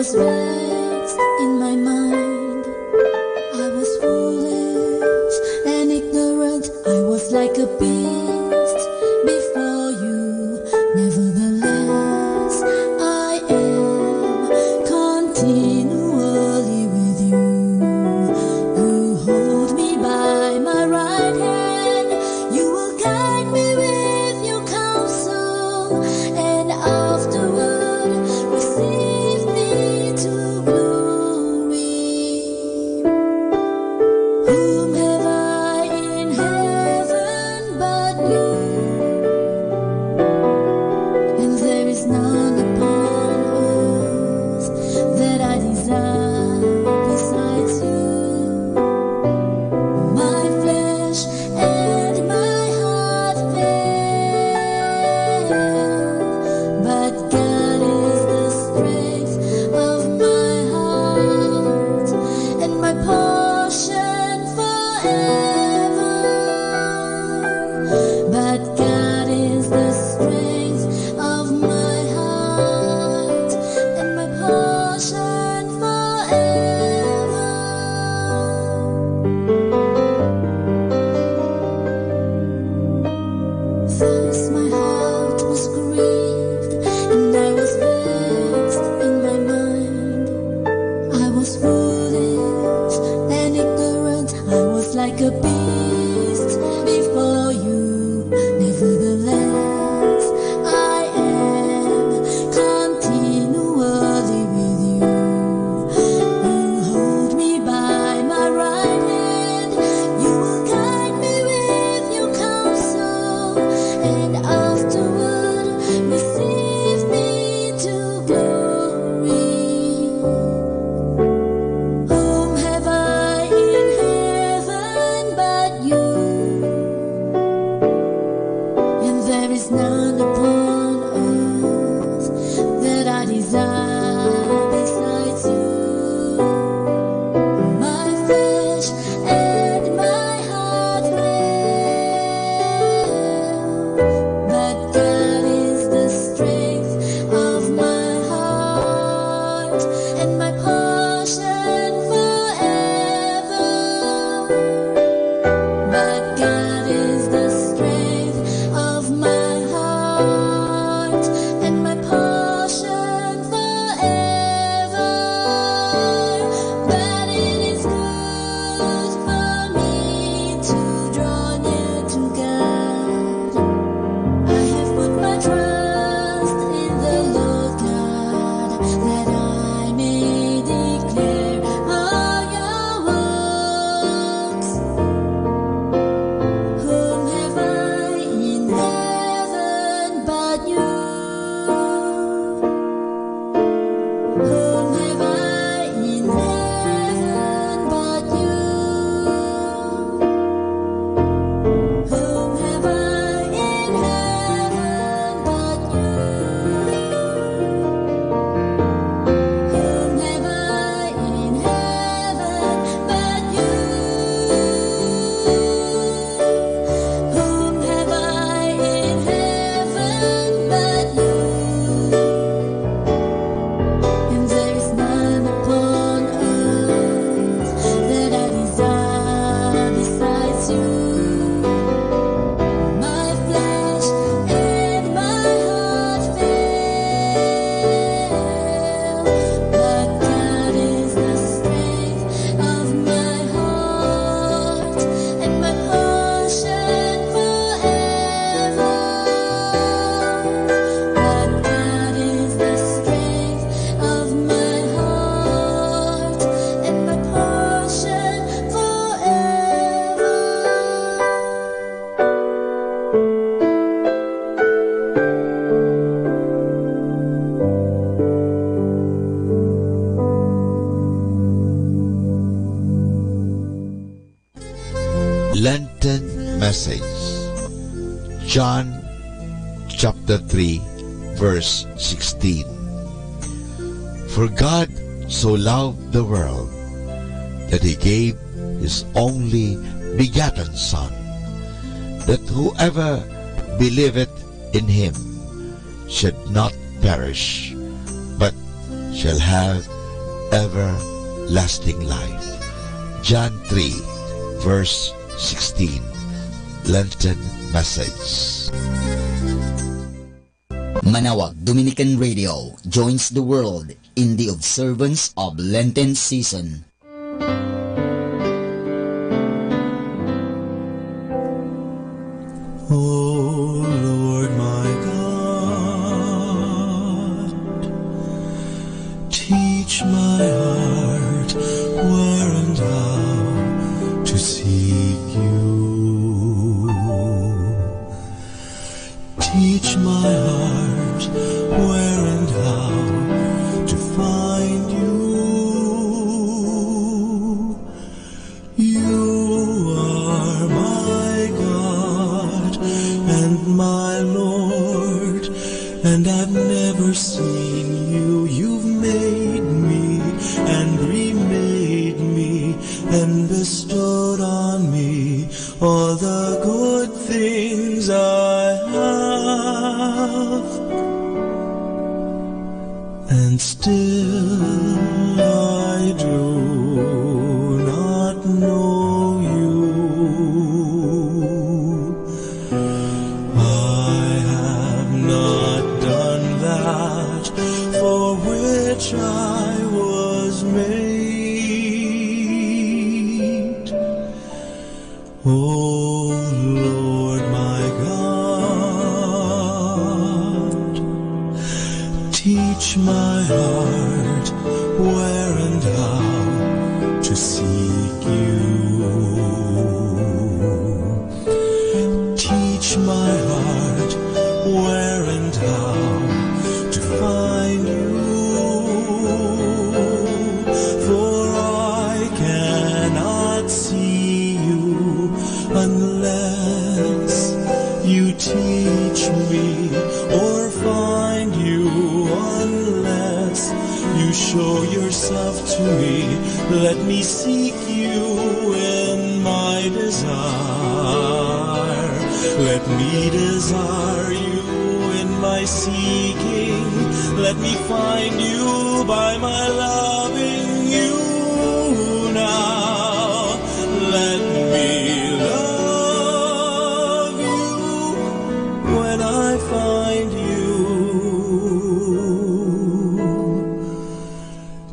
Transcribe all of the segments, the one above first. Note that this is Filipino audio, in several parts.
was vexed in my mind. I was foolish and ignorant. I was like a beast before you. Nevertheless, I am continually with you. You hold me by my right hand. You will guide me with your counsel, and afterward receive me to glory. Whom have I in heaven but you? And there is none upon earth that I desire besides you. My flesh and my heart fail, but God is the strength of my heart and my portion forever. But God is the strength of my heart and my portion forever. Thus my heart was grieved, and I was vexed in my mind. I was foolish and ignorant. I was like a beast before you. Nevertheless, I am continually with you. You hold me by my right hand. You will guide me with your counsel, and afterward receive me to glory. Whom have I in heaven but you? And there is none upon earth that I desire besides you. My flesh and my heart fail, but God is the strength of my heart and my portion forever. But God is the strength of my heart and my portion forever. But it is good for me to draw near to God. I have put my trust in the Lord God, that I may declare all your works. Whom have I in heaven but you? Whom have I in heaven but you? Whom have I in heaven but you? Whom have I in heaven but you? Whom have I in heaven but you? And there is none upon earth that I desire besides you. My flesh and my heart fail, but God is the strength of my heart and my portion forever. But God is the strength of my heart and my portion forever. Lenten Message, John chapter 3 verse 16. For God so loved the world that he gave his only begotten Son, that whoever believeth in him should not perish, but shall have everlasting life. John 3, verse 16, Lenten Message. Manaoag Dominican Radio joins the world in the observance of Lenten season. O Lord my God, teach my heart where and how to seek you. Teach my heart where and how to find you. You are my God and my Lord, and I've never seen you. You've made me and remade me and bestowed on me all the good things I have, and still I do not know you. I have not done that for which I was made. Oh Lord my God, teach my heart where and how to seek you. Teach my heart where and how to find you. For I cannot see you unless you teach me, or find you unless you show yourself to me. Let me seek you in my desire. Let me desire you in my seeking. Let me find you by my loving you now. Let me love you when I find you.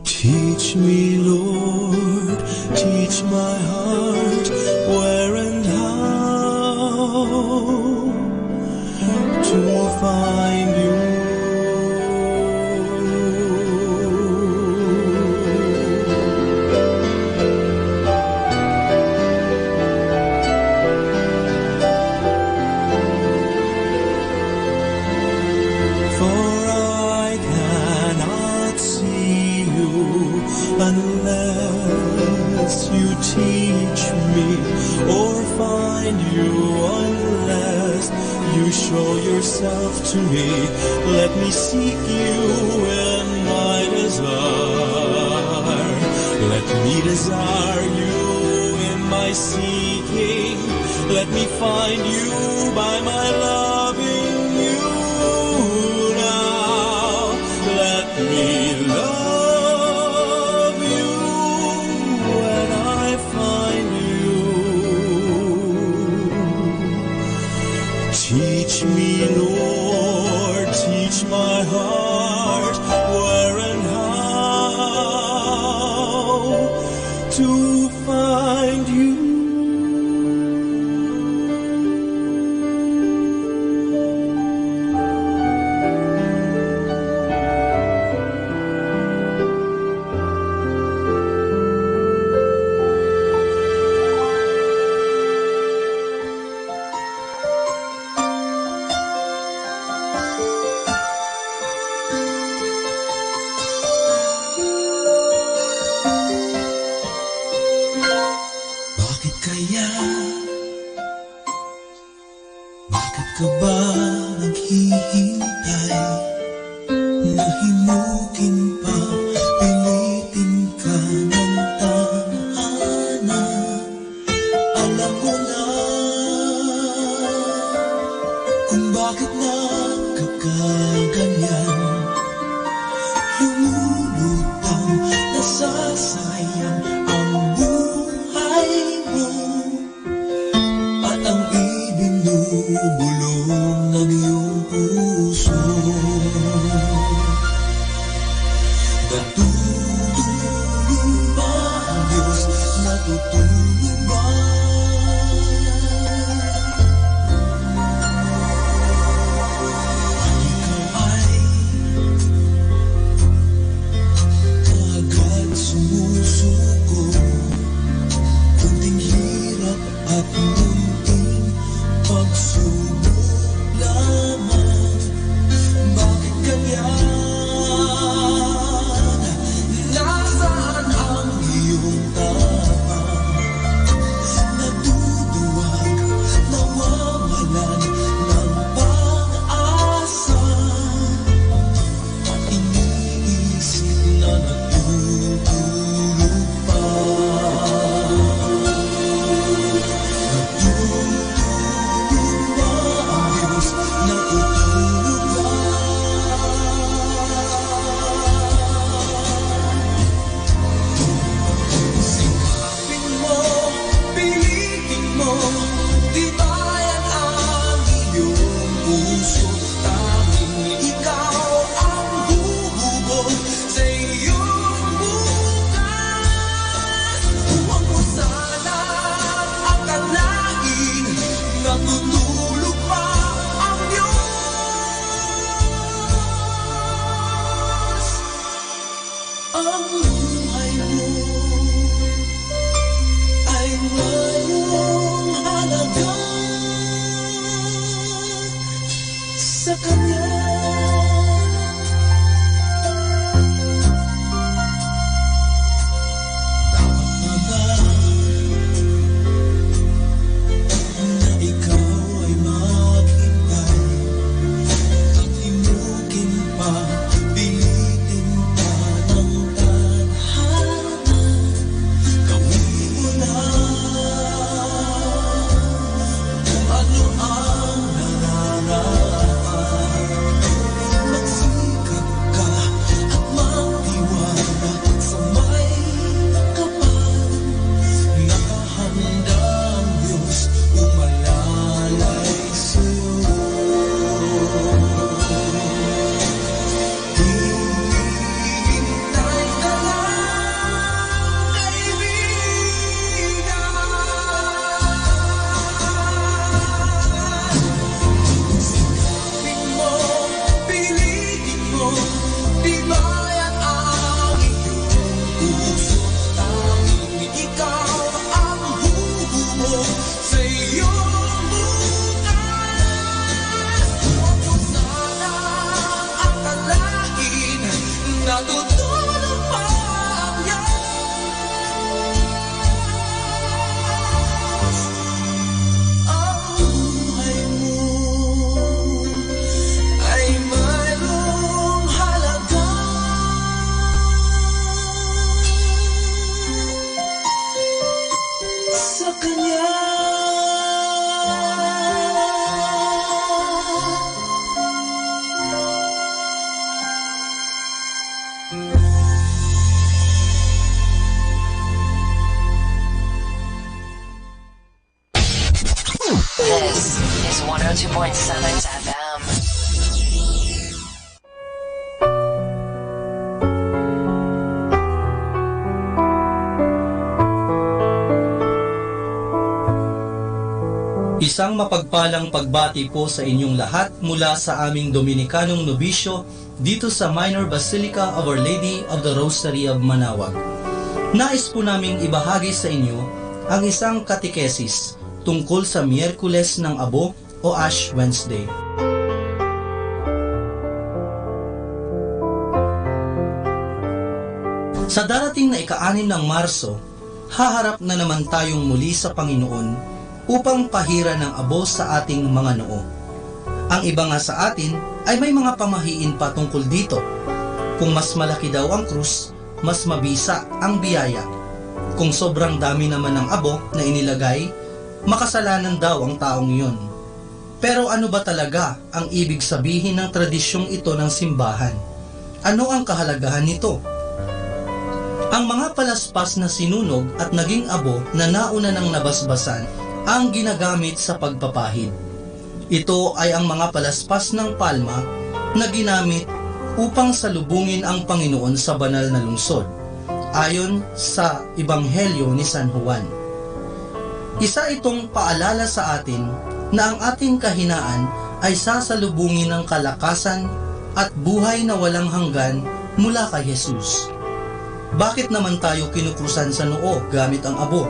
Teach me, Lord, teach my heart where and how to find you. For I cannot see you unless you teach me, or find you unless you show yourself to me. Let me seek you in my desire. Let me desire you in my seeking. Let me find you by my loving you now. Let me love you when I find you. Teach me, Lord, teach my heart where and how to find you. Bakit kaya? Bakit ka ba naghihintay? Nahimukin pa, pilitin ka ng tadhana. Alam mo na kung bakit nagkakaganyan. Lumulog masasayang ang buhay mo at ang ibinubulong ng iyong puso. Natutulog ba ang Diyos? Natutulog ba? At munting pagsubok lamang. Bakit ganyan? Nasaan ang iyong tapang? Naduduwag, nawawalan ng pag-asa. At iniisip na natutulog pa. Ang buhay mo ay mayroong halaga sa Kanya. Dapat ba na ikaw ay maghintay at himukin pa, pilitin pa ng tadhana? Gawin mo na kung ano ang nararapat. Magsikap ka at magtiwala sa may kapal. Nakahanda ang Diyos umalalay sa'yo. Hintay ka lang, kaibigan. Sikapin mo, pilitin mo, tibayan ang iyong puso. Tanging ikaw ang huhubog sa iyong bukas. Huwag mo sanang akalain na tutulog pa ang Diyos. Ang buhay mo ay mayroong halaga sa Kanya. This is 102.7 FM. Isang mapagpalang pagbati po sa inyong lahat mula sa aming Dominikanong Nobisyo dito sa Minor Basilica of Our Lady of the Rosary of Manaoag. Nais po naming ibahagi sa inyo ang isang katekesis tungkol sa Miyerkules ng Abo o Ash Wednesday. Sa darating na ika-6 ng Marso, haharap na naman tayong muli sa Panginoon upang pahira ng abo sa ating mga noo. Ang iba nga sa atin ay may mga pamahiin pa tungkol dito. Kung mas malaki daw ang krus, mas mabisa ang biyaya. Kung sobrang dami naman ng abo na inilagay, makasalanan daw ang taong iyon. Pero ano ba talaga ang ibig sabihin ng tradisyong ito ng simbahan? Ano ang kahalagahan nito? Ang mga palaspas na sinunog at naging abo na nauna ng nabasbasan ang ginagamit sa pagpapahid. Ito ay ang mga palaspas ng palma na ginamit upang salubungin ang Panginoon sa banal na lungsod, ayon sa Ebanghelyo ni San Juan. Isa itong paalala sa atin na ang ating kahinaan ay sasalubungin ng kalakasan at buhay na walang hanggan mula kay Jesus. Bakit naman tayo kinukrusan sa noo gamit ang abo?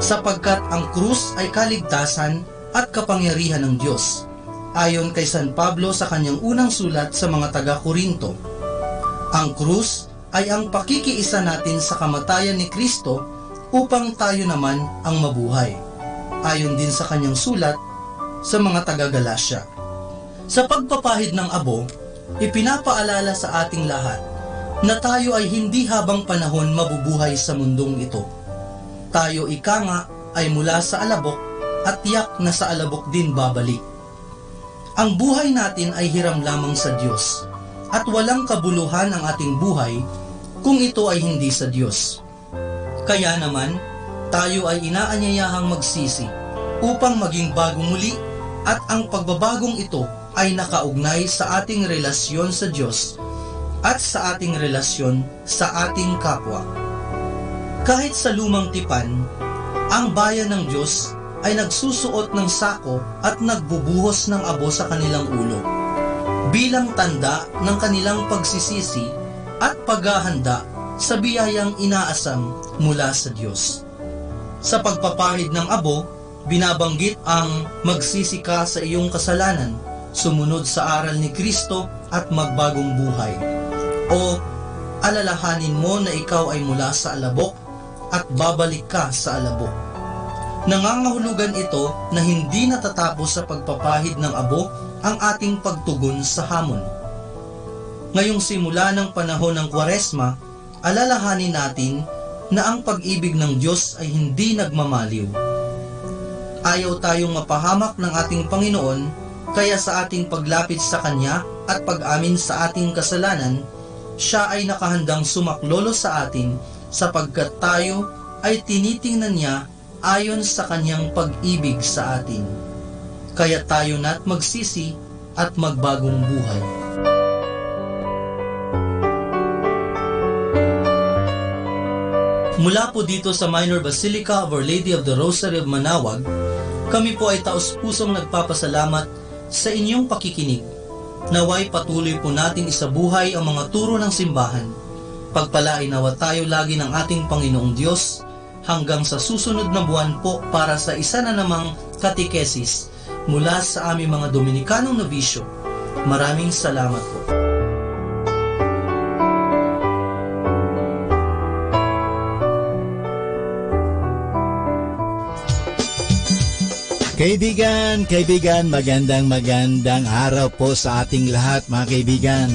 Sapagkat ang krus ay kaligtasan at kapangyarihan ng Diyos, ayon kay San Pablo sa kanyang unang sulat sa mga taga-Korinto. Ang krus ay ang pakikiisa natin sa kamatayan ni Kristo upang tayo naman ang mabuhay, ayon din sa kanyang sulat sa mga taga-Galasya. Sa pagpapahid ng abo, ipinapaalala sa ating lahat na tayo ay hindi habang panahon mabubuhay sa mundong ito. Tayo ika nga ay mula sa alabok at tiyak na sa alabok din babalik. Ang buhay natin ay hiram lamang sa Diyos at walang kabuluhan ang ating buhay kung ito ay hindi sa Diyos. Kaya naman, tayo ay inaanyayahang magsisi upang maging bago muli at ang pagbabagong ito ay nakaugnay sa ating relasyon sa Diyos at sa ating relasyon sa ating kapwa. Kahit sa lumang tipan, ang bayan ng Diyos ay nagsusuot ng sako at nagbubuhos ng abo sa kanilang ulo, bilang tanda ng kanilang pagsisisi at paghahanda sa biyayang inaasam mula sa Diyos. Sa pagpapahid ng abo, binabanggit ang magsisi ka sa iyong kasalanan, sumunod sa aral ni Kristo at magbagong buhay. O alalahanin mo na ikaw ay mula sa alabok at babalik ka sa alabok. Nangangahulugan ito na hindi natatapos sa pagpapahid ng abo ang ating pagtugon sa hamon. Ngayong simula ng panahon ng Kwaresma, alalahanin natin na ang pag-ibig ng Diyos ay hindi nagmamaliw. Ayaw tayong mapahamak ng ating Panginoon, kaya sa ating paglapit sa Kanya at pag-amin sa ating kasalanan, Siya ay nakahandang sumaklolo sa atin sapagkat tayo ay tinitingnan niya ayon sa kanyang pag-ibig sa atin. Kaya tayo na't magsisi at magbagong buhay. Mula po dito sa Minor Basilica of Our Lady of the Rosary of Manaoag, kami po ay taos-pusong nagpapasalamat sa inyong pakikinig. Naway patuloy po natin isabuhay ang mga turo ng simbahan. Pagpalain nawa tayo lagi ng ating Panginoong Diyos hanggang sa susunod na buwan po para sa isa na namang katikesis mula sa aming mga Dominikanong nobisyo. Maraming salamat po. Kaibigan, magandang araw po sa ating lahat mga kaibigan.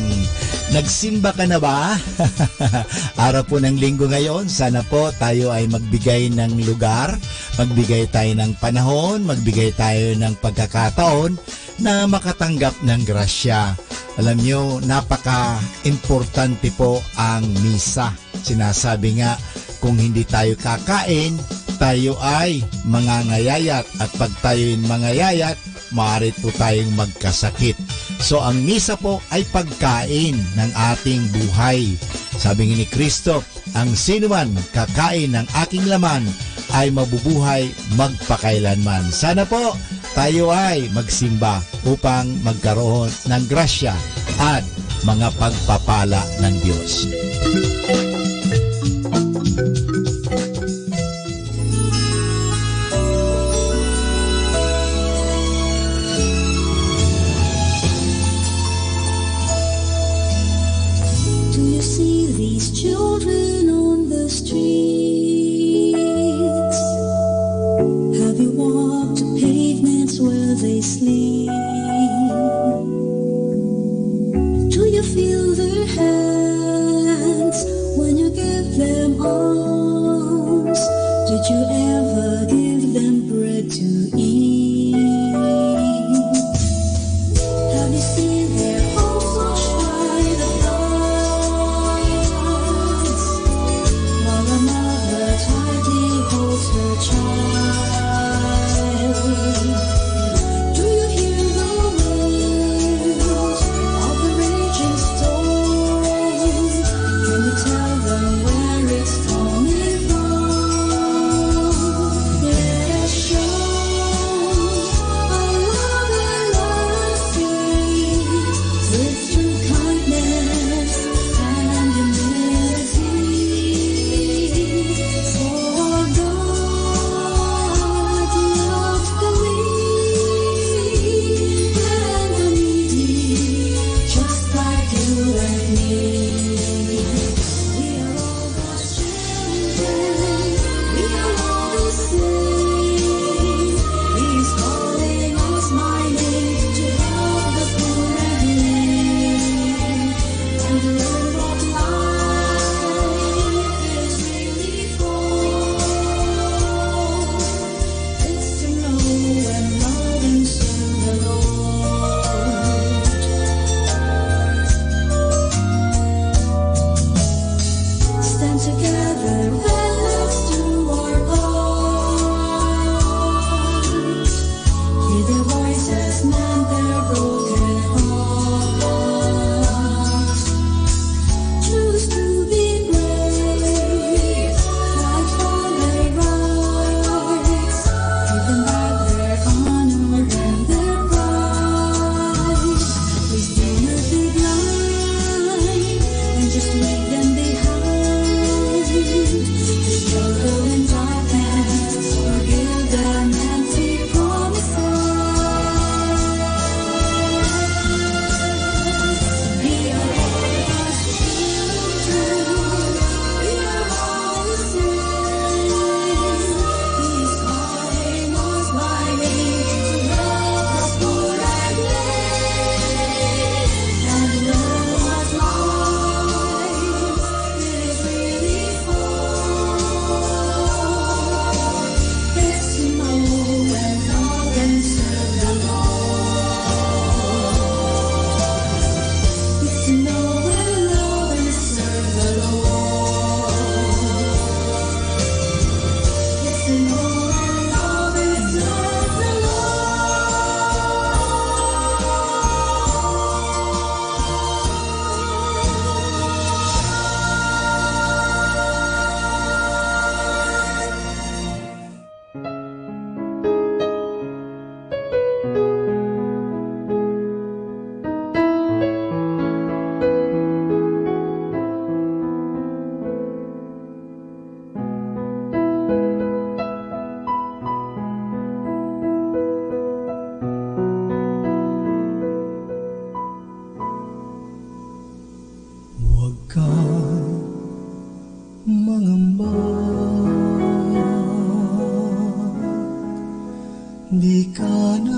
Nagsimba ka na ba? Araw po ng linggo ngayon, sana po tayo ay magbigay ng lugar, magbigay tayo ng panahon, magbigay tayo ng pagkakataon na makatanggap ng grasya. Alam nyo, napaka-importante po ang misa. Sinasabi nga, kung hindi tayo kakain, tayo ay mangangayayat at pag tayo'y mangayayat, maaari po tayong magkasakit. So ang misa po ay pagkain ng ating buhay. Sabi ni Kristo, ang sinuman kakain ng aking laman ay mabubuhay magpakailanman. Sana po tayo ay magsimba upang magkaroon ng grasya at mga pagpapala ng Diyos. Children on the streets, have you walked the pavements where they sleep? Do you feel their hands when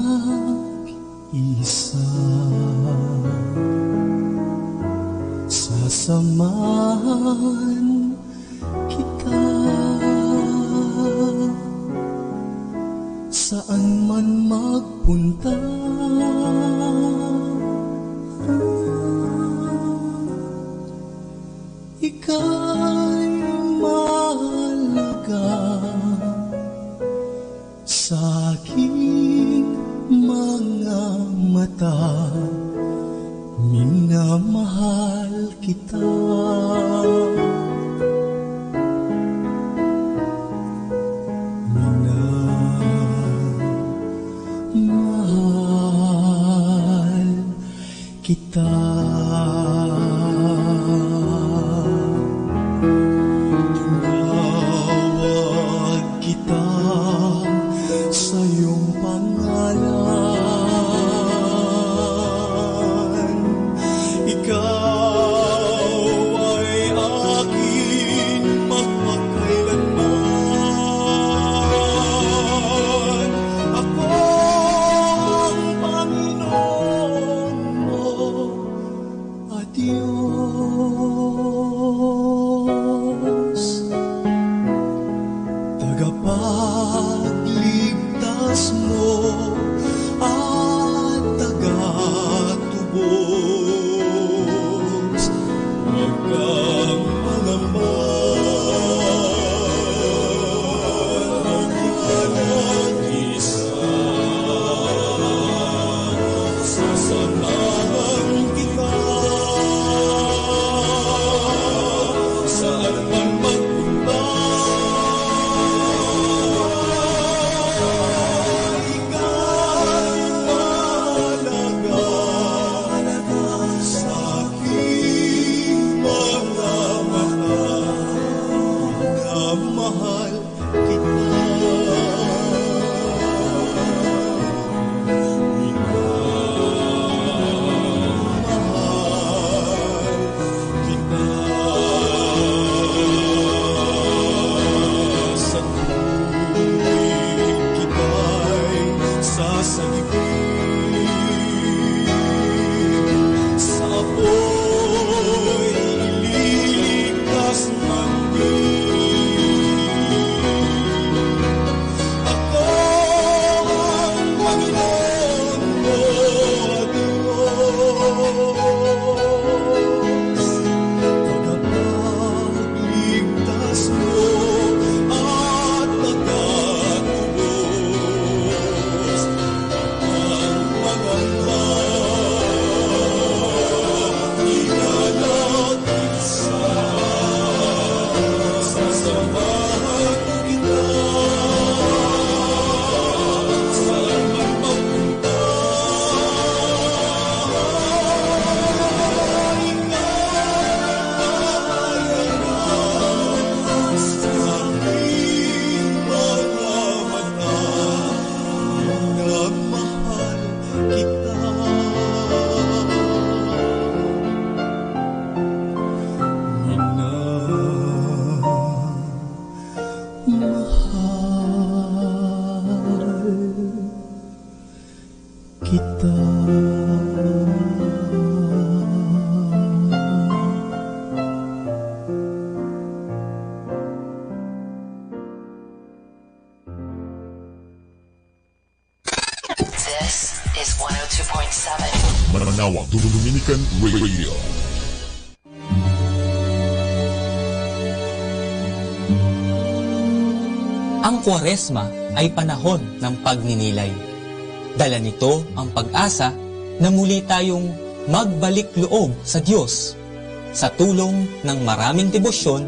mag-isa. Sasamahan kita saan man magpunta. Ika'y mahalaga sa aking mga mata. Minamahal kita. Minamahal kita. Tinawag kita sa iyong pangalan. Ikaw ay akin magpakailanman. Ako ang Panginoon mo at Diyos, tagapagligtas mo at tagatubos. Huwag kang mangaman, mag-isa. Sasamahan kita saan man magpunta. Ika'y mahalaga sa aking mga mata. Minamahal kita. Minamahal kita. Sa tuwing kita'y sasagipin, sa apoy ililigtas ng ako ang Panginoon mo at Diyos, tagapagligtas mo at tagatubos. Ang magandang ilalagisa, sasamahan kita saan man magpunta. This is 102.7. Mananawa Dominican Radio. Ang Kwaresma ay panahon ng pagninilay. Dala nito ang pag-asa na muli tayong magbalik loob sa Diyos sa tulong ng maraming debosyon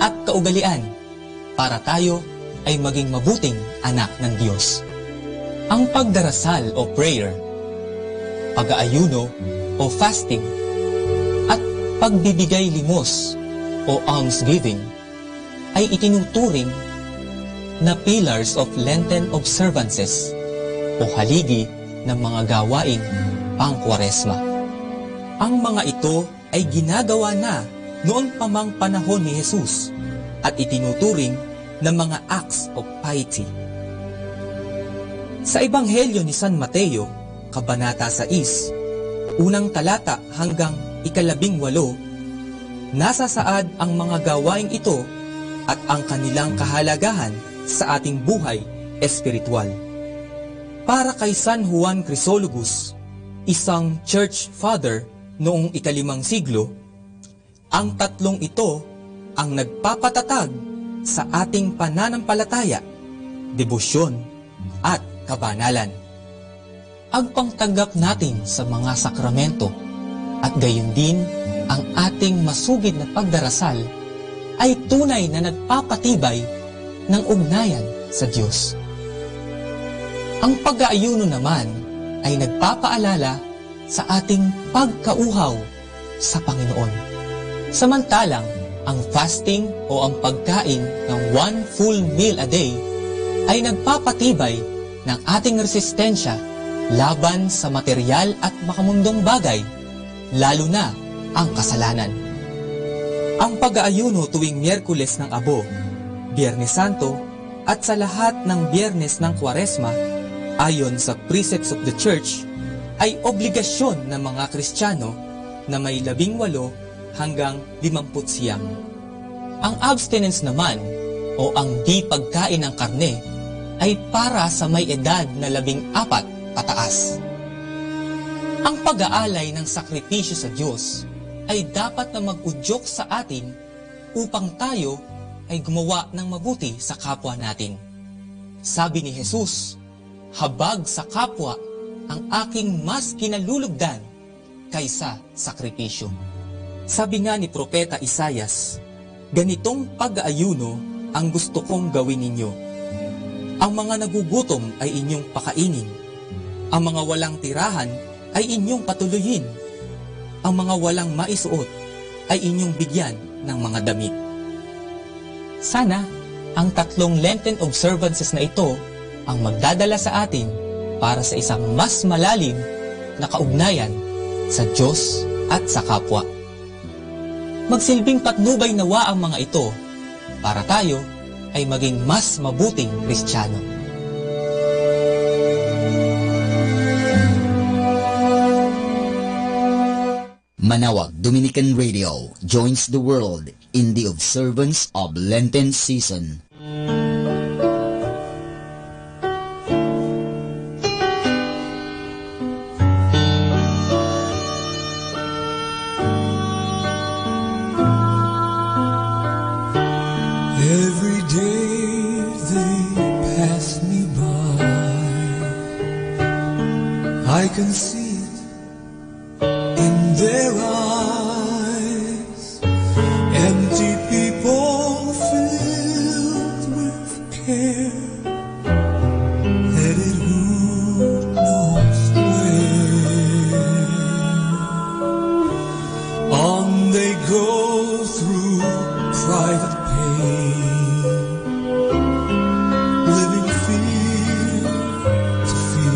at kaugalian para tayo ay maging mabuting anak ng Diyos. Ang pagdarasal o prayer, pag-aayuno o fasting, at pagbibigay limos o almsgiving ay itinuturing na pillars of Lenten observances o haligi ng mga gawaing pang-Kwaresma. Ang mga ito ay ginagawa na noon pa mang panahon ni Jesus at itinuturing na mga acts of piety. Sa Ebanghelyo ni San Mateo, Kabanata 6, unang talata hanggang 18, nasasaad ang mga gawaing ito at ang kanilang kahalagahan sa ating buhay espiritual. Para kay San Juan Chrysologus, isang church father noong ika-5 siglo, ang tatlong ito ang nagpapatatag sa ating pananampalataya, debosyon at kabanalan. Ang pangtanggap natin sa mga sakramento at gayon din ang ating masugid na pagdarasal ay tunay na nagpapatibay ng ugnayan sa Diyos. Ang pag-aayuno naman ay nagpapaalala sa ating pagkauhaw sa Panginoon. Samantalang, ang fasting o ang pagkain ng 1 full meal a day ay nagpapatibay ng ating resistensya laban sa material at makamundong bagay, lalo na ang kasalanan. Ang pag-aayuno tuwing Miyerkules ng Abo, Biyernes Santo, at sa lahat ng Biyernes ng Kwaresma, ayon sa precepts of the Church, ay obligasyon ng mga Kristiyano na may 18 hanggang 50. Ang abstinence naman, o ang di pagkain ng karne, ay para sa may edad na 14 pataas. Ang pag-aalay ng sakripisyo sa Diyos ay dapat na mag-udyok sa atin upang tayo ay gumawa ng mabuti sa kapwa natin. Sabi ni Jesus, habag sa kapwa ang aking mas kinalulugdan kaysa sakripisyo. Sabi nga ni Propeta Isayas, ganitong pag-aayuno ang gusto kong gawin ninyo. Ang mga nagugutom ay inyong pakainin. Ang mga walang tirahan ay inyong patuloyin. Ang mga walang maisuot ay inyong bigyan ng mga damit. Sana ang 3 Lenten observances na ito ang magdadala sa atin para sa isang mas malalim na kaugnayan sa Diyos at sa kapwa. Magsilbing patnubay nawa ang mga ito para tayo ay maging mas mabuting Kristiyano. Manawag Dominican Radio joins the world in the observance of Lenten season. Every day they pass me by, I can see it in their eyes. Empty people filled with care, headed who knows where. On they go through private pain, living fear to fear.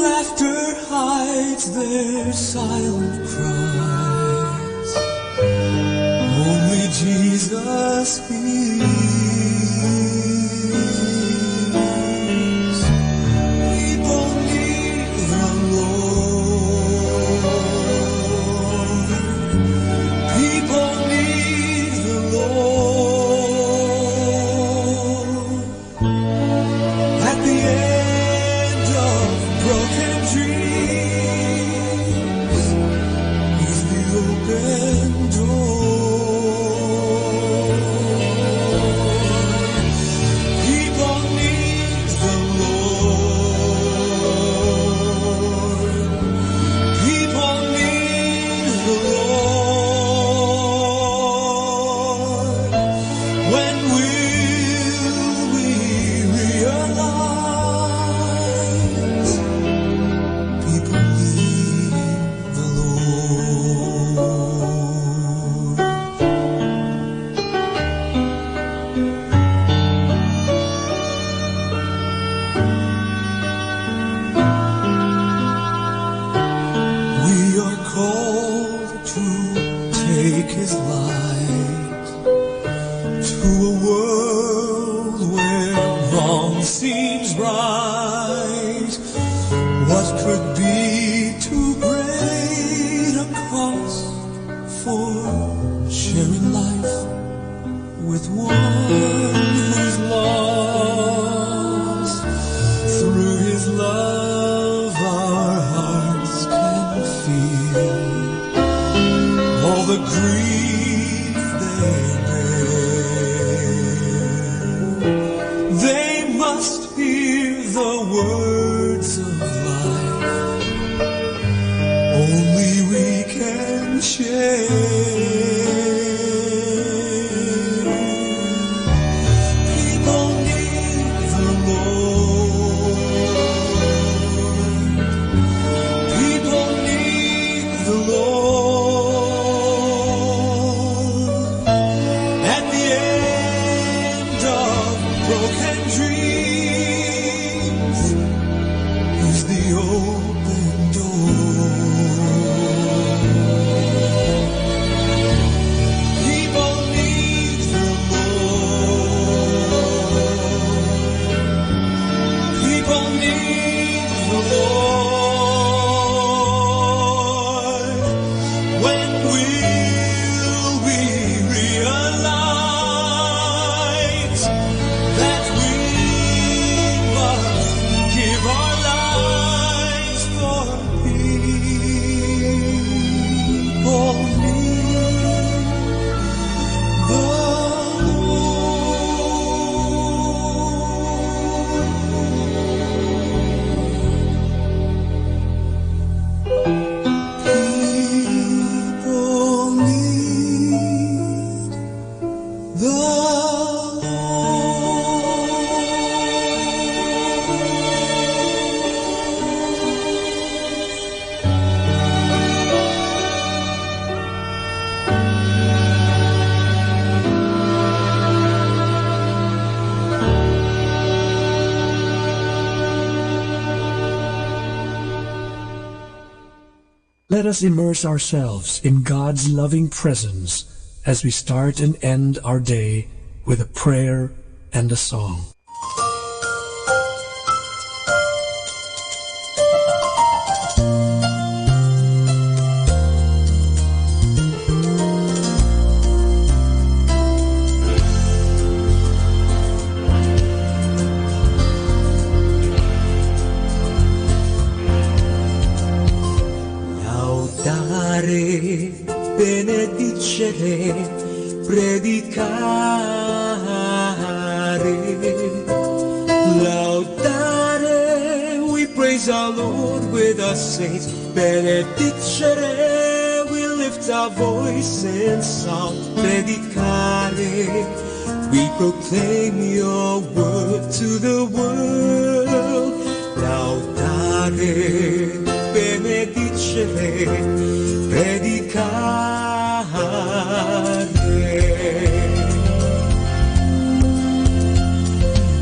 Laughter hides their silent cries. Only Jesus hears. People need the Lord. People need the Lord. At the end of broken dreams, He's the open door. People need the Lord. People need the Lord. When will we realize people need the Lord? We are called to take His light to a world where light. What could be too great a cost for sharing life with one who's lost? Through his love our hearts can feel all the grief they bear. They must hear the words of life only we can share. People need the Lord. People need the Lord. At the end of broken dreams is the open door. People need the Lord. People need the Lord. When will we realize that we must give our lives for people need the People need the Let us immerse ourselves in God's loving presence as we start and end our day with a prayer and a song. Laudare, benedicere, predicare. Laudare, we praise our Lord with our saints. Benedicere, we lift our voice in song. Predicare, we proclaim your word to the world. Laudare, benedicere, predicare.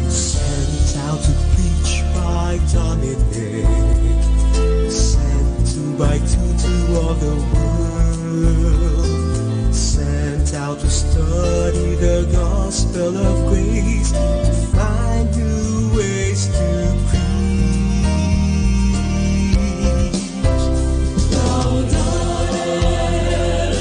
Sent out to preach by Dominic, sent two by two to all the world, sent out to study the gospel of grace, to find new ways to preach. Laudare,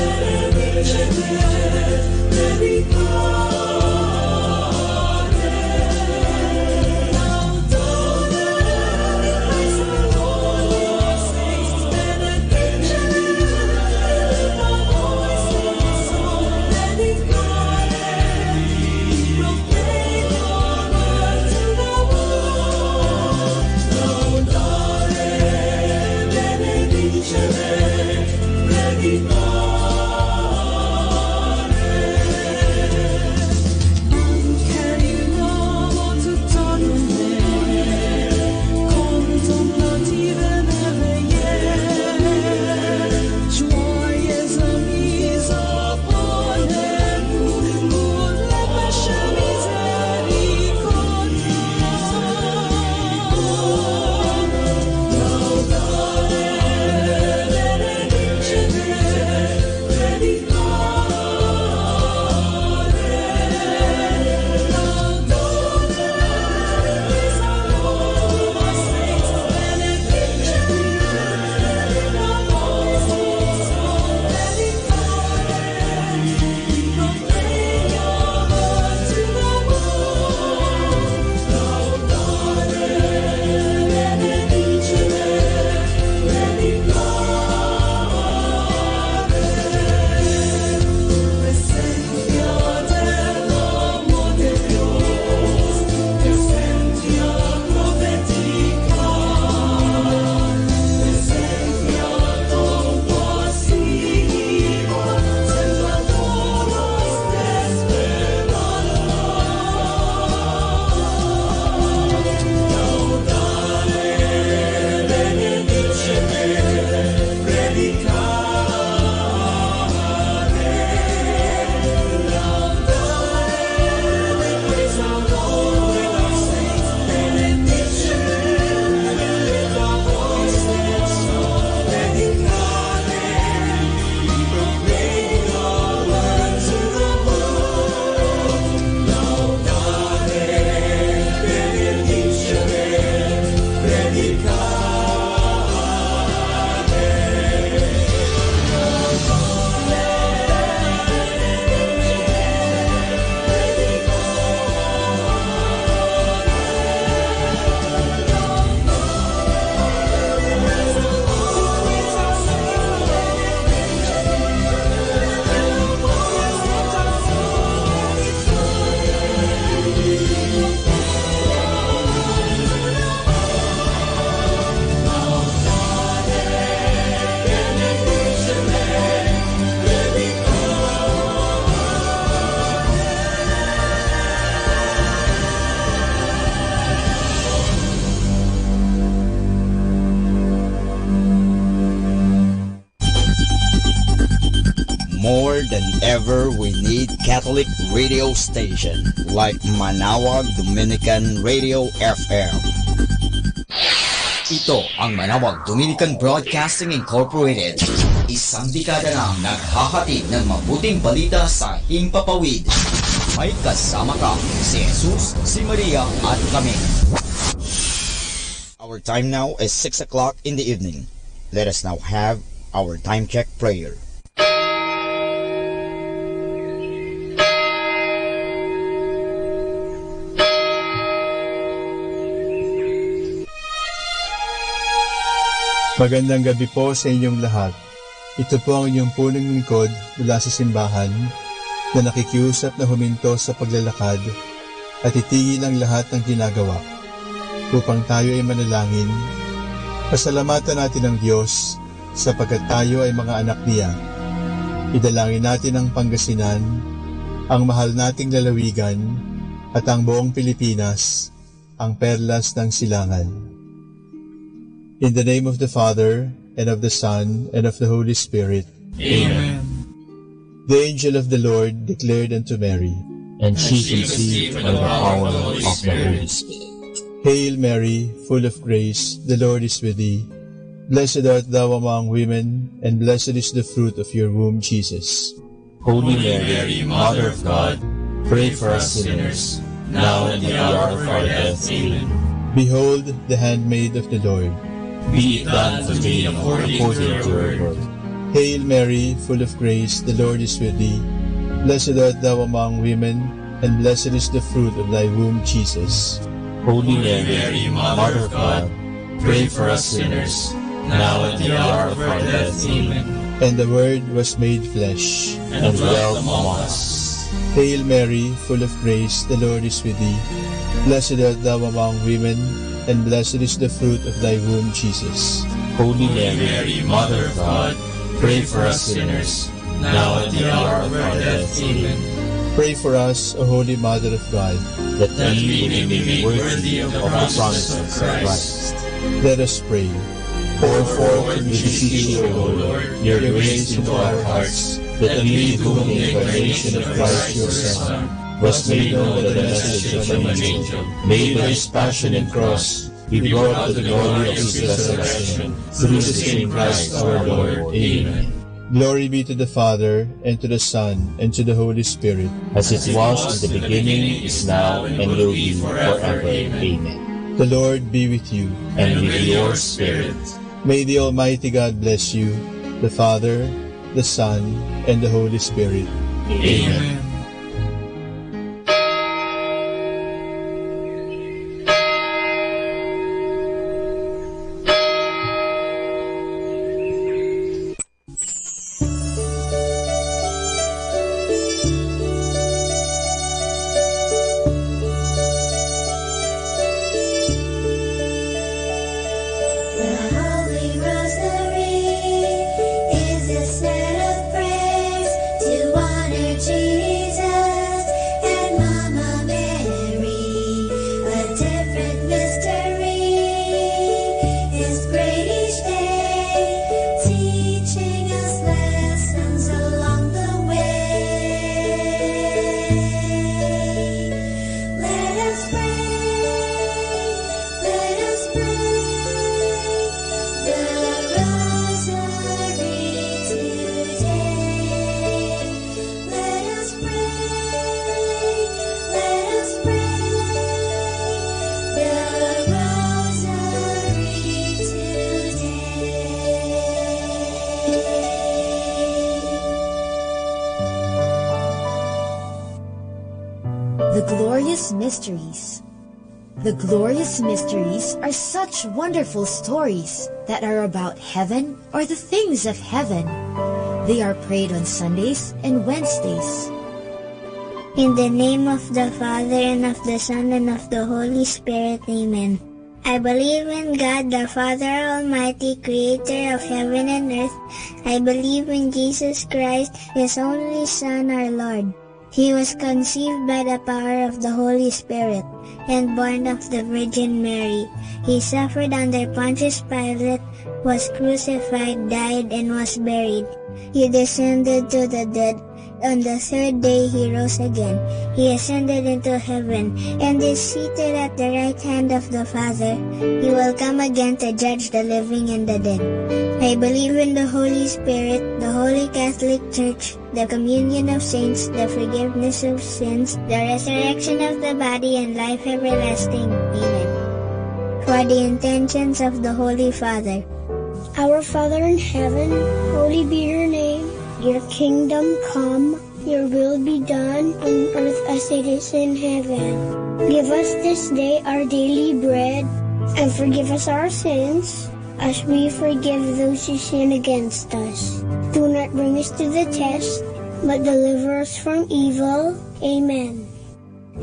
whenever we need Catholic radio station like Manawag Dominican Radio FM. Ito ang Manawag Dominican Broadcasting Incorporated. Isang dekada nang naghahatid ng mabuting balita sa himpapawid. May kasama ka, si Jesus, si Maria at kami. Our time now is 6 o'clock in the evening. Let us now have our time check prayer. Magandang gabi po sa inyong lahat. Ito po ang inyong punong lingkod mula sa simbahan na nakikiusap na huminto sa paglalakad at itigil ang lahat ng ginagawa upang tayo ay manalangin. Pasalamatan natin ang Diyos sapagkat tayo ay mga anak niya. Idalangin natin ang Pangasinan, ang mahal nating lalawigan at ang buong Pilipinas, ang perlas ng silangan. In the name of the Father, and of the Son, and of the Holy Spirit. Amen. The angel of the Lord declared unto Mary, And she conceived by the power of the Holy Spirit. Hail Mary, full of grace, the Lord is with thee. Blessed art thou among women, and blessed is the fruit of your womb, Jesus. Holy Mary, Mother of God, pray for us sinners, now and at the hour of our death. Amen. Behold the handmaid of the Lord. Be it done to me according to your word. Hail Mary, full of grace, the Lord is with thee. Blessed art thou among women, and blessed is the fruit of thy womb, Jesus. Holy Mary, Mother of God, pray for us sinners, now and at the hour of our death. Amen. And the Word was made flesh, and dwelt among us. Hail Mary, full of grace, the Lord is with thee. Blessed art thou among women, and blessed is the fruit of thy womb, Jesus. Holy Mary, Mother of God, pray for us sinners, now at the hour of our death. Amen. Pray for us, O Holy Mother of God, that we may be made worthy of the promises of Christ. Let us pray. Pour forth, we beseech you, O Lord, your grace into our hearts, that we, whom the incarnation of Christ your Son was made known by the message of an angel, made by his passion and cross, be brought to the glory of his resurrection, through the same Christ our Lord. Amen. Glory be to the Father, and to the Son, and to the Holy Spirit, as it was in the beginning, is now, and will be forever. Amen. The Lord be with you, and with your spirit. May the Almighty God bless you, the Father, the Son, and the Holy Spirit. Amen. The Glorious Mysteries. The Glorious Mysteries are such wonderful stories that are about heaven or the things of heaven. They are prayed on Sundays and Wednesdays. In the name of the Father, and of the Son, and of the Holy Spirit. Amen. I believe in God, the Father Almighty, creator of heaven and earth. I believe in Jesus Christ, his only Son, our Lord. He was conceived by the power of the Holy Spirit, and born of the Virgin Mary. He suffered under Pontius Pilate, was crucified, died, and was buried. He descended to the dead. On the third day he rose again. He ascended into heaven, and is seated at the right hand of the Father. He will come again to judge the living and the dead. I believe in the Holy Spirit, the Holy Catholic Church, the communion of saints, the forgiveness of sins, the resurrection of the body, and life everlasting. Amen. For the intentions of the Holy Father. Our Father in heaven, holy be your name. Your kingdom come, your will be done on earth as it is in heaven. Give us this day our daily bread, and forgive us our sins, as we forgive those who sin against us. Do not bring us to the test, but deliver us from evil. Amen.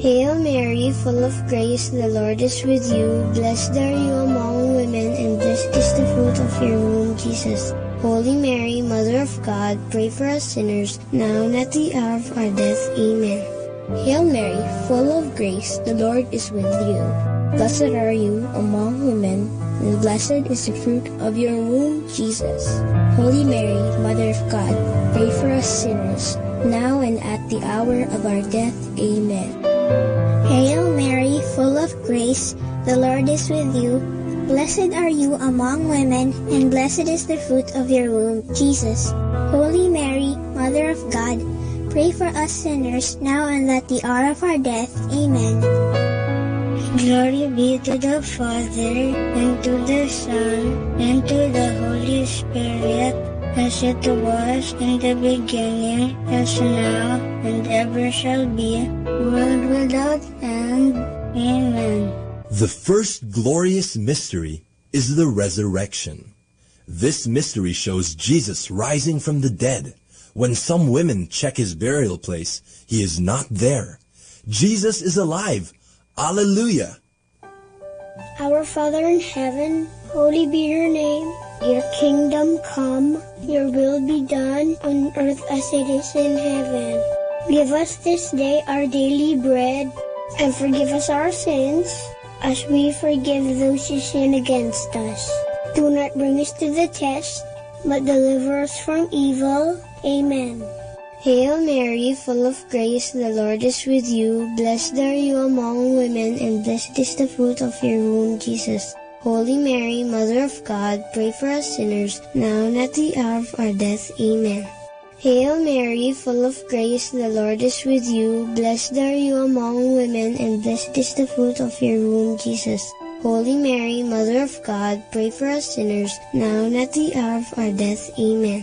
Hail Mary, full of grace, the Lord is with you. Blessed are you among women, and blessed is the fruit of your womb, Jesus. Holy Mary, Mother of God, pray for us sinners, now and at the hour of our death. Amen. Hail Mary, full of grace, the Lord is with you. Blessed are you among women, and blessed is the fruit of your womb, Jesus. Holy Mary, Mother of God, pray for us sinners, now and at the hour of our death. Amen. Hail Mary, full of grace, the Lord is with you. Blessed are you among women, and blessed is the fruit of your womb, Jesus. Holy Mary, Mother of God, pray for us sinners, now and at the hour of our death. Amen. Glory be to the Father, and to the Son, and to the Holy Spirit, as it was in the beginning, as now, and ever shall be, world without end. Amen. The first glorious mystery is the resurrection. This mystery shows Jesus rising from the dead. When some women check his burial place, he is not there. Jesus is alive. Alleluia! Our Father in heaven, holy be your name. Your kingdom come, your will be done on earth as it is in heaven. Give us this day our daily bread, and forgive us our sins, as we forgive those who sin against us. Do not bring us to the test, but deliver us from evil. Amen. Hail Mary, full of grace, the Lord is with you. Blessed are you among women, and blessed is the fruit of your womb, Jesus. Holy Mary, Mother of God, pray for us sinners, now and at the hour of our death. Amen. Hail Mary, full of grace, the Lord is with you. Blessed are you among women, and blessed is the fruit of your womb, Jesus. Holy Mary, Mother of God, pray for us sinners, now and at the hour of our death. Amen.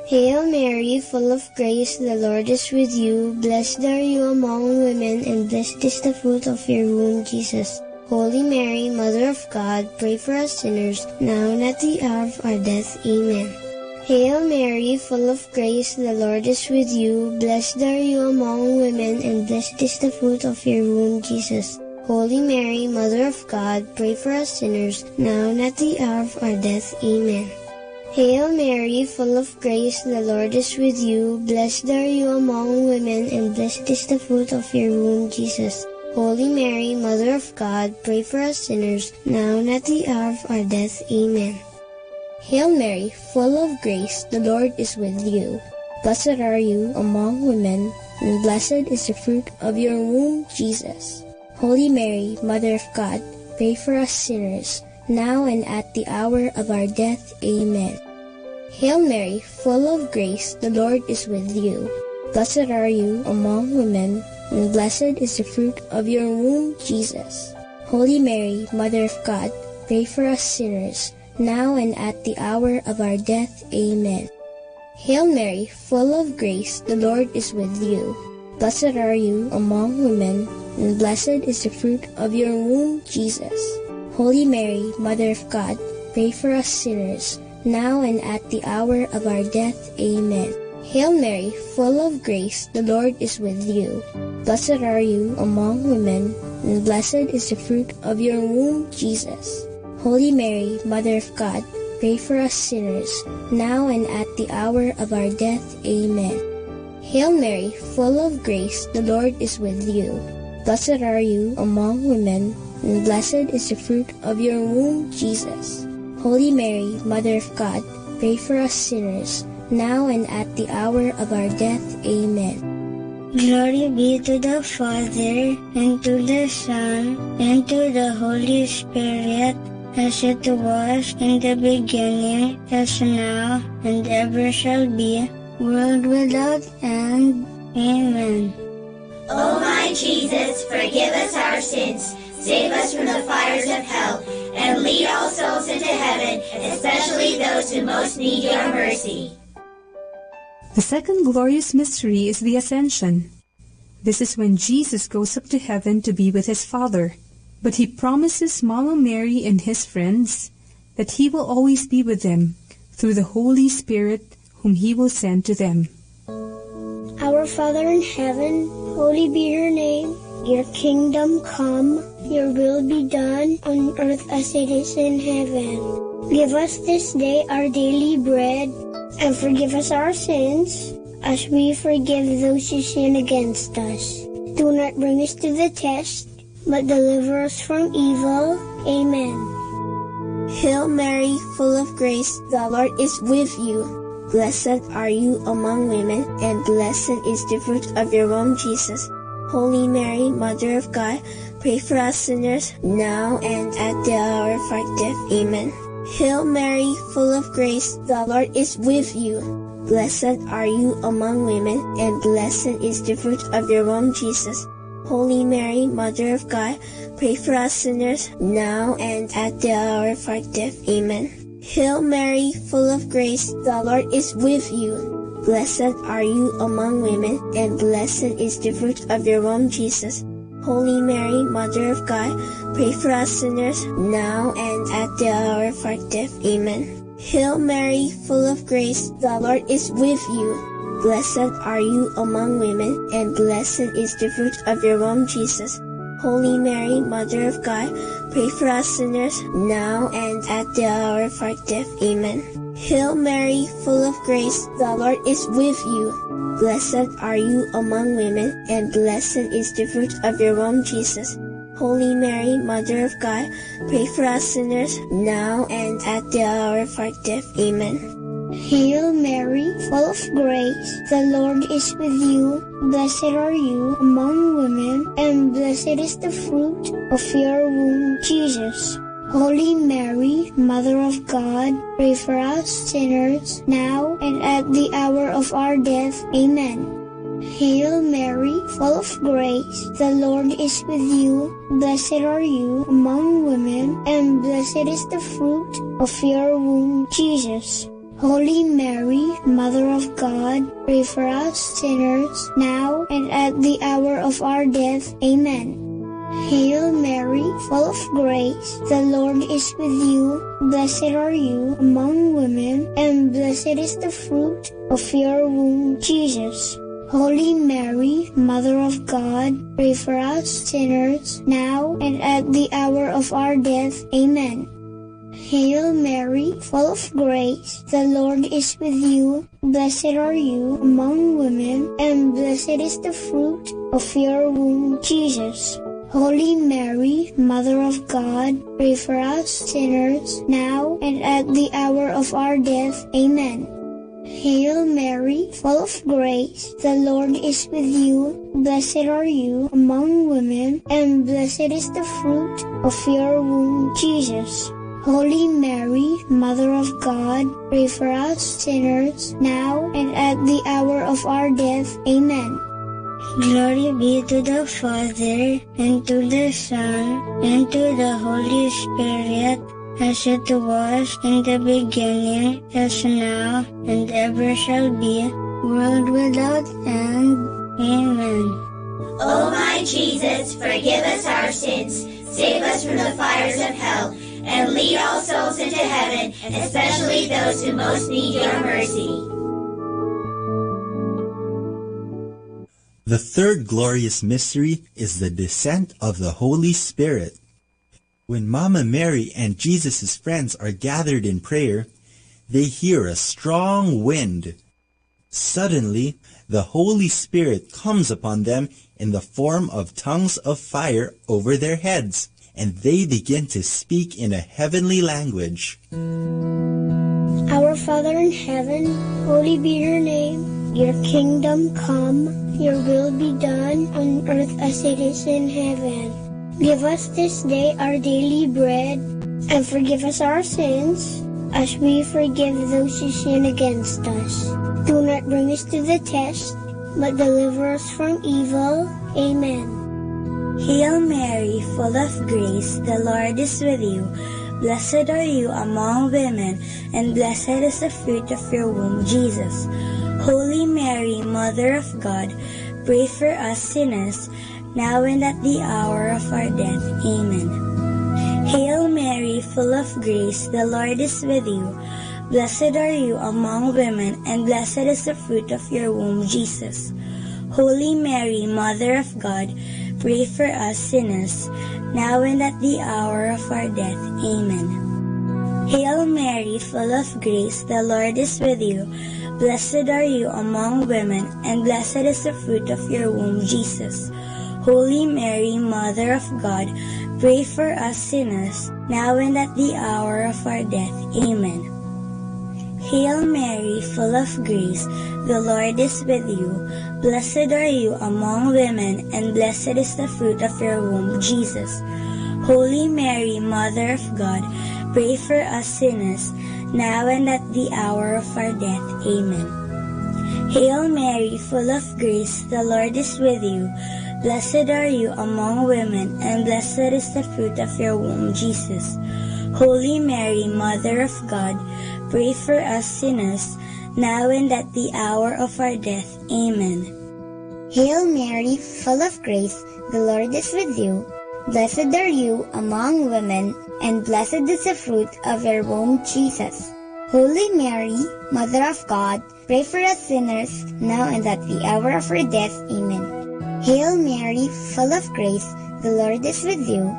Hail Mary, full of grace, the Lord is with you. Blessed are you among women, and blessed is the fruit of your womb, Jesus. Holy Mary, Mother of God, pray for us sinners, now and at the hour of our death. Amen. Hail Mary, full of grace, the Lord is with you. Blessed are you among women, and blessed is the fruit of your womb, Jesus. Holy Mary, Mother of God, pray for us sinners, now and at the hour of our death. Amen. Hail Mary, full of grace, the Lord is with you. Blessed are you among women, and blessed is the fruit of your womb, Jesus. Holy Mary, Mother of God, pray for us sinners, now and at the hour of our death. Amen. Hail Mary, full of grace, the Lord is with you. Blessed are you among women, and blessed is the fruit of your womb, Jesus. Holy Mary, Mother of God, pray for us sinners, now and at the hour of our death. Amen. Hail Mary, full of grace, the Lord is with you. Blessed are you among women, and blessed is the fruit of your womb, Jesus. Holy Mary, Mother of God, pray for us sinners, now and at the hour of our death. Amen. Hail Mary, full of grace, the Lord is with you. Blessed are you among women, and blessed is the fruit of your womb, Jesus. Holy Mary, Mother of God, pray for us sinners, now and at the hour of our death. Amen. Hail Mary, full of grace, the Lord is with you. Blessed are you among women, and blessed is the fruit of your womb, Jesus. Holy Mary, Mother of God, pray for us sinners, now and at the hour of our death. Amen. Hail Mary, full of grace, the Lord is with you. Blessed are you among women, and blessed is the fruit of your womb, Jesus. Holy Mary, Mother of God, pray for us sinners, now and at the hour of our death. Amen. Glory be to the Father, and to the Son, and to the Holy Spirit, as it was in the beginning, as now, and ever shall be, world without end. Amen. O my Jesus, forgive us our sins, save us from the fires of hell, and lead all souls into heaven, especially those who most need your mercy. The second glorious mystery is the Ascension. This is when Jesus goes up to heaven to be with his Father. But he promises Mama Mary and his friends that he will always be with them through the Holy Spirit whom he will send to them. Our Father in heaven, holy be your name. Your kingdom come, your will be done on earth as it is in heaven. Give us this day our daily bread, and forgive us our sins, as we forgive those who sin against us. Do not bring us to the test, but deliver us from evil. Amen. Hail Mary, full of grace, the Lord is with you. Blessed are you among women, and blessed is the fruit of your womb, Jesus. Holy Mary, Mother of God, pray for us sinners, now and at the hour of our death. Amen. Hail Mary, full of grace, the Lord is with you. Blessed are you among women, and blessed is the fruit of your womb, Jesus. Holy Mary, Mother of God, pray for us sinners, now and at the hour of our death. Amen. Hail Mary, full of grace, the Lord is with you. Blessed are you among women, and blessed is the fruit of your womb, Jesus. Holy Mary, Mother of God, pray for us sinners, now and at the hour of our death. Amen. Hail Mary, full of grace, the Lord is with you. Blessed are you among women, and blessed is the fruit of your womb, Jesus. Holy Mary, Mother of God, pray for us sinners, now and at the hour of our death. Amen. Hail Mary, full of grace, the Lord is with you. Blessed are you among women, and blessed is the fruit of your womb, Jesus. Holy Mary, Mother of God, pray for us sinners, now and at the hour of our death. Amen. Hail Mary, full of grace, the Lord is with you. Blessed are you among women, and blessed is the fruit of your womb, Jesus. Holy Mary, Mother of God, pray for us sinners, now and at the hour of our death. Amen. Hail Mary, full of grace, the Lord is with you. Blessed are you among women, and blessed is the fruit of your womb, Jesus. Holy Mary, Mother of God, pray for us sinners, now and at the hour of our death. Amen. Hail Mary, full of grace, the Lord is with you. Blessed are you among women, and blessed is the fruit of your womb, Jesus. Holy Mary, Mother of God, pray for us sinners, now and at the hour of our death. Amen. Hail Mary, full of grace, the Lord is with you. Blessed are you among women, and blessed is the fruit of your womb, Jesus. Holy Mary, Mother of God, pray for us sinners, now and at the hour of our death. Amen. Hail Mary, full of grace, the Lord is with you. Blessed are you among women, and blessed is the fruit of your womb, Jesus. Holy Mary, Mother of God, pray for us sinners, now and at the hour of our death. Amen. Glory be to the Father, and to the Son, and to the Holy Spirit, as it was in the beginning, as now, and ever shall be, world without end. Amen. O my Jesus, forgive us our sins, save us from the fires of hell, and lead all souls into heaven, especially those who most need your mercy. The third glorious mystery is the descent of the Holy Spirit. When Mama Mary and Jesus' friends are gathered in prayer, they hear a strong wind. Suddenly, the Holy Spirit comes upon them in the form of tongues of fire over their heads, and they begin to speak in a heavenly language. Our Our Father in heaven, holy be your name. Your kingdom come, your will be done on earth as it is in heaven. Give us this day our daily bread, and forgive us our sins, as we forgive those who sin against us. Do not bring us to the test, but deliver us from evil. Amen. Hail Mary, full of grace, the Lord is with you. Blessed are you among women, and blessed is the fruit of your womb, Jesus. Holy Mary, Mother of God, pray for us sinners, now and at the hour of our death. Amen. Hail Mary, full of grace, the Lord is with you. Blessed are you among women, and blessed is the fruit of your womb, Jesus. Holy Mary, Mother of God, pray for us sinners, now and at the hour of our death. Amen. Hail Mary, full of grace, the Lord is with you. Blessed are you among women, and blessed is the fruit of your womb, Jesus. Holy Mary, Mother of God, pray for us sinners, now and at the hour of our death. Amen. Hail Mary, full of grace, the Lord is with you. Blessed are you among women, and blessed is the fruit of your womb, Jesus. Holy Mary, Mother of God, pray for us sinners, now and at the hour of our death. Amen. Hail Mary, full of grace, the Lord is with you. Blessed are you among women, and blessed is the fruit of your womb, Jesus. Holy Mary, Mother of God, pray for us sinners, now and at the hour of our death. Amen. Hail Mary, full of grace, the Lord is with you. Blessed are you among women, and blessed is the fruit of your womb, Jesus. Holy Mary, Mother of God, pray for us sinners, now and at the hour of our death. Amen. Hail Mary, full of grace, the Lord is with you.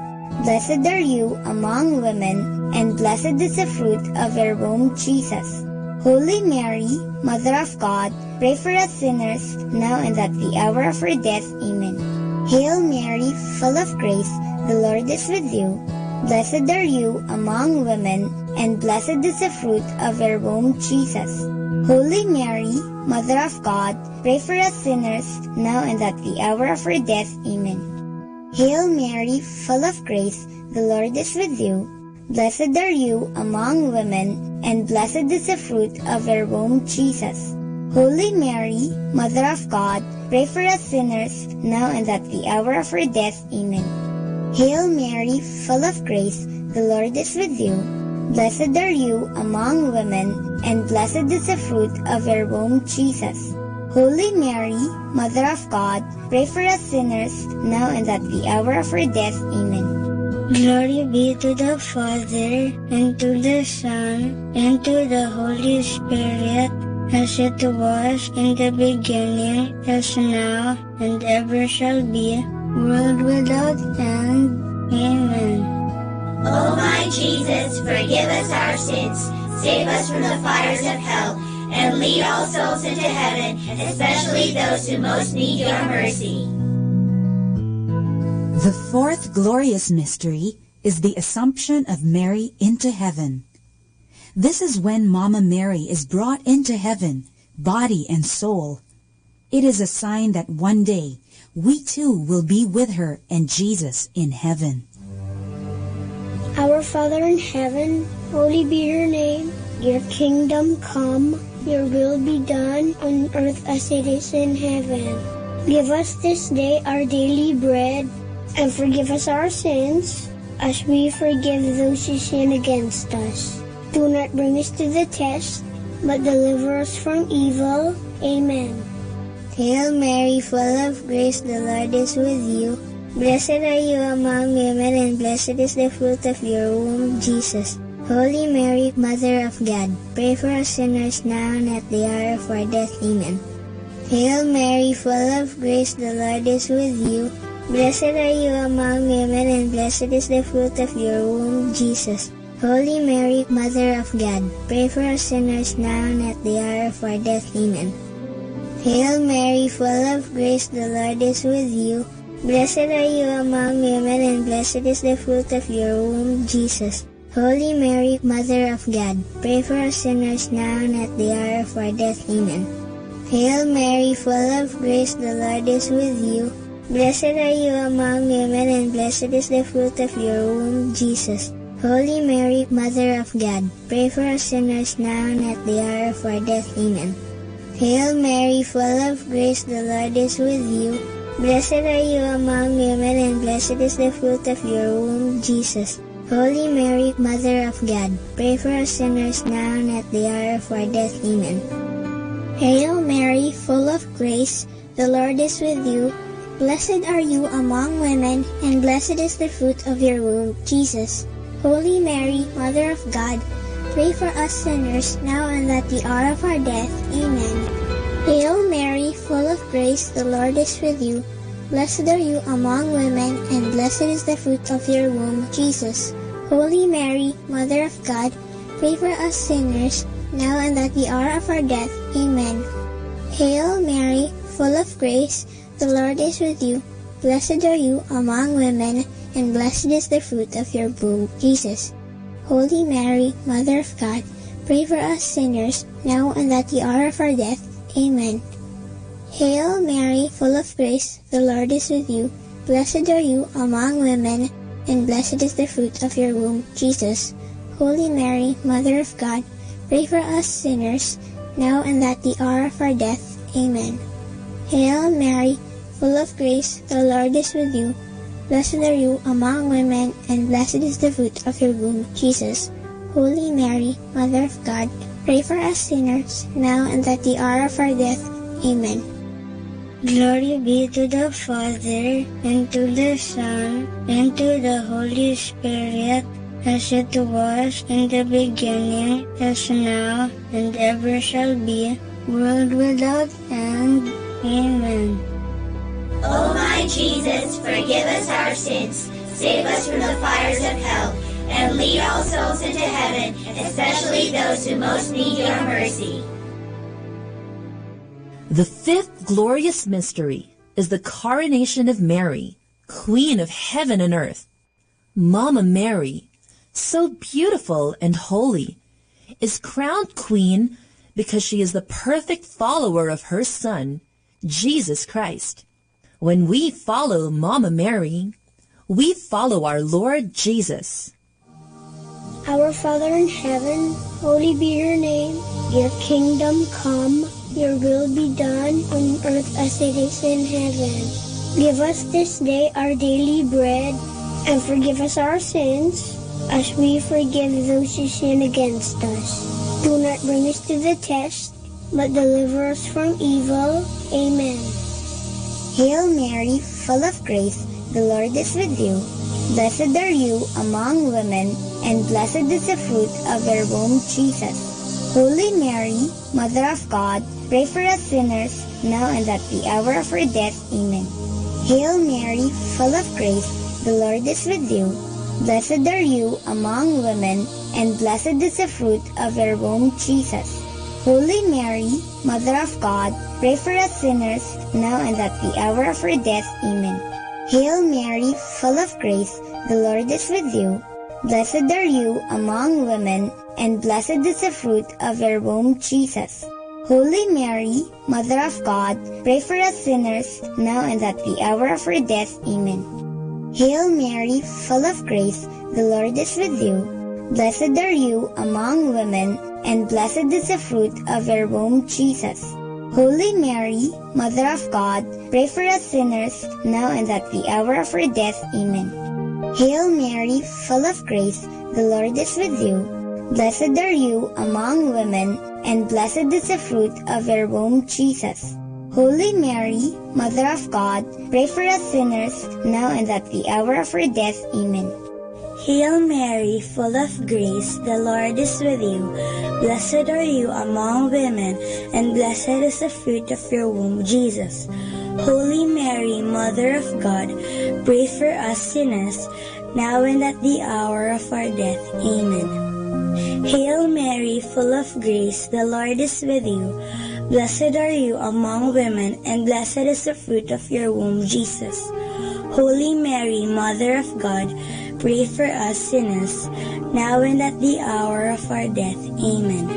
Blessed are you among women, and blessed is the fruit of your womb, Jesus. Holy Mary, Mother of God, pray for us sinners, now and at the hour of our death. Amen. Hail Mary, full of grace, the Lord is with you. Blessed are you among women, and blessed is the fruit of your womb, Jesus. Holy Mary, Mother of God, pray for us sinners, now and at the hour of our death. Amen. Hail Mary, full of grace, the Lord is with you. Blessed are you among women, and blessed is the fruit of your womb, Jesus. Holy Mary, Mother of God, pray for us sinners, now and at the hour of our death. Amen. Hail Mary, full of grace, the Lord is with you. Blessed are you among women, and blessed is the fruit of your womb, Jesus. Holy Mary, Mother of God, pray for us sinners, now and at the hour of our death. Amen. Glory be to the Father, and to the Son, and to the Holy Spirit, as it was in the beginning, as now, and ever shall be, world without end. Amen. O my Jesus, forgive us our sins, save us from the fires of hell, and lead all souls into heaven, especially those who most need your mercy. The fourth glorious mystery is the Assumption of Mary into heaven. This is when Mama Mary is brought into heaven, body and soul. It is a sign that one day we too will be with her and Jesus in heaven. Our Father in heaven, holy be your name. Your kingdom come, your will be done on earth as it is in heaven. Give us this day our daily bread, and forgive us our sins, as we forgive those who sin against us. Do not bring us to the test, but deliver us from evil. Amen. Hail Mary, full of grace, the Lord is with you. Blessed are you among women, and blessed is the fruit of your womb, Jesus. Holy Mary, Mother of God, pray for us sinners now and at the hour of our death. Amen. Hail Mary, full of grace, the Lord is with you. Blessed are you among women, and blessed is the fruit of your womb, Jesus. Holy Mary, Mother of God, pray for us sinners now and at the hour of our death. Amen. Hail Mary, full of grace, the Lord is with you. Blessed are you among women, and blessed is the fruit of your womb, Jesus. Holy Mary, Mother of God, pray for us sinners now and at the hour of our death. Amen. Hail Mary, full of grace, the Lord is with you. Blessed are you among women, and blessed is the fruit of your womb, Jesus. Holy Mary, Mother of God, pray for us sinners now and at the hour of our death. Amen. Hail Mary, full of grace, the Lord is with you. Blessed are you among women, and blessed is the fruit of your womb, Jesus. Holy Mary, Mother of God, pray for us sinners now and at the hour of our death. Amen. Hail Mary, full of grace, the Lord is with you. Blessed are you among women, and blessed is the fruit of your womb, Jesus. Holy Mary, Mother of God, pray for us sinners, now and at the hour of our death. Amen. Hail Mary, full of grace, the Lord is with you. Blessed are you among women, and blessed is the fruit of your womb, Jesus. Holy Mary, Mother of God, pray for us sinners, now and at the hour of our death. Amen. Hail Mary, full of grace, the Lord is with you. Blessed are you among women, and blessed is the fruit of your womb, Jesus. Holy Mary, Mother of God, pray for us sinners, now and at the hour of our death. Amen. Hail Mary, full of grace, the Lord is with you. Blessed are you among women, and blessed is the fruit of your womb, Jesus. Holy Mary, Mother of God, pray for us sinners, now and at the hour of our death. Amen. Hail Mary, full of grace, the Lord is with you. Blessed are you among women, and blessed is the fruit of your womb, Jesus. Holy Mary, Mother of God, pray for us sinners, now and at the hour of our death. Amen. Glory be to the Father, and to the Son, and to the Holy Spirit, as it was in the beginning, as now, and ever shall be, world without end. Amen. O my Jesus, forgive us our sins, save us from the fires of hell, and lead all souls into heaven, especially those who most need your mercy. The fifth glorious mystery is the coronation of Mary, Queen of heaven and earth. Mama Mary, so beautiful and holy, is crowned queen because she is the perfect follower of her Son, Jesus Christ. When we follow Mama Mary, we follow our Lord Jesus. Our Father in heaven, holy be your name. Your kingdom come, your will be done on earth as it is in heaven. Give us this day our daily bread, and forgive us our sins, as we forgive those who sin against us. Do not bring us to the test, but deliver us from evil. Amen. Hail Mary, full of grace, the Lord is with you. Blessed are you among women, and blessed is the fruit of your womb, Jesus. Holy Mary, Mother of God, pray for us sinners, now and at the hour of our death. Amen. Hail Mary, full of grace, the Lord is with you. Blessed are you among women, and blessed is the fruit of your womb, Jesus. Holy Mary, Mother of God, pray for us sinners, now and at the hour of our death. Amen. Hail Mary, full of grace, the Lord is with you. Blessed are you among women, and blessed is the fruit of your womb, Jesus. Holy Mary, Mother of God, pray for us sinners, now and at the hour of our death. Amen. Hail Mary, full of grace, the Lord is with you. Blessed are you among women, and blessed is the fruit of your womb, Jesus. Holy Mary, Mother of God, pray for us sinners, now and at the hour of our death. Amen. Hail Mary, full of grace, the Lord is with you. Blessed are you among women, and blessed is the fruit of your womb, Jesus. Holy Mary, Mother of God, pray for us sinners, now and at the hour of our death. Amen. Hail Mary, full of grace, the Lord is with you. Blessed are you among women, and blessed is the fruit of your womb, Jesus. Holy Mary, Mother of God, pray for us sinners, now and at the hour of our death. Amen. Hail Mary, full of grace, the Lord is with you. Blessed are you among women, and blessed is the fruit of your womb, Jesus. Holy Mary, Mother of God, pray for us sinners, now and at the hour of our death. Amen.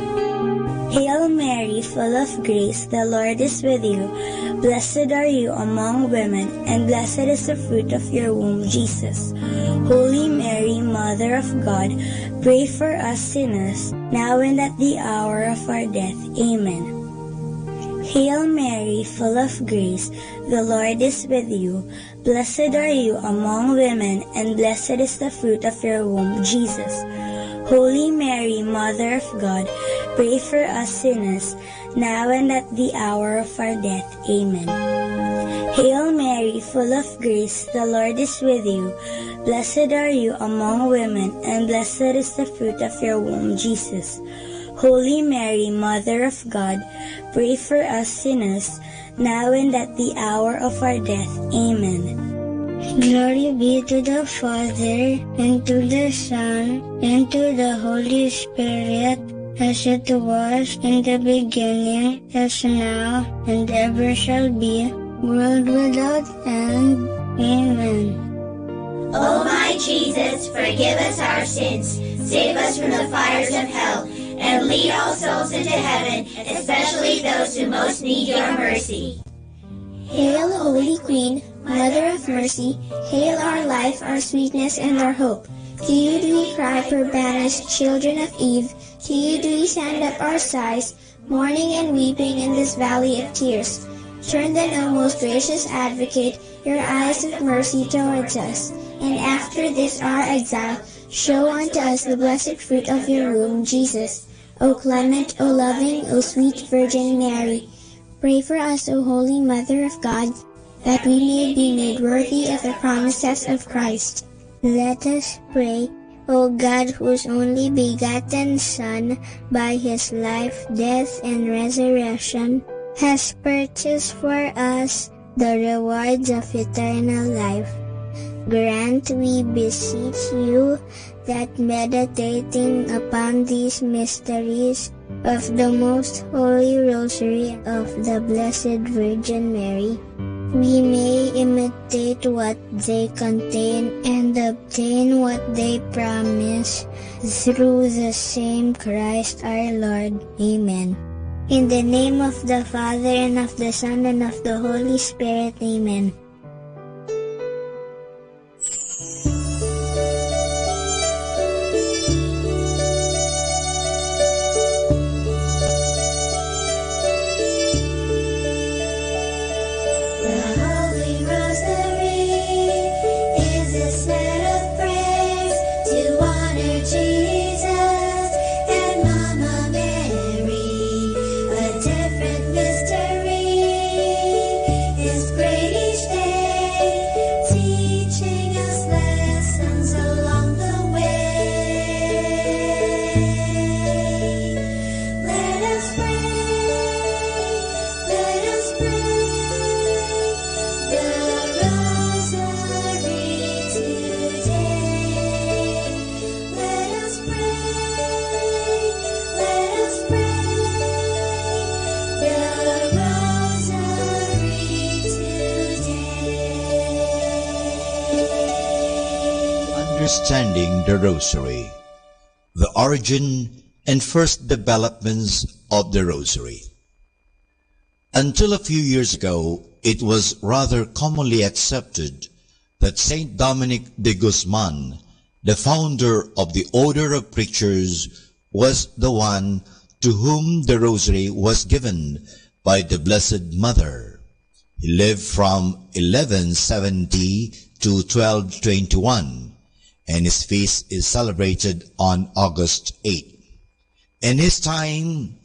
Hail Mary, full of grace, the Lord is with you. Blessed are you among women, and blessed is the fruit of your womb, Jesus. Holy Mary, Mother of God, pray for us sinners, now and at the hour of our death. Amen. Hail Mary, full of grace, the Lord is with you. Blessed are you among women, and blessed is the fruit of your womb, Jesus. Holy Mary, Mother of God, pray for us sinners, now and at the hour of our death. Amen. Hail Mary, full of grace, the Lord is with you. Blessed are you among women, and blessed is the fruit of your womb, Jesus. Holy Mary, Mother of God, pray for us sinners, now and at the hour of our death. Amen. Glory be to the Father, and to the Son, and to the Holy Spirit, as it was in the beginning, as now, and ever shall be, world without end. Amen. O my Jesus, forgive us our sins, save us from the fires of hell, and lead all souls into heaven, especially those who most need your mercy. Hail, Holy Queen, Mother of Mercy, hail our life, our sweetness, and our hope. To you do we cry, poor banished children of Eve. To you do we send up our sighs, mourning and weeping in this valley of tears. Turn then, O most gracious Advocate, your eyes of mercy towards us, and after this our exile, show unto us the blessed fruit of your womb, Jesus. O clement, O loving, O sweet Virgin Mary, pray for us, O Holy Mother of God, that we may be made worthy of the promises of Christ. Let us pray. O God, whose only begotten Son, by his life, death, and resurrection, has purchased for us the rewards of eternal life, grant, we beseech you, that meditating upon these mysteries of the most holy rosary of the Blessed Virgin Mary, we may imitate what they contain and obtain what they promise, through the same Christ our Lord. Amen. In the name of the Father, and of the Son, and of the Holy Spirit. Amen. Understanding the Rosary, the origin and first developments of the Rosary. Until a few years ago, it was rather commonly accepted that Saint Dominic de Guzman, the founder of the Order of Preachers, was the one to whom the Rosary was given by the Blessed Mother. He lived from 1170 to 1221. And his feast is celebrated on August 8. In his time,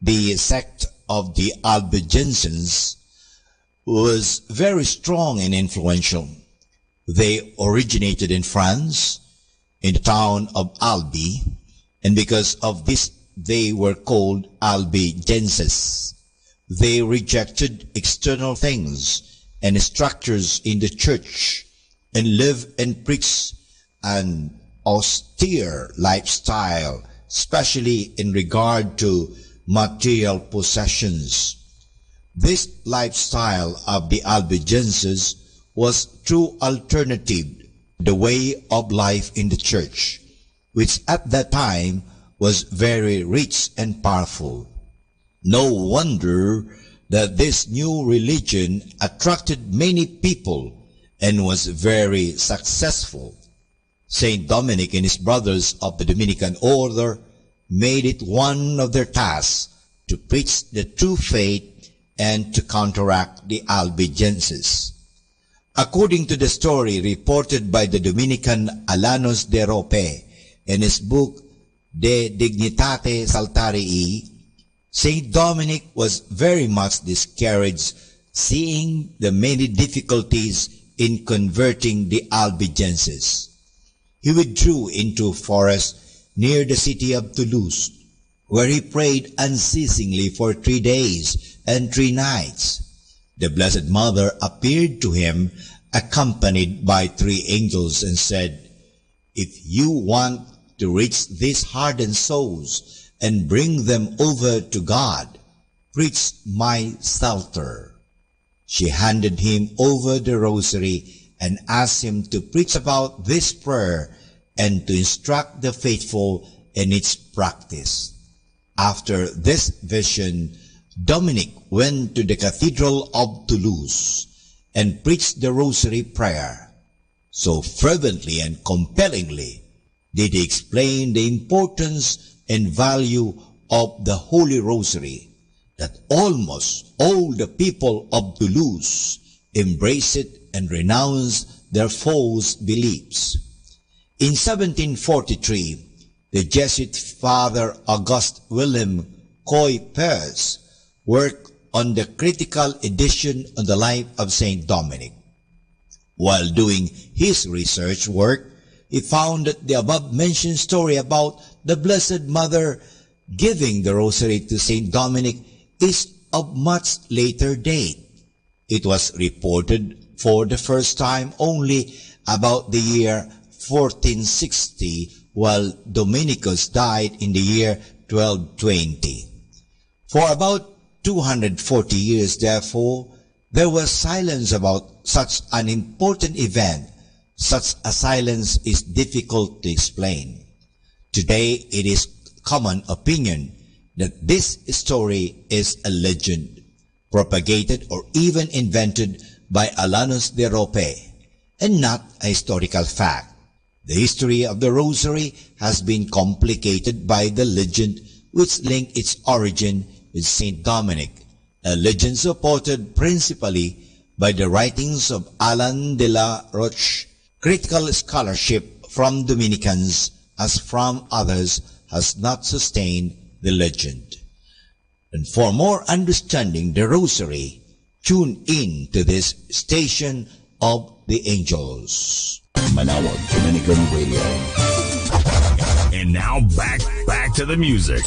the sect of the Albigensians was very strong and influential. They originated in France, in the town of Albi, and because of this, they were called Albigenses. They rejected external things and structures in the church, and lived and preached an austere lifestyle, especially in regard to material possessions. This lifestyle of the Albigenses was true alternative the way of life in the church, which at that time was very rich and powerful. No wonder that this new religion attracted many people and was very successful. Saint Dominic and his brothers of the Dominican order made it one of their tasks to preach the true faith and to counteract the Albigenses. According to the story reported by the Dominican Alanos de Rope in his book De Dignitate Saltarii, Saint Dominic was very much discouraged seeing the many difficulties in converting the Albigenses. He withdrew into a forest near the city of Toulouse, where he prayed unceasingly for 3 days and 3 nights. The Blessed Mother appeared to him accompanied by 3 angels and said, "If you want to reach these hardened souls and bring them over to God, preach my Psalter." She handed him over the rosary and asked him to preach about this prayer and to instruct the faithful in its practice. After this vision, Dominic went to the Cathedral of Toulouse and preached the rosary prayer. So fervently and compellingly did he explain the importance and value of the Holy Rosary that almost all the people of Toulouse embraced it and renounced their false beliefs. In 1743, the Jesuit Father Auguste William Coy-Pers worked on the critical edition on the life of Saint Dominic. While doing his research work, he found that the above-mentioned story about the Blessed Mother giving the rosary to Saint Dominic is of much later date. It was reported for the first time only about the year 1460, while Dominicus died in the year 1220. For about 240 years, therefore, there was silence about such an important event. Such a silence is difficult to explain. Today, it is common opinion that this story is a legend, propagated or even invented by Alanos de Rope, and not a historical fact. The history of the Rosary has been complicated by the legend which linked its origin with Saint Dominic, a legend supported principally by the writings of Alan de la Roche. Critical scholarship from Dominicans as from others has not sustained the legend. And for more understanding the Rosary, tune in to this station of the angels. Manawag Dominican Radio. And now back to the music.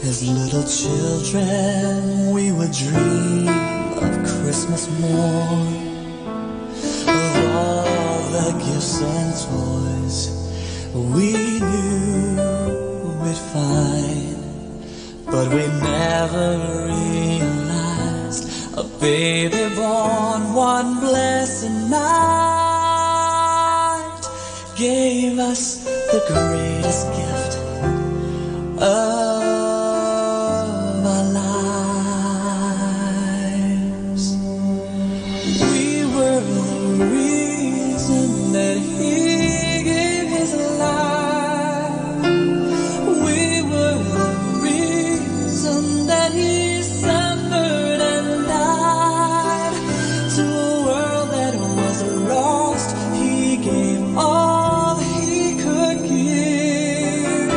As little children, we would dream of Christmas morn, of all the gifts and toys we knew we'd find. But we never realized a baby born one blessed night gave us the greatest gift of our lives. We were the reason that He gave His life. We were the reason that He suffered and died. To a world that was lost, He gave all He could give.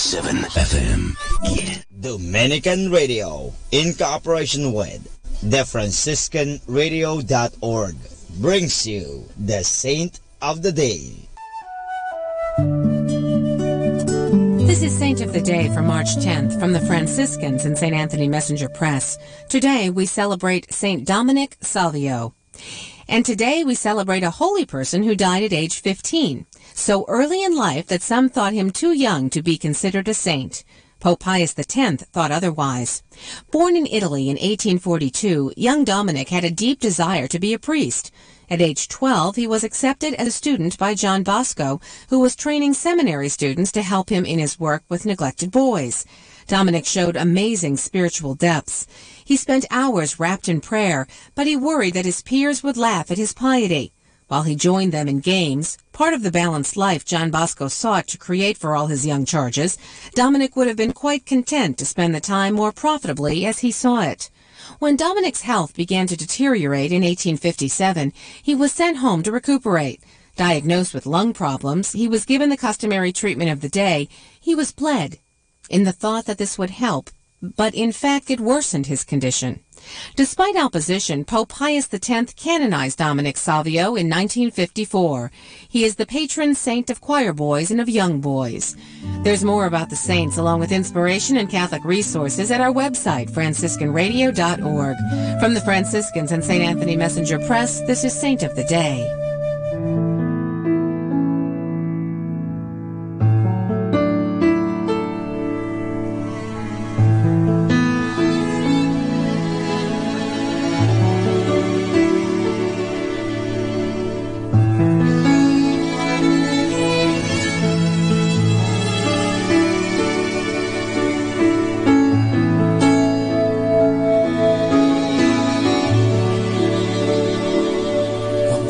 FM. Dominican Radio, in cooperation with thefranciscanradio.org, brings you the Saint of the Day. This is Saint of the Day for March 10th from the Franciscans in St. Anthony Messenger Press. Today we celebrate St. Dominic Salvio. And today we celebrate a holy person who died at age 15, so early in life that some thought him too young to be considered a saint. Pope Pius X thought otherwise. Born in Italy in 1842, young Dominic had a deep desire to be a priest. At age 12, he was accepted as a student by John Bosco, who was training seminary students to help him in his work with neglected boys. Dominic showed amazing spiritual depths. He spent hours wrapped in prayer, but he worried that his peers would laugh at his piety. While he joined them in games, part of the balanced life John Bosco sought to create for all his young charges, Dominic would have been quite content to spend the time more profitably as he saw it. When Dominic's health began to deteriorate in 1857, he was sent home to recuperate. Diagnosed with lung problems, he was given the customary treatment of the day. He was bled, in the thought that this would help, but in fact it worsened his condition. Despite opposition, Pope Pius X canonized Dominic Salvio in 1954. He is the patron saint of choir boys and of young boys. There's more about the saints along with inspiration and Catholic resources at our website, franciscanradio.org. From the Franciscans and St. Anthony Messenger Press, this is Saint of the Day.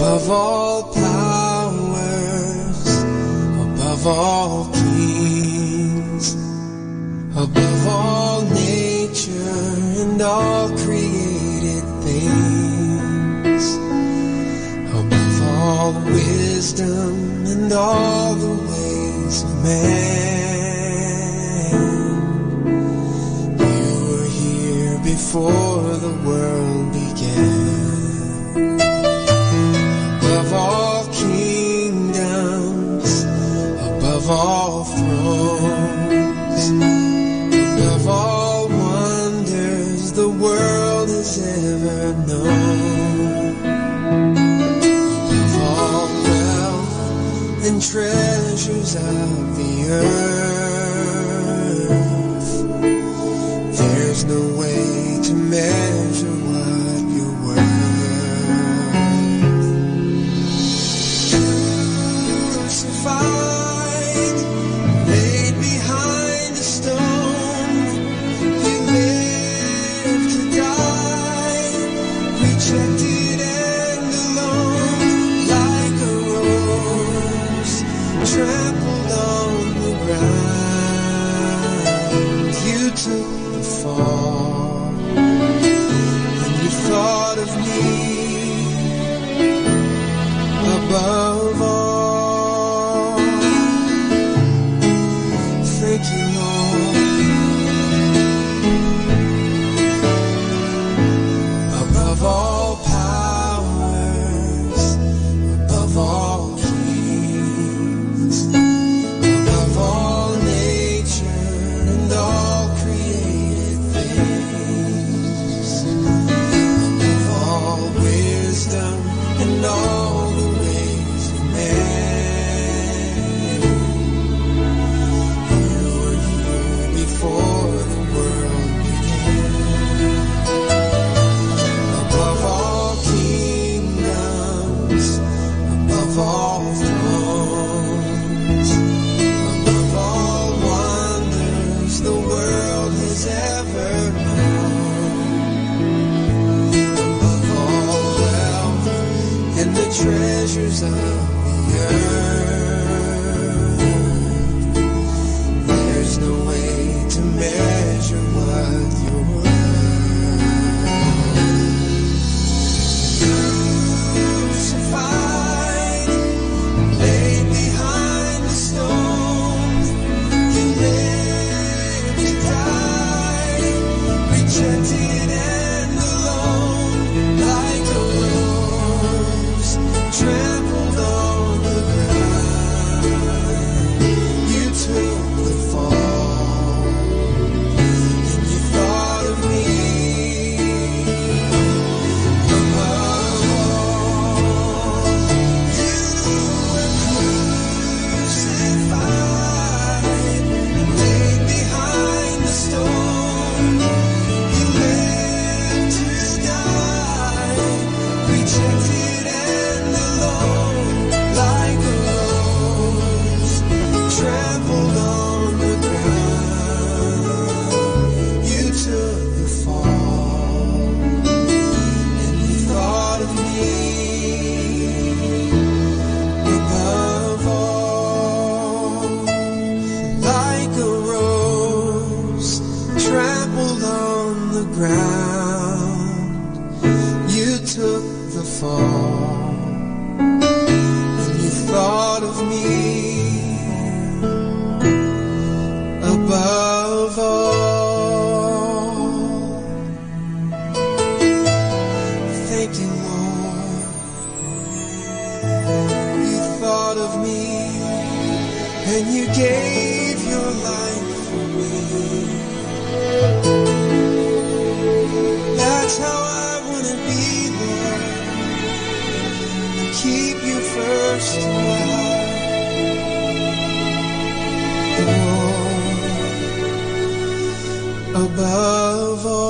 Above all powers, above all kings, above all nature and all created things, above all wisdom and all the ways of man, you were here before the world began. Above all kingdoms, above all thrones, above all wonders the world has ever known, above all wealth and treasures of the earth, there's no way to measure what you're worth. Laid behind a stone, you lived to die, rejected and alone, like a rose trampled on the ground. You took the fall, and you thought of me above all. Thank you, Lord. Above all powers, above all kings, above all nature and all created things, above all wisdom and all the ways of man. Before the world began, above all kingdoms, above all thrones, above all wonders the world has ever known, above all wealth and the treasures of the earth, there's no way to measure what you're worth. Crucified, laid behind the stone, you live fall, and you thought of me above all. Thank you, Lord. You thought of me, and you gave your life for me. That's how I want to be, Lord, to keep you first in my heart. Oh, above all.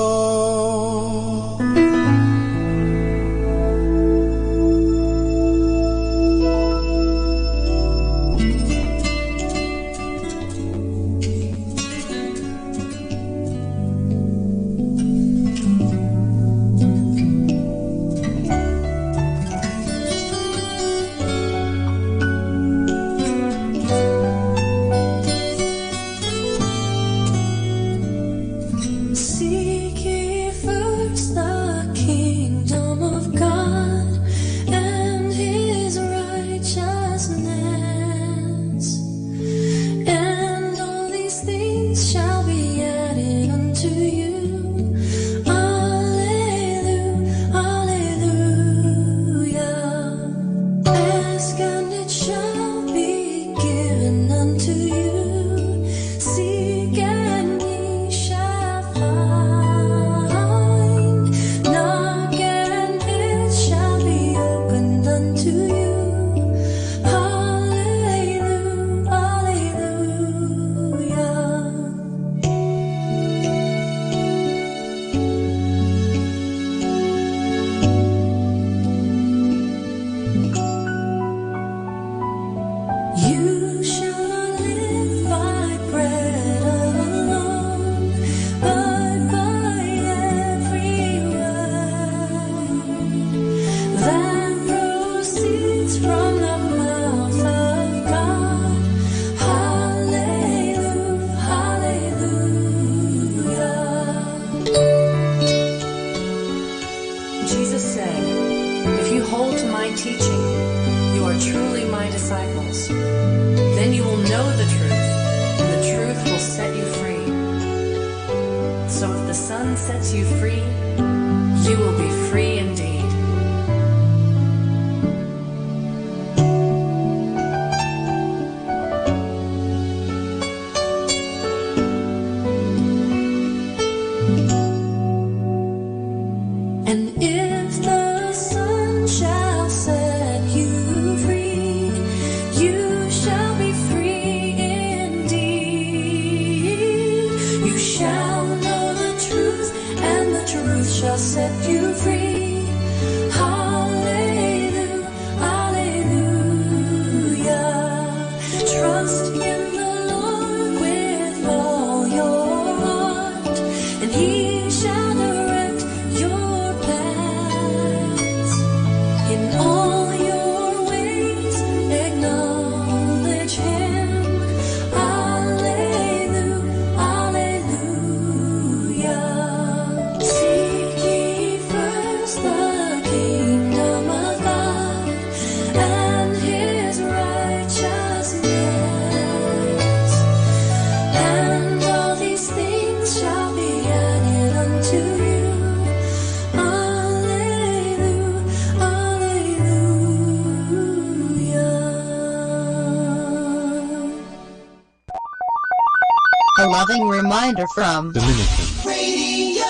A loving reminder from Dominican Radio.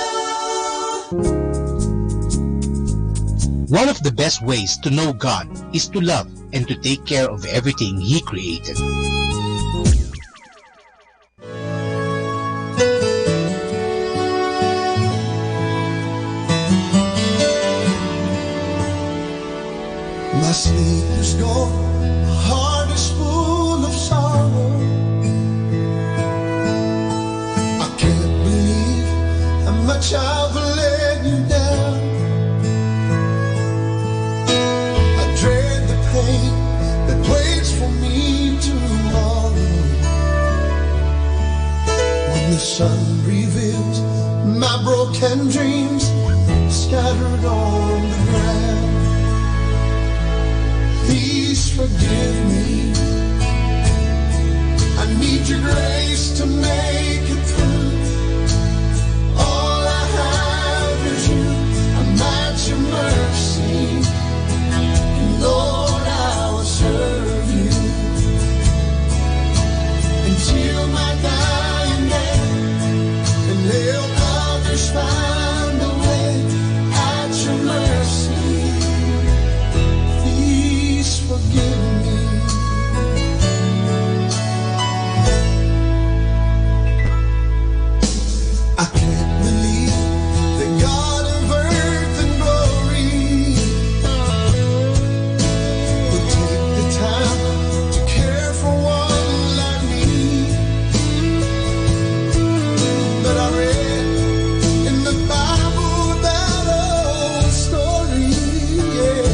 One of the best ways to know God is to love and to take care of everything He created. My sleep is gone, my heart is full of sorrow. I can't believe how much I've let you down. I dread the pain that waits for me tomorrow, when the sun reveals my broken dreams scattered on the ground. forgive me. I need your grace to make it through. All I have is you. I'm at your mercy. And Lord, I will serve you until my dying day, and help others find the way at your mercy. Please forgive me. I can't believe that God of earth and glory would take the time to care for one like me. But I read in the Bible that old story, yeah,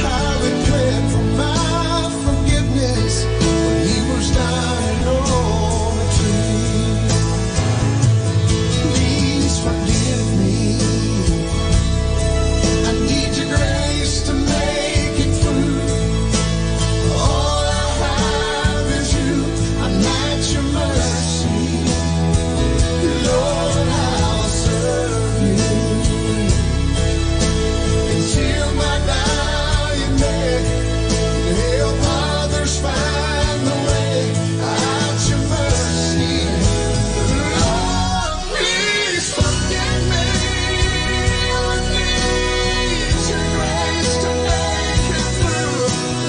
how He planned for my forgiveness when He was dying on a tree. Please forgive me. I need your grace to make it through. All I have is you. I'm at your mercy. Lord, I'll serve you until my dying day, and help others find the way at your mercy. Lord, please forgive me. I need your grace to make it through.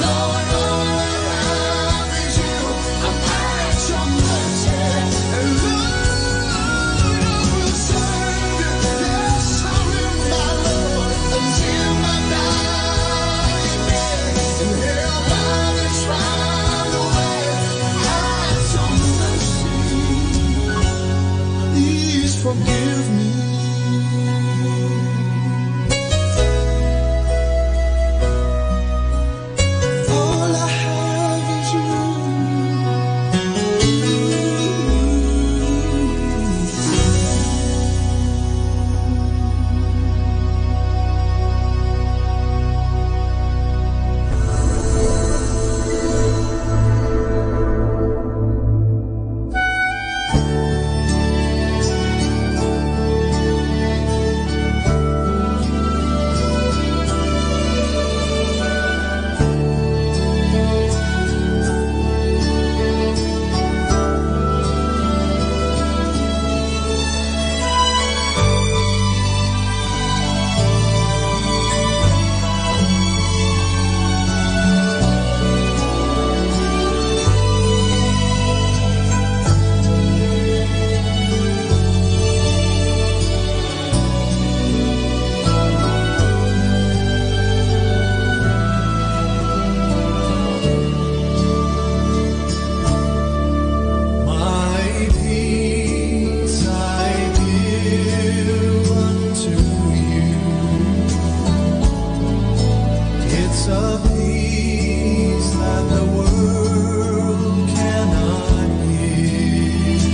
Lord, all I have is you. I'm at your mercy. And Lord, I will serve you. Yes, I will, my Lord, until my dying day, and help others find the way at your mercy. Please forgive me. All I have is you. My peace I give unto you. It's a peace that the world cannot give.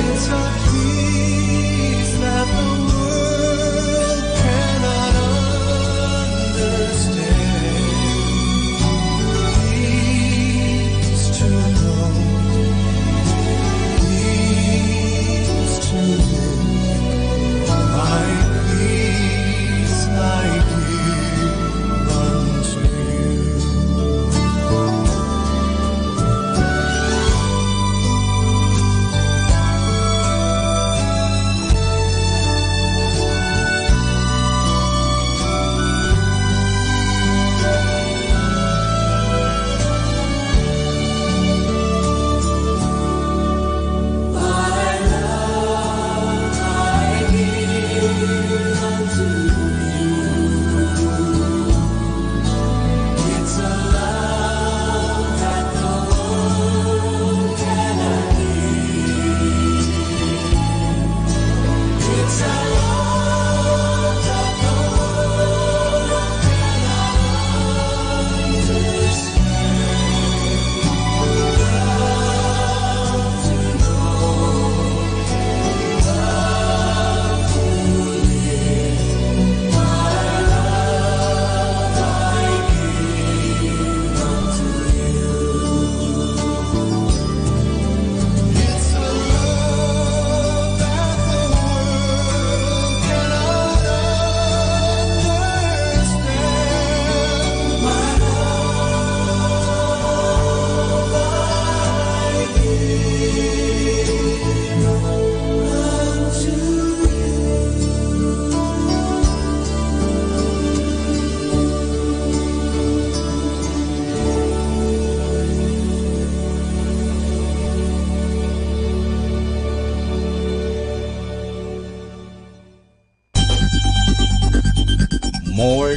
It's a peace that the world cannot understand. Peace to know, peace to live. My peace I give unto you.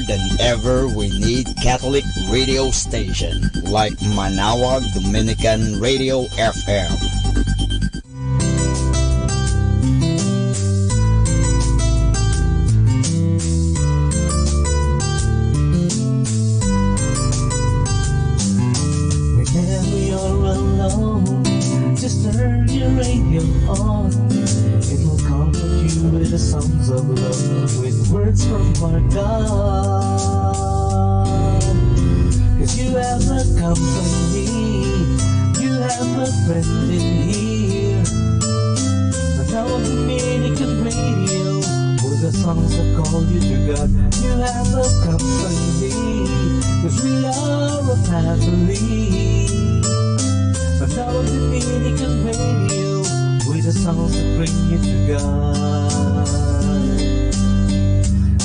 than ever we need Catholic radio station like Manawag Dominican Radio FM. Whenever you're alone, just turn your radio on. It will comfort you with the songs of love, with words from our God. 'Cause you have a company, you have a friend in here. Manawag Dominican Radio, with the songs that call you to God. You have a company, 'cause we are a family. Manawag Dominican Radio, with the songs that bring you to God.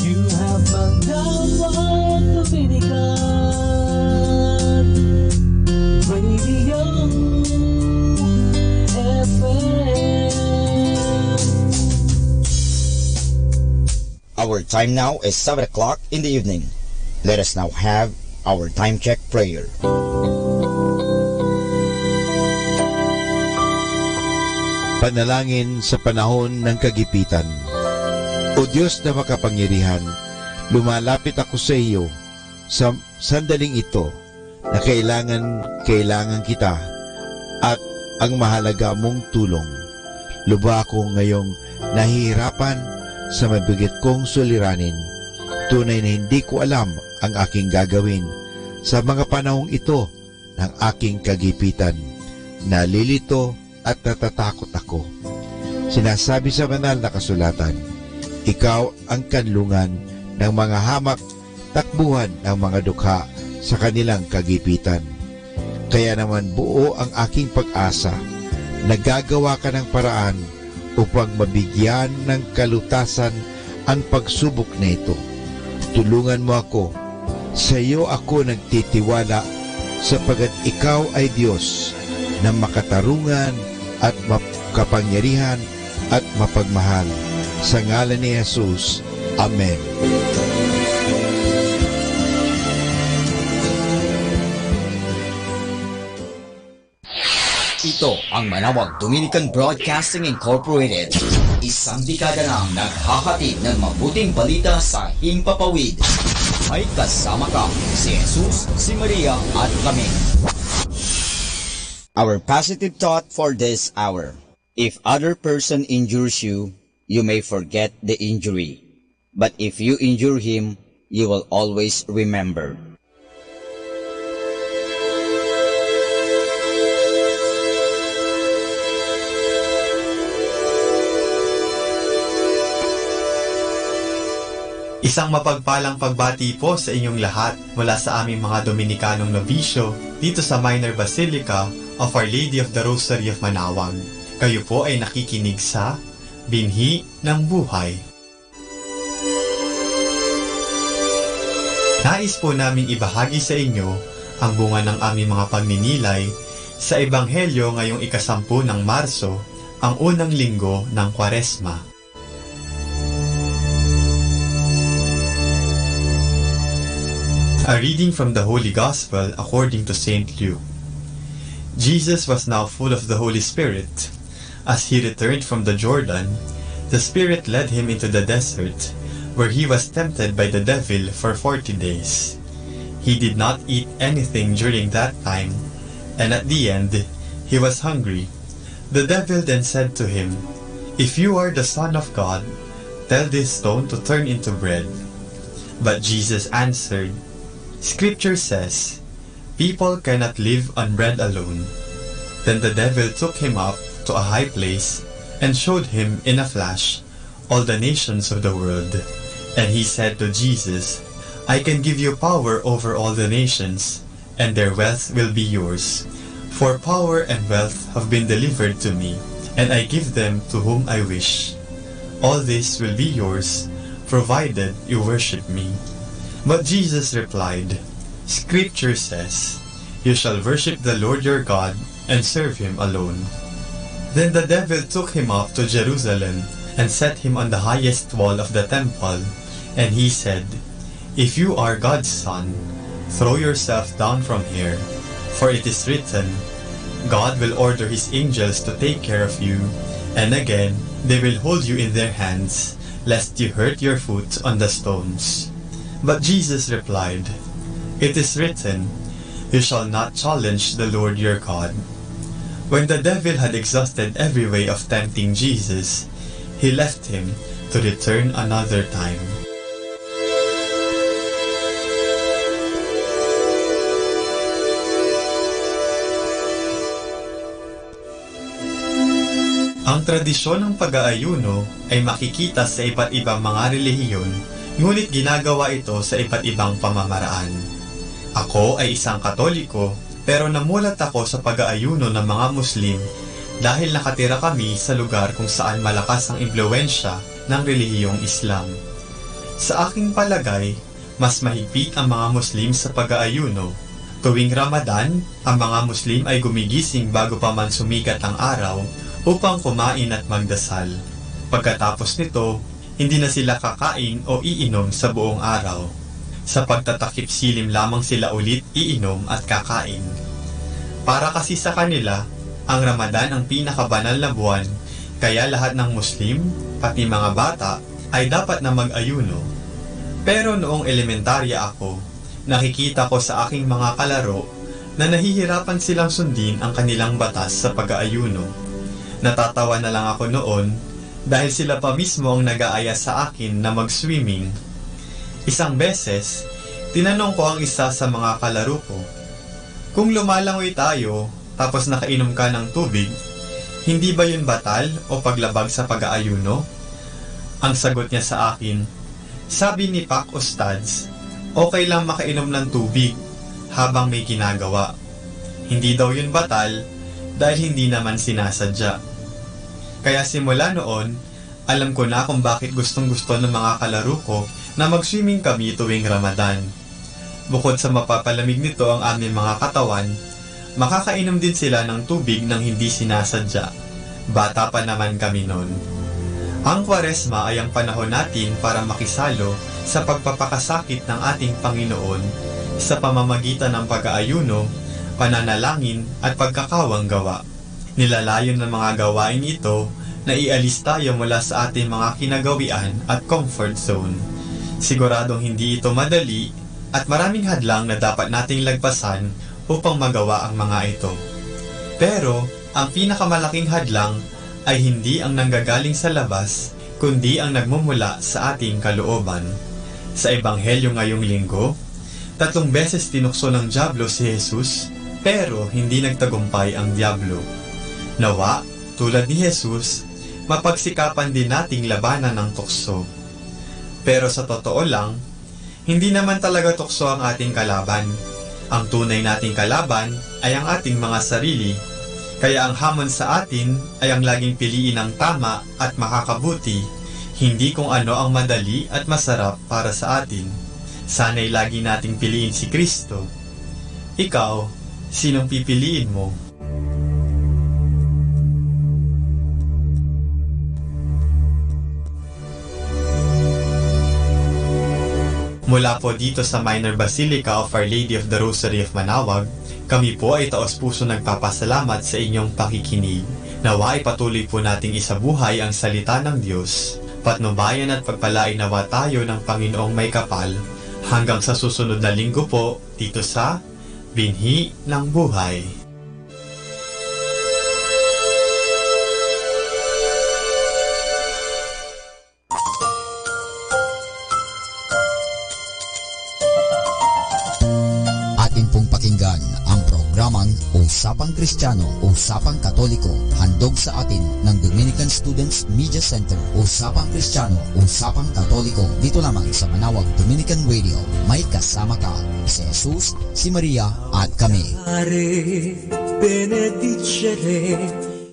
You have Manawag Dominican Radio FM. Our time now is 7 o'clock in the evening. Let us now have our time check prayer. Panalangin sa panahon ng kagipitan. O Diyos na makapangyarihan, lumalapit ako sa iyo sa sandaling ito na kailangan kita at ang mahalaga mong tulong. Luba ako ngayong nahihirapan sa mabigat kong suliranin. Tunay na hindi ko alam ang aking gagawin sa mga panahong ito ng aking kagipitan. Nalilito at natatakot ako. Sinasabi sa banal na kasulatan, ikaw ang kanlungan ng mga hamak, takbuhan ng mga dukha sa kanilang kagipitan. Kaya naman buo ang aking pag-asa, nagagawa ka ng paraan upang mabigyan ng kalutasan ang pagsubok na ito. Tulungan mo ako. Sa iyo ako nagtitiwala sapagat ikaw ay Diyos na makatarungan at makapangyarihan at mapagmahal. Sa ngalan ni Jesus. Amen. Ito ang Manawag Dominican Broadcasting Incorporated. Isang dekada nang naghahatid ng mabuting balita sa himpapawid. May kasama ka, si Jesus, si Maria at kami. Our positive thought for this hour. If other person injures you, you may forget the injury. But if you injure him, you will always remember. Isang mapagpalang pagbati po sa inyong lahat mula sa aming mga Dominikanong nobisyo dito sa Minor Basilica of Our Lady of the Rosary of Manawag. Kayo po ay nakikinig sa Binhi ng Buhay. Nais po namin ibahagi sa inyo ang bunga ng aming mga pagninilay sa Ebanghelyo ngayong 10 ng Marso, ang unang linggo ng Kwaresma. A reading from the Holy Gospel according to St. Luke. Jesus was now full of the Holy Spirit. As he returned from the Jordan, the Spirit led him into the desert, where he was tempted by the devil for 40 days. He did not eat anything during that time, and at the end, he was hungry. The devil then said to him, "If you are the Son of God, tell this stone to turn into bread." But Jesus answered, "Scripture says, people cannot live on bread alone." Then the devil took him up to a high place and showed him in a flash all the nations of the world. And he said to Jesus, "I can give you power over all the nations, and their wealth will be yours. For power and wealth have been delivered to me, and I give them to whom I wish. All this will be yours, provided you worship me." But Jesus replied, "Scripture says, you shall worship the Lord your God and serve him alone." Then the devil took him up to Jerusalem and set him on the highest wall of the temple, and he said, If you are God's son, throw yourself down from here, for it is written, God will order his angels to take care of you, and again they will hold you in their hands, lest you hurt your foot on the stones. But Jesus replied, It is written, You shall not challenge the Lord your God. When the devil had exhausted every way of tempting Jesus, he left him to return another time. Ang tradisyon ng pag-aayuno ay makikita sa iba't ibang mga relihiyon, ngunit ginagawa ito sa iba't ibang pamamaraan. Ako ay isang Katoliko, pero namulat ako sa pag-aayuno ng mga Muslim dahil nakatira kami sa lugar kung saan malakas ang impluwensya ng relihiyong Islam. Sa aking palagay, mas mahigpit ang mga Muslim sa pag-aayuno. Tuwing Ramadan, ang mga Muslim ay gumigising bago pa man sumikat ang araw upang kumain at magdasal. Pagkatapos nito, hindi na sila kakain o iinom sa buong araw. Sa pagtatakip silim lamang sila ulit iinom at kakain. Para kasi sa kanila, ang Ramadan ang pinakabanal na buwan, kaya lahat ng Muslim, pati mga bata, ay dapat na mag-ayuno. Pero noong elementarya ako, nakikita ko sa aking mga kalaro na nahihirapan silang sundin ang kanilang batas sa pag-aayuno. Natatawa na lang ako noon dahil sila pa mismo ang nag-aaya sa akin na mag-swimming. Isang beses, tinanong ko ang isa sa mga kalaro ko, kung lumalangoy tayo tapos nakainom ka ng tubig, hindi ba yun batal o paglabag sa pag-aayuno? Ang sagot niya sa akin, sabi ni Pak Ustads, okay lang makainom ng tubig habang may ginagawa. Hindi daw yun batal dahil hindi naman sinasadya. Kaya simula noon, alam ko na kung bakit gustong-gusto ng mga kalaro ko na mag-swimming kami tuwing Ramadan. Bukod sa mapapalamig nito ang aming mga katawan, makakainom din sila ng tubig nang hindi sinasadya. Bata pa naman kami noon. Ang Kwaresma ay ang panahon natin para makisalo sa pagpapakasakit ng ating Panginoon sa pamamagitan ng pag-aayuno, pananalangin at pagkakawang gawa. Nilalayon ng mga gawain ito na ialis tayo mula sa ating mga kinagawian at comfort zone. Siguradong hindi ito madali at maraming hadlang na dapat nating lagpasan upang magawa ang mga ito. Pero ang pinakamalaking hadlang ay hindi ang nanggagaling sa labas, kundi ang nagmumula sa ating kalooban. Sa Ebanghelyo ngayong linggo, 3 beses tinukso ng dyablo si Jesus, pero hindi nagtagumpay ang dyablo. Nawa, tulad ni Jesus, mapagsikapan din nating labanan ng tukso. Pero sa totoo lang, hindi naman talaga tukso ang ating kalaban. Ang tunay nating kalaban ay ang ating mga sarili. Kaya ang hamon sa atin ay ang laging piliin ang tama at makakabuti, hindi kung ano ang madali at masarap para sa atin. Sana'y lagi nating piliin si Kristo. Ikaw, sinong pipiliin mo? Mula po dito sa Minor Basilica of Our Lady of the Rosary of Manaoag, kami po ay taos-puso nagpapasalamat sa inyong pakikinig. Nawa ay patuloy po nating isabuhay ang salita ng Diyos. Patnubayan at pagpalain nawa tayo ng Panginoong may kapal. Hanggang sa susunod na linggo po dito sa Binhi ng Buhay. Pakinggan ang programang Usapang Kristiyano, Usapang Katoliko, handog sa atin ng Dominican Students Media Center. Usapang Kristiyano, Usapang Katoliko, dito lamang sa Manaoag Dominican Radio. May kasama ka, si Jesus, si Maria at kami.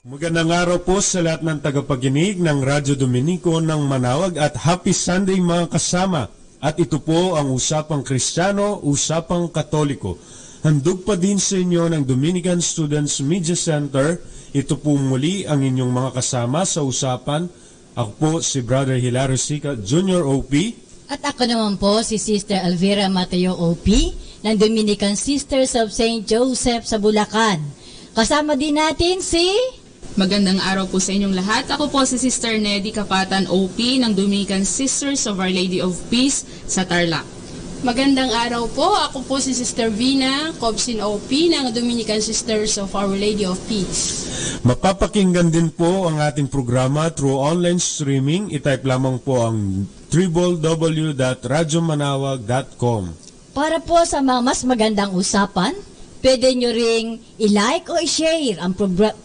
Magandang araw po sa lahat ng tagapaginig ng Radyo Dominico ng Manaoag at Happy Sunday mga kasama. At ito po ang Usapang Kristiyano, Usapang Katoliko. Handog pa din sa inyo ng Dominican Students Media Center. Ito po muli ang inyong mga kasama sa usapan. Ako po si Brother Hilario Sica, Junior OP. At ako naman po si Sister Alvira Mateo OP ng Dominican Sisters of St. Joseph sa Bulacan. Kasama din natin si... Magandang araw po sa inyong lahat. Ako po si Sister Nedy Kapatan OP ng Dominican Sisters of Our Lady of Peace sa Tarlac. Magandang araw po. Ako po si Sister Vina Cobsin OP ng Dominican Sisters of Our Lady of Peace. Mapapakinggan din po ang ating programa through online streaming. I-type lamang po ang www.radyomanawag.com. Para po sa mga mas magandang usapan, pwede nyo ring i-like o i-share ang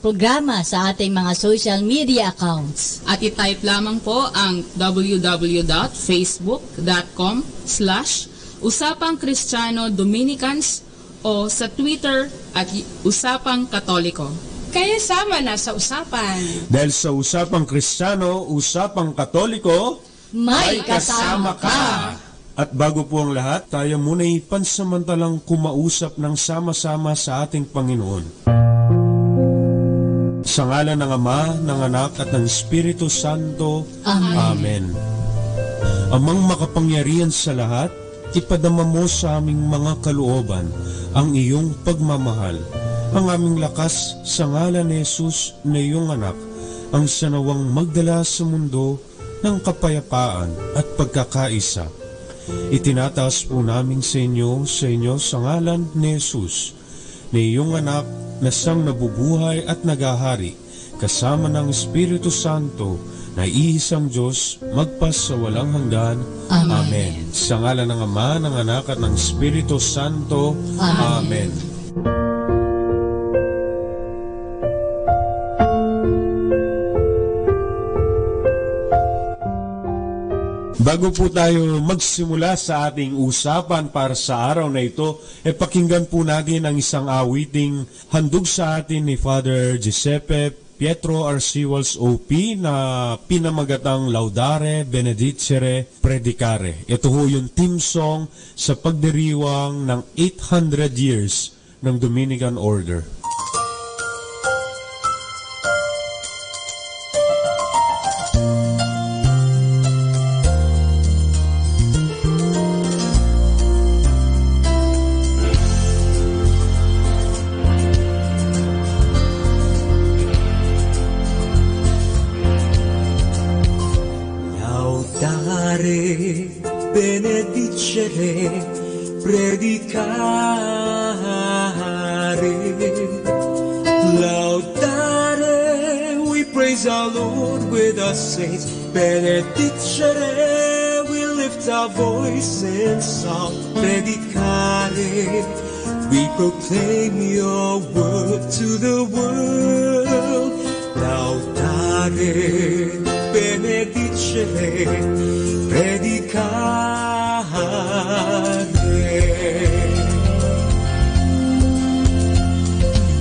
programa sa ating mga social media accounts. At i-type lamang po ang www.facebook.com/Usapang Kristiyano Dominicans o sa Twitter at Usapang Katoliko. Kaya sama na sa usapan. Dahil sa Usapang Kristiyano, Usapang Katoliko, may kasama ka! At bago po ang lahat, tayo muna'y pansamantalang kumausap ng sama-sama sa ating Panginoon. Sa ngalan ng Ama, ng Anak at ng Espiritu Santo. Amen. Amen. Amang makapangyarihan sa lahat, ipadama mo sa aming mga kalooban ang iyong pagmamahal, ang aming lakas sa ngalan ni Jesus na iyong anak, ang sanawang magdala sa mundo ng kapayapaan at pagkakaisa. Itinataas po namin sa inyo sa ngalan ni Jesus, ni iyong anak na siyang nabubuhay at nagahari, kasama ng Espiritu Santo, na iisang Diyos, magpas sa walang hanggan. Amen. Sa ngalan ng Ama, ng Anak at ng Espiritu Santo. Amen. Bago po tayo magsimula sa ating usapan para sa araw na ito, pakinggan po natin ang isang awiting handog sa atin ni Father Giuseppe Pietro Arciwals OP na pinamagatang Laudare Benedicere Predicare. Ito ho yung theme song sa pagdiriwang ng 800 years ng Dominican Order. Benedicere, predicare, laudare, we praise our Lord with our saints. Benedicere, we lift our voice in song. Predicare, we proclaim your word to the world. Laudare, benedicere, predicare.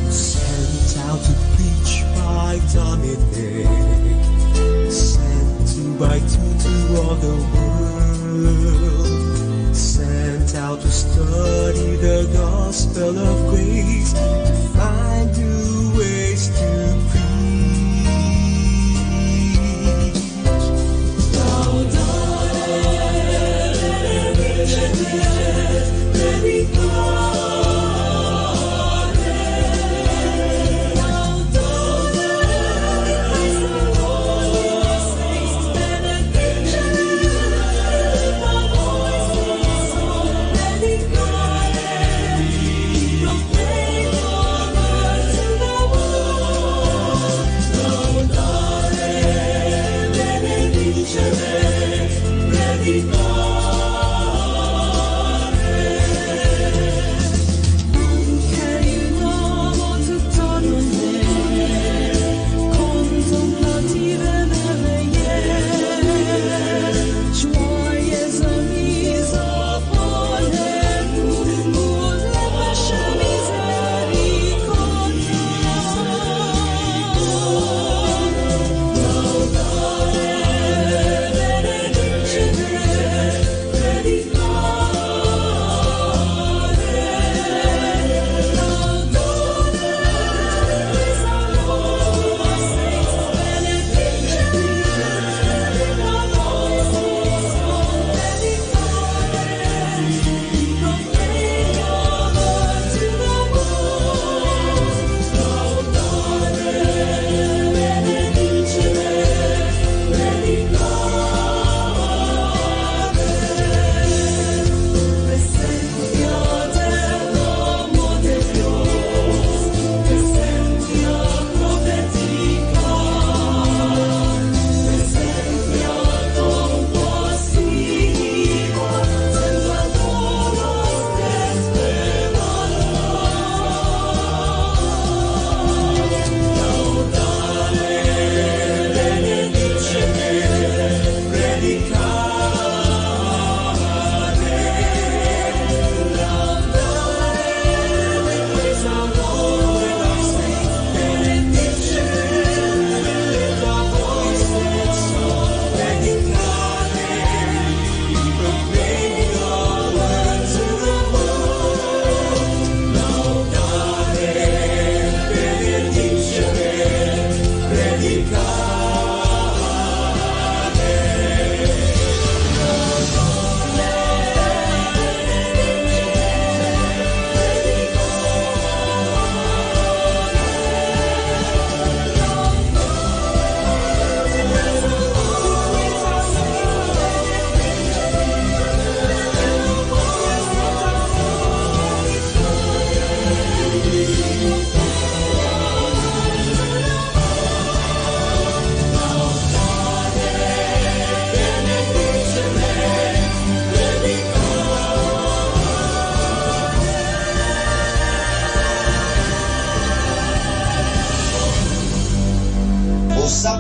Sent out to preach by Dominic, sent two by two to all the world, sent out to study the gospel of grace, to find new ways to preach.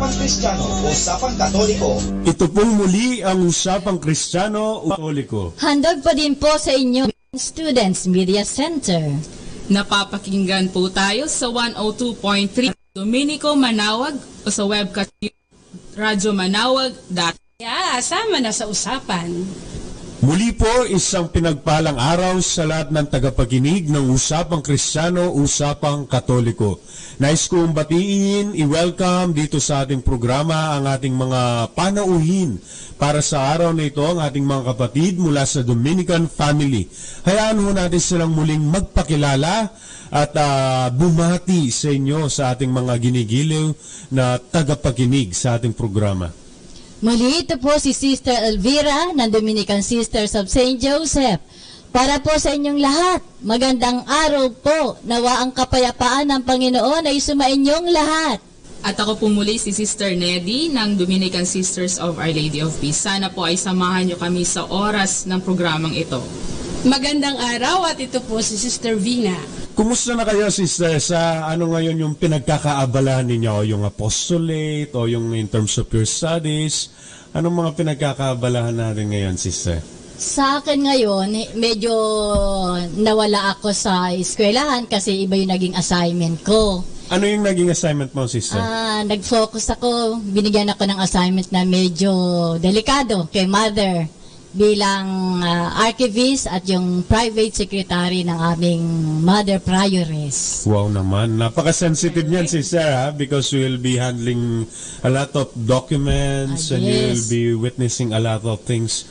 Usapang Kristiyano, Usapang Katoliko. Ito pong muli ang Usapang Kristiyano, Katoliko. Handog pa din po sa inyo, Students Media Center. Napapakinggan po tayo sa 102.3 Dominico Manawag o sa webcast radyomanawag.com. Yeah, sama na sa usapan. Muli po, isang pinagpalang araw sa lahat ng tagapakinig ng Usapang Kristiyano, Usapang Katoliko. Nais kong batiin, i-welcome dito sa ating programa ang ating mga panauhin para sa araw na ito, ang ating mga kapatid mula sa Dominican family. Hayaan ho natin silang muling magpakilala at bumati sa inyo sa ating mga ginigiliw na tagapakinig sa ating programa. Muli ito po si Sister Elvira ng Dominican Sisters of St. Joseph. Para po sa inyong lahat, magandang araw po. Nawa ang kapayapaan ng Panginoon ay sumainyong lahat. At ako po muli si Sister Neddy ng Dominican Sisters of Our Lady of Peace. Sana po ay samahan niyo kami sa oras ng programang ito. Magandang araw at ito po si Sister Vina. Kumusta na kayo, sister, sa ano ngayon yung pinagkakaabalahan ninyo? Yung apostolate o yung in terms of your studies? Anong mga pinagkakaabalahan natin ngayon, sister? Sa akin ngayon, medyo nawala ako sa eskwelahan kasi iba yung naging assignment ko. Ano yung naging assignment mo, sister? Nag-focus ako, binigyan ako ng assignment na medyo delikado kay Mother bilang archivist at yung private secretary ng aming Mother Prioress. Wow naman. Napaka-sensitive niyan, sister, ha? Because we will be handling a lot of documents and you will be witnessing a lot of things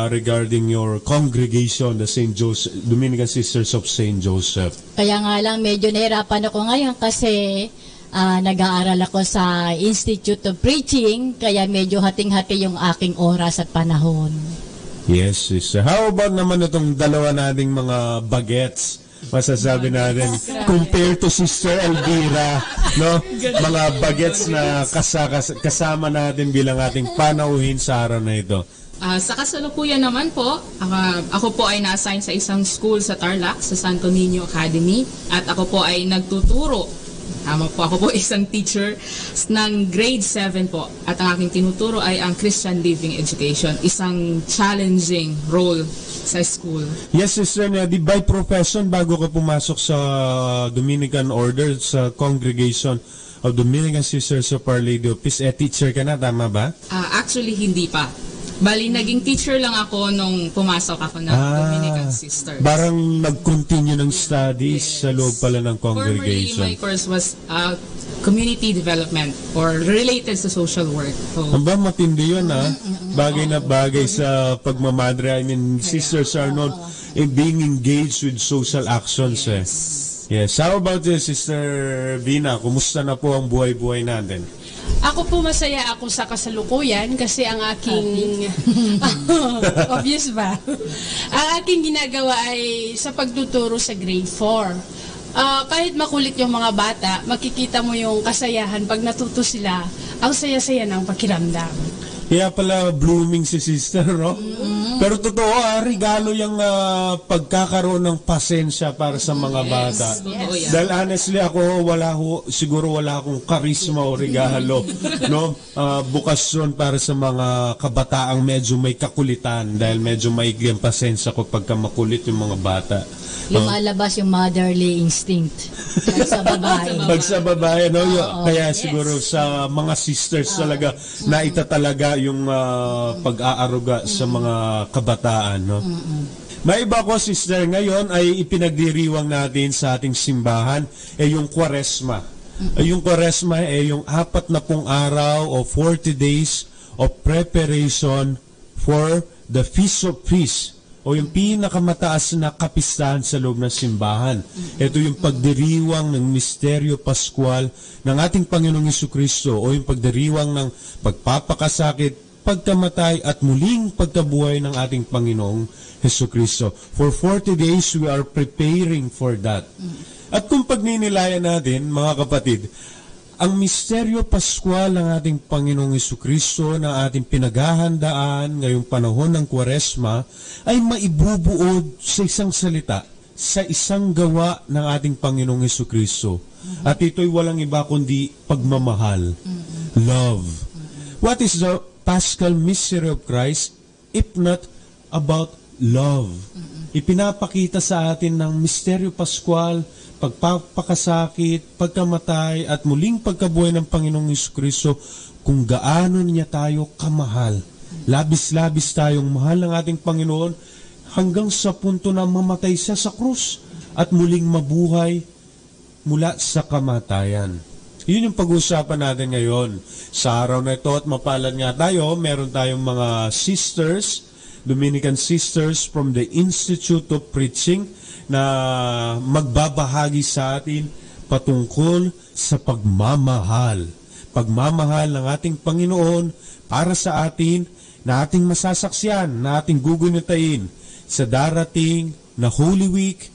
regarding your congregation, the St. Joseph, Dominican Sisters of St. Joseph. Kaya nga lang, medyo nahirapan ako ngayon kasi nag-aaral ako sa Institute of Preaching, kaya medyo hating-hati yung aking oras at panahon. Yes, sister. How about naman itong dalawa nating mga bagets? Masasabi natin, compared to Sister Elvira, no? Mga bagets na kasama natin bilang ating panauhin sa araw na ito. Sa kasalukuyan naman po, ako po ay na-assign sa isang school sa Tarlac, sa Santo Niño Academy, at ako po ay nagtuturo. Ako po isang teacher ng grade 7 po, at ang aking tinuturo ay ang Christian Living Education, isang challenging role sa school. Yes, Sister Neddy, by profession, bago ka pumasok sa Dominican Order, sa congregation of Dominican Sisters of Our Lady of Peace, teacher ka na, tama ba? Actually, hindi pa. Bali, naging teacher lang ako nung pumasok ako ng Dominican Sisters. Parang nag-continue ng studies sa loob pala ng congregation. Formerly, my course was community development or related sa social work. So, ba, matindi yun, ha? Bagay na bagay sa pagmamadre. I mean, sisters are not being engaged with social actions. Yes. How about this, Sister Vina? Kumusta na po ang buhay-buhay natin? Ako po masaya ako sa kasalukuyan kasi ang aking obvious ba? Ang aking ginagawa ay sa pagtuturo sa grade 4. Kahit makulit yung mga bata, makikita mo yung kasayahan pag natuto sila. Ang saya-saya ng pakiramdam. Kaya pala blooming si sister, no? Pero totoo, regalo yung pagkakaroon ng pasensya para sa mga bata. Dahil honestly ako, siguro wala akong karisma o regalo, no? Bukas yun para sa mga kabataang medyo may kakulitan dahil medyo maigli ang pasensya ko pagka makulit yung mga bata. Lumalabas yung motherly instinct pag sa babae. Pag sa babae, no? Kaya siguro sa mga sisters talaga na itatalaga yung pag-aaruga sa mga kabataan, no? May iba ko, sister, ngayon ay ipinagdiriwang natin sa ating simbahan yung Kwaresma. Yung Kwaresma ay yung 40 araw o 40 days of preparation for the Feast of Peace, o yung pinakamataas na kapistahan sa loob ng simbahan. Ito yung pagdiriwang ng misteryo paskwal ng ating Panginoong Jesucristo, o yung pagdiriwang ng pagpapakasakit, pagkamatay at muling pagkabuhay ng ating Panginoong Jesucristo. For 40 days, we are preparing for that. At kung pagninilayan natin, mga kapatid, ang misteryo paskwal ng ating Panginoong Jesucristo na ating pinaghahandaan ngayong panahon ng Kwaresma ay maibubuod sa isang salita, sa isang gawa ng ating Panginoong Jesucristo. At ito'y walang iba kundi pagmamahal. Love. What is the Paschal mystery of Christ if not about love? Ipinapakita sa atin ng misteryo Pascual, pagpapakasakit, pagkamatay, at muling pagkabuhay ng Panginoong Jesucristo kung gaano niya tayo kamahal. Labis-labis tayong mahal ng ating Panginoon hanggang sa punto na mamatay siya sa krus at muling mabuhay mula sa kamatayan. Yun yung pag-uusapan natin ngayon. Sa araw na ito at mapalad nga tayo, meron tayong mga sisters, Dominican sisters from the Institute of Preaching na magbabahagi sa atin patungkol sa pagmamahal. Pagmamahal ng ating Panginoon para sa atin na ating masasaksiyan, na ating gugunitain sa darating na Holy Week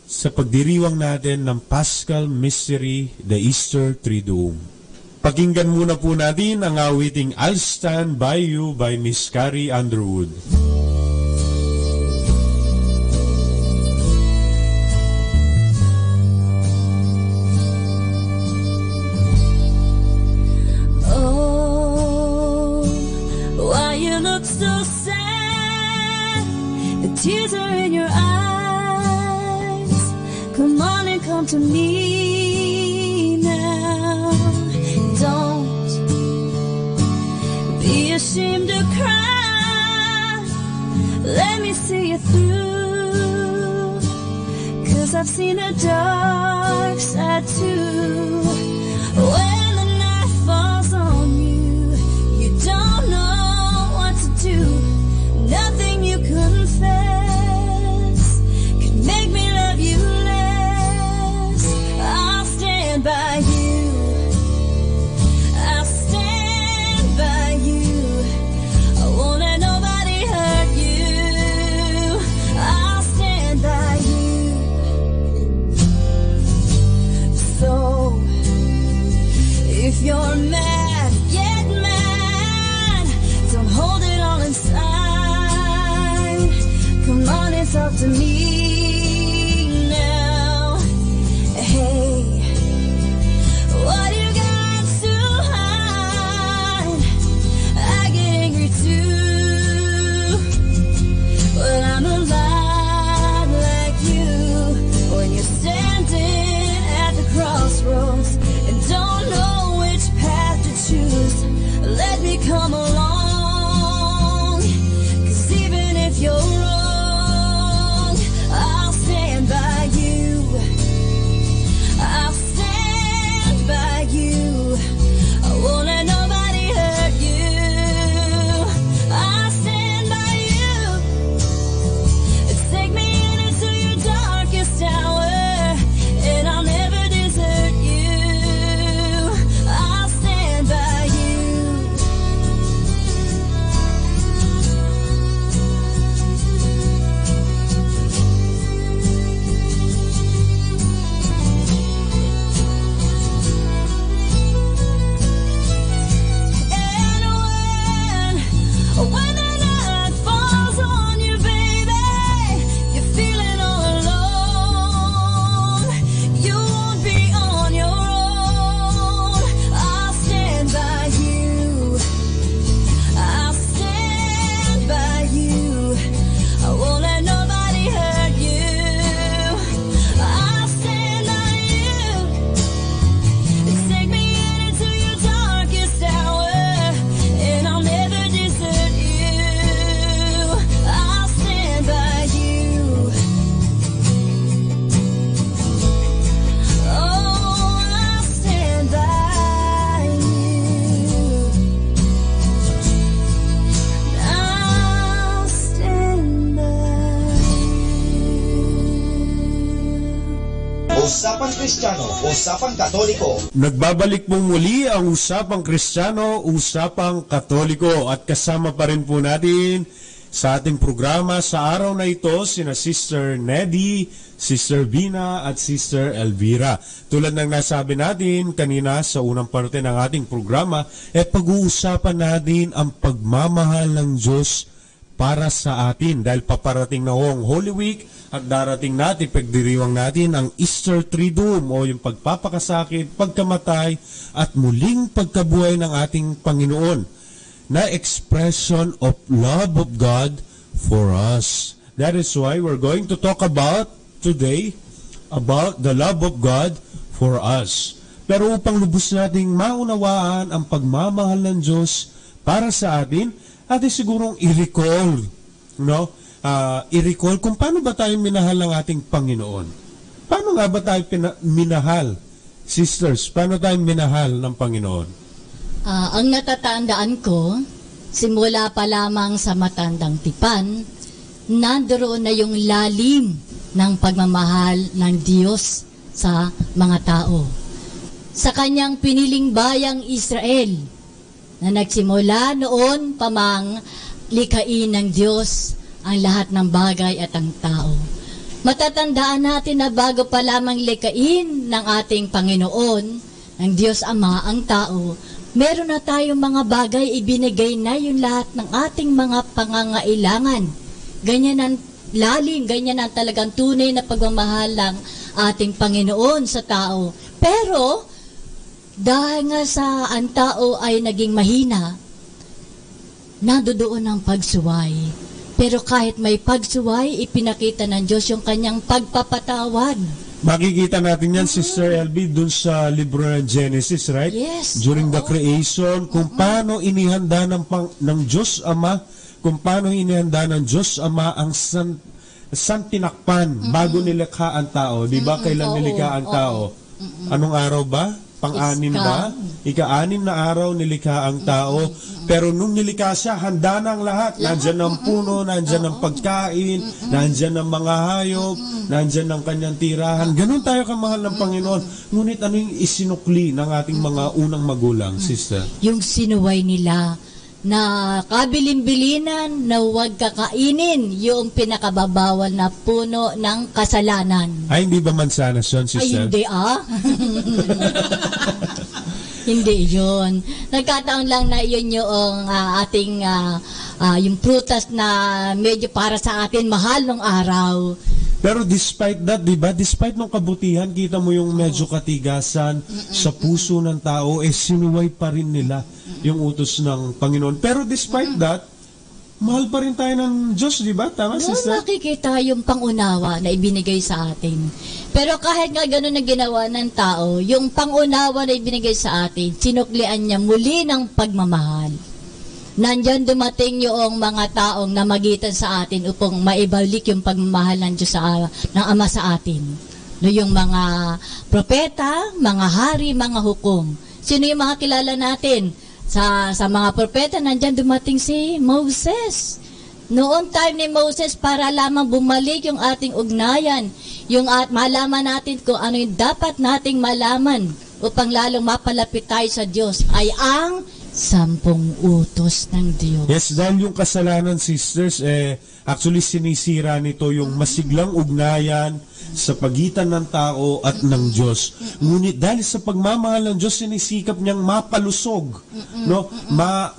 sa pagdiriwang natin ng Paschal Mystery, the Easter Triduum. Pakinggan muna po natin ang awiting I'll Stand By You by Miss Carrie Underwood. Oh, why you look so sad? The tears are in your eyes. Come on and come to me. Ashamed to cry, let me see you through, 'cause I've seen the dark side too. When the night falls on you, you don't know what to do. Nothing you confess could make me love you less. I'll stand by you. If you're mad, get mad. Don't hold it all inside. Come on and talk to me now. Hey, what you got to hide? I get angry too. Well, I'm a lot like you when you're standing at the crossroads and don't know choose. Let me come along, 'cause even if you're wrong, I'll stand by you. I'll stand by you. I won't let nobody hurt you. I'll stand by you. Take me into your darkest hour, and I'll never desert you. I'll stand by you. And when the night falls on you, baby, you're feeling all alone. You won't be on your own. I'll stand by you. I'll stand by you. I won't let nobody hurt you. I'll stand by you. Take me into your darkest hour, and I'll never desert you. I'll stand by you. Oh, I'll stand by you. I'll stand by Usapang Kristiyano, Usapang Katoliko. Nagbabalik pong muli ang Usapang Kristiyano, Usapang Katoliko, at kasama pa rin po natin sa ating programa sa araw na ito sina Sister Neddy, Sister Bina at Sister Elvira. Tulad ng nasabi natin kanina sa unang parte ng ating programa, pag-uusapan natin ang pagmamahal ng Diyos para sa atin. Dahil paparating na ang Holy Week at darating natin, pagdiriwang natin ang Easter Triduum o yung pagpapakasakit, pagkamatay at muling pagkabuhay ng ating Panginoon na expression of love of God for us. That is why we're going to talk about today about the love of God for us. Pero upang lubos nating maunawaan ang pagmamahal ng Diyos para sa atin, atin sigurong i-recall, no? I-recall kung paano ba tayo minahal ng ating Panginoon. Paano nga ba tayo minahal? Sisters, paano tayo minahal ng Panginoon? Ang natatandaan ko, simula pa lamang sa matandang tipan, nandoon na yung lalim ng pagmamahal ng Diyos sa mga tao. Sa kanyang piniling bayang Israel, na nagsimula noon pamang likain ng Diyos ang lahat ng bagay at ang tao. Matatandaan natin na bago pa lamang likain ng ating Panginoon, ng Diyos Ama, ang tao, meron na tayong mga bagay, ibinigay na yung lahat ng ating mga pangangailangan. Ganyan ang lalim, ganyan ang talagang tunay na pagmamahal ng ating Panginoon sa tao. Pero, dahil nga sa ang tao ay naging mahina, nandoon ang pagsuway. Pero kahit may pagsuway, ipinakita ng Diyos yung kanyang pagpapatawad. Makikita natin yan, Sister LB, dun sa libro ng Genesis, right? Yes. During the creation, kung paano inihanda ng Diyos Ama, kung paano inihanda ng Diyos Ama ang santinakpan bago nilikha ang tao. Di ba? Kailan nilikha ang tao? Anong araw ba? Pang-anim ba? Ika-anim na araw nilikha ang tao. Pero nung nilikha siya, handa na ang lahat. Nandyan ang puno, nandyan ang pagkain, nandyan ang mga hayop, nandyan ang kanyang tirahan. Ganun tayo kamahal ng Panginoon. Ngunit ano yung isinukli ng ating mga unang magulang, sister? Yung sinuway nila na kabilin-bilinan na huwag kakainin yung pinakababawal na puno ng kasalanan. Ay, hindi ba mansanas yun, sister? Ay, hindi Hindi yun. Nagkataon lang na yun yung ating yung prutas na medyo para sa atin mahal nung araw. Pero despite that, di ba? Despite ng kabutihan, kita mo yung medyo katigasan sa puso ng tao, sinuway pa rin nila yung utos ng Panginoon. Pero despite that, mahal pa rin tayo ng Diyos, di ba? Tama, sister? Nakikita yung pangunawa na ibinigay sa atin. Pero kahit nga gano'n na ginawa ng tao, yung pangunawa na ibinigay sa atin, sinuklian niya muli ng pagmamahal. Nandyan dumating yung mga taong namagitan sa atin upang maibalik yung pagmamahal ng Diyos ng Ama sa atin. No, yung mga propeta, mga hari, mga hukom. Sino yung mga kilala natin? Sa mga propeta, nandyan dumating si Moses. Noon time ni Moses, para lamang bumalik yung ating ugnayan, yung malaman natin kung ano yung dapat nating malaman upang lalong mapalapit tayo sa Diyos, ay ang 10 utos ng Diyos. Yes, dahil yung kasalanan, sisters, actually sinisira nito yung masiglang ugnayan sa pagitan ng tao at ng Diyos. Ngunit dahil sa pagmamahal ng Diyos, sinisikap niyang mapalusog, no?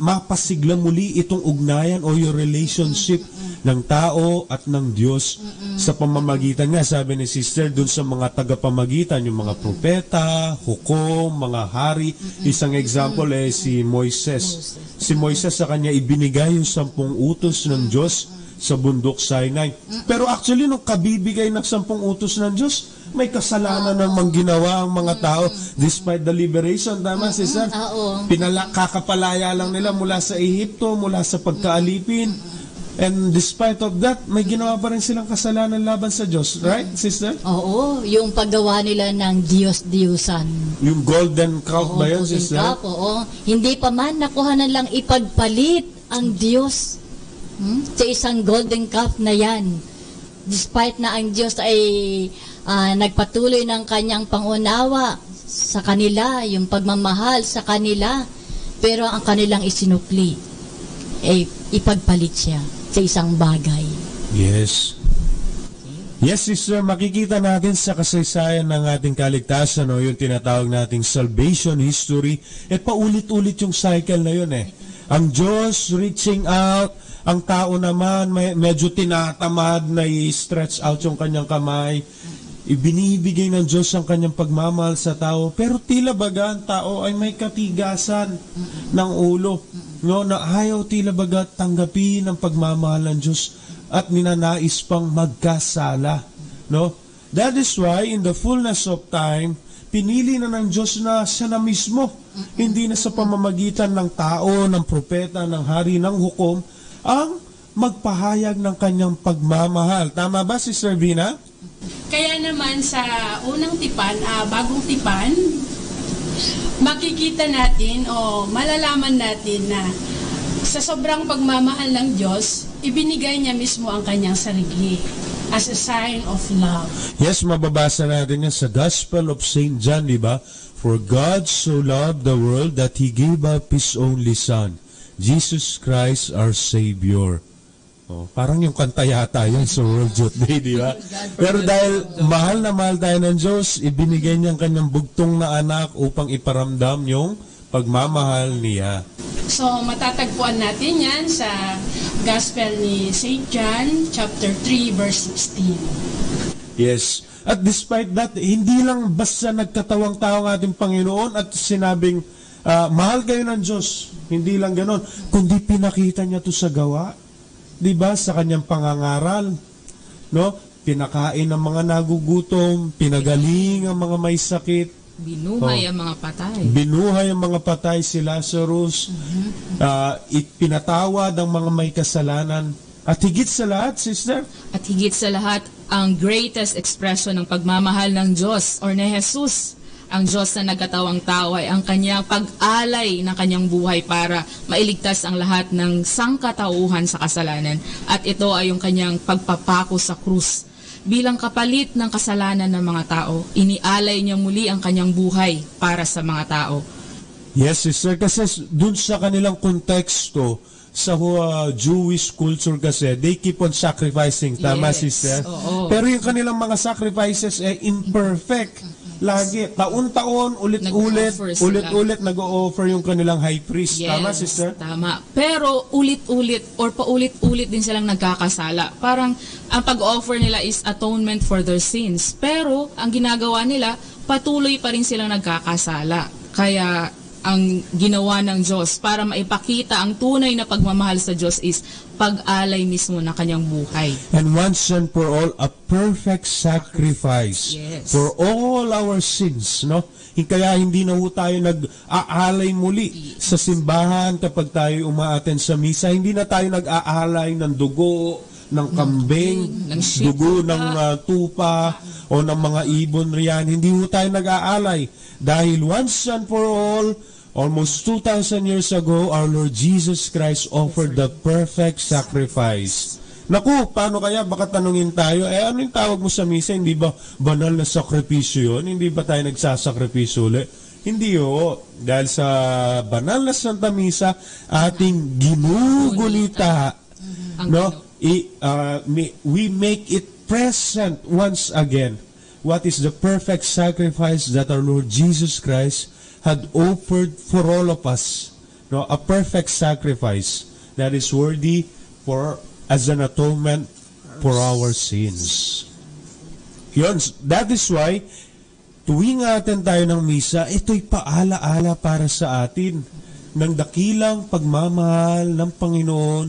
Mapasigla muli itong ugnayan o yung relationship ng tao at ng Diyos sa pamamagitan nga, sabi ni sister, dun sa mga tagapamagitan, yung mga propeta, hukom, mga hari. Isang example si Moises. Si Moises, sa kanya ibinigay yung 10 utos ng Diyos sa bundok Sinai. Pero actually, nung kabibigay ng 10 utos ng Diyos, may kasalanan namang ginawa ang mga tao despite the liberation. Tama, sister? Kakapalaya lang nila mula sa Ehipto, mula sa pagkaalipin. And despite of that, may ginawa pa rin silang kasalanan laban sa Diyos. Right, sister? Oo, yung paggawa nila ng Diyos-Diyusan. Yung golden calf ba yun, sister? Oo, hindi pa man nakuha na lang ipagpalit ang Diyos sa isang golden calf na yan. Despite na ang Diyos ay nagpatuloy ng kanyang pangunawa sa kanila, yung pagmamahal sa kanila, pero ang kanilang isinukli, ipagpalit siya sa isang bagay. Yes. Yes, sister, makikita natin sa kasaysayan ng ating kaligtasan, yung tinatawag nating salvation history, paulit-ulit yung cycle na yun Ang Diyos reaching out, Ang tao naman, medyo tinatamad na i-stretch out yung kanyang kamay. Ibinibigay ng Diyos ang kanyang pagmamahal sa tao. Pero tila baga ang tao ay may katigasan ng ulo. No, na ayaw tila baga tanggapin ang pagmamahal ng Diyos at ninanais pang magkasala. No? That is why in the fullness of time, pinili na ng Diyos na siya na mismo. Hindi na sa pamamagitan ng tao, ng propeta, ng hari, ng hukom, ang magpahayag ng kanyang pagmamahal. Tama ba, Sister Vina? Kaya naman sa unang tipan, bagong tipan, makikita natin o malalaman natin na sa sobrang pagmamahal ng Diyos, ibinigay niya mismo ang kanyang sarili as a sign of love. Yes, mababasa natin yan sa Gospel of St. John, di ba? For God so loved the world that He gave up His only Son, Jesus Christ our Savior. Oh, parang yung kanta yata yan sa World Youth Day, di ba? Pero dahil mahal na mahal tayo ng Diyos, ibinigay niya ang kanyang bugtong na anak upang iparamdam yung pagmamahal niya. So, matatagpuan natin yan sa Gospel ni St. John, chapter 3, verse 16. Yes. At despite that, hindi lang basta nagkatawang tao ng ating Panginoon at sinabing, mahal kayo ng Diyos. Hindi lang ganon. Kundi pinakita niya to sa gawa. Diba? Sa kanyang pangangaral. No? Pinakain ang mga nagugutom, pinagaling ang mga may sakit. Binuhay ang mga patay. Binuhay ang mga patay, si Lazarus. Pinatawad ang mga may kasalanan. At higit sa lahat, sister? At higit sa lahat, ang greatest expression ng pagmamahal ng Diyos or ni Jesus, ang Diyos na nagkatawang tao ay ang kanyang pag-alay ng kanyang buhay para mailigtas ang lahat ng sangkatauhan sa kasalanan. At ito ay yung kanyang pagpapako sa krus. Bilang kapalit ng kasalanan ng mga tao, inialay niya muli ang kanyang buhay para sa mga tao. Yes, sister, kasi dun sa kanilang konteksto, sa Jewish culture kasi, they keep on sacrificing. Tama, yes, sister? Oo. Pero yung kanilang mga sacrifices ay imperfect. Lagi, taon-taon, ulit-ulit nag-o-offer yung kanilang high priest. Yes, tama, sister? Tama. Pero ulit-ulit or paulit-ulit din silang nagkakasala. Parang ang pag-offer nila is atonement for their sins. Pero ang ginagawa nila, patuloy pa rin silang nagkakasala. Kaya ang ginawa ng Diyos para maipakita ang tunay na pagmamahal sa Diyos is pag-alay mismo ng kanyang buhay. And once and for all, a perfect sacrifice, yes, for all our sins, no? Kaya hindi na ho tayo nag-aalay muli sa simbahan kapag tayo umaattend sa misa. Hindi na tayo nag-aalay ng dugo, ng kambing, dugo ng tupa, o ng mga ibon riyan. Hindi ho tayo nag-aalay. Dahil once and for all, almost 2,000 years ago, our Lord Jesus Christ offered the perfect sacrifice. Naku, paano kaya? Baka tanungin tayo, ano yung tawag mo sa misa? Hindi ba banal na sakripisyo yun? Hindi ba tayo nagsasakripisyo ulit? Hindi ho. Dahil sa banal na Santa Misa, ating ginugunita. No? We make it present once again. What is the perfect sacrifice that our Lord Jesus Christ had offered for all of us? No, a perfect sacrifice that is worthy as an atonement for our sins. Yun, that is why tuwing atin tayo ng misa, ito'y paala-ala para sa atin ng dakilang pagmamahal ng Panginoon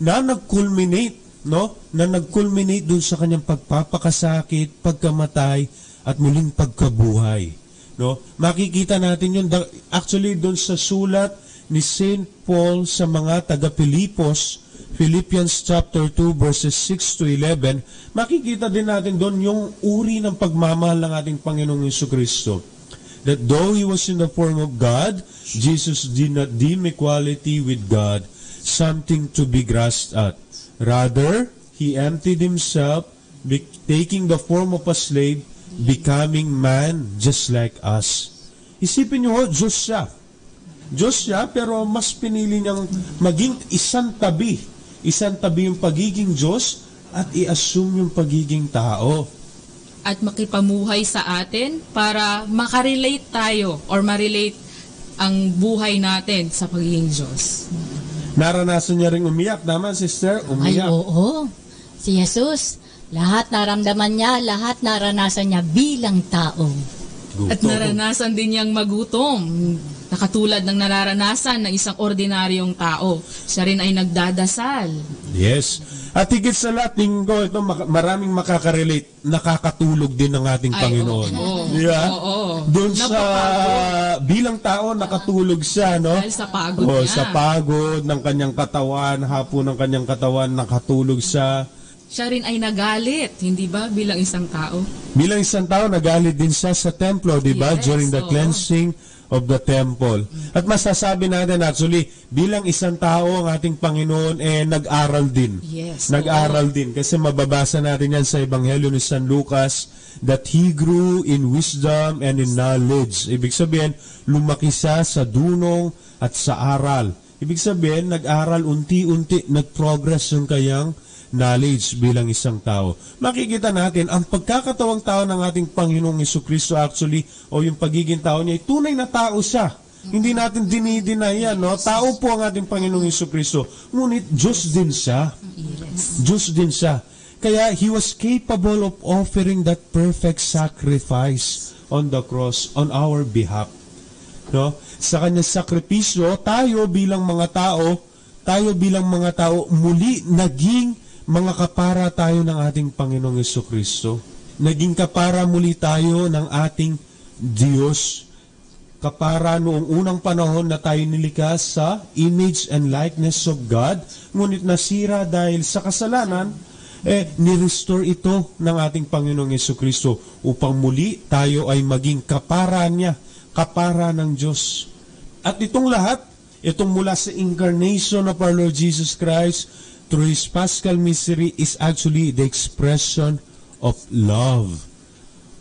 na nag-culminate, no? Na nag-culminate dun sa kanyang pagpapakasakit, pagkamatay, at muling pagkabuhay. No? Makikita natin yun. Actually, dun sa sulat ni St. Paul sa mga taga-Pilipos, Philippians chapter 2, verses 6 to 11, makikita din natin doon yung uri ng pagmamahal ng ating Panginoong Jesucristo. That though He was in the form of God, Jesus did not deem equality with God something to be grasped at. Rather, He emptied Himself, taking the form of a slave, becoming man just like us. Isipin nyo, Diyos siya. Diyos siya, pero mas pinili niyang maging isang tabi yung pagiging Diyos at i-assume yung pagiging tao. At makipamuhay sa atin para makarelate tayo or marelate ang buhay natin sa pagiging Diyos. Naranasan niya ring umiyak. Tama, sister? Umiyak. Ay, oo. Si Jesus, lahat naramdaman niya, lahat naranasan niya bilang tao. At naranasan din niyang magutom. Nakatulad ng nararanasan ng isang ordinaryong tao. Siya rin ay nagdadasal. Yes. At higit sa lahat, ko ito, maraming makakarelate, nakakatulog din ng ating Panginoon. Yeah? Doon sa bilang tao, nakatulog siya, no? Dahil sa pagod niya. Sa pagod ng kanyang katawan, hapon ng kanyang katawan, nakatulog siya. Siya rin ay nagalit, hindi ba, bilang isang tao? Bilang isang tao, nagalit din siya sa templo, di ba? Yes, during the cleansing of the temple. At masasabi natin actually, bilang isang tao, ang ating Panginoon nag-aral din. Yes. Nag-aral din. Kasi mababasa natin yan sa Ebanghelyo ni San Lucas that He grew in wisdom and in knowledge. Ibig sabihin, lumaki siya sa dunong at sa aral. Ibig sabihin, nag-aral unti-unti, nag-progress yung kayang knowledge bilang isang tao. Makikita natin, ang pagkakatawang tao ng ating Panginoong Jesucristo actually, o yung pagiging tao niya, tunay na tao siya. Hindi natin dinideny yan, no? Tao po ang ating Panginoong Jesucristo. Ngunit, Diyos din siya. Diyos din siya. Kaya, He was capable of offering that perfect sacrifice on the cross, on our behalf. No? Sa kanyang sakripisyo, tayo bilang mga tao, muli naging mga kapara tayo ng ating Panginoong Jesucristo. Naging kapara muli tayo ng ating Diyos. Kapara noong unang panahon na tayo nilikas sa image and likeness of God, ngunit nasira dahil sa kasalanan, ni-restore ito ng ating Panginoong Jesucristo upang muli tayo ay maging kapara niya, kapara ng Diyos. At itong lahat, itong mula sa incarnation of our Lord Jesus Christ, through His Paschal mystery is actually the expression of love.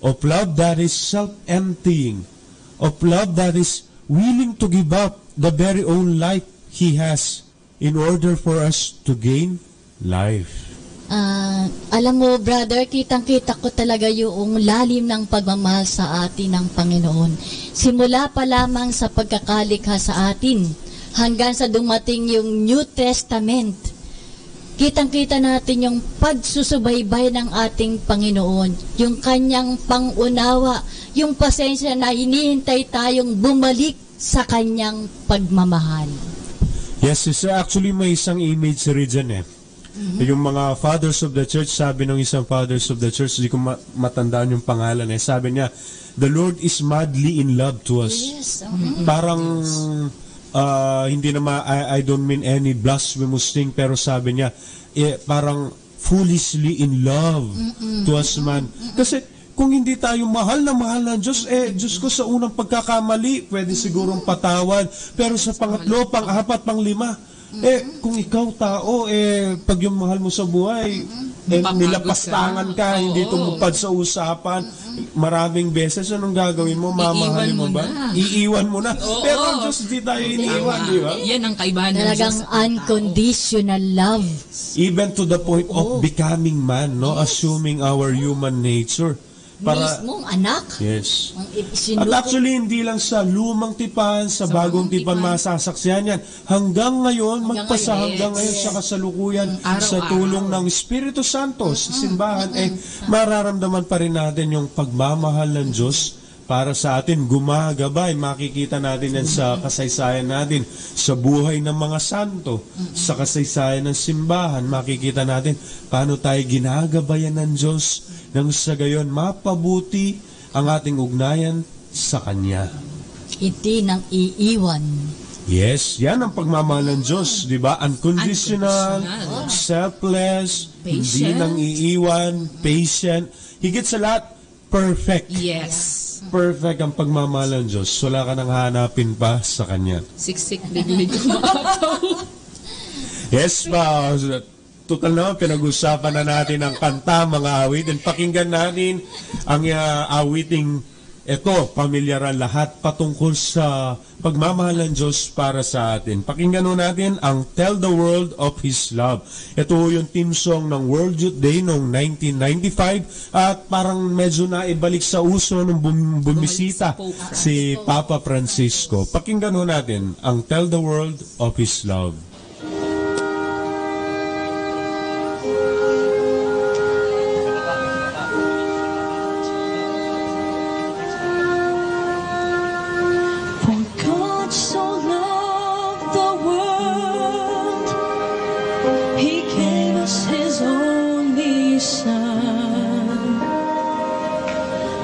Of love that is self-emptying. Of love that is willing to give up the very own life He has in order for us to gain life. Alam mo, brother, kitang-kita ko talaga yung lalim ng pagmamahal sa atin ng Panginoon. Simula pa lamang sa pagkakalikha sa atin, hanggang sa dumating yung New Testament. Kitang-kita natin yung pagsusubaybay ng ating Panginoon, yung kanyang pangunawa, yung pasensya na hinihintay tayong bumalik sa kanyang pagmamahal. Yes, sister. Actually, may isang image dyan Yung mga fathers of the church, sabi ng isang fathers of the church, hindi ko matandaan yung pangalan sabi niya, the Lord is madly in love to us. Yes. Parang hindi naman, I don't mean any blasphemous thing, pero sabi niya, parang foolishly in love to us man. Kasi kung hindi tayo mahal ng Diyos, Diyos ko sa unang pagkakamali, pwede sigurong patawad. Pero sa pangatlo, pang-apat, pang-lima, kung ikaw tao, pag yung mahal mo sa buhay, nilapastangan ka, hindi tumupad sa usapan, maraming beses, anong gagawin mo? Mamahalin mo ba? Iiwan mo na. Pero ang Diyos, di tayo iniiwan, di ba? Yan ang kaibahan ng Diyos. Talagang unconditional love. Even to the point of becoming man, no? Assuming our human nature. Mismong anak. Yes. At actually, hindi lang sa lumang tipan, sa bagong tipan masasaksihan yan. Hanggang ngayon, hanggang ngayon sa kasalukuyan, sa tulong ng Espiritu Santo, sa simbahan, mararamdaman pa rin natin yung pagmamahal ng Diyos para sa atin. Gumagabay, makikita natin yan sa kasaysayan natin, sa buhay ng mga santo, sa kasaysayan ng simbahan, makikita natin paano tayo ginagabayan ng Diyos nang sa gayon mapabuti ang ating ugnayan sa Kanya. Hindi nang iiwan. Yes, yan ang pagmamahal ng Diyos, di ba? Unconditional, selfless, hindi nang iiwan, patient, higit sa lahat, perfect. Yes. Perfect ang pagmamahal ng Diyos. Wala ka nang hanapin pa sa Kanya. Siksik, liglig, kumakapaw. Yes, pa. Total naman, pinag-usapan na natin ang kanta, mga awitin. Pakinggan natin ang awiting ito, pamilyaran lahat patungkol sa pagmamahal ng Diyos para sa atin. Pakinggan natin ang Tell the World of His Love. Ito yung theme song ng World Youth Day noong 1995 at parang medyo naibalik sa uso nung bumisita si Papa Francisco. Pakinggan natin ang Tell the World of His Love.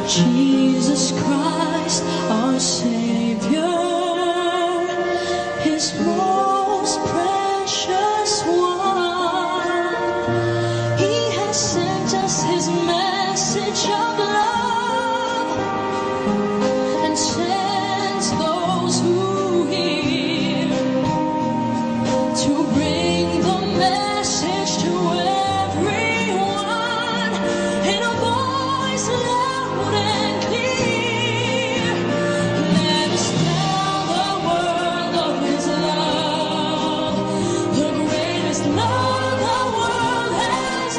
Jesus Christ, our Savior, His most precious one. He has sent us His message of love and sends those who hear to bring the message to everyone in a voice loud and clear. Let us tell the world of His love, the greatest love the world has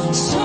known. So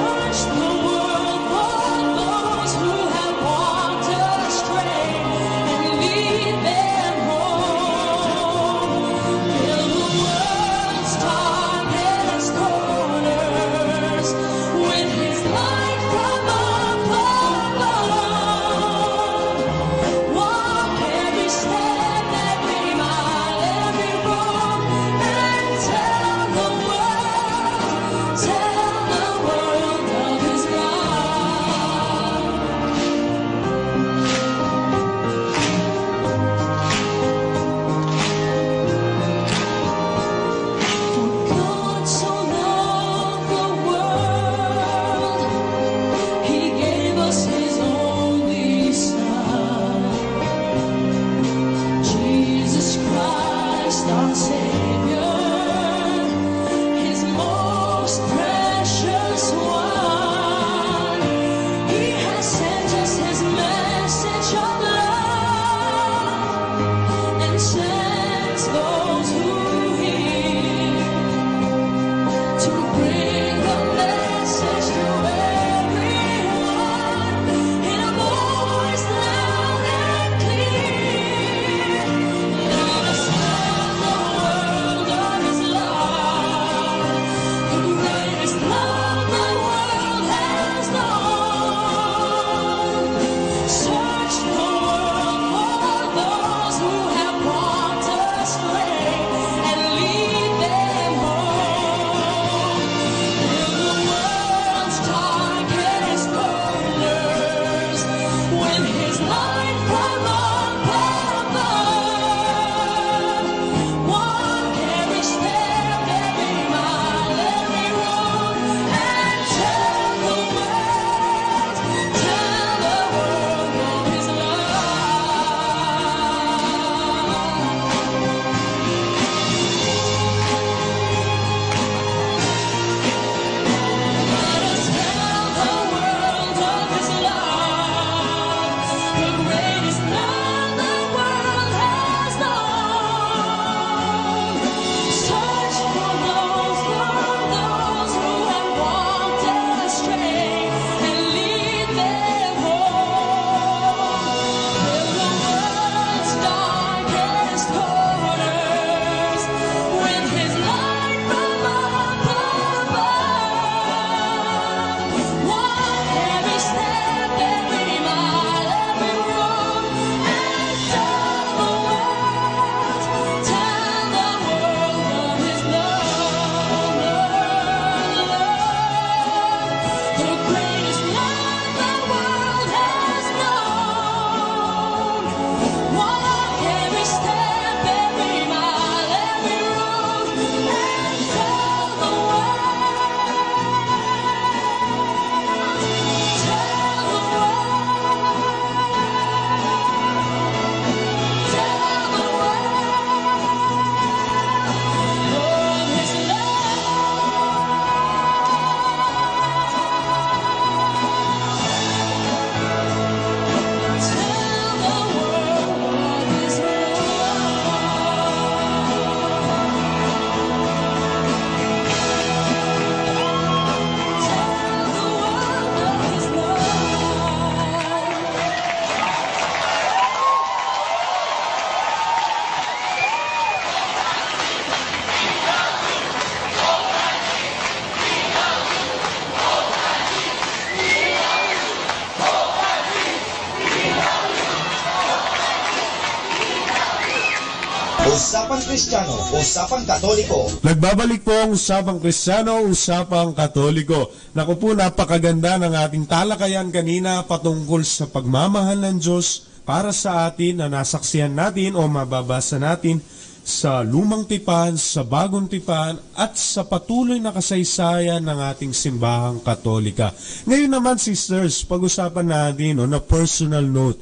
Usapang Kristiyano, Usapang Katoliko. Nagbabalik po ang Usapang Kristiyano, Usapang Katoliko. Naku po, napakaganda ng ating talakayan kanina patungkol sa pagmamahal ng Diyos para sa atin na nasaksihan natin o mababasa natin sa Lumang Tipan, sa Bagong Tipan, at sa patuloy na kasaysayan ng ating simbahang Katolika. Ngayon naman, sisters, pag-usapan natin na personal note,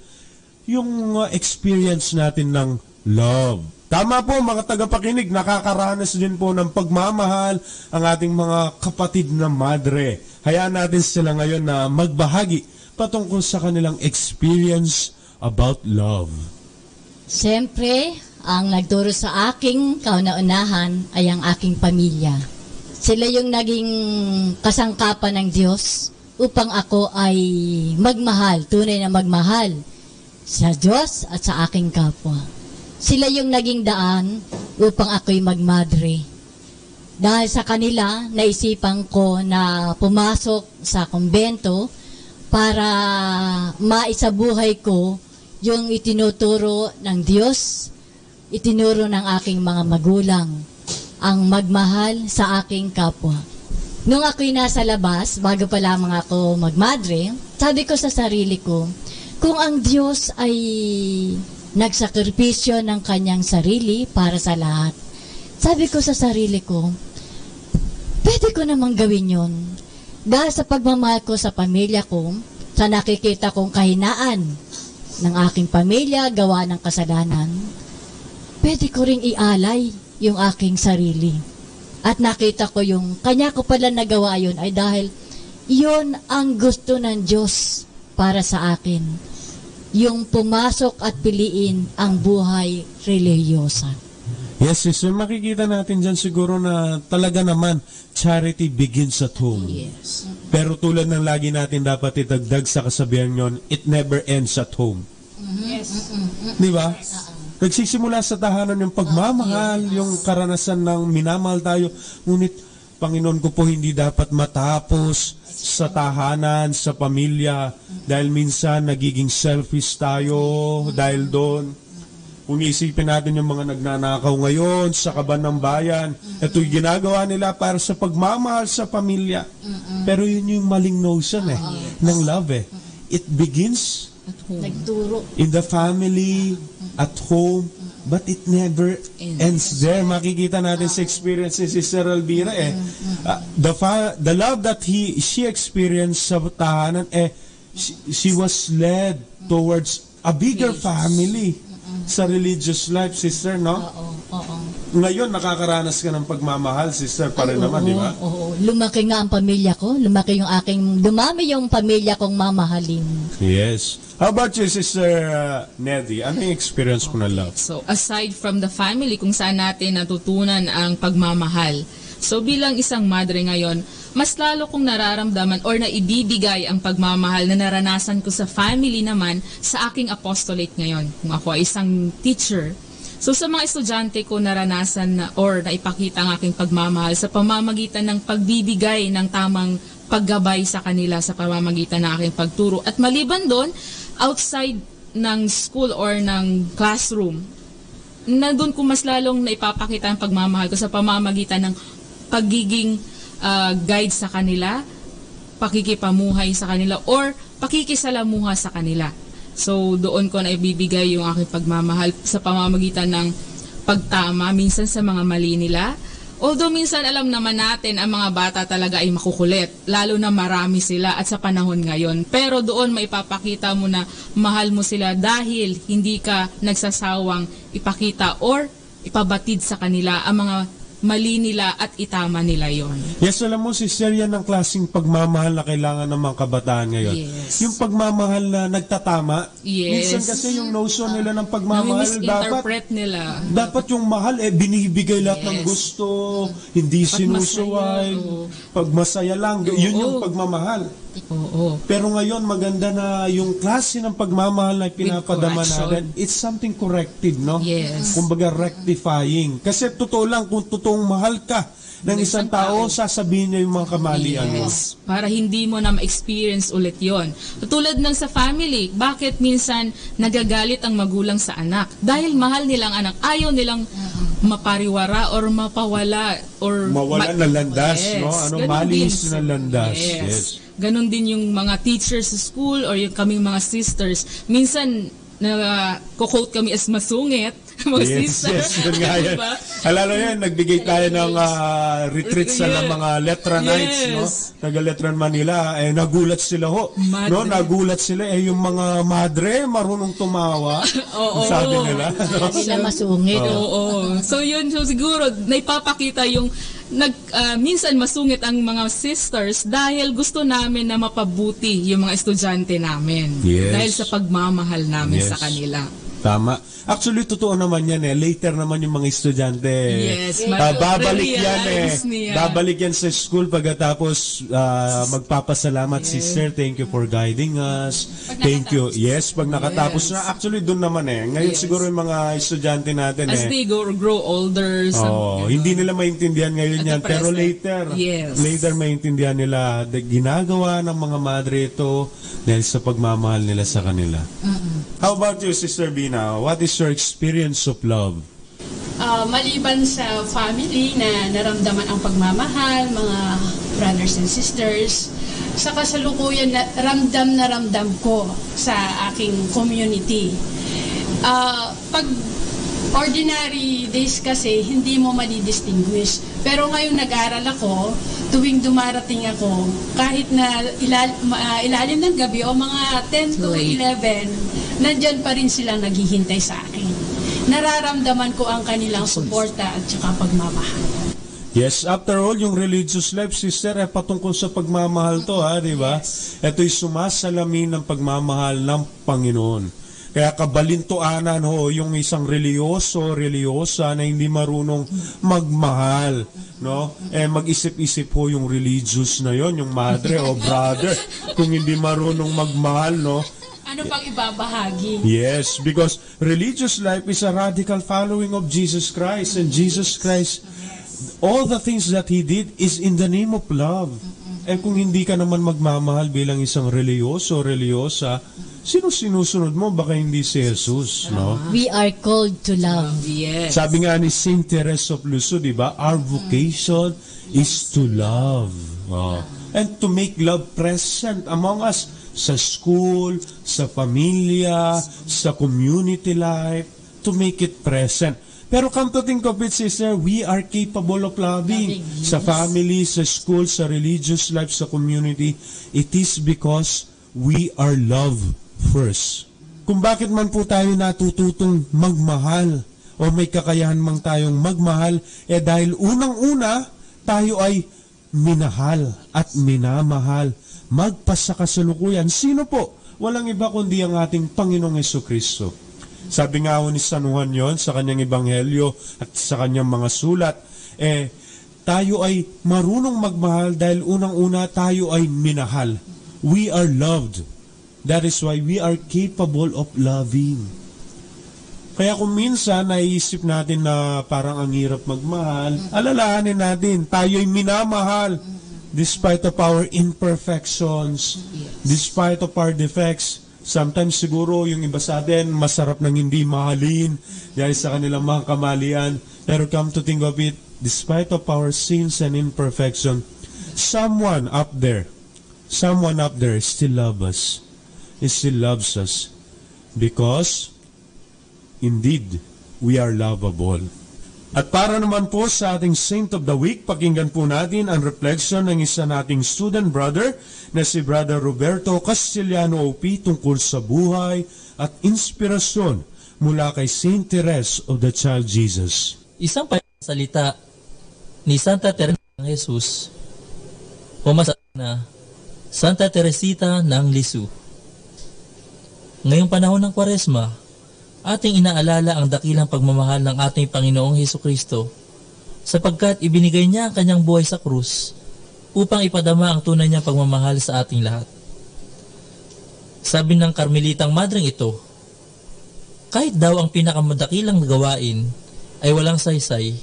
yung experience natin ng love. Tama po mga tagapakinig, nakakaranas din po ng pagmamahal ang ating mga kapatid na madre. Hayaan natin sila ngayon na magbahagi patungkol sa kanilang experience about love. Siyempre, ang nagturo sa aking kauna-unahan ay ang aking pamilya. Sila yung naging kasangkapan ng Diyos upang ako ay magmahal, tunay na magmahal sa Diyos at sa aking kapwa. Sila yung naging daan upang ako'y magmadre. Dahil sa kanila, naisipan ko na pumasok sa kumbento para maisabuhay ko yung itinuturo ng Diyos, itinuro ng aking mga magulang, ang magmahal sa aking kapwa. Nung ako'y nasa labas, bago pa lamang ako magmadre, sabi ko sa sarili ko, kung ang Diyos ay nagsakripisyo ng kanyang sarili para sa lahat. Sabi ko sa sarili ko, pwede ko namang gawin yun. Dahil sa pagmamahal ko sa pamilya ko, sa nakikita kong kahinaan ng aking pamilya, gawa ng kasalanan, pwede ko ring ialay yung aking sarili. At nakita ko yung kanya ko pala nagawa yun ay dahil yun ang gusto ng Diyos para sa akin. Yung pumasok at piliin ang buhay relihiyosa. Yes, sister, makikita natin dyan siguro na talaga naman charity begins at home. Yes. Pero tulad ng lagi natin dapat itagdag sa kasabihan yon, it never ends at home. Yes. Di ba? Nagsisimula sa tahanan yung pagmamahal, yung karanasan ng minamahal tayo. Ngunit, Panginoon ko po, hindi dapat matapos sa tahanan, sa pamilya, dahil minsan nagiging selfish tayo dahil doon. Kung isipin natin yung mga nagnanakaw ngayon sa kaban ng bayan, ito'y ginagawa nila para sa pagmamahal sa pamilya. Pero yun yung maling notion ng love It begins nagturo in the family, at home, but it never ends there. Makikita natin sa experience ni Sister Elvira the love that she experienced sa tahanan she was led towards a bigger family sa religious life, sister, no? Oo. Ngayon nakakaranas ka ng pagmamahal, sister, pa rin naman, di ba? Oo. Lumaki nga ang pamilya ko, dumami yung pamilya kong mamahalin. Yes. How about you, Sister Neddy? Ano yung experience mo na love? So, aside from the family, kung saan natin natutunan ang pagmamahal, so bilang isang madre ngayon, mas lalo kong nararamdaman or naibibigay ang pagmamahal na naranasan ko sa family naman sa aking apostolate ngayon. Kung ako ay isang teacher, so sa mga estudyante ko naranasan na or naipakita ang aking pagmamahal sa pamamagitan ng pagbibigay ng tamang paggabay sa kanila sa pamamagitan ng aking pagturo. At maliban doon, outside ng school or ng classroom, na doon ko mas lalong naipapakita ang pagmamahal ko sa pamamagitan ng pagiging guide sa kanila, pakikipamuhay sa kanila, or pakikisalamuha sa kanila. So, doon ko na ibibigay yung aking pagmamahal sa pamamagitan ng pagtama, minsan sa mga mali nila. Although minsan alam naman natin ang mga bata talaga ay makukulit, lalo na marami sila at sa panahon ngayon. Pero doon maipapakita mo na mahal mo sila dahil hindi ka nagsasawang ipakita or ipabatid sa kanila ang mga mali nila at itama nila yon. Yes, alam mo, sister, yan ang klaseng pagmamahal na kailangan ng mga kabataan ngayon. Yes. Yung pagmamahal na nagtatama. Yes. Minsan kasi yung notion nila ng pagmamahal, misinterpret nila. Dapat yung mahal, binibigay lahat ng gusto, hindi sinusuway, pagmasaya lang, yun yung pagmamahal. Oo. Pero ngayon, maganda na yung klase ng pagmamahal na pinapadama natin, it's something corrective, no? Yes. Kumbaga rectifying. Kasi totoo lang, kung totoong mahal ka, ng isang tao, sasabihin niya yung mga kamalian mo. Yes, para hindi mo na ma-experience ulit yon. Tulad ng sa family, bakit minsan nagagalit ang magulang sa anak? Dahil mahal nilang anak, ayaw nilang mapariwara or mapawala or mawala ng landas, yes, no? Malis ng landas. Yes. Ganon din yung mga teachers sa school or yung kaming mga sisters. Minsan quote kami as masungit, mga sister. Yes, yun nga yan. Diba? Alala yan, nagbigay tayo ng retreat sa mga Letra Nights, no? Taga-Letran Manila, nagulat sila ho. No? Nagulat sila, yung mga madre, marunong tumawa. Sabi nila. No? Sila masungit. Oo. So yun, so siguro, naipapakita yung minsan masungit ang mga sisters dahil gusto namin na mapabuti yung mga estudyante namin. Yes. Dahil sa pagmamahal namin sa kanila. Tama. Actually, totoo naman yan Later naman yung mga estudyante. Yes. Babalik yan Babalik yan sa school pagkatapos magpapasalamat, sister, thank you for guiding us. Thank you. Yes, pag nakatapos na. Actually, doon naman Ngayon siguro yung mga estudyante natin as they grow older. Hindi nila maintindihan ngayon yan. Pero later maintindihan nila ginagawa ng mga madre ito dahil sa pagmamahal nila sa kanila. How about you, Sister Bina? What is your experience of love? Maliban sa family na naramdaman ang pagmamahal, mga brothers and sisters, sa kasalukuyan na ramdam ko sa aking community. Pag ordinary days kasi, hindi mo madidistinguish. Pero ngayon nag-aral ako, tuwing dumarating ako, kahit na ilalim ng gabi o mga 10 to 11, nandyan pa rin silang naghihintay sa akin. Nararamdaman ko ang kanilang suporta at saka pagmamahal. Yes, after all, yung religious life, sister, patungkol sa pagmamahal to, di ba? Ito'y sumasalamin ng pagmamahal ng Panginoon. Kaya kabalintuanan yung isang religyosa na hindi marunong magmahal, no? Mag-isip-isip yung religious na yon, yung madre o brother, kung hindi marunong magmahal, no? Ano pang ibabahagi? Yes, because religious life is a radical following of Jesus Christ, and Jesus Christ, all the things that He did is in the name of love. Kung hindi ka naman magmamahal bilang isang religyosa, sino sinusunod mo? Baka hindi si Jesus, no? We are called to love. Yes. Sabi nga ni Saint Teresa of Lisieux, di ba? Our vocation is to love. And to make love present among us sa school, sa pamilya, sa community life, to make it present. Pero come to think of it, sister, we are capable of loving. Sa family, sa school, sa religious life, sa community. It is because we are love first. Kung bakit man po tayo natututong magmahal o may kakayahan man tayong magmahal, dahil unang-una, tayo ay minahal at minamahal. Magpasakasalukuyan. Sino po? Walang iba kundi ang ating Panginoong Jesucristo. Sabi nga ni San Juan yon sa kanyang ebanghelyo at sa kanyang mga sulat, tayo ay marunong magmahal dahil unang-una tayo ay minahal. We are loved. That is why we are capable of loving. Kaya kung minsan naiisip natin na parang ang hirap magmahal, alalahanin natin, tayo ay minamahal despite of our imperfections, despite of our defects. Sometimes siguro yung iba sa atin masarap nang hindi mahalin dahil sa kanilang mga kamalian. Pero come to think of it, despite of our sins and imperfection, someone up there still loves us. He still loves us because indeed we are lovable. At para naman po sa ating Saint of the Week, pakinggan po natin ang reflection ng isa nating student brother na si Brother Roberto Castellano OP tungkol sa buhay at inspirasyon mula kay Saint Therese of the Child Jesus. Isang salita ni Santa Teresa ng Jesus, pumasa na Santa Teresita ng Lisieux. Ngayong panahon ng Kwaresma, ating inaalala ang dakilang pagmamahal ng ating Panginoong Hesukristo sapagkat ibinigay niya ang kanyang buhay sa krus upang ipadama ang tunay niyang pagmamahal sa ating lahat. Sabi ng Karmelitang madreng ito, kahit daw ang pinakamadakilang gawain ay walang saysay,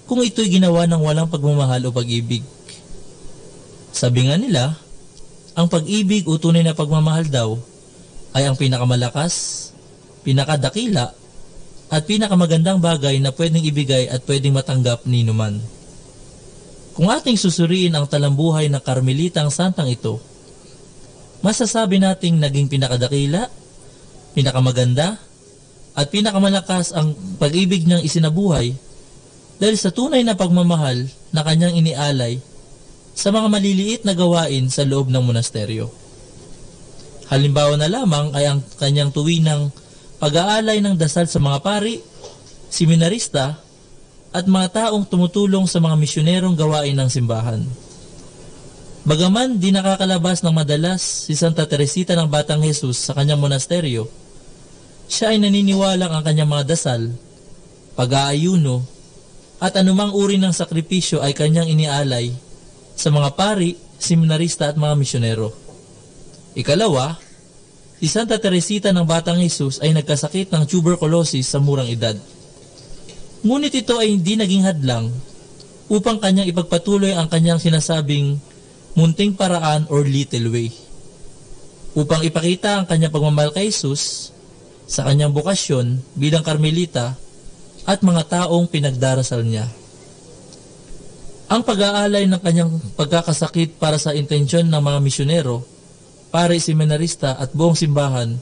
kung ito'y ginawa ng walang pagmamahal o pag-ibig. Sabi nga nila, ang pag-ibig o tunay na pagmamahal daw ay ang pinakamalakas, pinakadakila, at pinakamagandang bagay na pwedeng ibigay at pwedeng matanggap ni numan. Kung ating susuriin ang talambuhay ng Karmelitang santang ito, masasabi nating naging pinakadakila, pinakamaganda, at pinakamalakas ang pag-ibig niyang isinabuhay dahil sa tunay na pagmamahal na kanyang inialay sa mga maliliit na gawain sa loob ng monasteryo. Halimbawa na lamang ay ang kanyang tuwinang pag-aalay ng dasal sa mga pari, seminarista, at mga taong tumutulong sa mga misyonerong gawain ng simbahan. Bagaman di nakakalabas ng madalas si Santa Teresita ng Batang Jesus sa kanyang monasteryo, siya ay naniniwalang ang kanyang mga dasal, pag-aayuno, at anumang uri ng sakripisyo ay kanyang inialay sa mga pari, seminarista at mga misyonero. Ikalawa, si Santa Teresita ng Batang Jesus ay nagkasakit ng tuberculosis sa murang edad. Ngunit ito ay hindi naging hadlang upang kanyang ipagpatuloy ang kanyang sinasabing munting paraan or little way. Upang ipakita ang kanyang pagmamahal kay Jesus sa kanyang bokasyon bilang Karmelita at mga taong pinagdarasal niya. Ang pag-aalay ng kanyang pagkakasakit para sa intensyon ng mga misyonero, pare, seminarista at buong simbahan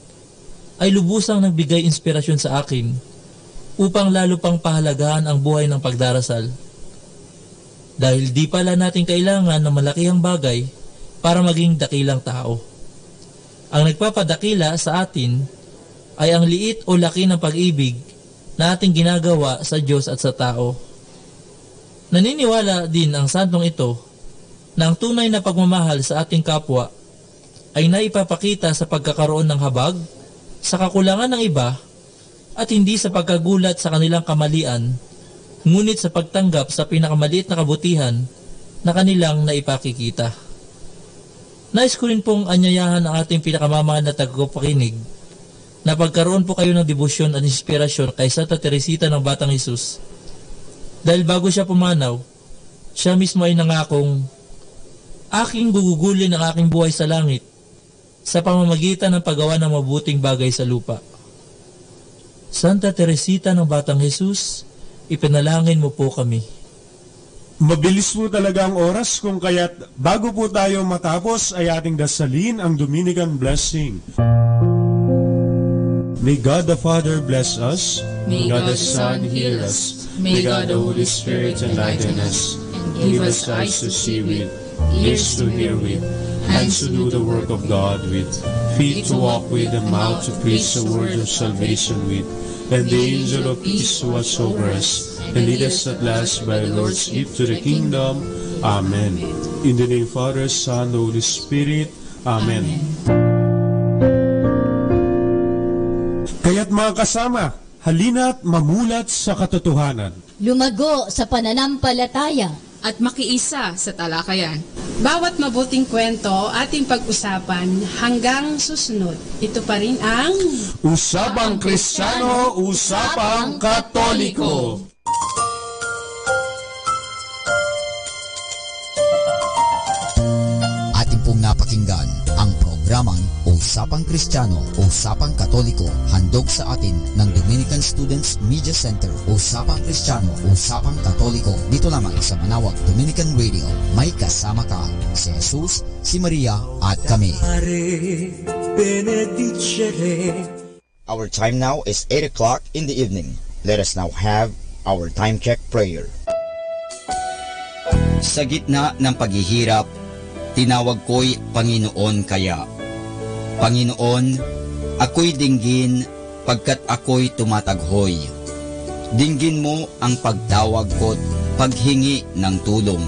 ay lubusang nagbigay inspirasyon sa akin upang lalo pang pahalagahan ang buhay ng pagdarasal. Dahil di pala natin kailangan ng malakihang bagay para maging dakilang tao. Ang nagpapadakila sa atin ay ang liit o laki ng pag-ibig na ating ginagawa sa Diyos at sa tao. Naniniwala din ang santong ito na ang tunay na pagmamahal sa ating kapwa ay naipapakita sa pagkakaroon ng habag, sa kakulangan ng iba, at hindi sa pagkagulat sa kanilang kamalian, ngunit sa pagtanggap sa pinakamaliit na kabutihan na kanilang naipakikita. Nais ko rin pong anyayahan ang ating pinakamamahal na tagapakinig na pagkaroon po kayo ng debosyon at inspirasyon kay Santa Teresita ng Batang Jesus. Dahil bago siya pumanaw, siya mismo ay nangakong, aking gugugulin ang aking buhay sa langit sa pamamagitan ng paggawa ng mabuting bagay sa lupa. Santa Teresita ng Batang Jesus, ipanalangin mo po kami. Mabilis po talaga ang oras, kung kaya't bago po tayo matapos ay ating dasalin ang Dominican Blessing. May God the Father bless us. May God God the Son heal us. May God the Holy Spirit enlighten us. Give us eyes to see with, ears to hear with, hands to do the work of God with, feet to walk with, and mouth to preach the word of salvation with, and the angel of peace to watch over us, and lead us at last by the Lord's gift to the kingdom. Amen. In the name of Father, Son, the Holy Spirit. Amen. Kaya't mga kasama, halina't mamulat sa katotohanan. Lumago sa pananampalataya at makiisa sa talakayan. Bawat mabuting kwento ating pag-usapan hanggang susunod. Ito pa rin ang Usapang Kristiyano, Usapang Katoliko. Ating pong napakinggan ang programang Usapang Kristiyano, Usapang Katoliko, handog sa atin ng Dominican Students Media Center. Usapang Kristiyano, Usapang Katoliko, dito lamang sa Manawag Dominican Radio. May kasama ka, si Jesus, si Maria, at kami. Our time now is 8 o'clock in the evening. Let us now have our time check prayer. Sa gitna ng paghihirap, tinawag ko'y Panginoon kaya. Panginoon, ako'y dinggin pagkat ako'y tumataghoy. Dinggin mo ang pagtawag ko't paghingi ng tulong.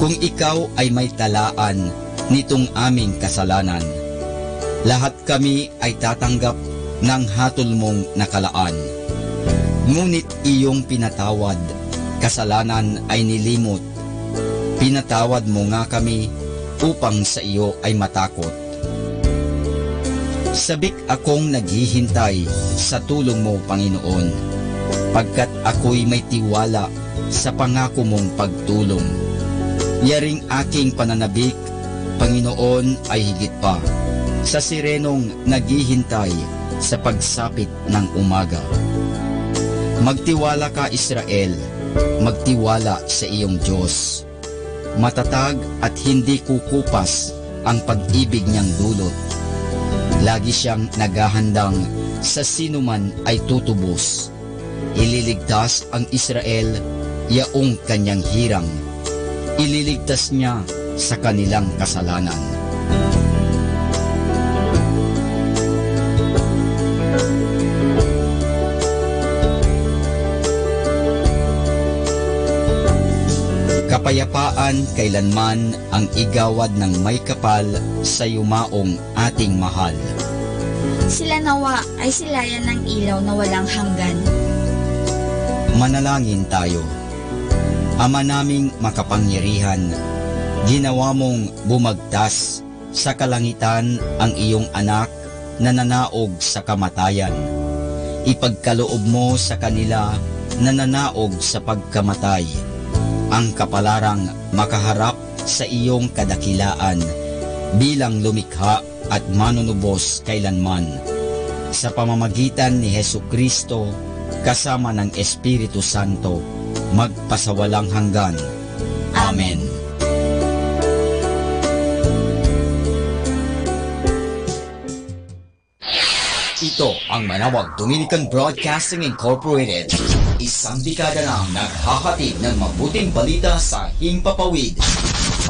Kung ikaw ay may talaan nitong aming kasalanan, lahat kami ay tatanggap ng hatol mong nakalaan. Ngunit iyong pinatawad, kasalanan ay nilimot. Pinatawad mo nga kami upang sa iyo ay matakot. Sabik akong naghihintay sa tulong mo, Panginoon, pagkat ako'y may tiwala sa pangako mong pagtulong. Yaring aking pananabik, Panginoon, ay higit pa sa sirenong naghihintay sa pagsapit ng umaga. Magtiwala ka, Israel, magtiwala sa iyong Diyos. Matatag at hindi kukupas ang pag-ibig niyang dulot. Lagi siyang naghahandang sa sinuman ay tutubos. Ililigtas ang Israel, yaong kanyang hirang. Ililigtas niya sa kanilang kasalanan. Kapayapaan kailanman ang igawad ng may kapal sa yumaong ating mahal. Sila nawa ay silayan ng ilaw na walang hanggan. Manalangin tayo. Ama naming makapangyarihan, ginawa mong bumagtas sa kalangitan ang iyong anak na nanaog sa kamatayan. Ipagkaloob mo sa kanila na nanaog sa pagkamatay ang kapalarang makaharap sa iyong kadakilaan bilang lumikha at manunubos kailanman. Sa pamamagitan ni Hesukristo kasama ng Espiritu Santo, magpasawalang hanggan. Amen. Ito ang Manawag Dominican Broadcasting Incorporated. Isang dekada nang naghahatid ng mabuting balita sa Himpapawid.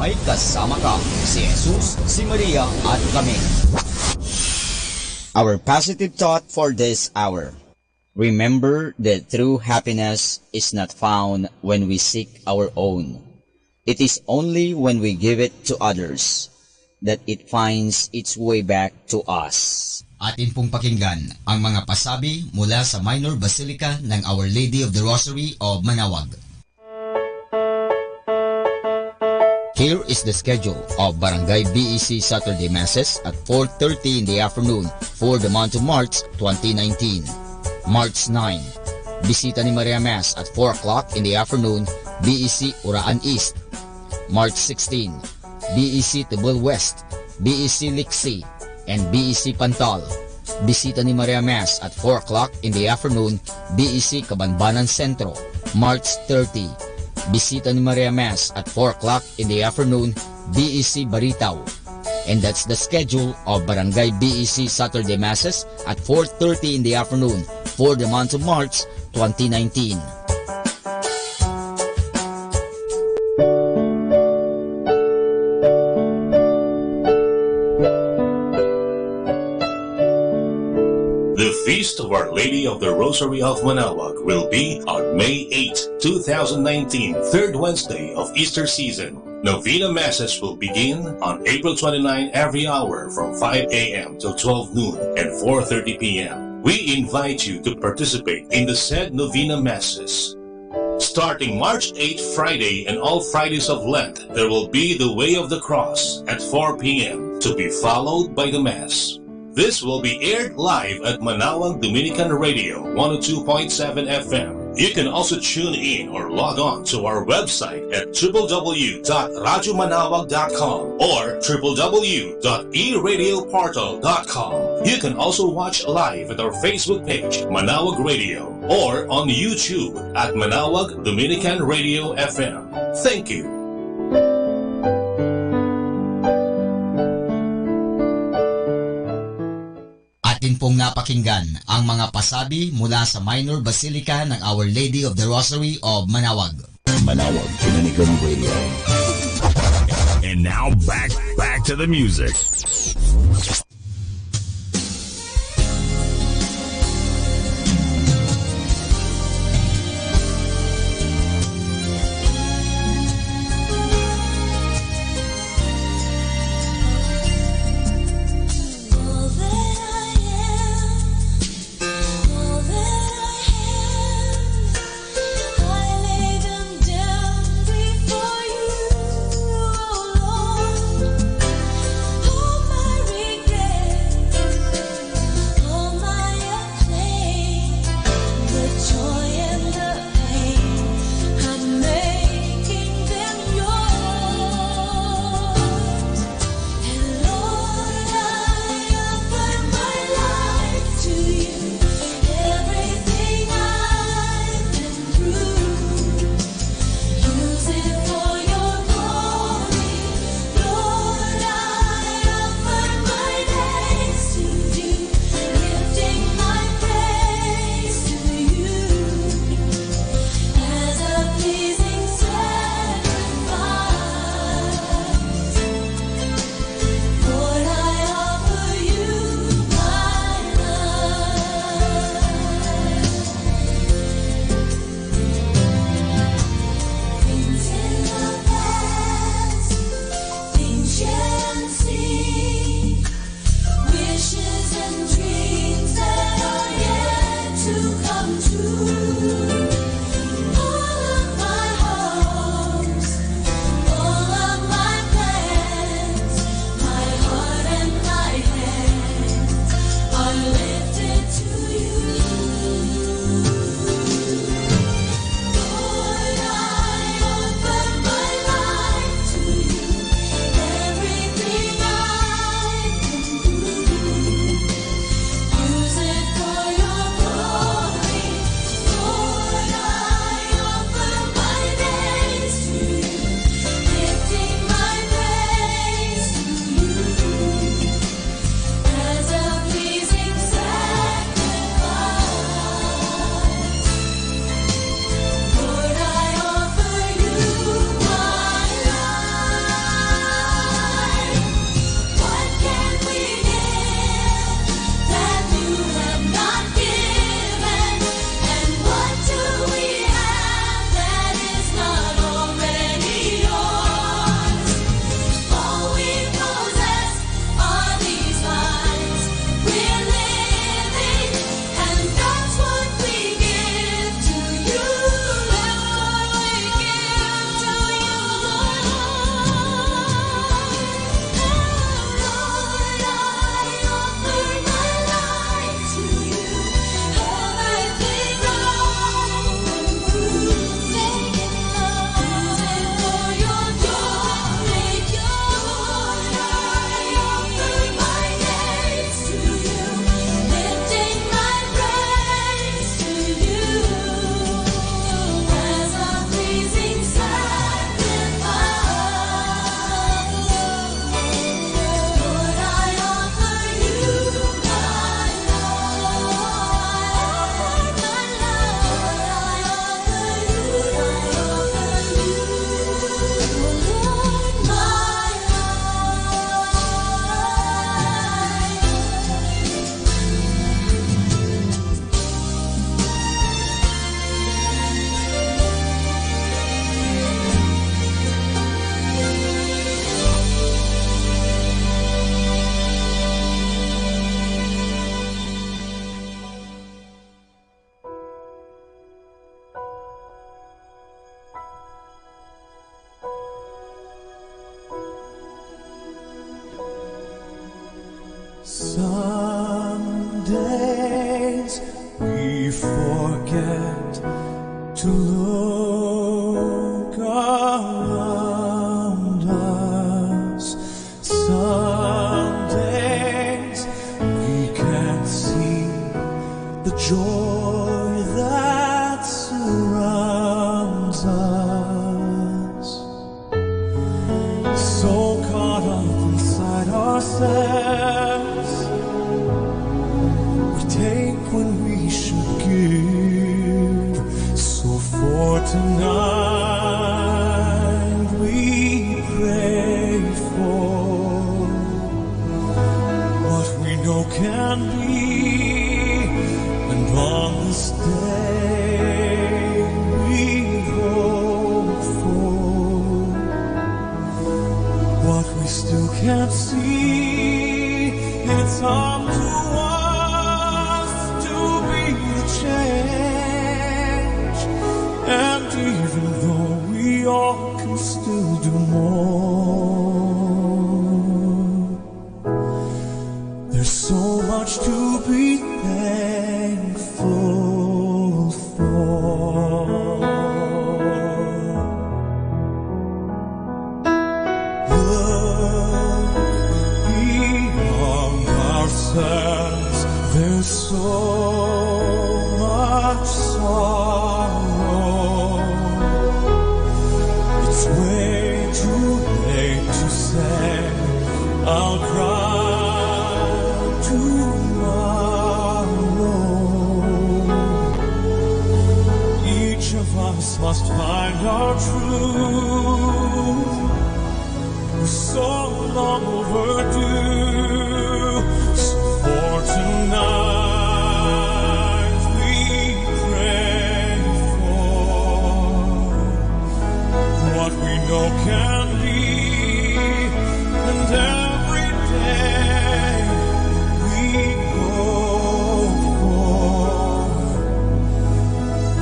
May kasama ka, si Jesus, si Maria at kami. Our positive thought for this hour. Remember that true happiness is not found when we seek our own. It is only when we give it to others that it finds its way back to us. Atin pong pakinggan ang mga pasabi mula sa Minor Basilica ng Our Lady of the Rosary of Manawag. Here is the schedule of Barangay BEC Saturday Masses at 4:30 in the afternoon for the month of March 2019. March 9, Bisita ni Maria Mass at 4 o'clock in the afternoon, BEC Uraan East. March 16, BEC Tibul West, BEC Liksi, and BEC Pantal. Bisita ni Maria Mass at 4 o'clock in the afternoon, BEC Cabanbanan Centro. March 30, Bisita ni Maria Mass at 4 o'clock in the afternoon, BEC Baritaw. And that's the schedule of Barangay BEC Saturday Masses at 4:30 in the afternoon for the month of March 2019. The Feast of Our Lady of the Rosary of Manawag will be on May 8, 2019, third Wednesday of Easter season. Novena Masses will begin on April 29 every hour from 5 a.m. till 12 noon and 4:30 p.m. We invite you to participate in the said Novena Masses. Starting March 8 Friday and all Fridays of Lent, there will be the Way of the Cross at 4 p.m. to be followed by the Mass. This will be aired live at Manawag Dominican Radio 102.7 FM. You can also tune in or log on to our website at www.radyomanawag.com or www.eradioportal.com. You can also watch live at our Facebook page, Manawag Radio, or on YouTube at Manawag Dominican Radio FM. Thank you. Atin pong napakinggan ang mga pasabi mula sa Minor Basilica ng Our Lady of the Rosary of Manawag. Manawag Dominican Radio. And now back to the music. Regret Some days we forget to look around us. Some days we can't see the joy that surrounds us. So caught up inside ourselves, we take when we should give. So for tonight we pray for what we know can be, and on this day we hope for what we still can't see. It's up to us to be the change, and even though we all can still do more, there's so much to be thankful for. Look beyond ourselves, there's so much sorrow. It's way too late to say I'll cry tomorrow. Each of us must find our truth. We're so long overdue. So for tonight we pray for what we know can be, and every day we hope for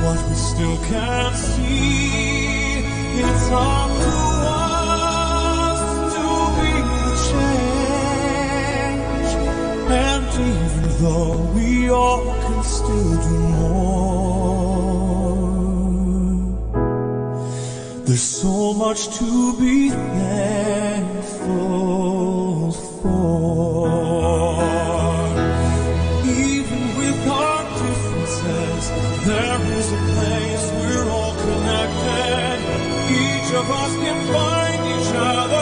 what we still can't see. It's up to us to be the change, and even though we all can still do more, there's so much to be thankful for. Even with our differences, there is a place we're all connected. Each of us can find each other's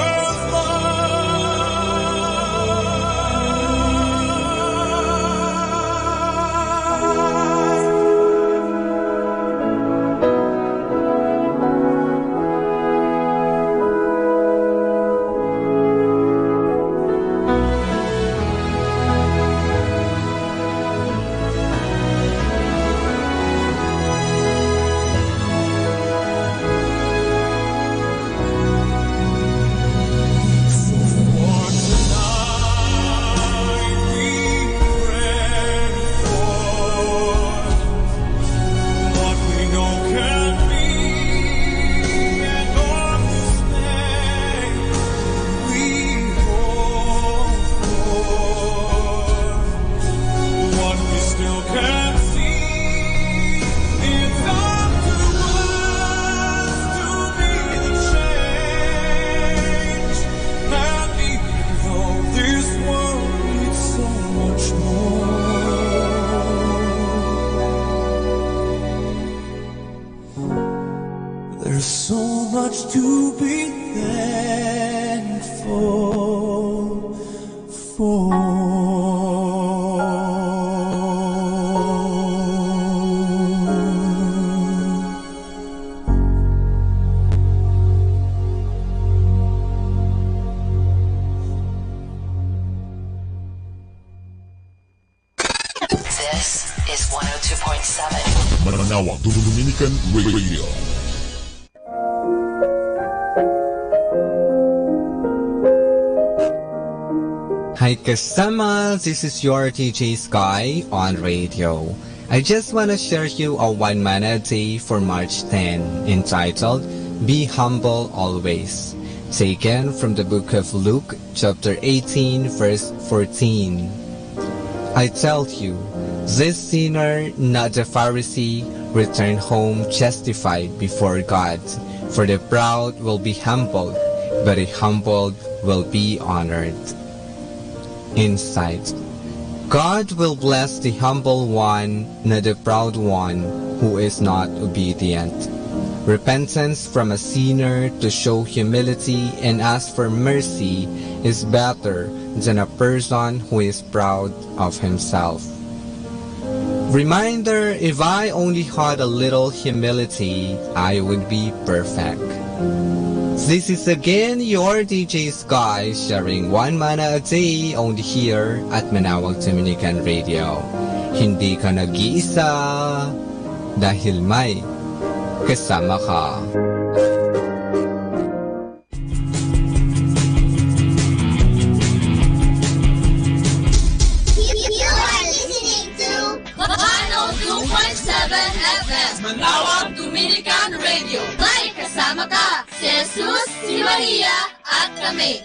There's so much to be thankful for. This is 102.7 Manawag Dominican Radio. Hi Kasamas, this is your TJ Sky on radio. I just want to share you a one manna day for March 10 entitled Be Humble Always. Taken from the book of Luke, chapter 18, verse 14. I tell you, this sinner, not the Pharisee, returned home justified before God. For the proud will be humbled, but the humbled will be honored. Insight. God will bless the humble one, not the proud one who is not obedient. Repentance from a sinner to show humility and ask for mercy is better than a person who is proud of himself. Reminder, if I only had a little humility, I would be perfect. This is again your DJ Sky sharing one mana a day only here at Manawag Dominican Radio. Hindi ka nag-iisa dahil may kasama ka. Manawag Dominican Radio. May kasama ka, si Jesus, si Maria, at kami.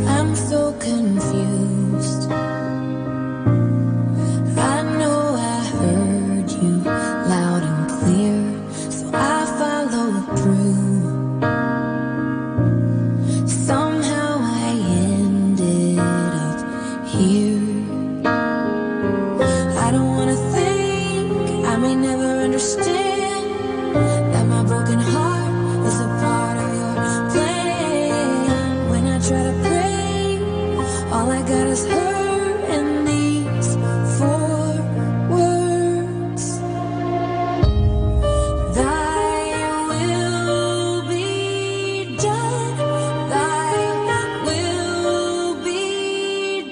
I'm so confused. I know I heard you loud and clear, so I followed through. Somehow I ended up here. I don't wanna think, I may never understand that my broken heart is a part of your plan. When I try to pray, all I got is her and these four words. Thy will be done. Thy will be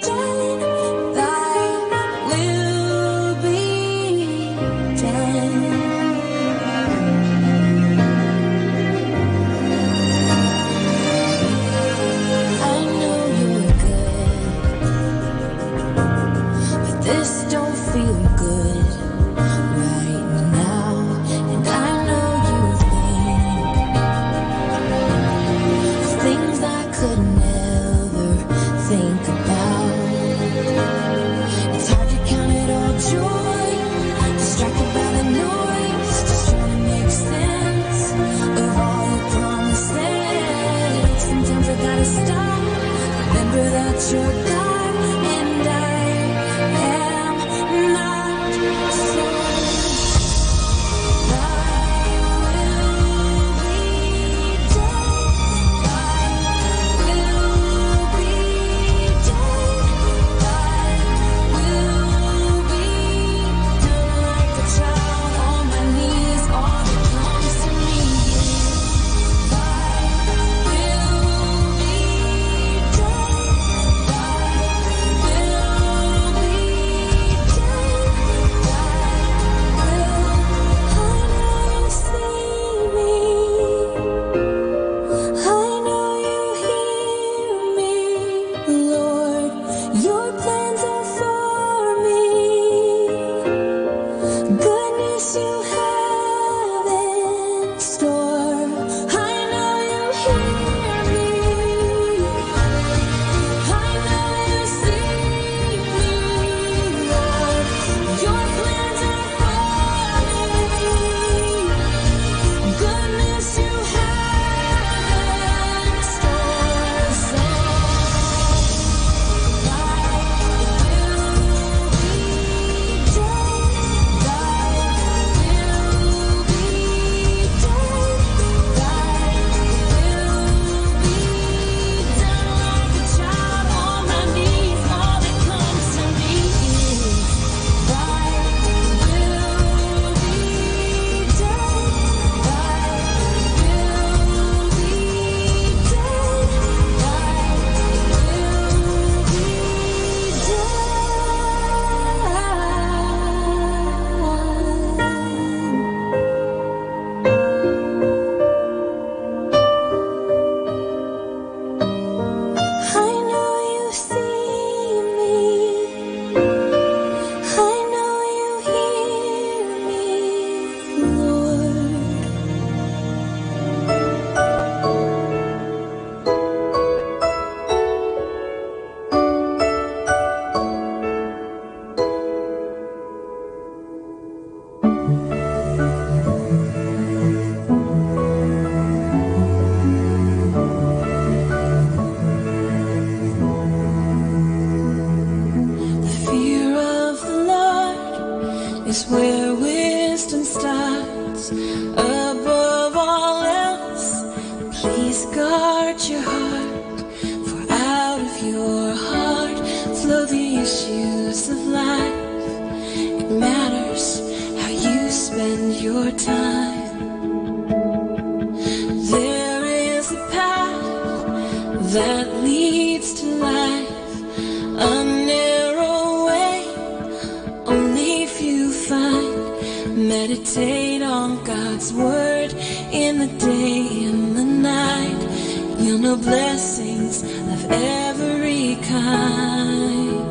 done. Thy will be done. I know you're good, but this don't feel good right now. And I know you think of things I could never think about. It's hard to count it all joy, distracted by the noise, just trying to make sense of all your promises. Sometimes I gotta stop, remember that you're God and I am not. So thy will be done. Thy will be done. Thy will be done. Like a child on my knees, all that comes to me is thy will be done. Thy is where wisdom starts. Above all else, please guard your heart, for out of your heart flow the issues of life. It matters how you spend your time. There is a path that leads to life, a narrow way only few find. Meditate on God's word in the day and the night. You'll know blessings of every kind.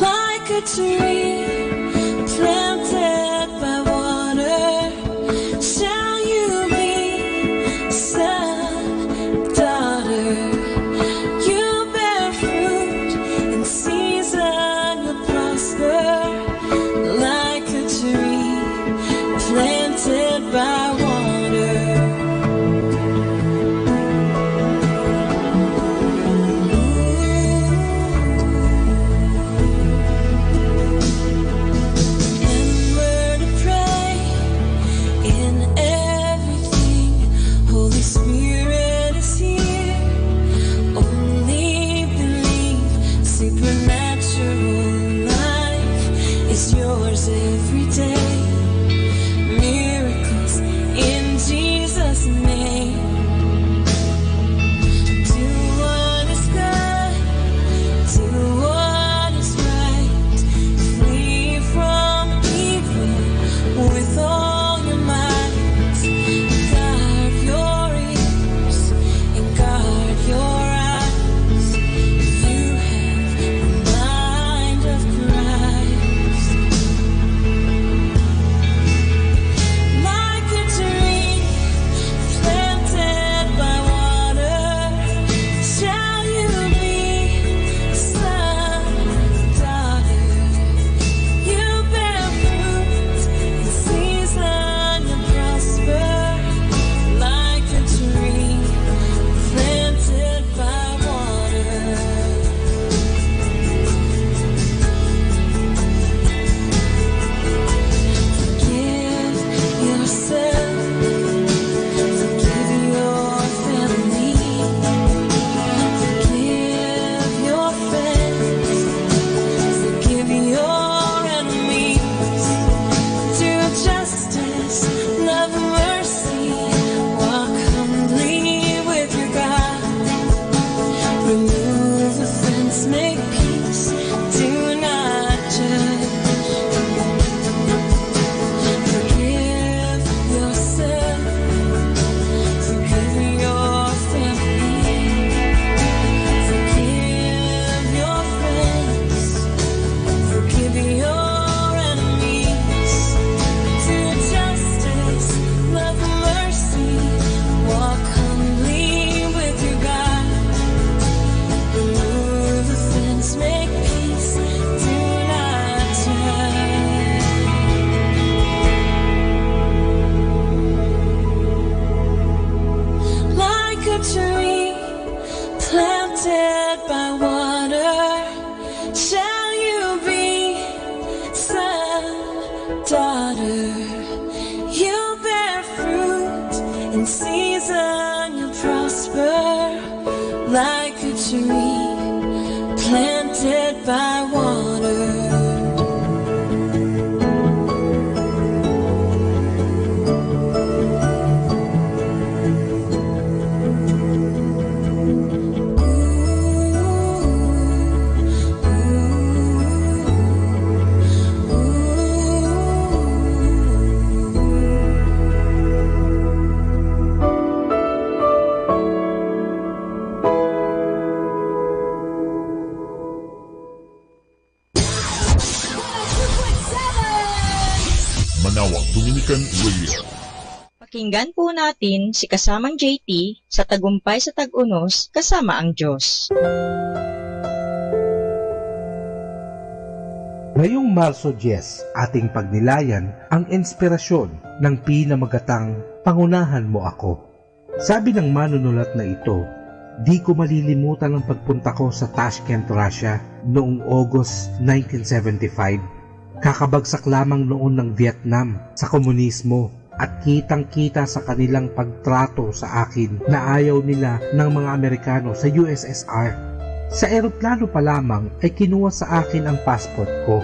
Like a tree planted by water, shall you be, son, daughter. You bear fruit in season, you'll prosper. Like a tree planted by water. Every day, miracles in Jesus' name. Do what is good, do what is right, flee from evil with all your might. Guard your ears and guard your eyes. You have the mind of Christ. Like a tree planted by water, shall you be, son, daughter. You bear fruit in season, you prosper. Like a tree planted by water. Forgive yourself, forgive your family, forgive your friends, forgive your enemies. Do justice, love mercy, walk humbly with your God. Remove offense, make peace, do not judge. Forgive yourself, forgive your family, forgive your friends, forgive your enemies. Do justice, love mercy, walk humbly with your God. Remove offense, make peace, do not judge. Like a tree planted by water, shall you be, son, daughter. You bear fruit in season, you prosper. Like a tree planted by water. Manawag Dominican Radio. Pakinggan po natin si kasamang JT sa Tagumpay sa Tag-Unos kasama ang Diyos. Ngayong Marso 10, ating pagnilayan ang inspirasyon ng pinamagatang Pangunahan Mo Ako. Sabi ng manunulat na ito, Di ko malilimutan ang pagpunta ko sa Tashkent, Russia noong August 1975. Kakabagsak lamang noon ng Vietnam sa komunismo at kitang-kita sa kanilang pagtrato sa akin na ayaw nila ng mga Amerikano sa USSR. Sa eroplano pa lamang ay kinuha sa akin ang passport ko.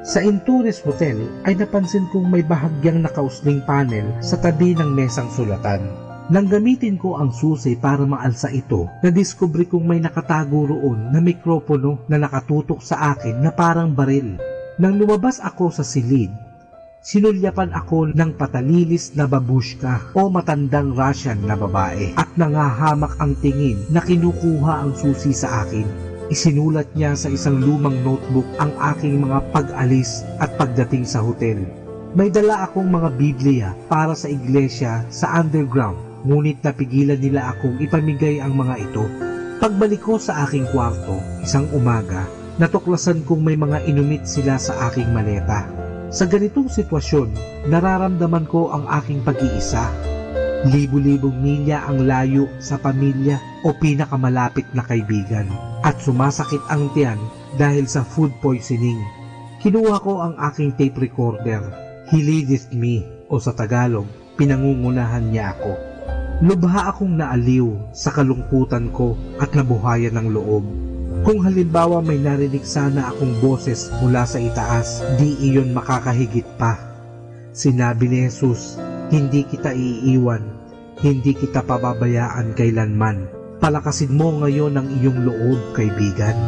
Sa Intourist Hotel ay napansin kong may bahagyang nakausling panel sa tabi ng mesang sulatan. Nang gamitin ko ang susi para maalsa ito, nadiskubre kong may nakatago roon na mikropono na nakatutok sa akin na parang baril. Nang lumabas ako sa silid, sinulyapan ako ng patalilis na babushka o matandang Russian na babae at nangahamak ang tingin na kinukuha ang susi sa akin. Isinulat niya sa isang lumang notebook ang aking mga pag-alis at pagdating sa hotel. May dala akong mga Biblia para sa iglesia sa underground. Ngunit napigilan nila akong ipamigay ang mga ito. Pagbalik ko sa aking kwarto, isang umaga, natuklasan kong may mga inumit sila sa aking maleta. Sa ganitong sitwasyon, nararamdaman ko ang aking pag-iisa. Libu-libong milya ang layo sa pamilya o pinakamalapit na kaibigan. At sumasakit ang tiyan dahil sa food poisoning. Kinuha ko ang aking tape recorder. He leadeth me, o sa Tagalog, pinangungunahan niya ako. Lubha akong naaliw sa kalungkutan ko at nabuhayan ng loob. Kung halimbawa may narinig sana akong boses mula sa itaas, di iyon makakahigit pa. Sinabi ni Jesus, hindi kita iiwan, hindi kita pababayaan kailanman. Palakasin mo ngayon ang iyong loob, kaibigan,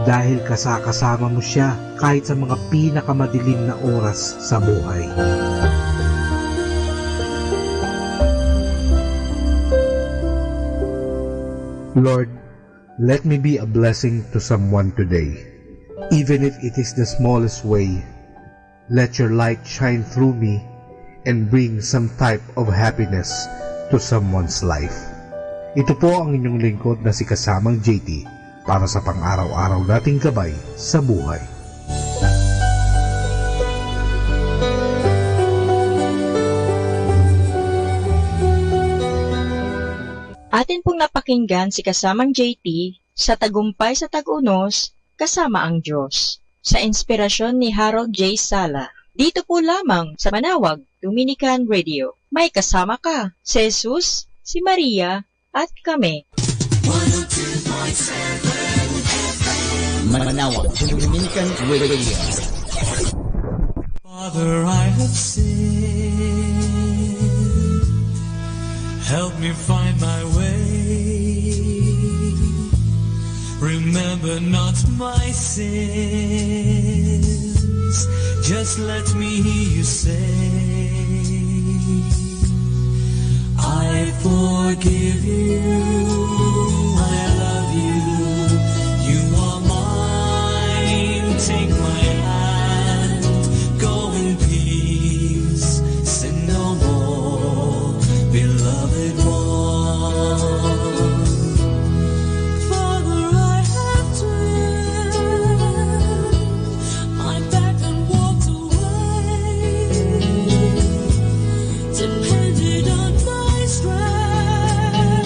dahil kasama mo siya kahit sa mga pinakamadilim na oras sa buhay. Lord, let me be a blessing to someone today. Even if it is the smallest way, let your light shine through me and bring some type of happiness to someone's life. Ito po ang inyong lingkod na si Kasamang JT para sa pang-araw-araw nating gabay sa buhay. Atin pong napakinggan si Kasamang JT sa Tagumpay sa Tag-Unos, Kasama ang Diyos, sa inspirasyon ni Harold J. Sala. Dito po lamang sa Manawag Dominican Radio. May kasama ka, si Jesus, si Maria, at kami. 102.7 Manawag Dominican Radio. Father, I have sinned. Help me find my way. Remember not my sins. Just let me hear you say, I forgive you. I love you. You are mine. Take my hand. Go in peace. Sin no more. Beloved one, Father, I have turned my back and walked away, depended on my strength.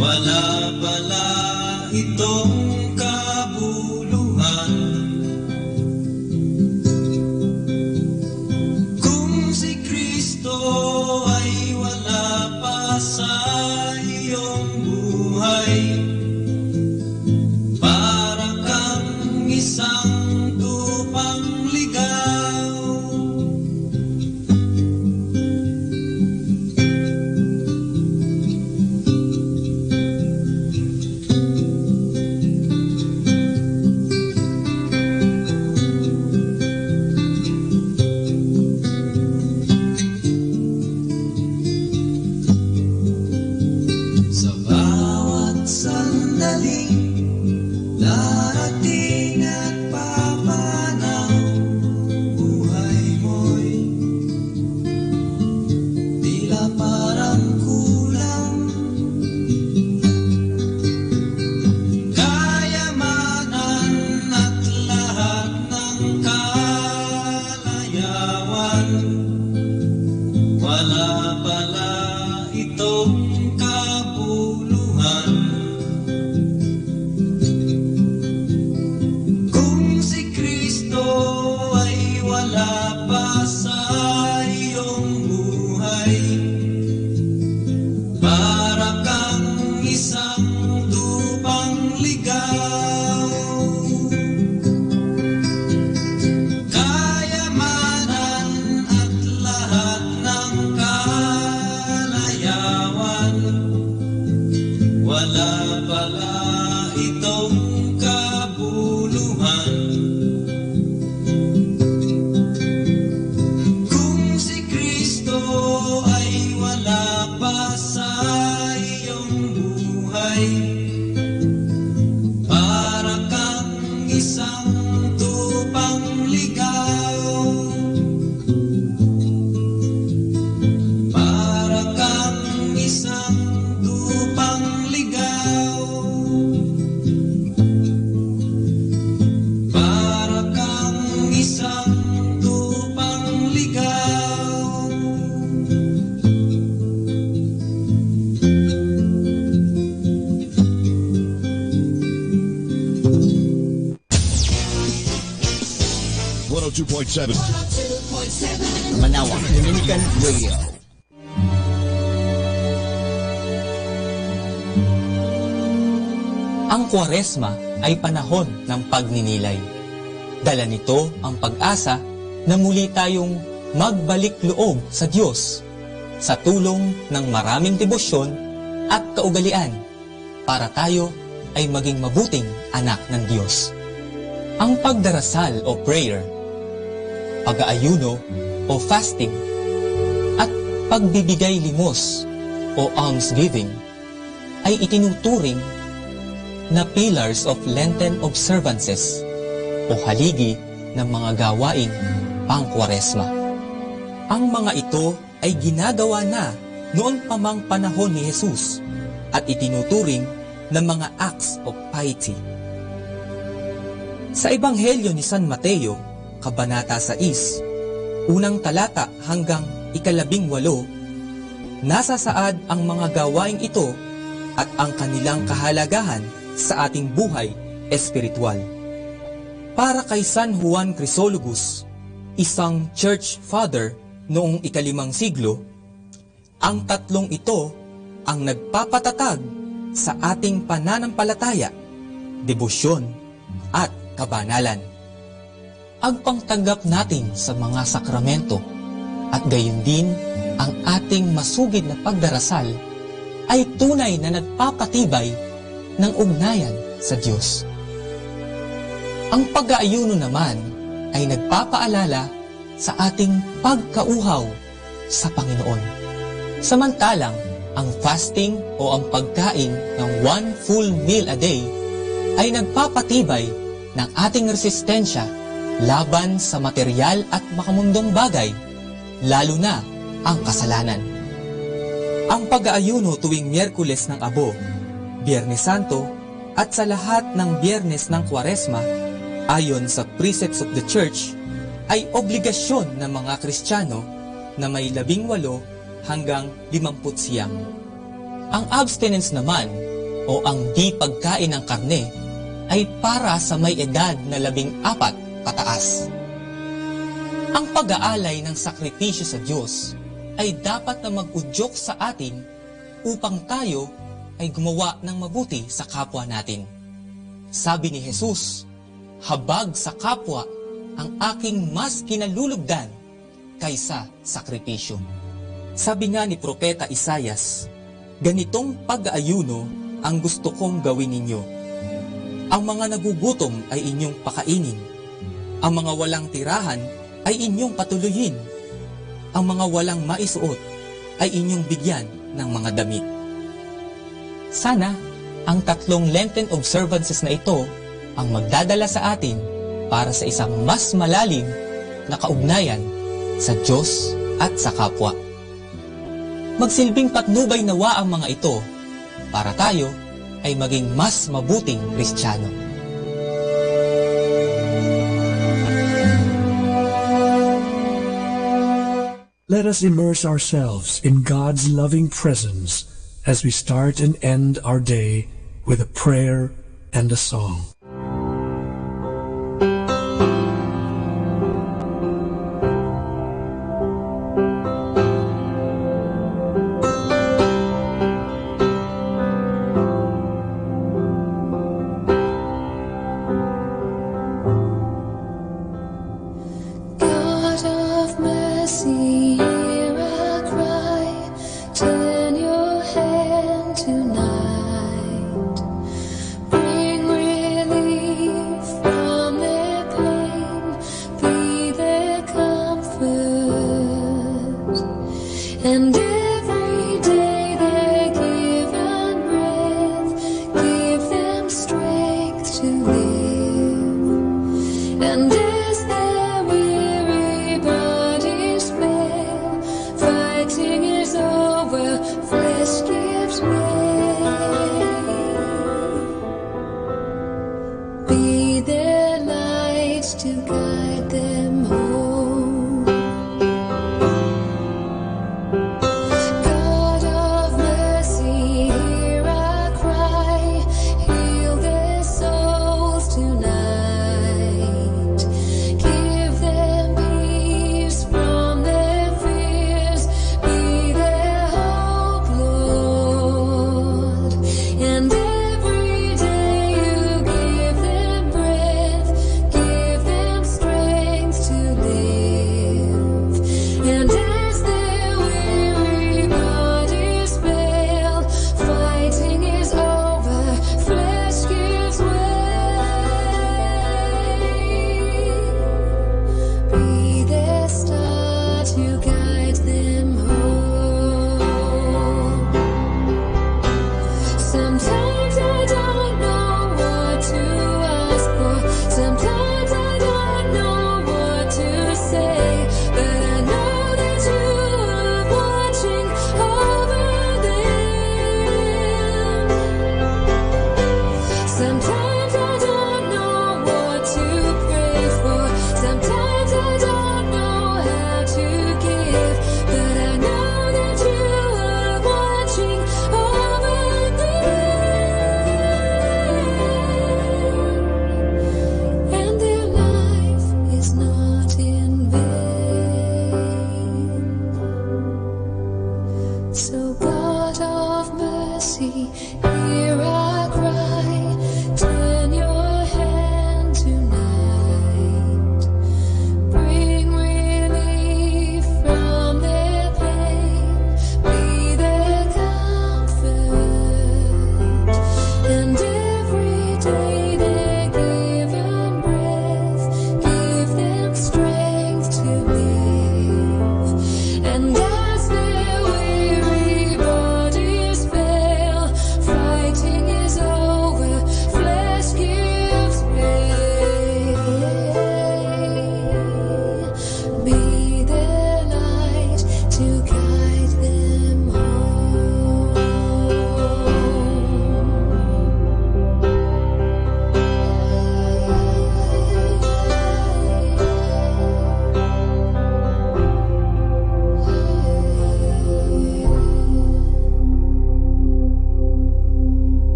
wala pala itong kabuluhan. Kung si Kristo ay wala pa sa iyong buhay, para kang isang tupang ligaw. Sa bawat sandaling darating at papanaw, buhay mo'y tila parang kulang. Kayamanan at lahat ng kalayawan, wala pala itong kabuluhan. Kung si Kristo ay wala pa sa iyong buhay, para kang isang tupang ligaw. Kayamanan at lahat ng kalayawan, wala pala itong kabuluhan. Kung si Kristo ay wala pa sa iyong buhay, para kang isang tupang ligaw. Para kang isang tupang ligaw. Para kang isang tupang ligaw. 102.7 Manawag Dominican Radio. Ang Kwaresma ay panahon ng pagninilay. Dala nito ang pag-asa na muli tayong magbalik loob sa Diyos sa tulong ng maraming debosyon at kaugalian para tayo ay maging mabuting anak ng Diyos. Ang pagdarasal o prayer, pag-aayuno o fasting, at pagbibigay limos o almsgiving ay itinuturing na pillars of Lenten observances o haligi ng mga gawaing pang-Kwaresma. Ang mga ito ay ginagawa na noon pa mang panahon ni Jesus at itinuturing ng mga acts of piety. Sa Ebanghelyo ni San Mateo, Kabanata 6, unang talata hanggang 18, nasasaad ang mga gawaing ito at ang kanilang kahalagahan sa ating buhay espiritual. Para kay San Juan Chrysologus, isang church father noong ika-5 siglo, ang tatlong ito ang nagpapatatag sa ating pananampalataya, debosyon, at kabanalan. Ang pangtanggap natin sa mga sakramento at gayon din ang ating masugid na pagdarasal ay tunay na nagpapatibay ng ugnayan sa Diyos. Ang pag-aayuno naman ay nagpapaalala sa ating pagkauhaw sa Panginoon. Samantalang, ang fasting o ang pagkain ng 1 full meal a day ay nagpapatibay ng ating resistensya laban sa material at makamundong bagay, lalo na ang kasalanan. Ang pag-aayuno tuwing Miyerkules ng Abo, Biyernes Santo, at sa lahat ng Biyernes ng Kwaresma, ayon sa precepts of the Church, ay obligasyon ng mga Kristiyano na may 18 hanggang 50. Ang abstinence naman o ang di pagkain ng karne ay para sa may edad na 14 pataas. Ang pag-aalay ng sakripisyo sa Diyos ay dapat na mag-udyok sa atin upang tayo ay gumawa ng mabuti sa kapwa natin. Sabi ni Jesus, habag sa kapwa ang aking mas kinalulugdan kaysa sakripisyo. Sabi nga ni Propeta Isayas, ganitong pag-aayuno ang gusto kong gawin ninyo. Ang mga nagugutom ay inyong pakainin. Ang mga walang tirahan ay inyong patuloyin. Ang mga walang maisuot ay inyong bigyan ng mga damit. Sana ang 3 Lenten observances na ito ang magdadala sa atin para sa isang mas malalim na kaugnayan sa Diyos at sa kapwa. Magsilbing patnubay nawa ang mga ito para tayo ay maging mas mabuting Kristiyano. Let us immerse ourselves in God's loving presence as we start and end our day with a prayer and a song. From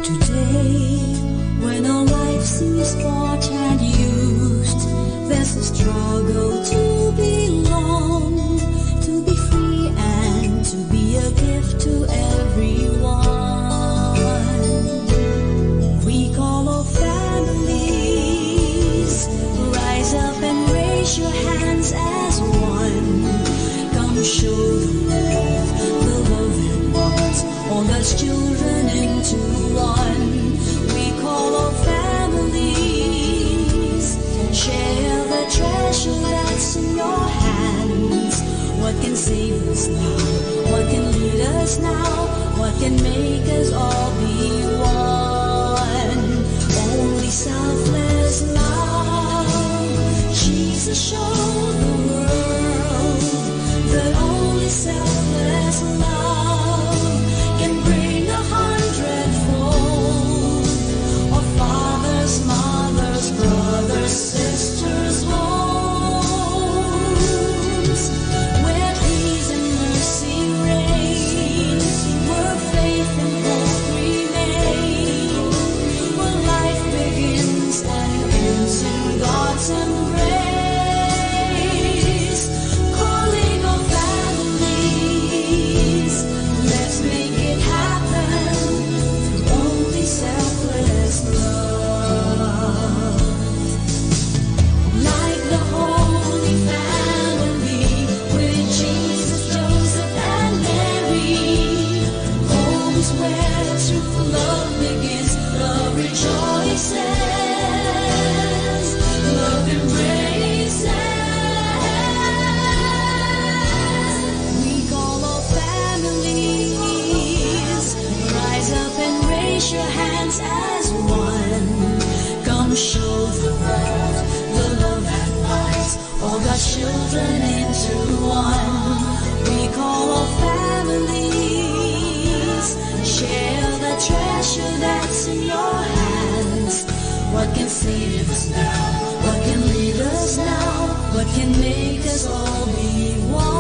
Today, when our life seems bought and used, there's a struggle to belong, to be free and to be a gift to everyone. We call our families, rise up and raise your hands as one. Come show the love that bonds all God's children into one. We call our families, share the treasure that's in your hands. What can save us now? What can lead us now? What can make us all be one? Only selfless love. Jesus showed the world that only selfless love can bring 100-fold of fathers, mothers, brothers, sisters, homes, where peace and mercy reign, where faith and hope remain, where life begins and ends in God's embrace. Calling all families, let's make it happen through only selfless love. Like the Holy Family with Jesus, Joseph, and Mary, homes where true love begins, love rejoices, love embraces. We call all families, rise up and raise your hands as one. Come show the world the love that binds all God's children into one. We call all families, share the treasure that's in your hands. What can save us now? What can lead us now? What can make us all be one?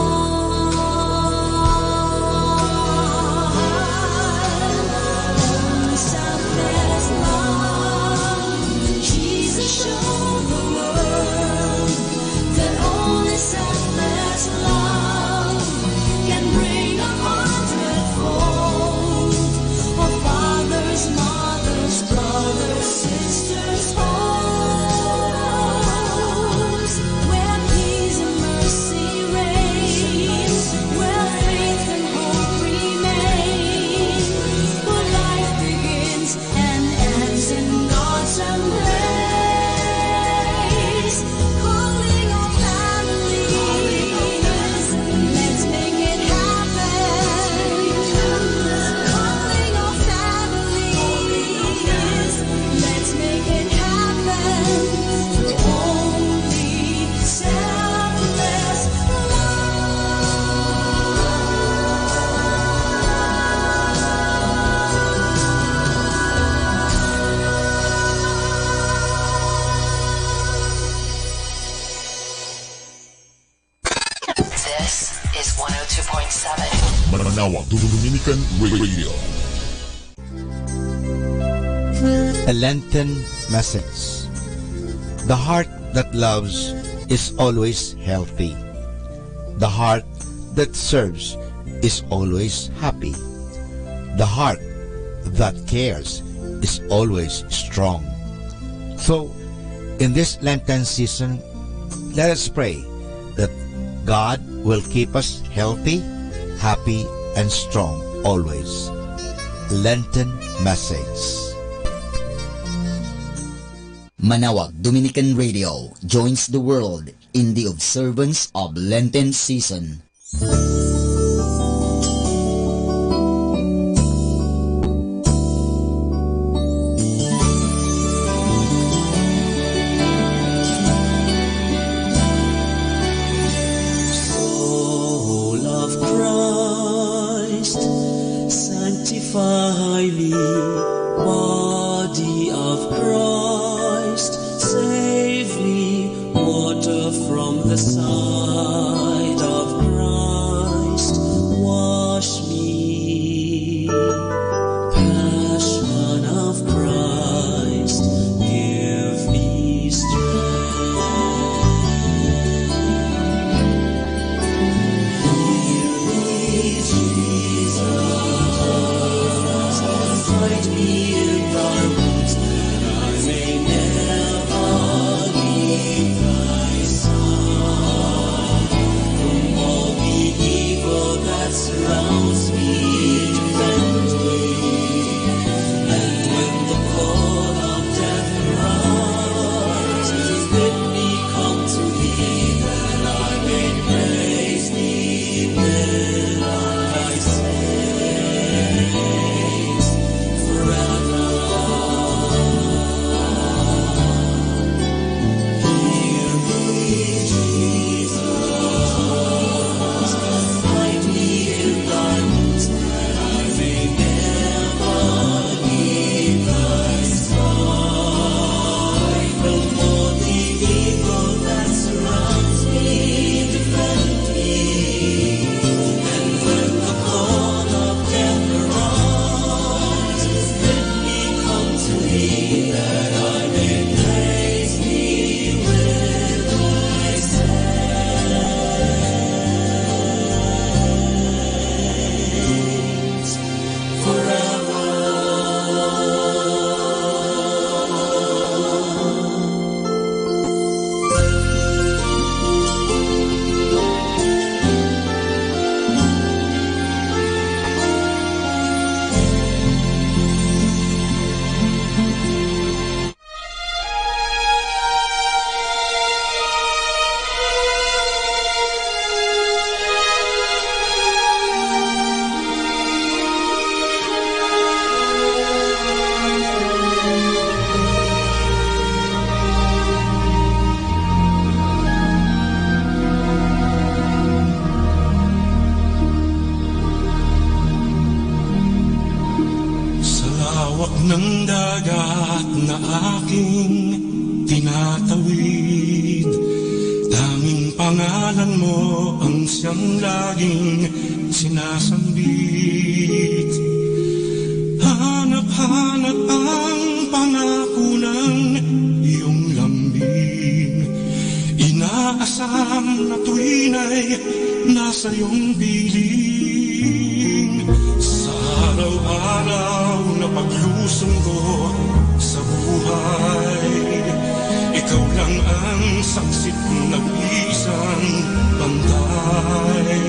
Only selfless love. Jesus showed the world that only selfless love can bring 100-fold of fathers, mothers, brothers, sisters, homes, where peace and mercy reign, where faith and hope remain, where life begins and ends in God's embrace. Calling all families, let's make it happen. Calling all families, let's make it happen through only selfless This is 102.7. Manawag Dominican Radio. A Lenten message. The heart that loves is always healthy. The heart that serves is always happy. The heart that cares is always strong. So, in this Lenten season, let us pray that God will keep us healthy, happy, and strong always. Lenten message. Manawag Dominican Radio joins the world in the observance of Lenten season. Soul of Christ, sanctify me. Body of Christ, save me. Water from the side of Christ, wash me. Passion ng dagat na aking tinatawid. Tanging pangalan mo ang siyang laging sinasambit. Hanap-hanap ang pangako ng iyong lambing. Inaasam na tuwin ay nasa iyong piling. Sa araw-araw na paglusong ko sa buhay, ikaw lang ang saksit ng isang bantay.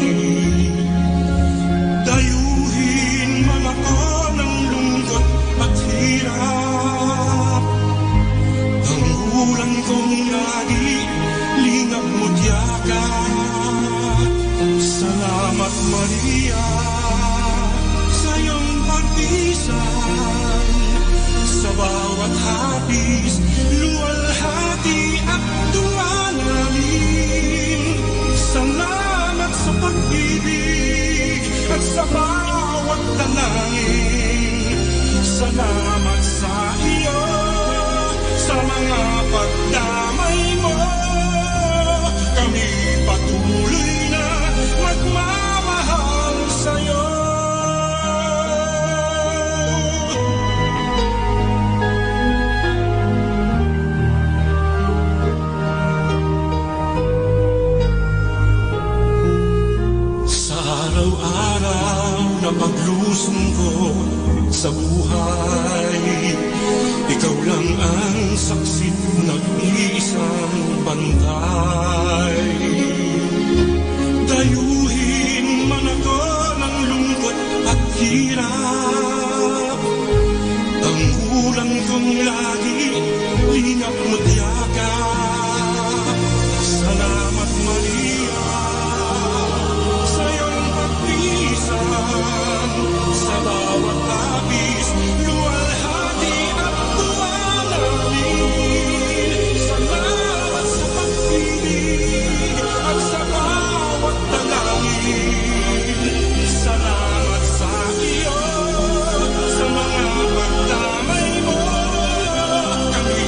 Dayuhin man ako ng lungkot at hirap, ang ulan kong lagi lingap mo't yakap. Salamat Maria sa iyong pagpisan, sa bawat hapis, luwalhati at tuwa namin. Salamat sa pag-ibig at sa bawat dalangin. Salamat sa iyo, sa mga pagdamay mo. Kami patuloy na magmamahal sa iyo. Araw-araw na paglusong ko sa buhay, ikaw lang ang saksit ng isang bantay. Dayuhin man ako ng lungkot at hirap, ang ulan kong lagi lingap mo't yakap. Salamat Maria sa iyong pagpisan, sa bawat labis, luwalhati at tuwa namin. Salamat sa pag-ibig at sa bawat dalangin. Salamat sa iyo, sa mga pagdamay mo. Kami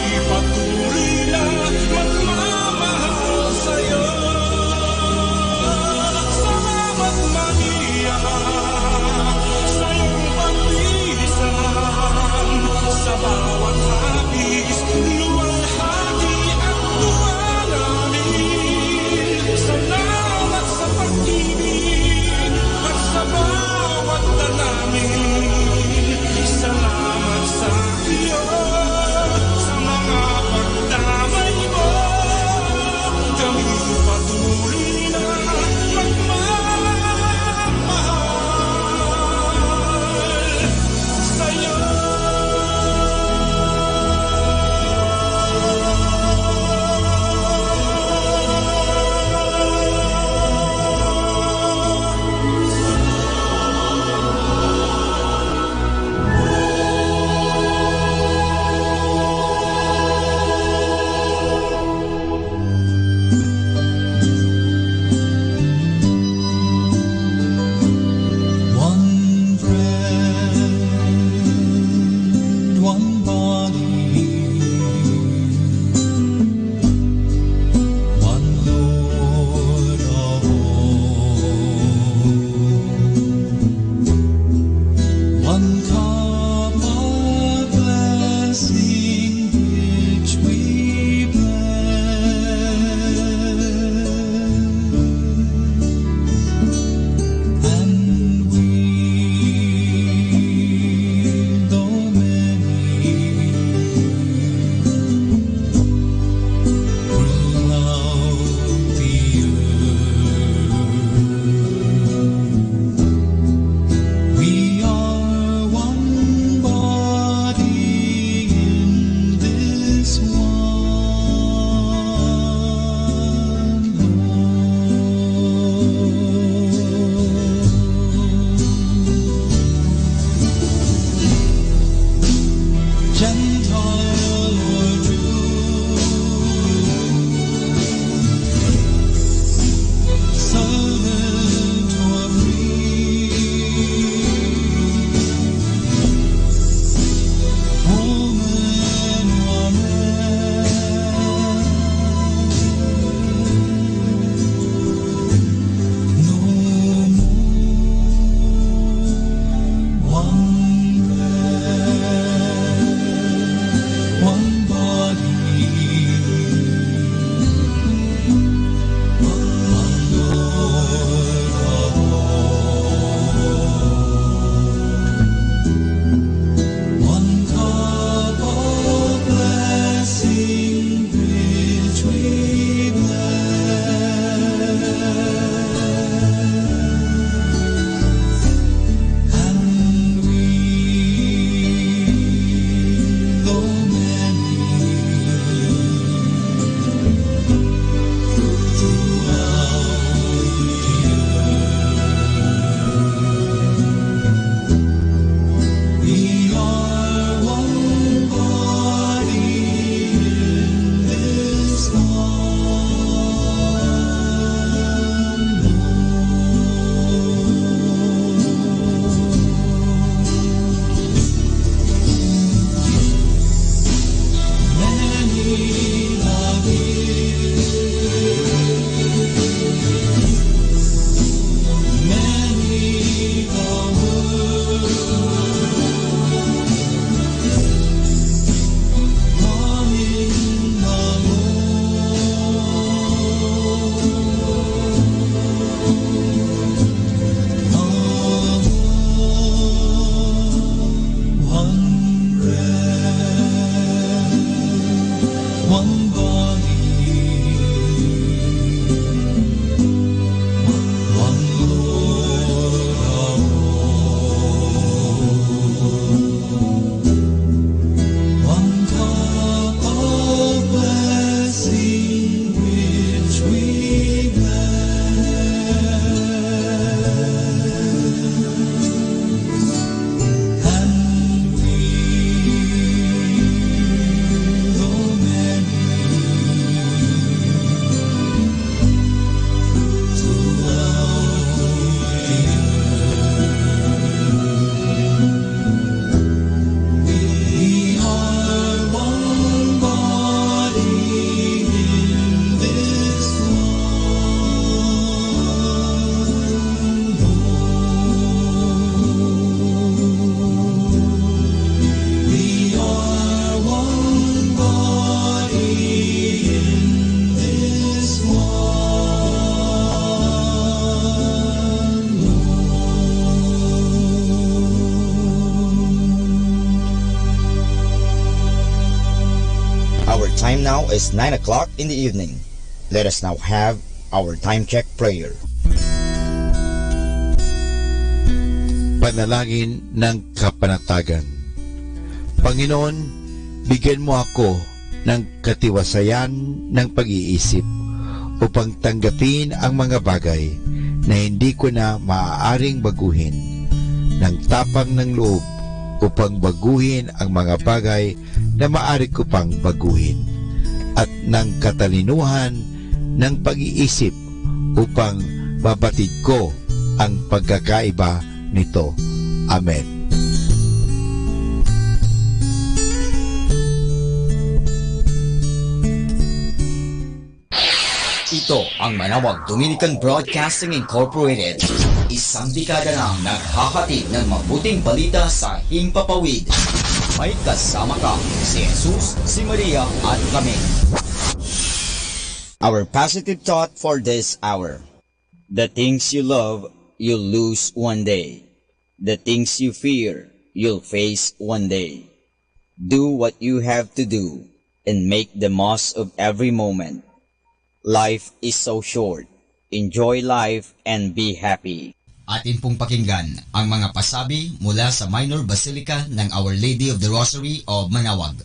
Our time now is 9 o'clock in the evening. Let us now have our time check prayer. Panalangin ng kapanatagan. Panginoon, bigyan mo ako ng katiwasayan ng pag-iisip upang tanggapin ang mga bagay na hindi ko na maaaring baguhin, ng tapang ng loob upang baguhin ang mga bagay na maaari ko pang baguhin, at ng katalinuhan ng pag-iisip upang mabatid ko ang pagkakaiba nito. Amen. Ito ang Manawag Dominican Broadcasting Incorporated. Isang dekada nang naghahatid ng mabuting balita sa Himpapawid. May kasama ka, si Jesus, si Maria at kami. Our positive thought for this hour. The things you love, you'll lose one day. The things you fear, you'll face one day. Do what you have to do and make the most of every moment. Life is so short. Enjoy life and be happy. Atin pong pakinggan ang mga pasabi mula sa Minor Basilica ng Our Lady of the Rosary of Manawag.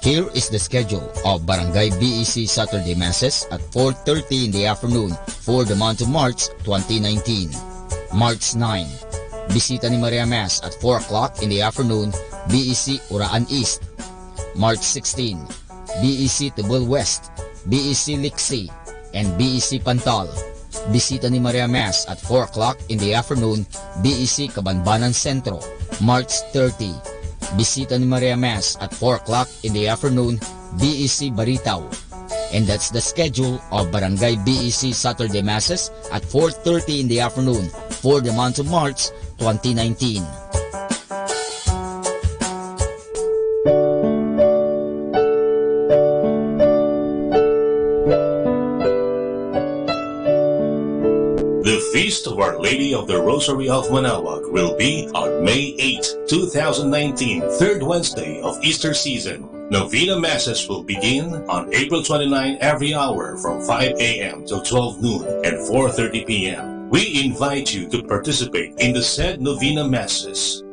Here is the schedule of Barangay BEC Saturday Masses at 4:30 in the afternoon for the month of March 2019. March 9, Bisita ni Maria Mass at 4 o'clock in the afternoon, BEC Uraan East. March 16, BEC Tibul West, BEC Liksi, and BEC Pantal. Bisita ni Maria Mass at 4 o'clock in the afternoon, BEC Cabanbanan Centro. March 30, Bisita ni Maria Mass at 4 o'clock in the afternoon, BEC Baritaw. And that's the schedule of Barangay BEC Saturday Masses at 4:30 in the afternoon for the month of March 2019. The Feast of Our Lady of the Rosary of Manawag will be on May 8, 2019, third Wednesday of Easter season. Novena Masses will begin on April 29 every hour from 5 a.m. till 12 noon and 4:30 p.m. We invite you to participate in the said Novena Masses.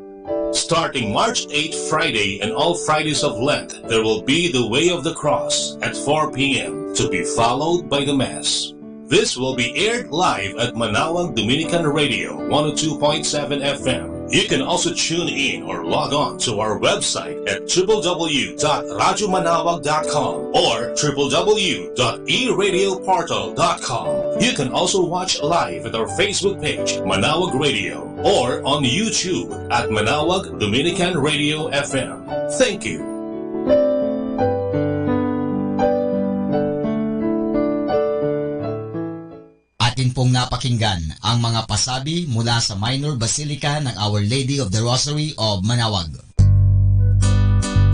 Starting March 8 Friday and all Fridays of Lent, there will be the Way of the Cross at 4 p.m. to be followed by the Mass. This will be aired live at Manawag Dominican Radio 102.7 FM. You can also tune in or log on to our website at www.radyomanawag.com or www.eradioportal.com. You can also watch live at our Facebook page, Manawag Radio, or on YouTube at Manawag Dominican Radio FM. Thank you. Atin pong napakinggan ang mga pasabi mula sa Minor Basilica ng Our Lady of the Rosary of Manawag.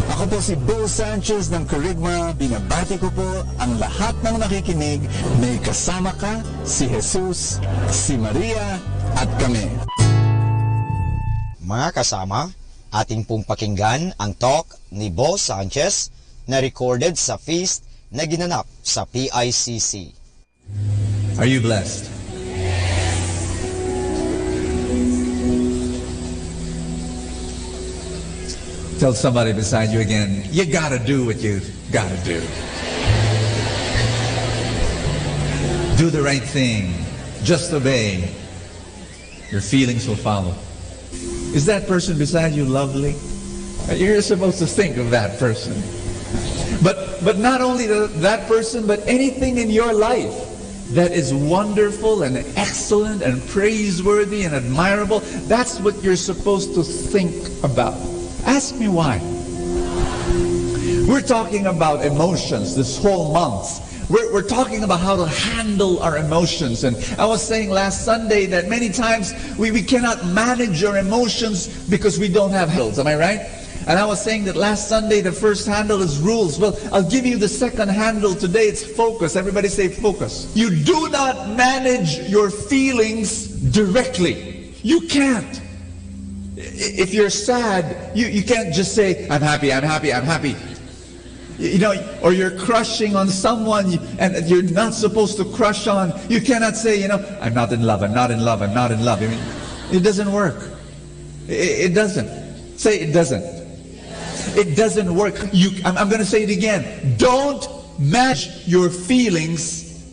Ako po si Bo Sanchez ng Kerygma. Binabati ko po ang lahat ng nakikinig. May kasama ka, si Jesus, si Maria, at kami. Mga kasama, ating pong pakinggan ang talk ni Bo Sanchez na recorded sa feast na ginanap sa PICC. Are you blessed? Tell somebody beside you again, you gotta do what you gotta do. Do the right thing. Just obey. Your feelings will follow. Is that person beside you lovely? You're supposed to think of that person. But not only that person, but anything in your life that is wonderful and excellent and praiseworthy and admirable, that's what you're supposed to think about. Ask me why. We're talking about emotions this whole month. We're talking about how to handle our emotions. And I was saying last Sunday that many times we cannot manage our emotions because we don't have handles. Am I right? And I was saying that last Sunday the first handle is rules. Well, I'll give you the second handle today. It's focus. Everybody say focus. You do not manage your feelings directly. You can't. If you're sad, you can't just say, I'm happy, I'm happy, I'm happy. You know, or you're crushing on someone and you're not supposed to crush on. You cannot say, you know, I'm not in love, I'm not in love, I'm not in love. I mean, it doesn't work. It doesn't. Say it doesn't. It doesn't work. I'm going to say it again. Don't manage your feelings,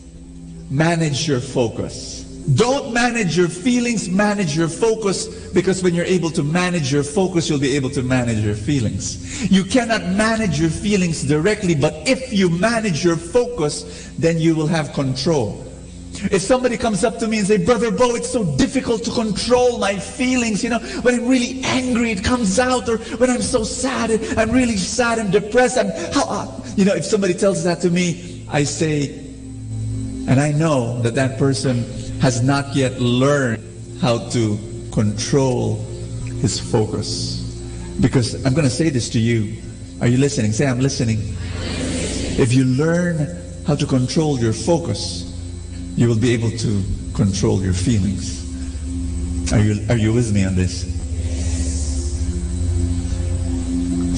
manage your focus. Don't manage your feelings, manage your focus, because when you're able to manage your focus, you'll be able to manage your feelings. You cannot manage your feelings directly, but if you manage your focus, then you will have control. If somebody comes up to me and say, Brother Bo, it's so difficult to control my feelings, you know, when I'm really angry, it comes out, or when I'm so sad, I'm really sad and depressed. You know, if somebody tells that to me, I say, and I know that that person has not yet learned how to control his focus. Because I'm going to say this to you. Are you listening? Say, I'm listening. If you learn how to control your focus, you will be able to control your feelings. Are you with me on this?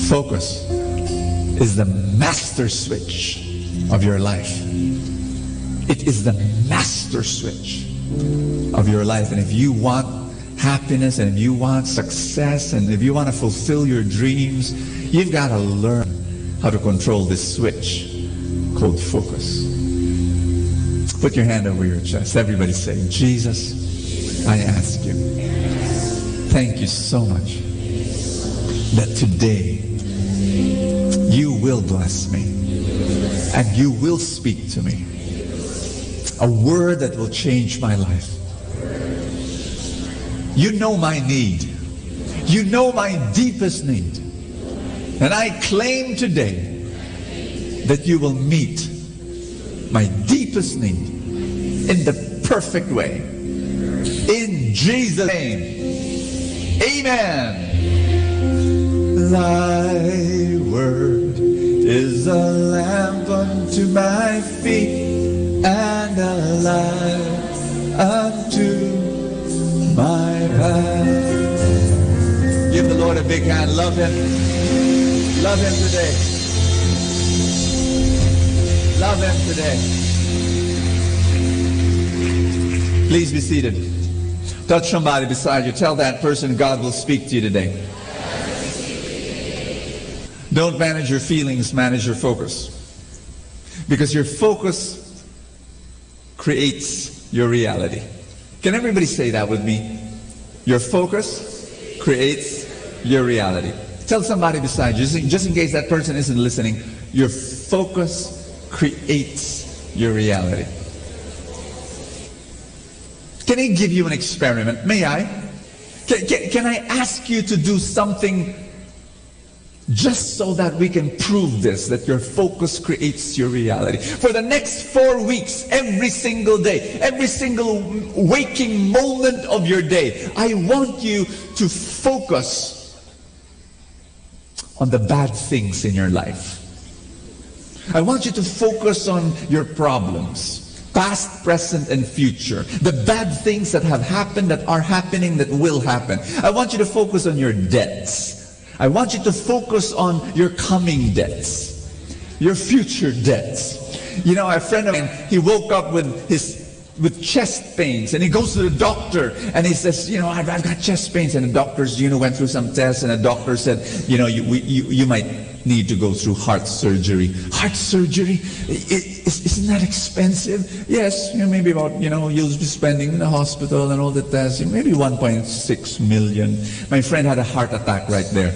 Focus is the master switch of your life. It is the master switch of your life. And if you want happiness, and if you want success, and if you want to fulfill your dreams, you've got to learn how to control this switch called focus. Put your hand over your chest. Everybody say, Jesus, I ask you, thank you so much that today you will bless me and you will speak to me. A word that will change my life. You know my need. You know my deepest need. And I claim today that you will meet my deepest need in the perfect way. In Jesus' name. Amen. Thy word is a lamp unto my feet and a light unto my path. Give the Lord a big hand. Love Him. Love Him today. Love Him today. Please be seated. Touch somebody beside you. Tell that person God will speak to you today. Don't manage your feelings, manage your focus. Because your focus creates your reality. Can everybody say that with me? Your focus creates your reality. Tell somebody beside you, just in case that person isn't listening, your focus creates your reality. Can I give you an experiment? May I? Can I ask you to do something just so that we can prove this, that your focus creates your reality? For the next 4 weeks, every single day, every single waking moment of your day, I want you to focus on the bad things in your life. I want you to focus on your problems, past, present, and future. The bad things that have happened, that are happening, that will happen. I want you to focus on your debts. I want you to focus on your coming debts, your future debts. You know, a friend of mine, he woke up with chest pains, and he goes to the doctor and he says, you know, I've got chest pains, and the doctors, went through some tests, and the doctor said, you might need to go through heart surgery. Heart surgery? Isn't that expensive? Yes, maybe about, you'll be spending in the hospital and all the tests, maybe 1.6 million. My friend had a heart attack right there.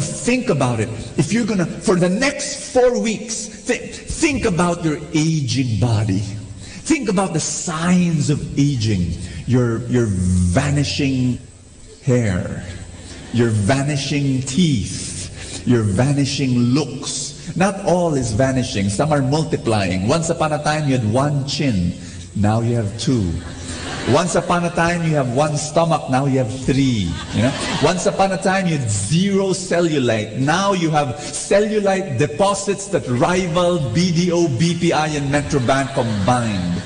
Think about it. If you're gonna, for the next 4 weeks, think about your aging body. Think about the signs of aging. Your vanishing hair, your vanishing teeth, your vanishing looks. Not all is vanishing. Some are multiplying. Once upon a time, you had 1 chin. Now you have 2. Once upon a time, you have 1 stomach. Now you have 3. Once upon a time, you had 0 cellulite. Now you have cellulite deposits that rival BDO, BPI, and Metrobank combined.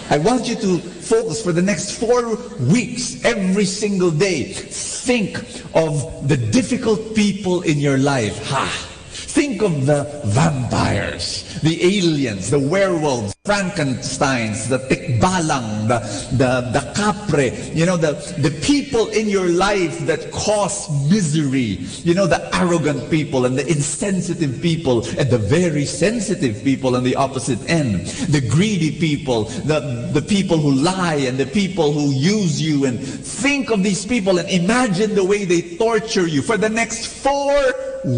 I want you to focus for the next 4 weeks, every single day. Think of the difficult people in your life. Think of the vampires, the aliens, the werewolves, Frankensteins, the tikbalang, the kapre, the people in your life that cause misery, the arrogant people and the insensitive people and the very sensitive people on the opposite end, the greedy people, the people who lie and the people who use you. And think of these people and imagine the way they torture you for the next 4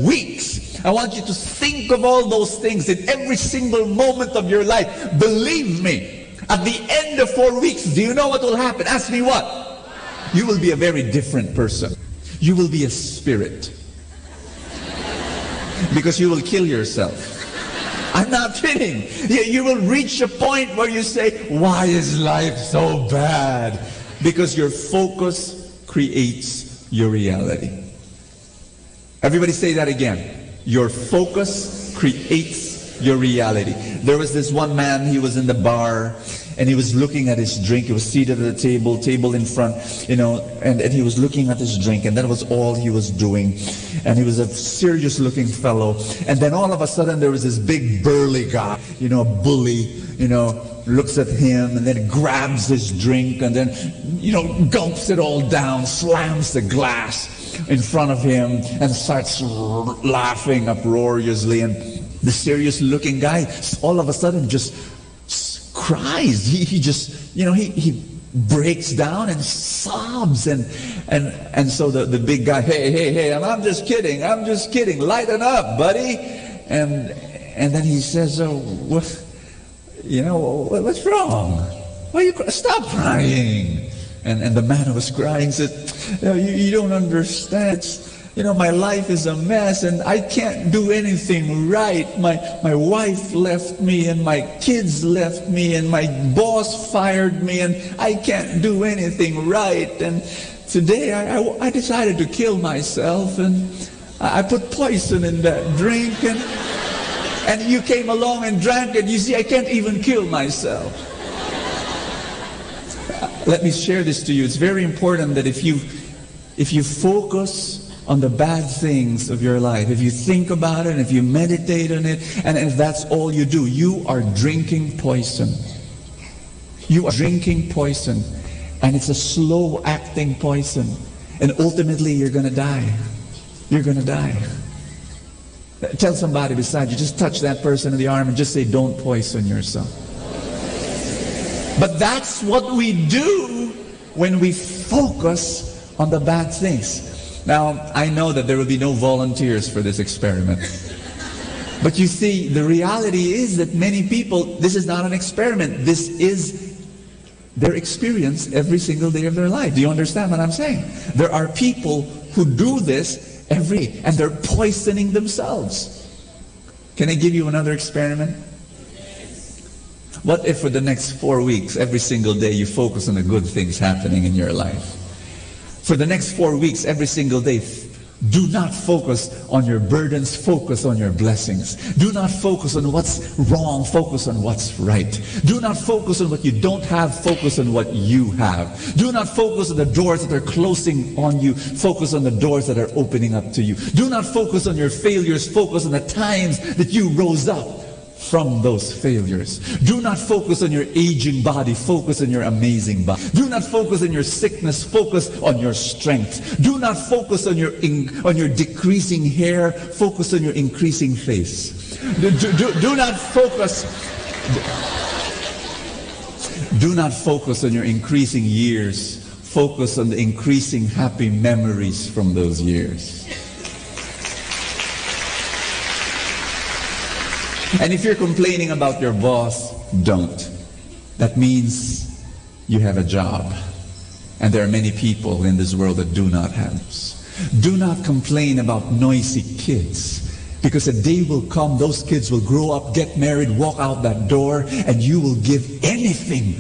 weeks. I want you to think of all those things in every single moment of your life. Believe me, at the end of 4 weeks, do you know what will happen? Ask me what? You will be a very different person. You will be a spirit. Because you will kill yourself. I'm not kidding. You will reach a point where you say, why is life so bad? Because your focus creates your reality. Everybody say that again. Your focus creates your reality. There was this one man, he was in the bar, and he was looking at his drink. He was seated at a table in front, and he was looking at his drink, and that was all he was doing. And he was a serious looking fellow. And then all of a sudden there was this big burly guy, a bully, looks at him and then grabs his drink and then, gulps it all down, slams the glass in front of him and starts laughing uproariously. And the serious looking guy all of a sudden just cries. He just, he breaks down and sobs. And so the big guy, hey, I'm just kidding, lighten up, buddy. And then he says, what's wrong? Why you stop crying? And the man who was crying said, you don't understand. My life is a mess and I can't do anything right. My wife left me and my kids left me and my boss fired me and I can't do anything right. And today I decided to kill myself and I put poison in that drink and you came along and drank it. You see, I can't even kill myself. Let me share this to you. It's very important that if you focus on the bad things of your life, if you think about it, if you meditate on it, and if that's all you do, you are drinking poison. You are drinking poison, and it's a slow-acting poison. And ultimately, you're going to die. You're going to die. Tell somebody beside you, just touch that person in the arm and just say, don't poison yourself. But that's what we do when we focus on the bad things. Now, I know that there will be no volunteers for this experiment. But you see, the reality is that many people, this is not an experiment. This is their experience every single day of their life. Do you understand what I'm saying? There are people who do this every day, and they're poisoning themselves. Can I give you another experiment? What if for the next 4 weeks, every single day, you focus on the good things happening in your life? For the next 4 weeks, every single day, do not focus on your burdens, focus on your blessings. Do not focus on what's wrong, focus on what's right. Do not focus on what you don't have, focus on what you have. Do not focus on the doors that are closing on you, focus on the doors that are opening up to you. Do not focus on your failures, focus on the times that you rose up from those failures. Do not focus on your aging body, focus on your amazing body. Do not focus on your sickness, focus on your strength. Do not focus on your decreasing hair, focus on your increasing face. Do not focus on your increasing years, focus on the increasing happy memories from those years. And if you're complaining about your boss, don't. That means you have a job. And there are many people in this world that do not have this. Do not complain about noisy kids. Because a day will come, those kids will grow up, get married, walk out that door, and you will give anything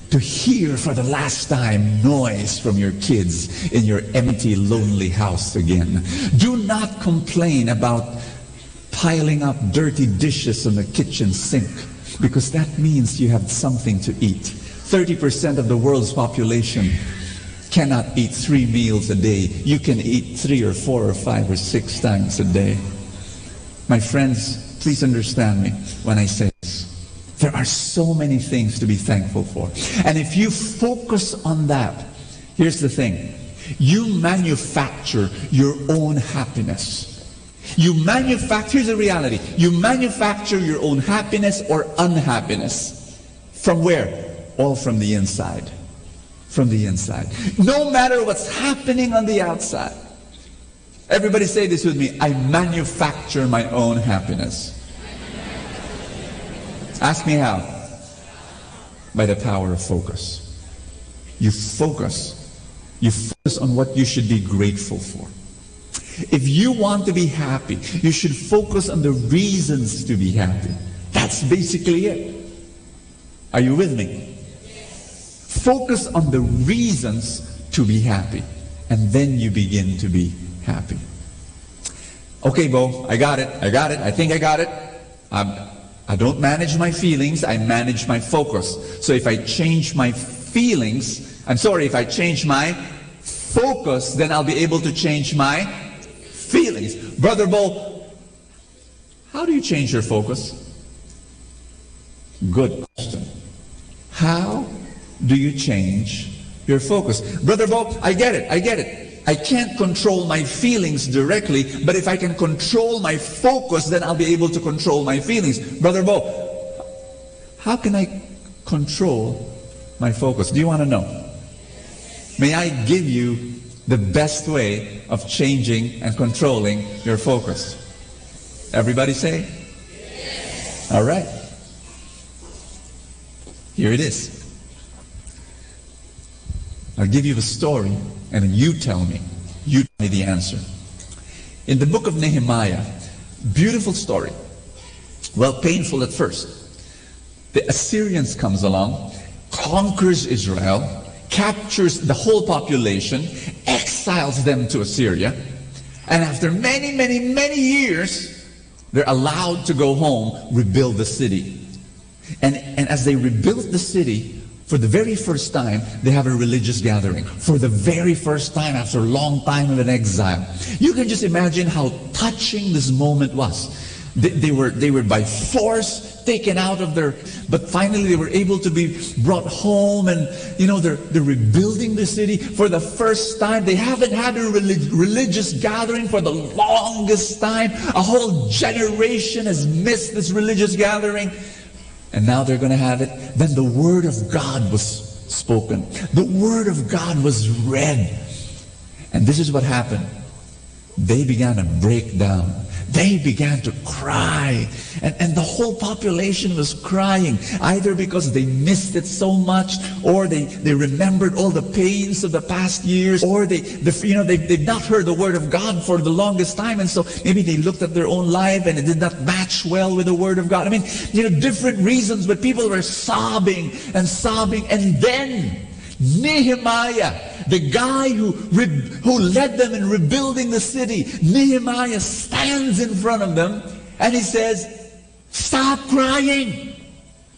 to hear for the last time noise from your kids in your empty, lonely house again. Do not complain about piling up dirty dishes on the kitchen sink, because that means you have something to eat. 30% of the world's population cannot eat 3 meals a day. You can eat 3 or 4 or 5 or 6 times a day. My friends, please understand me when I say this. There are so many things to be thankful for. And if you focus on that, here's the thing. You manufacture your own happiness. Here's the reality. You manufacture your own happiness or unhappiness. From where? All from the inside. From the inside. No matter what's happening on the outside. Everybody say this with me. I manufacture my own happiness. Ask me how. By the power of focus. You focus. You focus on what you should be grateful for. If you want to be happy, you should focus on the reasons to be happy. That's basically it. Are you with me? Focus on the reasons to be happy. And then you begin to be happy. Okay, Bo, I got it. I think I got it. I don't manage my feelings, I manage my focus. So if I change my feelings, if I change my focus, then I'll be able to change my feelings. Brother Bo, how do you change your focus? Good question. How do you change your focus? Brother Bo, I get it. I can't control my feelings directly, but if I can control my focus, then I'll be able to control my feelings. Brother Bo, how can I control my focus? Do you want to know? May I give you the best way of changing and controlling your focus? Everybody say? Yes. All right. Here it is. I'll give you the story, and then you tell me the answer. In the book of Nehemiah, beautiful story. Well, painful at first. The Assyrians comes along, conquers Israel, captures the whole population, exiles them to Assyria, and after many, many, many years, they're allowed to go home, rebuild the city. And as they rebuilt the city, for the very first time, they have a religious gathering. For the very first time after a long time of an exile. You can just imagine how touching this moment was. They were by force taken out of their, but finally they were able to be brought home, and they're rebuilding the city for the first time. They haven't had a religious gathering for the longest time. A whole generation has missed this religious gathering. And now they're going to have it. Then the Word of God was spoken. The Word of God was read. And this is what happened. They began to break down. They began to cry. And the whole population was crying, either because they missed it so much, or they remembered all the pains of the past years, or they've not heard the Word of God for the longest time, and so maybe they looked at their own life and it did not match well with the Word of God. I mean, different reasons, but people were sobbing and sobbing. And then Nehemiah, the guy who led them in rebuilding the city, Nehemiah stands in front of them and he says, "Stop crying."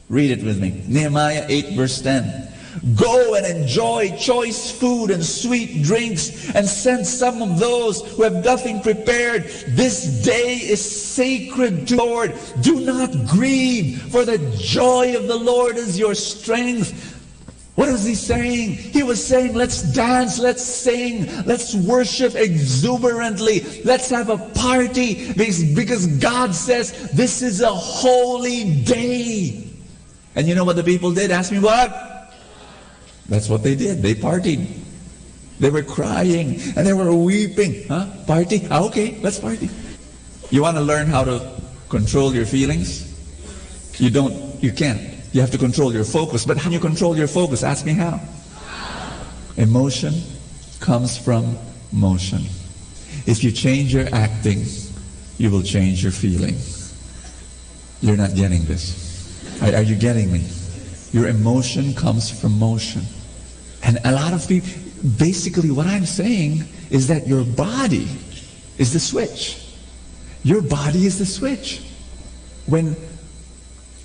Read it with me. Nehemiah 8 verse 10. "Go and enjoy choice food and sweet drinks, and send some of those who have nothing prepared. This day is sacred to the Lord. Do not grieve, for the joy of the Lord is your strength." What is he saying? He was saying, let's dance, let's sing, let's worship exuberantly, let's have a party, because God says this is a holy day. And you know what the people did? Ask me what? That's what they did. They partied. They were crying and they were weeping. Huh? Party? Okay, let's party. You want to learn how to control your feelings? You can't. You have to control your focus. But how do you control your focus? Ask me how. Emotion comes from motion. If you change your acting, you will change your feeling. You're not getting this. Are you getting me? Your emotion comes from motion. And a lot of people, basically what I'm saying is that your body is the switch. Your body is the switch. When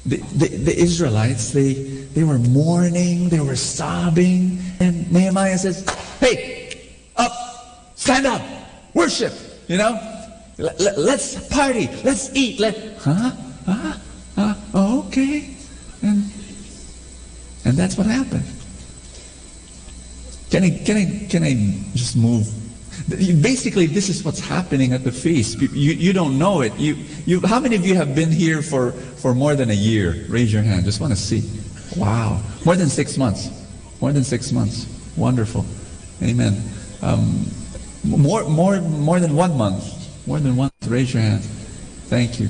The Israelites, they were mourning, they were sobbing, and Nehemiah says, hey, up, stand up, worship, let's party, let's eat, okay. And that's what happened. Can I just move? Basically, this is what's happening at the feast. You don't know it. How many of you have been here for more than a year? Raise your hand. Just want to see. Wow. More than 6 months. More than 6 months. Wonderful. Amen. More than 1 month. More than 1 month. Raise your hand. Thank you.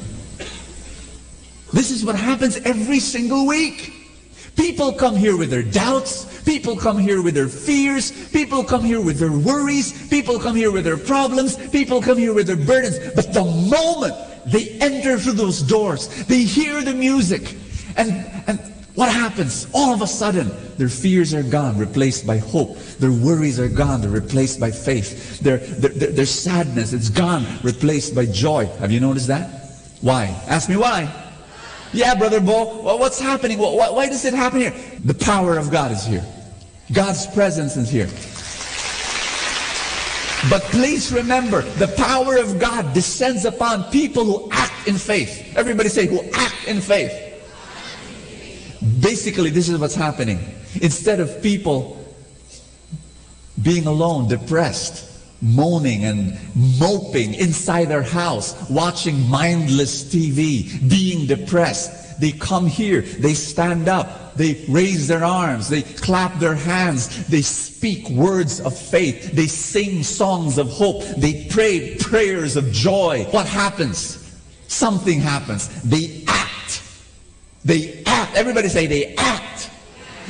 This is what happens every single week. People come here with their doubts. People come here with their fears. People come here with their worries. People come here with their problems. People come here with their burdens. But the moment they enter through those doors, they hear the music. And what happens? All of a sudden, their fears are gone, replaced by hope. Their worries are gone, they're replaced by faith. Their sadness, it's gone, replaced by joy. Have you noticed that? Why? Ask me why. Yeah, Brother Bo, what's happening? Why does it happen here? The power of God is here. God's presence is here. But please remember, the power of God descends upon people who act in faith. Everybody say, who act in faith. Basically, this is what's happening. Instead of people being alone, depressed, moaning and moping inside their house, watching mindless TV, being depressed, they come here, they stand up, they raise their arms, they clap their hands, they speak words of faith, they sing songs of hope, they pray prayers of joy. What happens? Something happens. They act. They act. Everybody say they act.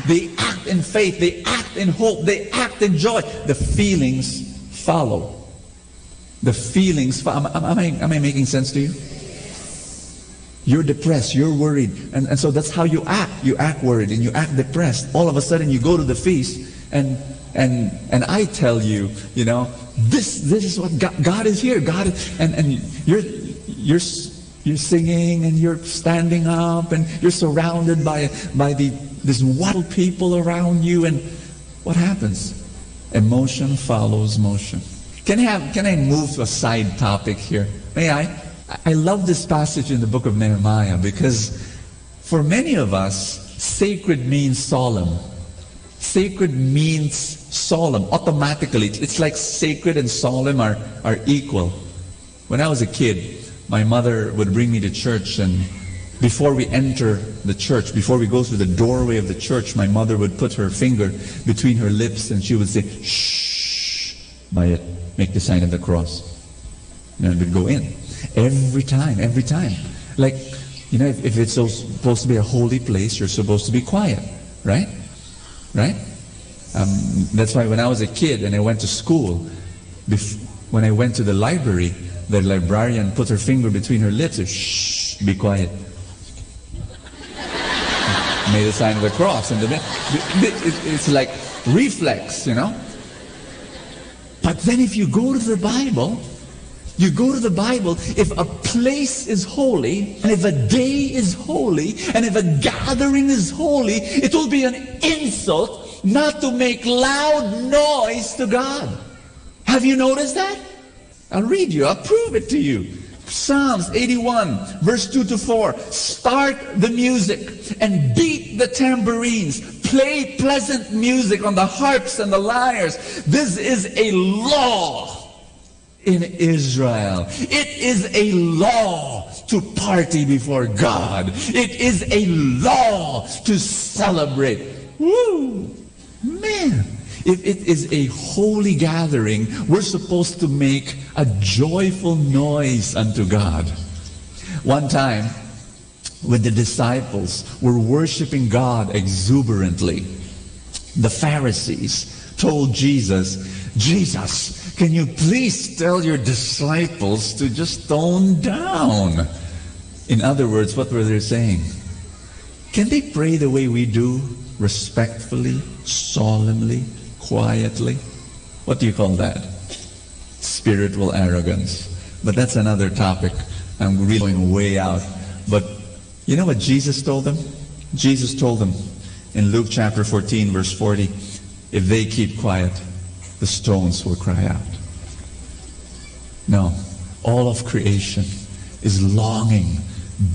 They act in faith, they act in hope, they act in joy. The feelings follow. The feelings follow. Am I making sense to you? You're depressed, you're worried, and so that's how you act. You act worried and you act depressed. All of a sudden you go to the feast and I tell you, this is what God is here. God is, and you're singing and you're standing up and you're surrounded by this wild people around you, and what happens? Emotion follows motion. Can I move to a side topic here? May I? I love this passage in the book of Nehemiah because for many of us, sacred means solemn. Sacred means solemn. Automatically, it's like sacred and solemn are equal. When I was a kid, my mother would bring me to church, and before we enter the church, before we go through the doorway of the church, my mother would put her finger between her lips and she would say, shh, Mayat, make the sign of the cross. And we'd go in. Every time. Like, if it's supposed to be a holy place, you're supposed to be quiet. Right? That's why when I was a kid and I went to school, when I went to the library, the librarian put her finger between her lips and shh, be quiet. Made a sign of the cross. And it's like reflex, But then if you go to the Bible, if a place is holy, and if a day is holy, and if a gathering is holy, it will be an insult not to make loud noise to God. Have you noticed that? I'll read you, I'll prove it to you. Psalms 81, verse 2-4. Start the music and beat the tambourines. Play pleasant music on the harps and the lyres. This is a law in Israel. It is a law to party before God. It is a law to celebrate. Woo! Man! If it is a holy gathering, we're supposed to make a joyful noise unto God. One time, when the disciples were worshiping God exuberantly, the Pharisees told Jesus, can you please tell your disciples to just tone down? In other words, what were they saying? Can they pray the way we do? Respectfully, solemnly, quietly? What do you call that? Spiritual arrogance. But that's another topic. I'm really going way out. But You know what Jesus told them? Jesus told them in Luke chapter 14, verse 40, if they keep quiet, the stones will cry out. No, all of creation is longing,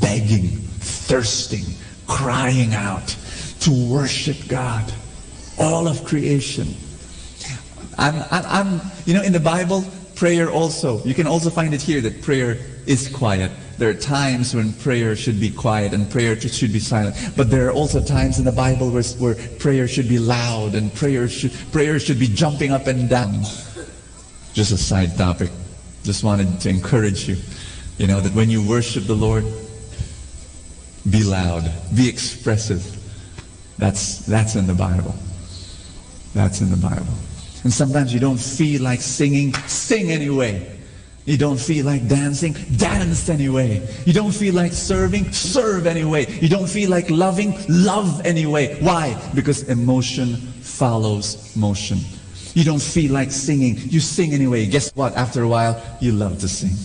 begging, thirsting, crying out to worship God. All of creation. In the Bible, prayer also, you can also find it here that prayer is quiet. There are times when prayer should be quiet and prayer should be silent. But there are also times in the Bible where prayer should be loud and prayer should be jumping up and down. Just a side topic. Just wanted to encourage you, that when you worship the Lord, be loud, be expressive. That's in the Bible. That's in the Bible. And sometimes you don't feel like singing, sing anyway. You don't feel like dancing, dance anyway. You don't feel like serving, serve anyway. You don't feel like loving, love anyway. Why? Because emotion follows motion. You don't feel like singing, you sing anyway. Guess what? After a while, you love to sing.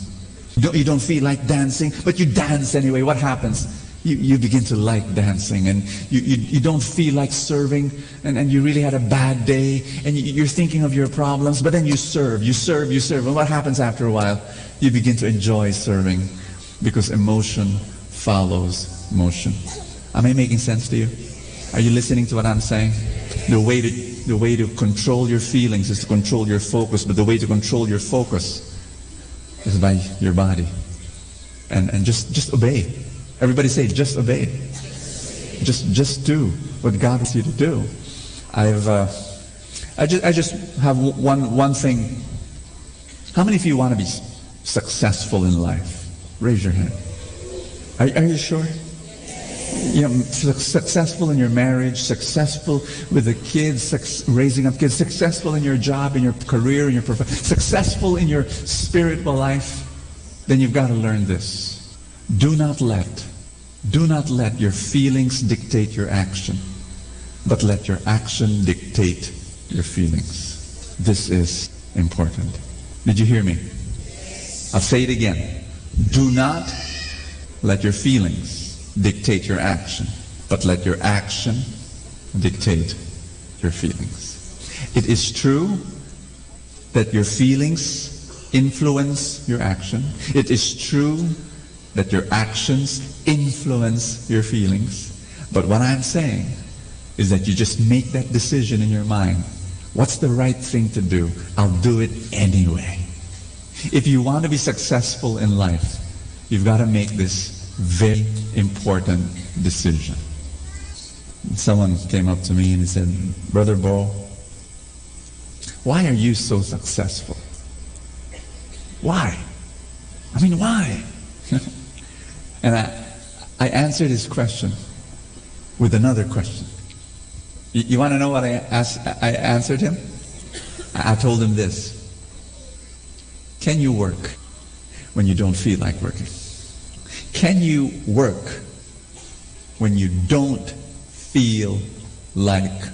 You don't feel like dancing, but you dance anyway. What happens? You begin to like dancing, and you don't feel like serving, and you really had a bad day, and you're thinking of your problems, but then you serve. And what happens after a while? You begin to enjoy serving, because emotion follows motion. Am I making sense to you? Are you listening to what I'm saying? The way to control your feelings is to control your focus, but the way to control your focus is by your body. And just obey. Everybody say, just obey. Just do what God wants you to do. I just have one thing. How many of you want to be successful in life? Raise your hand. Are you sure? Successful in your marriage, successful with the kids, raising up kids, successful in your job, in your career, in your profession, successful in your spiritual life, then you've got to learn this. Do not let your feelings dictate your action, but let your action dictate your feelings. This is important. Did you hear me? I'll say it again. Do not let your feelings dictate your action, but let your action dictate your feelings. It is true that your feelings influence your action. It is true that your actions influence your feelings. But what I'm saying is that you just make that decision in your mind. What's the right thing to do? I'll do it anyway. If you want to be successful in life, you've got to make this very important decision. Someone came up to me and he said, Brother Bo, why are you so successful? Why? I mean, why? And I answered his question with another question. You want to know what I answered him? I told him this. Can you work when you don't feel like working? Can you work when you don't feel like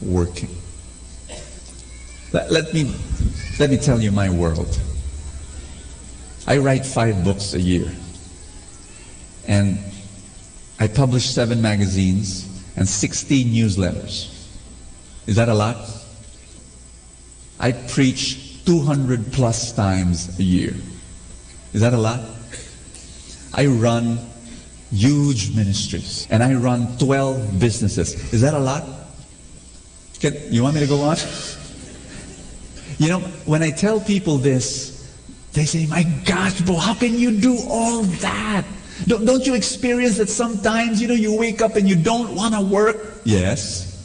working? Let me tell you my world. I write 5 books a year. And I publish 7 magazines and 16 newsletters. Is that a lot? I preach 200 plus times a year. Is that a lot? I run huge ministries and I run 12 businesses. Is that a lot? You want me to go on? When I tell people this, they say, my gosh, Bo, how can you do all that? Don't you experience that sometimes, you wake up and you don't want to work? Yes.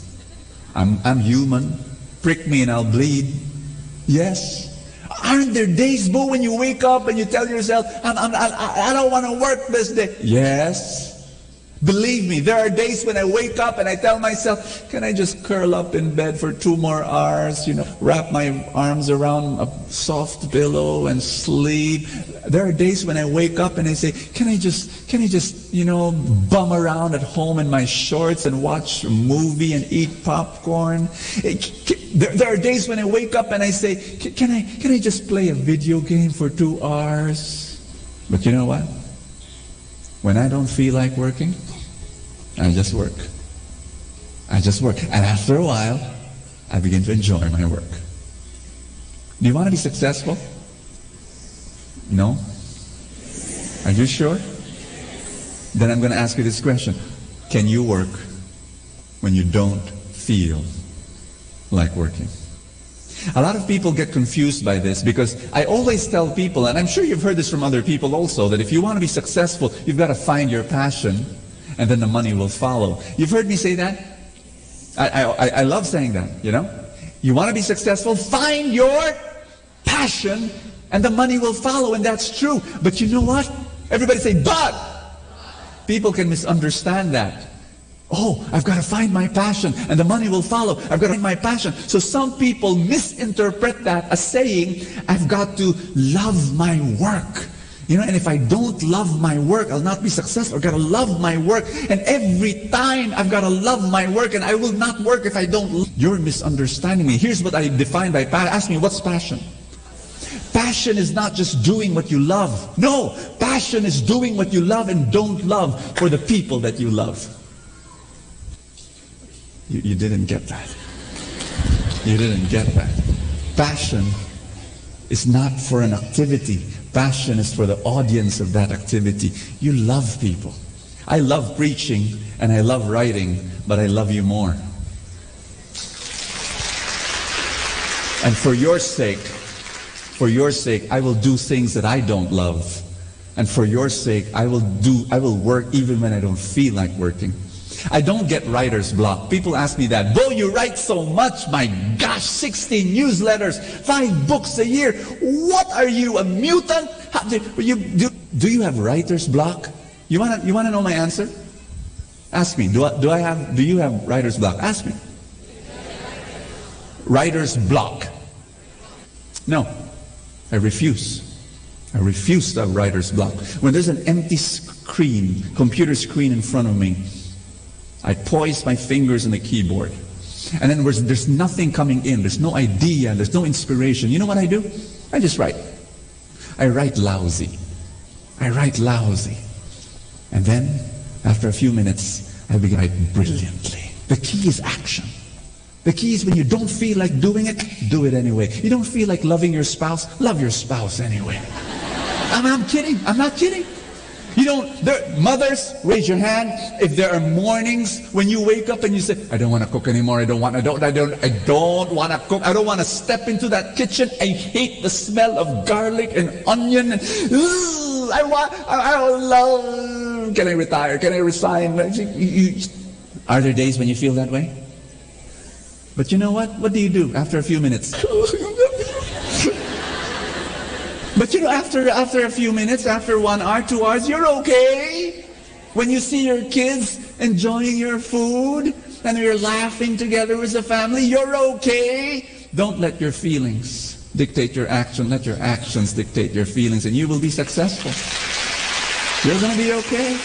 I'm human. Prick me and I'll bleed. Yes. Aren't there days, Bo, when you wake up and you tell yourself, I don't want to work this day? Yes. Believe me, there are days when I wake up and I tell myself, can I just curl up in bed for 2 more hours, wrap my arms around a soft pillow and sleep. There are days when I wake up and I say, can I just bum around at home in my shorts and watch a movie and eat popcorn? There are days when I wake up and I say, can I just play a video game for 2 hours? But you know what? When I don't feel like working, I just work. I just work. And after a while, I begin to enjoy my work. Do you want to be successful? No? Are you sure? Then I'm going to ask you this question. Can you work when you don't feel like working? A lot of people get confused by this because I always tell people, and I'm sure you've heard this from other people also, that if you want to be successful, you've got to find your passion and then the money will follow. You've heard me say that? I love saying that, you know? You want to be successful, find your passion and the money will follow, and that's true. But you know what? Everybody say, but! People can misunderstand that. Oh, I've got to find my passion and the money will follow. I've got to find my passion. So some people misinterpret that as saying, I've got to love my work. You know, and if I don't love my work, I'll not be successful. I've got to love my work. And every time I've got to love my work, and I will not work if I don't. You're misunderstanding me. Here's what I define by passion. Ask me, what's passion? Passion is not just doing what you love. No, passion is doing what you love and don't love for the people that you love. You didn't get that. You didn't get that. Passion is not for an activity. Passion is for the audience of that activity. You love people. I love preaching and I love writing, but I love you more. And for your sake, I will do things that I don't love. And for your sake, I will work even when I don't feel like working. I don't get writer's block. People ask me that. Bo, you write so much. My gosh, 16 newsletters, 5 books a year. What are you, a mutant? Do you have writer's block? You wanna know my answer? Ask me. Do you have writer's block? Ask me. Writer's block. No. I refuse. I refuse to have writer's block. When there's an empty screen, computer screen in front of me, I poise my fingers on the keyboard. And then there's nothing coming in. There's no idea. There's no inspiration. You know what I do? I just write. I write lousy. I write lousy. And then, after a few minutes, I begin to write brilliantly. The key is action. The key is when you don't feel like doing it, do it anyway. You don't feel like loving your spouse, love your spouse anyway. I'm kidding. I'm not kidding. Mothers, raise your hand. If there are mornings when you wake up and you say, I don't want to cook anymore. I don't want to cook. I don't want to step into that kitchen. I hate the smell of garlic and onion. And, can I retire? Can I resign? Are there days when you feel that way? But you know what? What do you do after a few minutes? But you know, after a few minutes, after 1 hour, 2 hours, you're okay. When you see your kids enjoying your food and you're laughing together as a family, you're okay. Don't let your feelings dictate your action. Let your actions dictate your feelings, and you will be successful. You're going to be okay.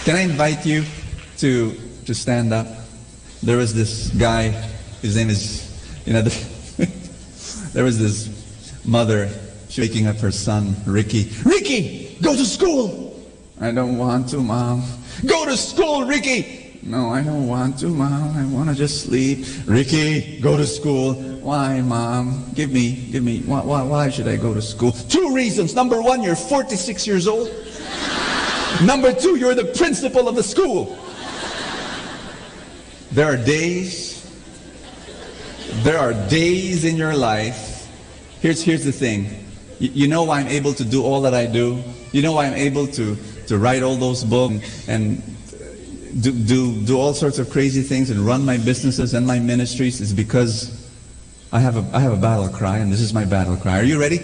Can I invite you to stand up? There was this guy, his name is, there was this mother waking up her son, Ricky. Ricky, go to school! I don't want to, Mom. Go to school, Ricky! No, I don't want to, Mom. I want to just sleep. Ricky, go to school. Why, Mom? Give me. Why should I go to school? 2 reasons. Number 1, you're 46 years old. Number 2, you're the principal of the school. There are days in your life. Here's the thing. You know why I'm able to do all that I do? You know why I'm able to write all those books and do all sorts of crazy things and run my businesses and my ministries? Is because I have a battle cry, and this is my battle cry. Are you ready?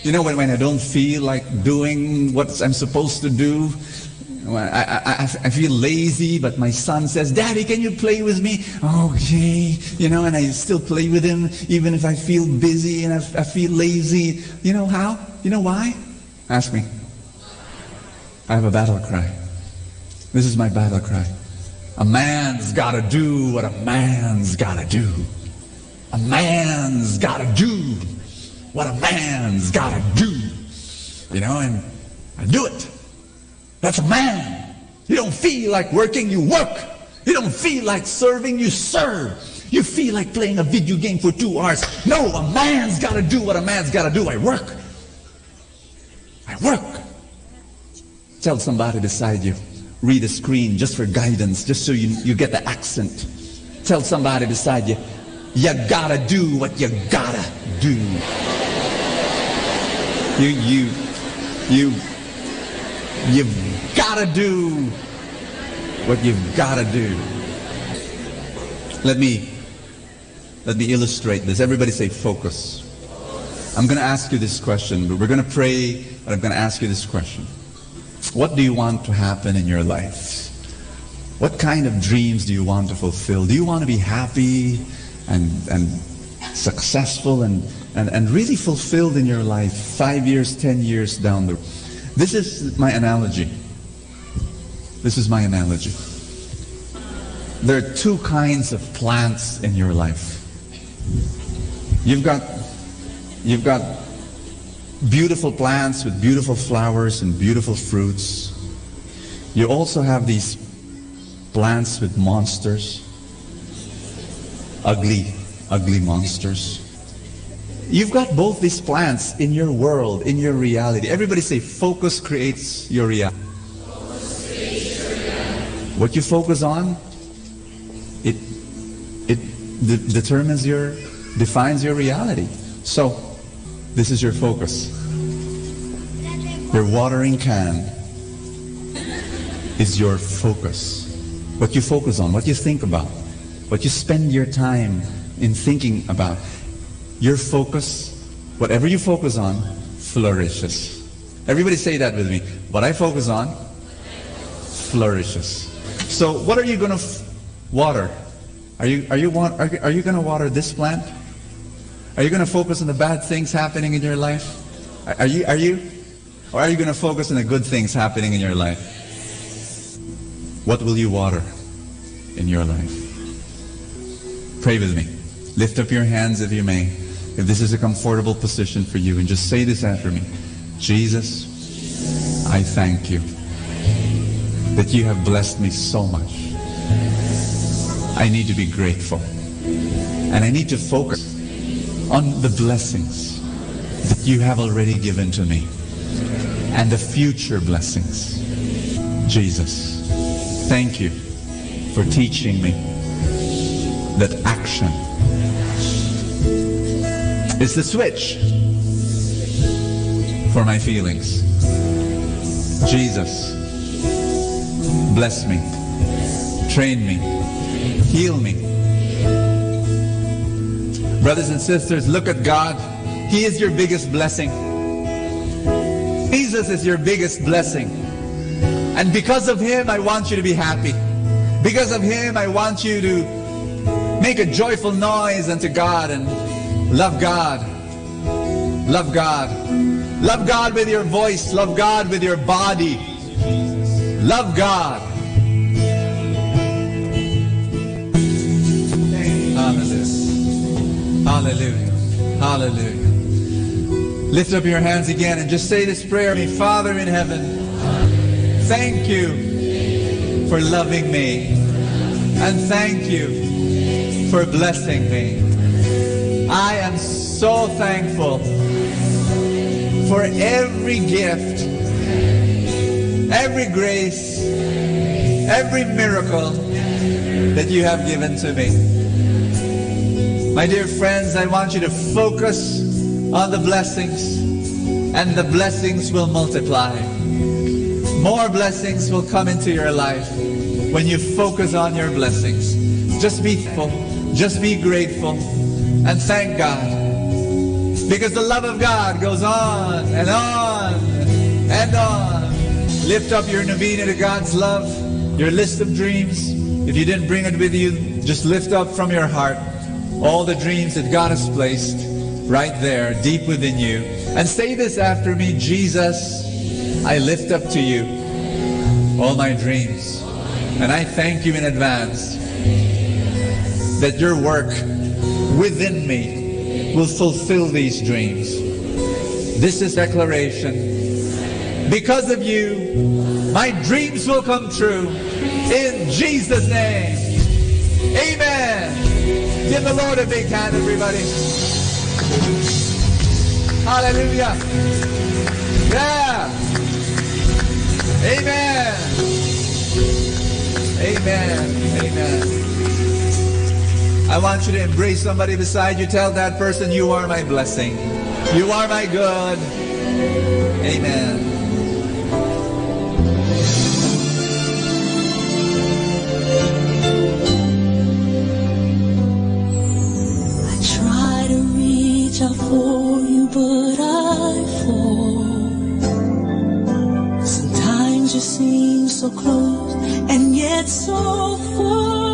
You know when I don't feel like doing what I'm supposed to do, I feel lazy, but my son says, Daddy, can you play with me? Okay. And I still play with him, even if I feel busy and I feel lazy. You know how? You know why? Ask me. I have a battle cry. This is my battle cry. A man's got to do what a man's got to do. A man's got to do what a man's got to do. And I do it. That's a man. You don't feel like working, you work. You don't feel like serving, you serve. You feel like playing a video game for 2 hours. No, a man's got to do what a man's got to do. I work. I work. Tell somebody beside you, read a screen just for guidance, just so you get the accent. Tell somebody beside you, you gotta do what you gotta do. You've gotta do what you've gotta do. Let me illustrate this. Everybody say focus. I'm going to ask you this question, but we're going to pray, but I'm going to ask you this question. What do you want to happen in your life? What kind of dreams do you want to fulfill? Do you want to be happy and successful and really fulfilled in your life 5 years, 10 years down the road? This is my analogy. This is my analogy. There are 2 kinds of plants in your life. You've got beautiful plants with beautiful flowers and beautiful fruits. You also have these plants with monsters, ugly monsters. You've got both these plants in your world, in your reality. Everybody say, focus creates your reality. What you focus on, it defines your reality. So, this is your focus. Your watering can is your focus. What you focus on, what you think about, what you spend your time in thinking about. Your focus, whatever you focus on, flourishes. Everybody say that with me. What I focus on, flourishes. So what are you going to water? Are you going to water this plant? Are you going to focus on the bad things happening in your life? Are you? Or are you going to focus on the good things happening in your life? What will you water in your life? Pray with me. Lift up your hands if you may. If this is a comfortable position for you, and just say this after me. Jesus, I thank you that you have blessed me so much. I need to be grateful. And I need to focus on the blessings that you have already given to me and the future blessings. Jesus, thank you for teaching me that action is the switch for my feelings. Jesus, bless me, train me, heal me. Brothers and sisters, look at God. He is your biggest blessing. Jesus is your biggest blessing. And because of Him, I want you to be happy. Because of Him, I want you to make a joyful noise unto God and love God. Love God. Love God with your voice. Love God with your body. Love God. Hallelujah. Hallelujah. Hallelujah. Lift up your hands again and just say this prayer. Father in heaven, thank you for loving me. And thank you for blessing me. I am so thankful for every gift, every grace, every miracle that you have given to me. My dear friends, I want you to focus on the blessings, and the blessings will multiply. More blessings will come into your life when you focus on your blessings. Just be thankful, just be grateful, and thank God. Because the love of God goes on and on and on. Lift up your novena to God's love, your list of dreams. If you didn't bring it with you, just lift up from your heart all the dreams that God has placed right there, deep within you. And say this after me. Jesus, I lift up to you all my dreams. And I thank you in advance that your work within me will fulfill these dreams. This is declaration. Because of you, My dreams will come true. In Jesus' name. Amen. Give the Lord a big hand, everybody. Hallelujah. Yeah. Amen. Amen. Amen. I want you to embrace somebody beside you. Tell that person, you are my blessing. You are my good. Amen. I try to reach out for you, but I fall. Sometimes you seem so close and yet so far.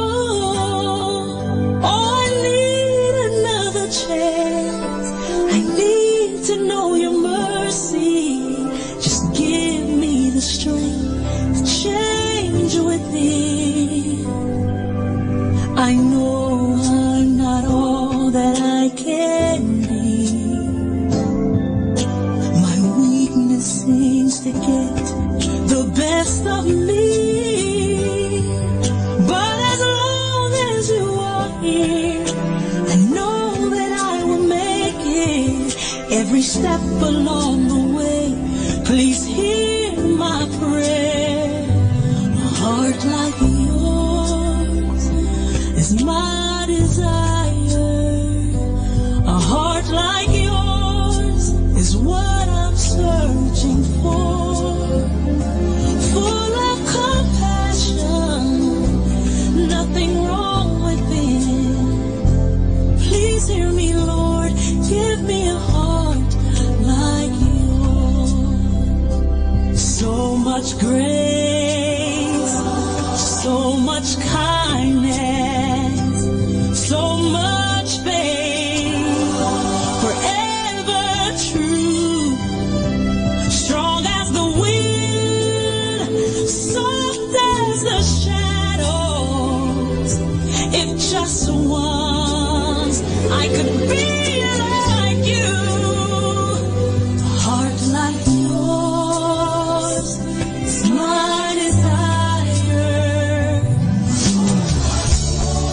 Oh, I need another chance. I need to know your mercy. Just give me the strength to change within. I know I'm not all that I can be. My weakness seems to get the best of me. But as long as you are here, I know that I will make it. Every step along the way, please hear my prayer. A heart like yours is my desire. A heart like yours is what I'm searching for. Full of compassion, nothing wrong within. Please hear me, Lord, give me a heart like yours. So much grace, so much kindness, so much faith, forever true, strong as the wind, soft as the shadows. If just once I could be like you, a heart like yours is my desire.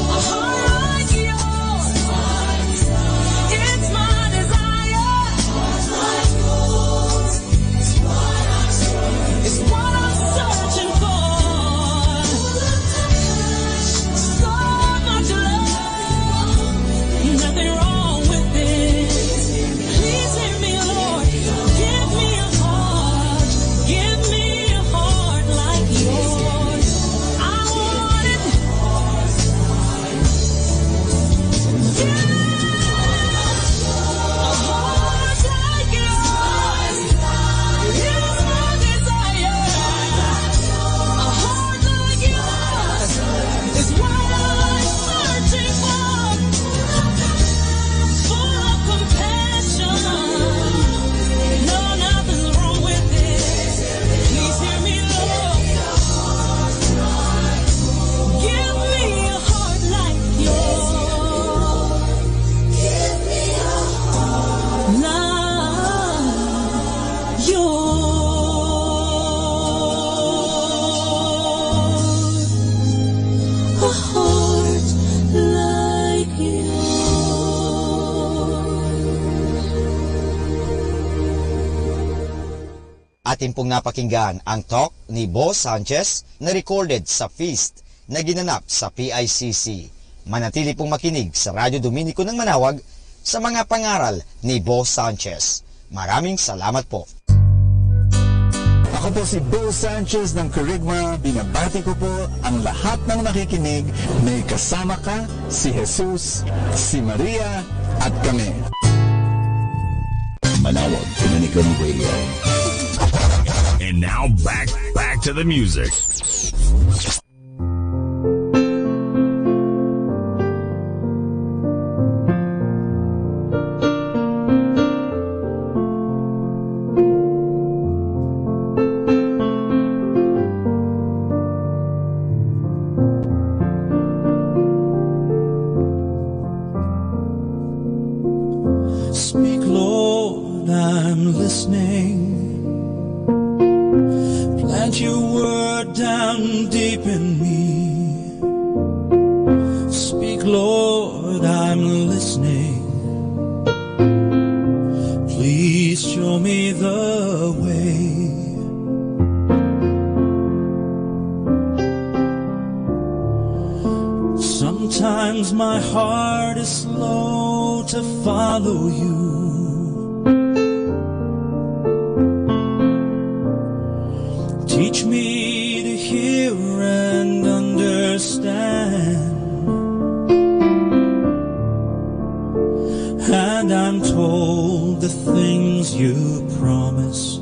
A heart like yours, it's my desire. It's what I'm searching for. So much love, nothing wrong with it. Please hear me, Lord. Give me a heart. Give me a heart like yours. I want it. A heart like yours. It's my desire. A heart like yours is what I'm searching for. Full of compassion. No, nothing's wrong with it. Please hear me, Lord. Give me a heart like yours. Give me a heart like yours. A heart like Atin pong napakinggan ang talk ni Boss Sanchez na recorded sa feast na ginanap sa PICC. Manatili pong makinig sa Radyo Dominico ng Manawag sa mga pangaral ni Boss Sanchez. Maraming salamat po. Ako po si Bo Sanchez ng Kerygma. Binabati ko po ang lahat ng nakikinig. May kasama ka, si Jesus, si Maria, at kami. Manawag Dominican Radio. And now back to the music. Speak, Lord, I'm listening. Plant your word down deep in me. Speak, Lord, I'm listening. Please show me the way. Sometimes my heart is slow to follow you. Teach me to hear and understand. And I'm told the things you promise,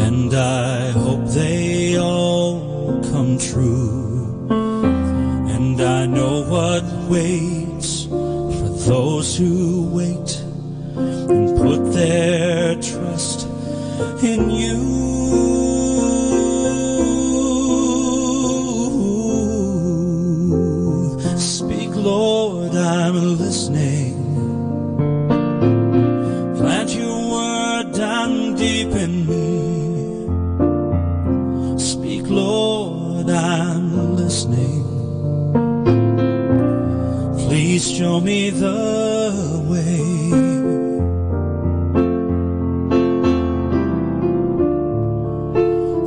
and I hope they all come true. And I know what waits for those who wait and put their trust in you. Speak, Lord, I'm listening. Plant your word down deep in me. Speak, Lord, I'm listening. Please show me the way.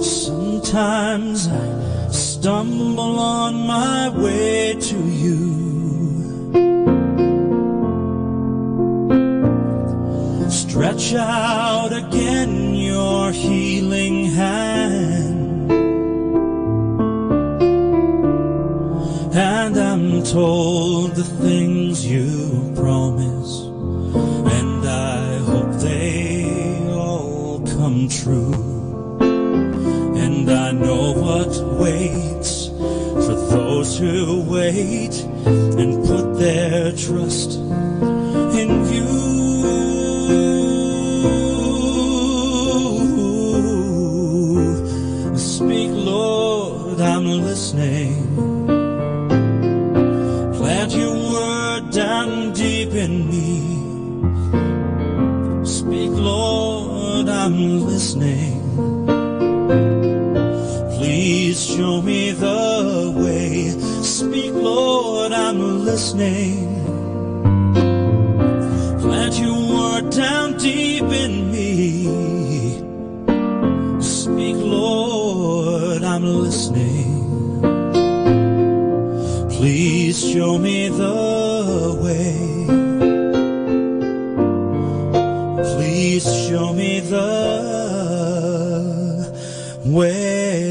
Sometimes I stumble on my way to you. Stretch out again your healing hand, and I'm told the things you promise, and I hope they all come true. And I know what waits for those who wait and put their trust in you. Speak, Lord, I'm listening. Plant your word down deep in me. Speak, Lord, I'm listening. Please show me the way. Speak, Lord, I'm listening. Plant your word down deep in me. Speak, Lord, I'm listening. Please show me the way. Please show me the way.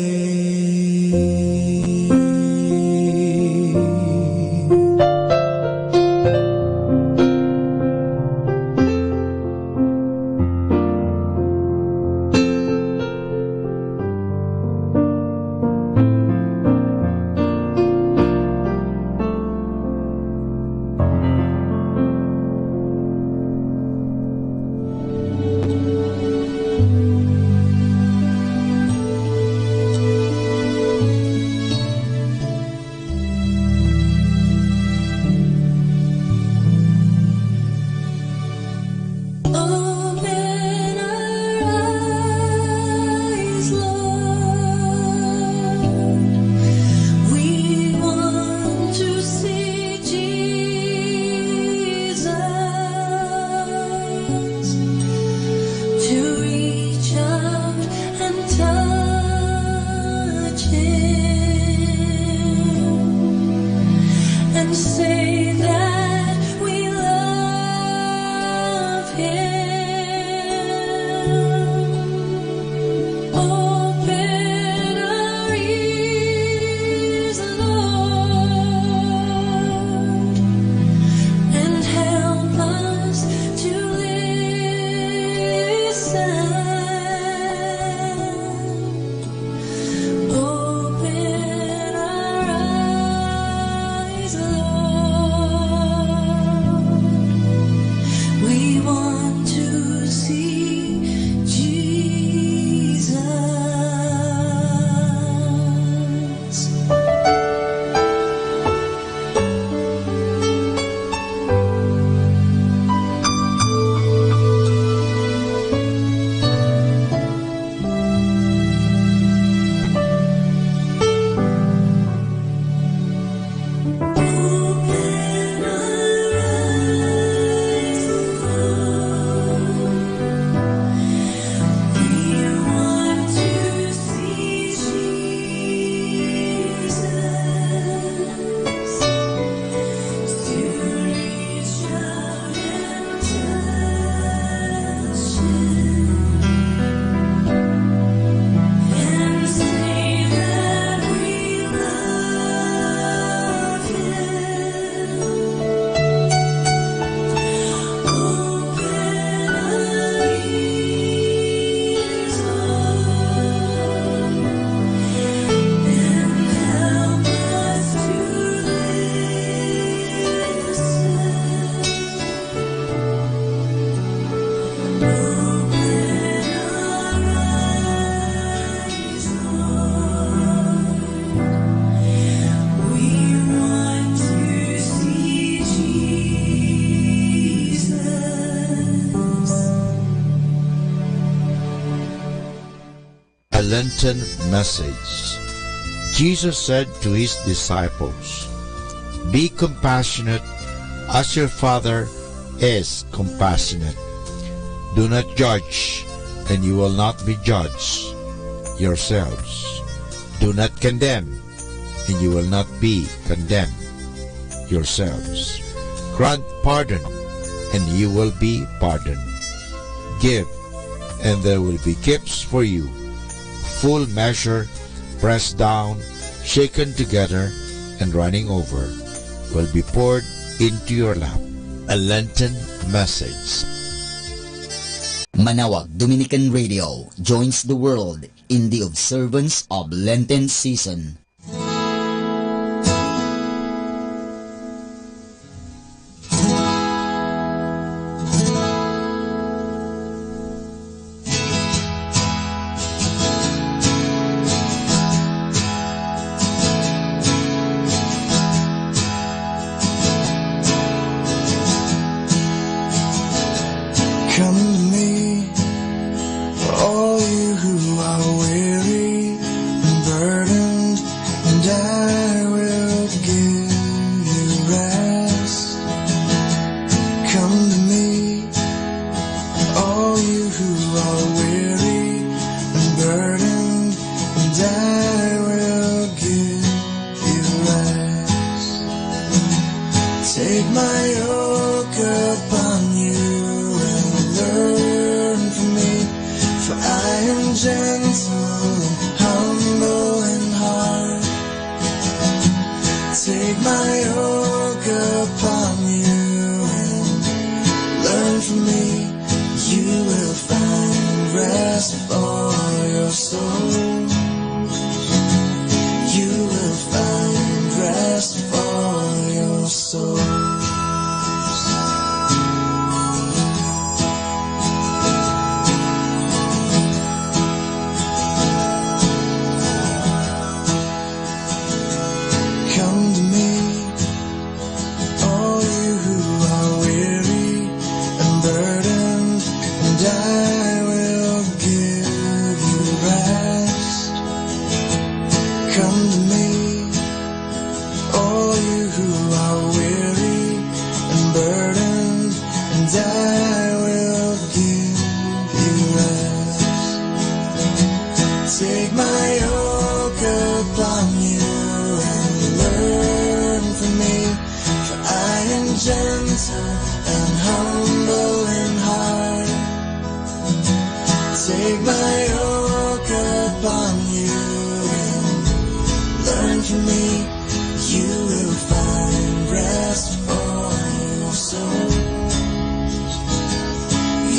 A Lenten message. Jesus said to his disciples, "Be compassionate as your Father is compassionate. Do not judge, and you will not be judged yourselves. Do not condemn, and you will not be condemned yourselves. Grant pardon, and you will be pardoned. Give, and there will be gifts for you. Full measure, pressed down, shaken together, and running over, will be poured into your lap." A Lenten message. Manawag Dominican Radio joins the world in the observance of Lenten season. Come to me, all you who are weary and burdened, and I will give you rest. Come to me, all you who are weary and burdened, and I will give you rest. Take my yoke upon you, learn from me, for I am gentle and humble in heart. Take my yoke upon you and learn from me. You will find rest for your soul. You will find rest for your soul. Come to me, all you who are weary and burdened, and I will give you rest. Come to me, all you who are weary and burdened, and I will give you rest. Take my yoke upon you, learn from me, for I am gentle and humble in heart. Take my yoke upon you and learn from me. You will find rest for your soul.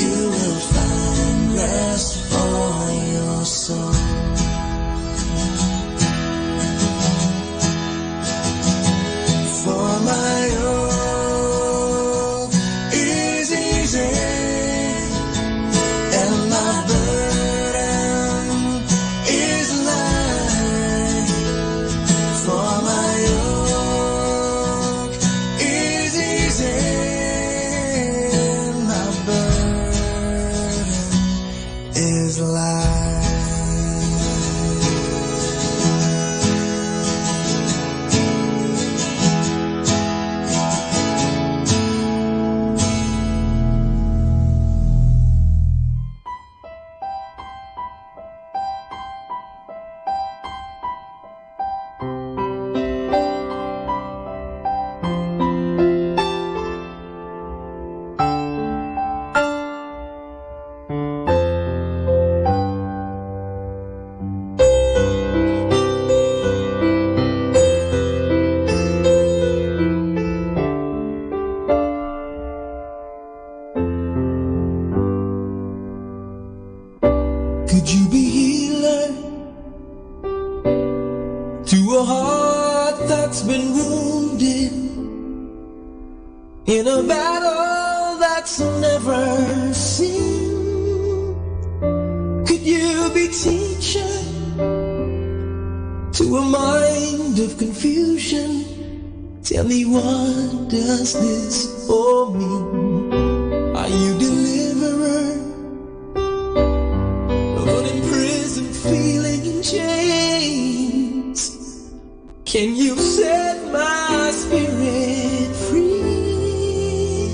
You will find rest for your soul. For my yoke is easy, and my burden is light. For my yoke is easy, and my burden is light. Could you be healer to a heart that's been wounded in a battle that's never seen? Could you be teacher to a mind of confusion? Tell me, what does this all mean? Are you deliverer of an imprisoned feeling? chains. Can you set my spirit free?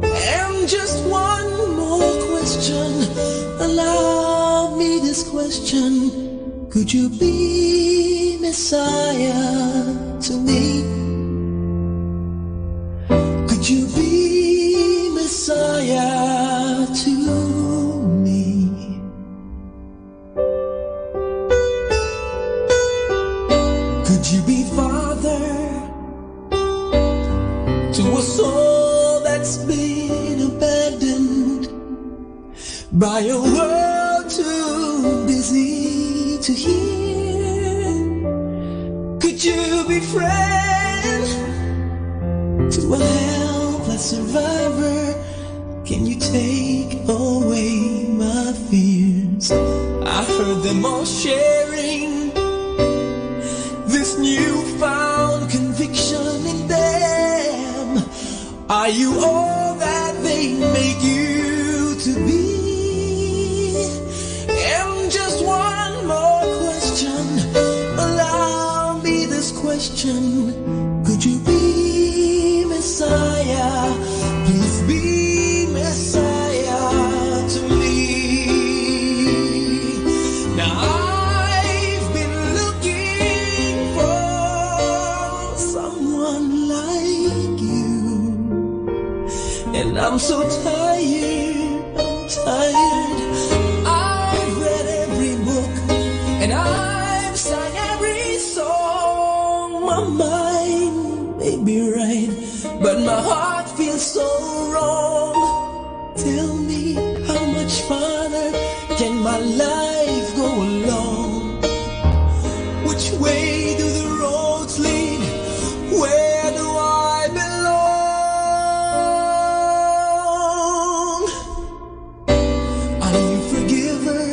And just one more question, allow me this question. Could you be Messiah to me? Could you be Messiah to me? Could you be Father to a soul that's been abandoned by a world too busy to hear? Could you be friend to a helpless survivor? Can you take away my fears? I heard them all sharing this newfound conviction in them. Are you all that they make you to be? And just one more question, allow me this question. Could you be Messiah? Please be Messiah to me. Now I've been looking for someone like you, and I'm so tired, I'm tired. I've read every book and I've sung every song. My mind may be right, but my heart feels so wrong. Tell me, how much farther can my life go along? Which way do the roads lead? Where do I belong? Are you forgiver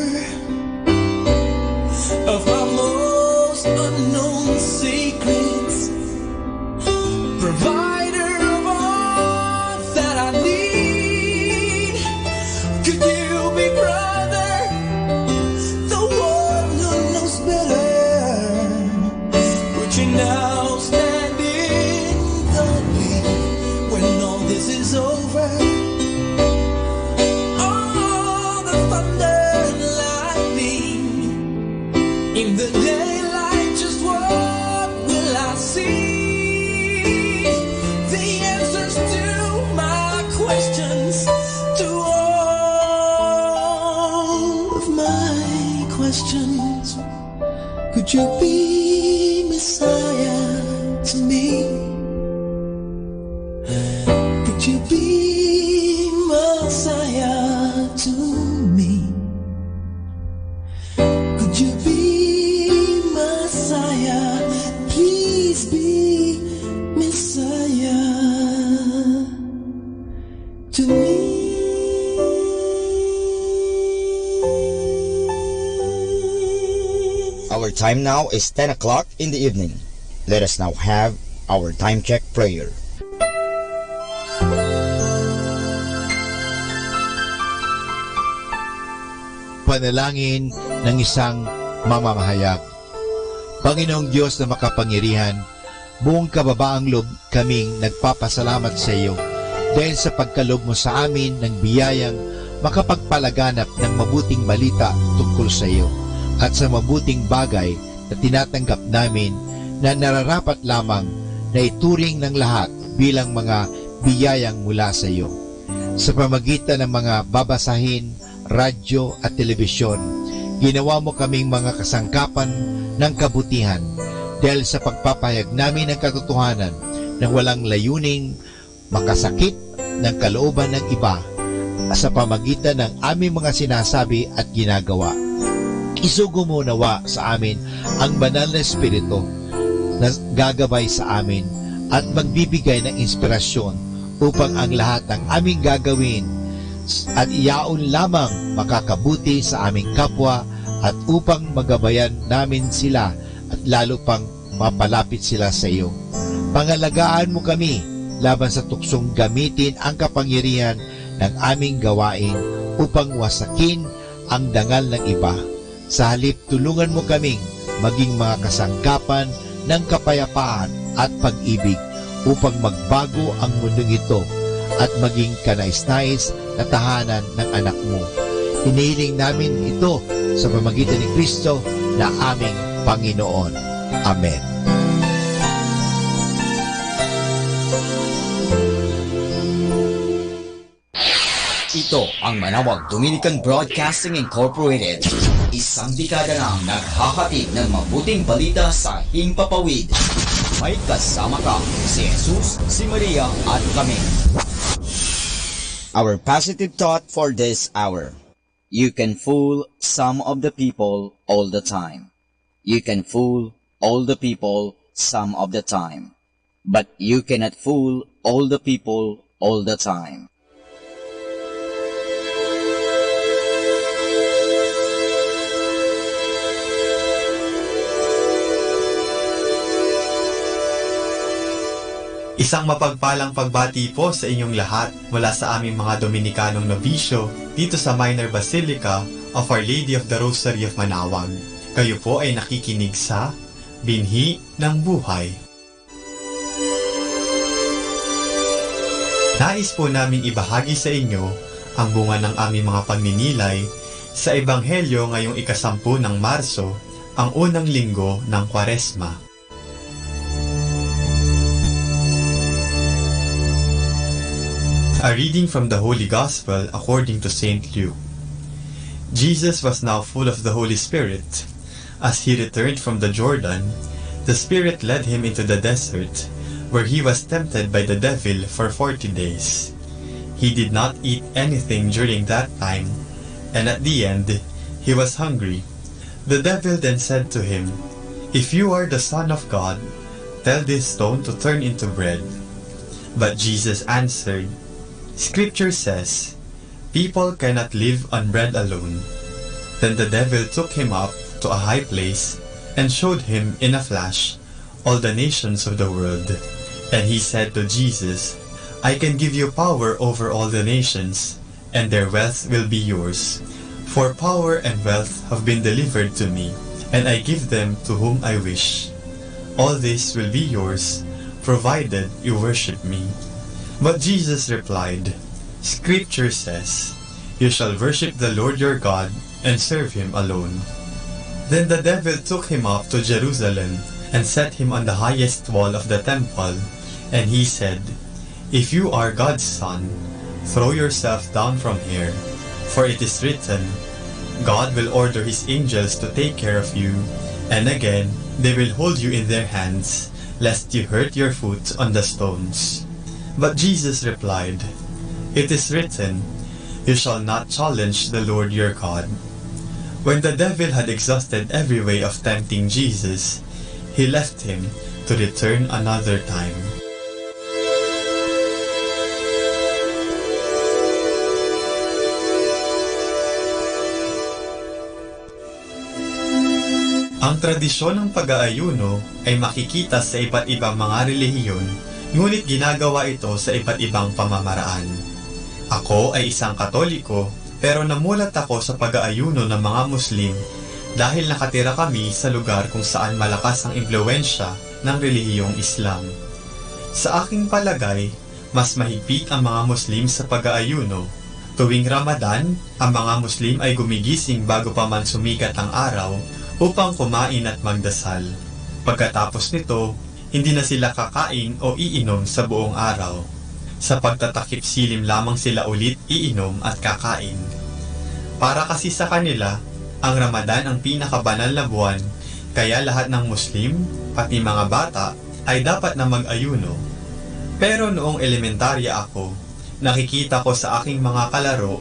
of my most unknown secrets? Provider of all that I need. Could you be brother, the one who knows better? Would you now stand in the gate when all this is over? All the thunder and lightning in the daylight, just what will I see? The answers to my questions, to all of my questions. Could you be Messiah to me? Could you be Messiah to me? Could you be Messiah? Please be Messiah to me. Our time now is 10 o'clock in the evening. Let us now have our time check prayer. Panalangin ng isang mamamahayag. Panginoong Diyos na makapangyarihan, buong kababaang loob kaming nagpapasalamat sa iyo dahil sa pagkalob mo sa amin ng biyayang makapagpalaganap ng mabuting balita tungkol sa iyo at sa mabuting bagay na tinatanggap namin na nararapat lamang na ituring ng lahat bilang mga biyayang mula sa iyo. Sa pamagitan ng mga babasahin, radyo at telebisyon, ginawa mo kaming mga kasangkapan ng kabutihan dahil sa pagpapahayag namin ng katotohanan na walang layuning makasakit ng kalooban ng iba sa pamagitan ng aming mga sinasabi at ginagawa. Isugo mo nawa sa amin ang banal na Espiritu na gagabay sa amin at magbibigay ng inspirasyon upang ang lahat ng aming gagawin at iyaon lamang makakabuti sa aming kapwa at upang magabayan namin sila at lalo pang mapalapit sila sa iyo. Pangalagaan mo kami laban sa tuksong gamitin ang kapangyarihan ng aming gawain upang wasakin ang dangal ng iba. Sa halip, tulungan mo kaming maging mga kasangkapan ng kapayapaan at pag-ibig upang magbago ang mundong ito at maging kanais-nais na tahanan ng anak mo. Hinihiling namin ito sa pamamagitan ni Kristo na aming Panginoon. Amen. Ito ang Manawag Dominican Broadcasting Incorporated. Isang dekada nang naghahatid ng mabuting balita sa Himpapawid. May kasama ka si Jesus, si Maria at kami. Our positive thought for this hour. You can fool some of the people all the time. You can fool all the people some of the time. But you cannot fool all the people all the time. Isang mapagpalang pagbati po sa inyong lahat mula sa aming mga Dominikanong nobisyo dito sa Minor Basilica of Our Lady of the Rosary of Manawag. Kayo po ay nakikinig sa Binhi ng Buhay. Nais po namin ibahagi sa inyo ang bunga ng aming mga pagninilay sa Ebanghelyo ngayong 10 ng Marso, ang unang linggo ng Kwaresma. A reading from the Holy Gospel according to St. Luke. Jesus was now full of the Holy Spirit. As he returned from the Jordan, the Spirit led him into the desert, where he was tempted by the devil for 40 days. He did not eat anything during that time, and at the end, he was hungry. The devil then said to him, "If you are the Son of God, tell this stone to turn into bread." But Jesus answered, "Scripture says, people cannot live on bread alone." Then the devil took him up to a high place and showed him in a flash all the nations of the world. And he said to Jesus, "I can give you power over all the nations, and their wealth will be yours. For power and wealth have been delivered to me, and I give them to whom I wish. All this will be yours, provided you worship me." But Jesus replied, "Scripture says, you shall worship the Lord your God and serve him alone." Then the devil took him up to Jerusalem and set him on the highest wall of the temple, and he said, "If you are God's son, throw yourself down from here, for it is written, God will order his angels to take care of you, and again they will hold you in their hands, lest you hurt your foot on the stones." But Jesus replied, "It is written, you shall not challenge the Lord your God." When the devil had exhausted every way of tempting Jesus, he left him to return another time. Ang tradisyon ng pag-aayuno ay makikita sa iba't ibang mga relihiyon, ngunit ginagawa ito sa iba't ibang pamamaraan. Ako ay isang Katoliko, pero namulat ako sa pag-aayuno ng mga Muslim dahil nakatira kami sa lugar kung saan malakas ang impluwensya ng relihiyong Islam. Sa aking palagay, mas mahigpit ang mga Muslim sa pag-aayuno. Tuwing Ramadan, ang mga Muslim ay gumigising bago pa man sumikat ang araw upang kumain at magdasal. Pagkatapos nito, hindi na sila kakain o iinom sa buong araw. Sa pagtatakip silim lamang sila ulit iinom at kakain. Para kasi sa kanila, ang Ramadan ang pinakabanal na buwan, kaya lahat ng Muslim, pati mga bata, ay dapat na mag-ayuno. Pero noong elementarya ako, nakikita ko sa aking mga kalaro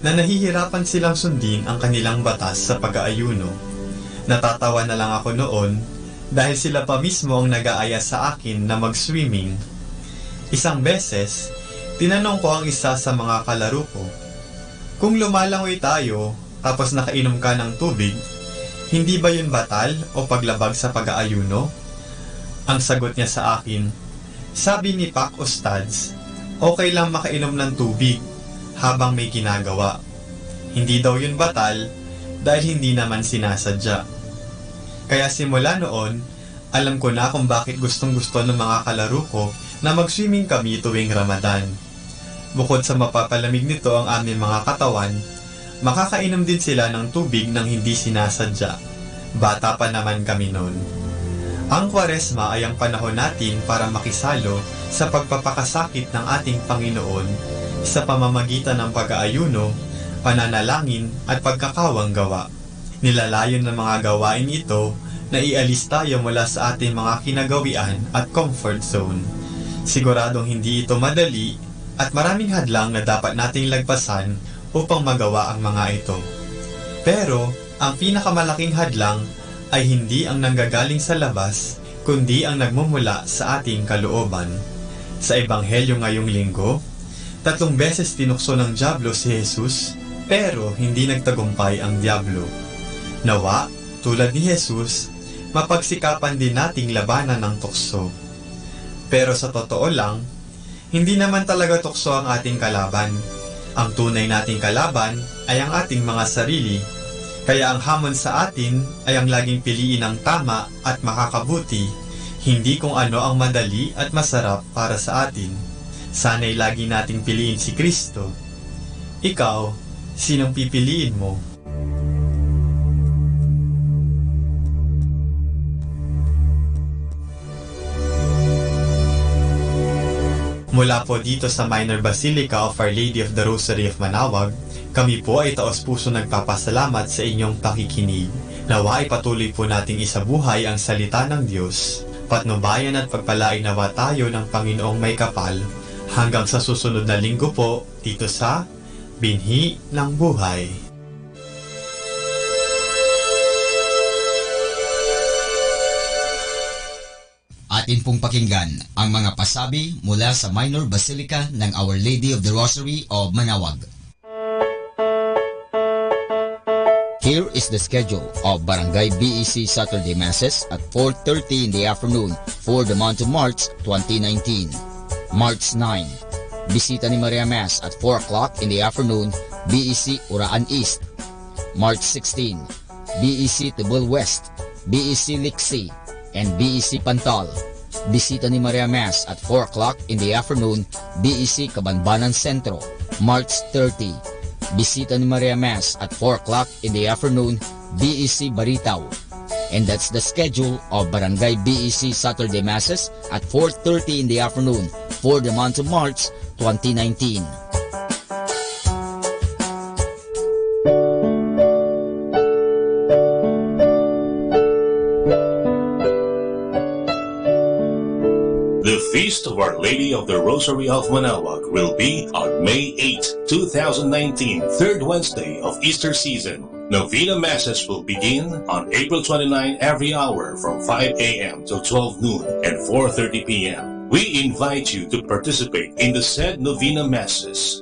na nahihirapan silang sundin ang kanilang batas sa pag-aayuno. Natatawa na lang ako noon dahil sila pa mismo ang nag-aaya sa akin na mag-swimming. Isang beses, tinanong ko ang isa sa mga kalaro ko, "Kung lumalangoy tayo tapos nakainom ka ng tubig, hindi ba yun batal o paglabag sa pag-aayuno?" Ang sagot niya sa akin, "Sabi ni Pak Ustads, okay lang makainom ng tubig habang may ginagawa. Hindi daw yun batal dahil hindi naman sinasadya. Kaya simula noon, alam ko na kung bakit gustong-gusto ng mga kalaro ko na mag-swimming kami tuwing Ramadan. Bukod sa mapapalamig nito ang aming mga katawan, makakainom din sila ng tubig nang hindi sinasadya. Bata pa naman kami noon. Ang Kwaresma ay ang panahon natin para makisalo sa pagpapakasakit ng ating Panginoon sa pamamagitan ng pag-aayuno, pananalangin at pagkakawang gawa. Nilalayon ng mga gawain ito na ialis tayo mula sa ating mga kinagawian at comfort zone. Siguradong hindi ito madali at maraming hadlang na dapat nating lagpasan upang magawa ang mga ito. Pero ang pinakamalaking hadlang ay hindi ang nanggagaling sa labas, kundi ang nagmumula sa ating kalooban. Sa Ebanghelyo ngayong linggo, 3 beses tinukso ng dyablo si Jesus, pero hindi nagtagumpay ang dyablo. Nawa, tulad ni Jesus, mapagsikapan din nating labanan ng tukso. Pero sa totoo lang, hindi naman talaga tukso ang ating kalaban. Ang tunay nating kalaban ay ang ating mga sarili. Kaya ang hamon sa atin ay ang laging piliin ang tama at makakabuti, hindi kung ano ang madali at masarap para sa atin. Sana'y lagi nating piliin si Kristo. Ikaw, sinong pipiliin mo? Mula po dito sa Minor Basilica of Our Lady of the Rosary of Manaoag, kami po ay taos-puso nagpapasalamat sa inyong pakikinig. Nawa ay patuloy po nating isabuhay ang salita ng Diyos. Patnubayan at pagpalain nawa tayo ng Panginoong may kapal. Hanggang sa susunod na linggo po, dito sa Binhi ng Buhay. Atin pong pakinggan ang mga pasabi mula sa Minor Basilica ng Our Lady of the Rosary of Manaoag. Here is the schedule of Barangay BEC Saturday Masses at 4:30 in the afternoon for the month of March 2019. March 9, Bisita ni Maria Mass at 4 o'clock in the afternoon, BEC Uraan East. March 16, BEC Tibul West, BEC Liksi, and BEC Pantal. Bisita ni Maria Mass at 4 o'clock in the afternoon, BEC Cabanbanan Centro. March 30, Bisita ni Maria Mass at 4 o'clock in the afternoon, BEC Baritaw. And that's the schedule of Barangay BEC Saturday Masses at 4:30 in the afternoon for the month of March 2019. The Feast of Our Lady of the Rosary of Manaoag will be on May 8, 2019, third Wednesday of Easter season. Novena Masses will begin on April 29 every hour from 5 a.m. till 12 noon and 4:30 p.m. We invite you to participate in the said Novena Masses.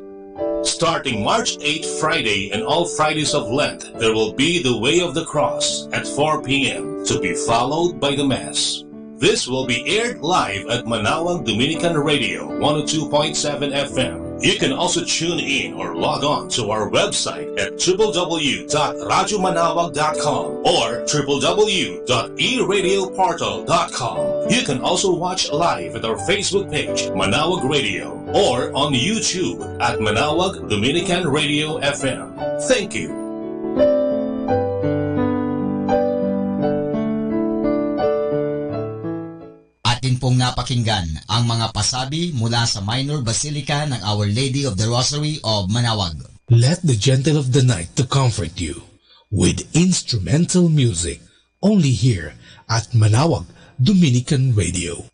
Starting March 8 Friday and all Fridays of Lent, there will be the Way of the Cross at 4 p.m. to be followed by the Mass. This will be aired live at Manaoag Dominican Radio 102.7 FM. You can also tune in or log on to our website at www.radyomanawag.com or www.eradioportal.com. You can also watch live at our Facebook page, Manaoag Radio, or on YouTube at Manaoag Dominican Radio FM. Thank you. Atin pong napakinggan ang mga pasabi mula sa Minor Basilica ng Our Lady of the Rosary of Manaoag. Let the gentle of the night to comfort you with instrumental music only here at Manaoag Dominican Radio.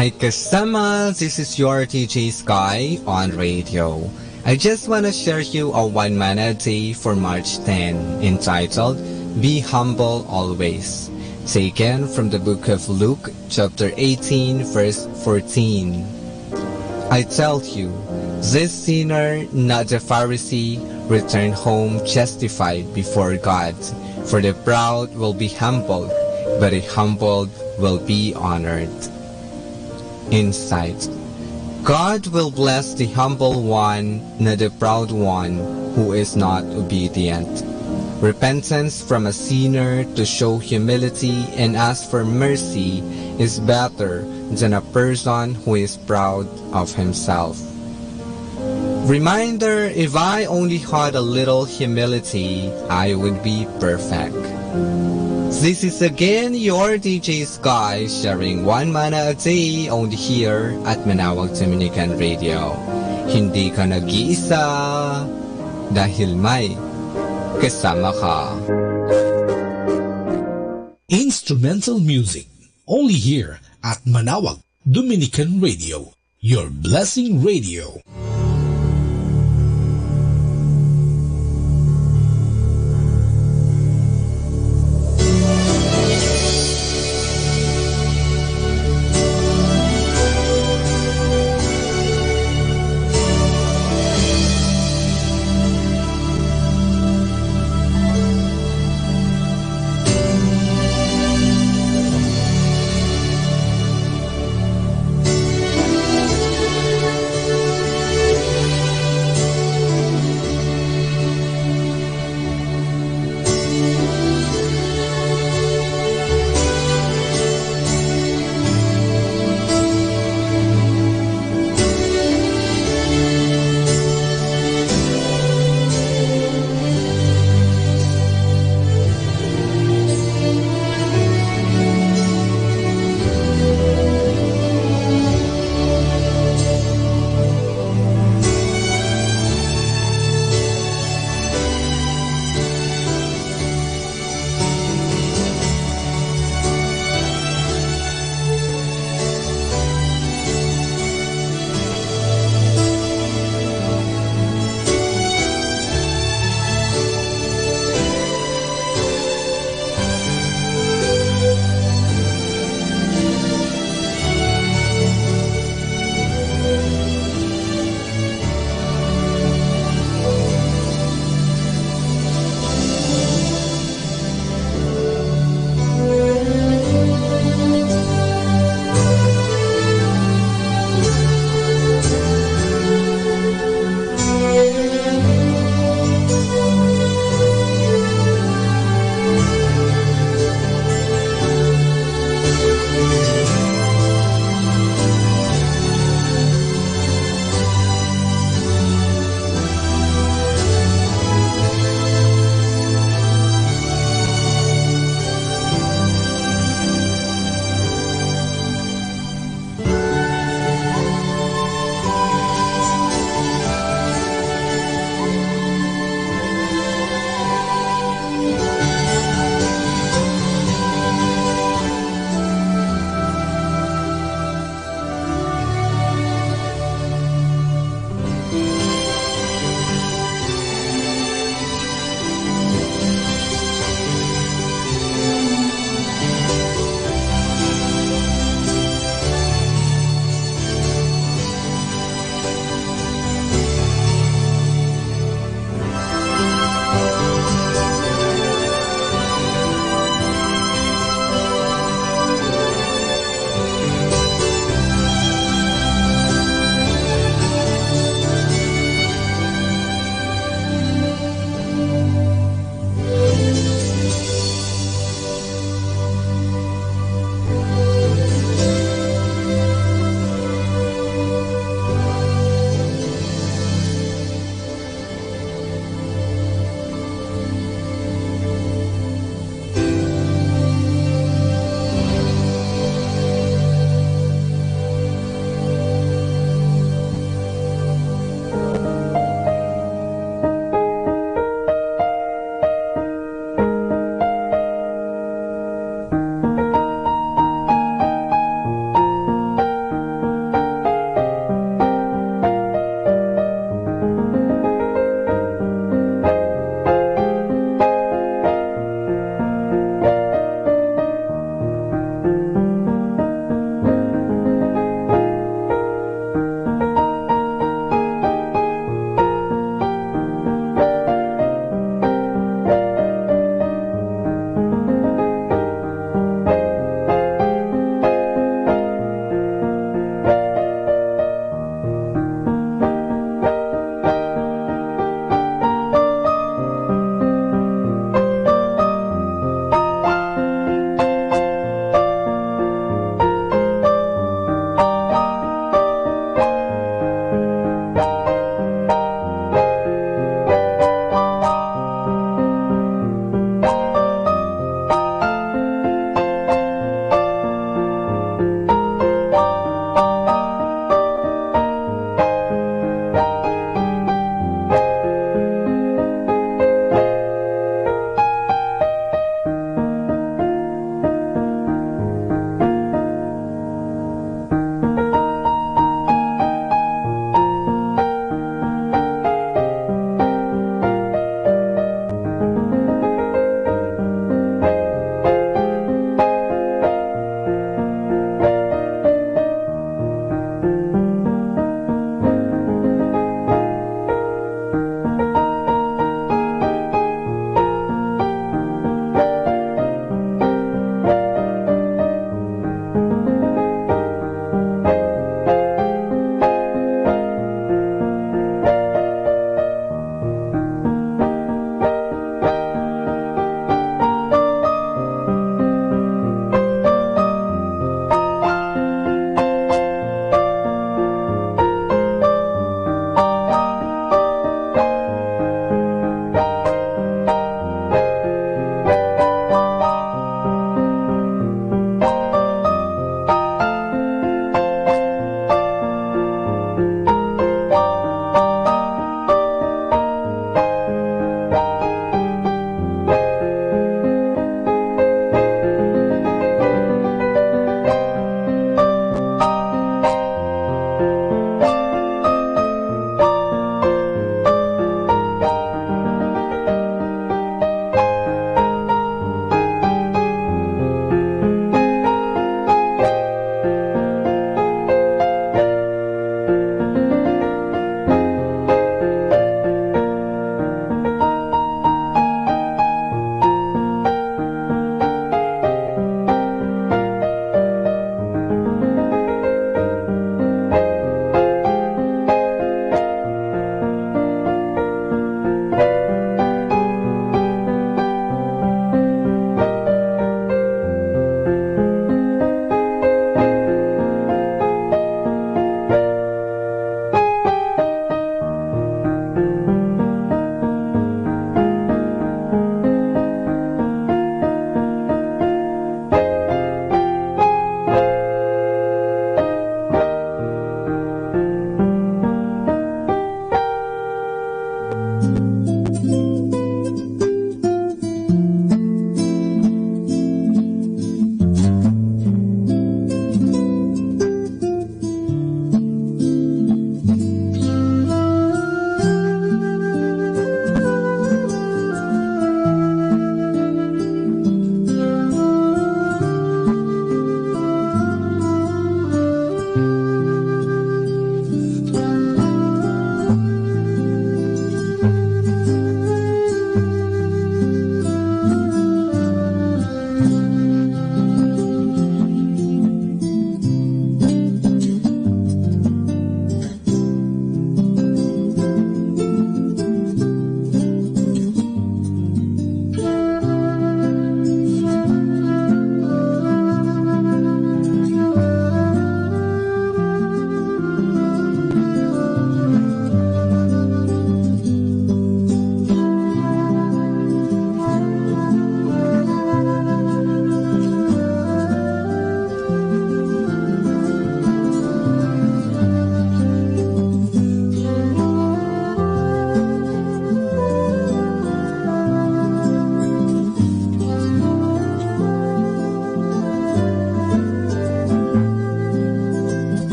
Hi kasama, this is your DJ Sky on radio. I just want to share you a one manna day for March 10 entitled Be Humble Always, taken from the book of Luke chapter 18 verse 14. I tell you, this sinner, not the Pharisee, returned home justified before God, for the proud will be humbled, but the humbled will be honored. Insight. God will bless the humble one, not the proud one who is not obedient. Repentance from a sinner to show humility and ask for mercy is better than a person who is proud of himself. Reminder, if I only had a little humility, I would be perfect. This is again your DJ Sky sharing one manna a day only here at Manawag Dominican Radio. Hindi ka nag-iisa dahil may kasama ka. Instrumental music only here at Manawag Dominican Radio, your blessing radio.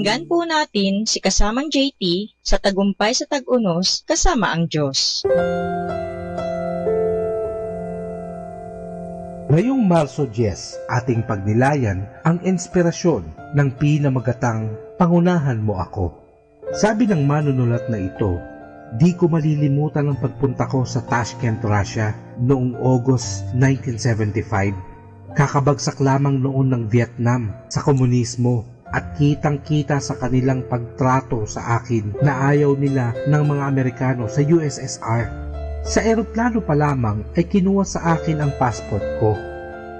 Pakinggan po natin si kasamang JT sa Tagumpay sa Tag-Unos kasama ang Diyos. Ngayong Marso 10, ating pagnilayan ang inspirasyon ng pinamagatang Pangunahan Mo Ako. Sabi ng manunulat na ito, di ko malilimutan ang pagpunta ko sa Tashkent, Russia noong August 1975. Kakabagsak lamang noon ng Vietnam sa komunismo at kitang-kita sa kanilang pagtrato sa akin na ayaw nila ng mga Amerikano sa USSR. Sa eroplano pa lamang ay kinuha sa akin ang passport ko.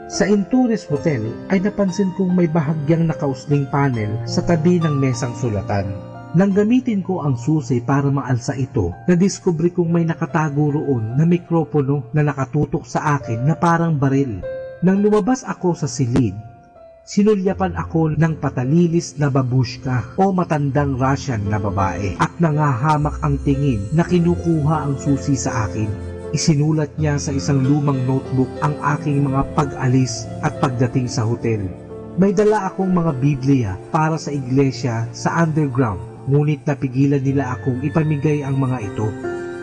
Sa Intourist Hotel ay napansin kong may bahagyang nakausling panel sa tabi ng mesang sulatan. Nang gamitin ko ang susi para maalsa ito, nadiskubre kong may nakatago roon na mikropono na nakatutok sa akin na parang baril. Nang lumabas ako sa silid, sinulyapan ako ng patalilis na babushka o matandang Russian na babae at nangahamak ang tingin na kinukuha ang susi sa akin. Isinulat niya sa isang lumang notebook ang aking mga pag-alis at pagdating sa hotel. May dala akong mga Biblia para sa iglesia sa underground, ngunit napigilan nila akong ipamigay ang mga ito.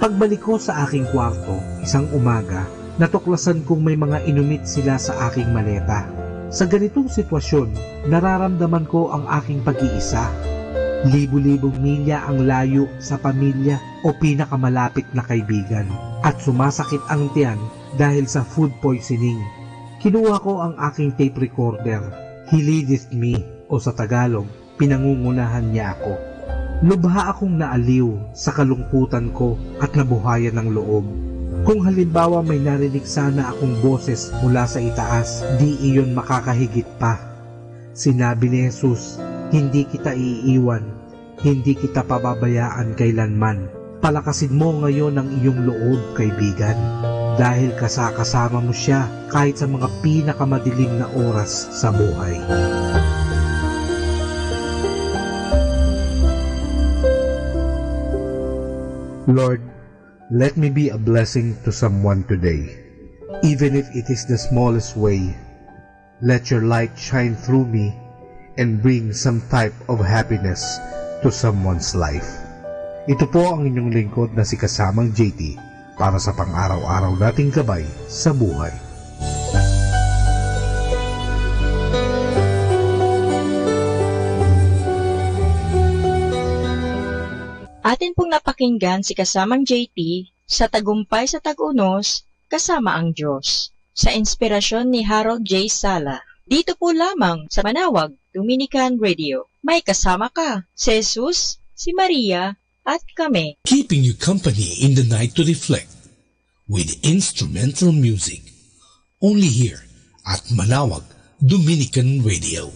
Pagbalik ko sa aking kwarto, isang umaga, natuklasan kong may mga inumit sila sa aking maleta. Sa ganitong sitwasyon, nararamdaman ko ang aking pag-iisa. Libu-libong milya ang layo sa pamilya o pinakamalapit na kaibigan. At sumasakit ang tiyan dahil sa food poisoning. Kinuha ko ang aking tape recorder. He leadeth me, o sa Tagalog, pinangungunahan niya ako. Lubha akong naaliw sa kalungkutan ko at nabuhayan ng loob. Kung halimbawa may narinig sana akong boses mula sa itaas, di iyon makakahigit pa. Sinabi ni Jesus, hindi kita iiwan, hindi kita pababayaan kailanman. Palakasin mo ngayon ang iyong loob, kaibigan, dahil kasama mo siya kahit sa mga pinakamadilim na oras sa buhay. Lord, let me be a blessing to someone today. Even if it is the smallest way, let your light shine through me and bring some type of happiness to someone's life. Ito po ang inyong lingkod na si Kasamang JT para sa pang-araw-araw nating gabay sa buhay. Atin pong napakinggan si kasamang JT sa Tagumpay sa Tag-Unos kasama ang Diyos sa inspirasyon ni Harold J. Sala. Dito po lamang sa Manawag Dominican Radio. May kasama ka, si Jesus, si Maria, at kami. Keeping you company in the night to reflect with instrumental music. Only here at Manawag Dominican Radio.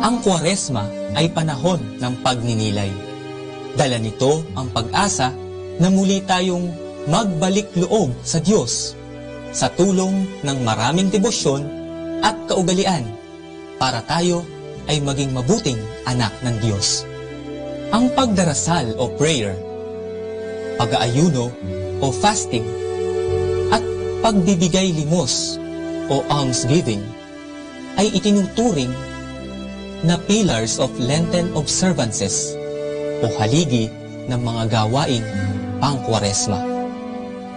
Ang Kwaresma ay panahon ng pagninilay. Dala nito ang pag-asa na muli tayong magbalik loob sa Diyos sa tulong ng maraming debosyon at kaugalian para tayo ay maging mabuting anak ng Diyos. Ang pagdarasal o prayer, pag-aayuno o fasting, at pagbibigay limos o almsgiving ay itinuturing na pillars of Lenten observances o haligi ng mga gawaing pang-Kwaresma.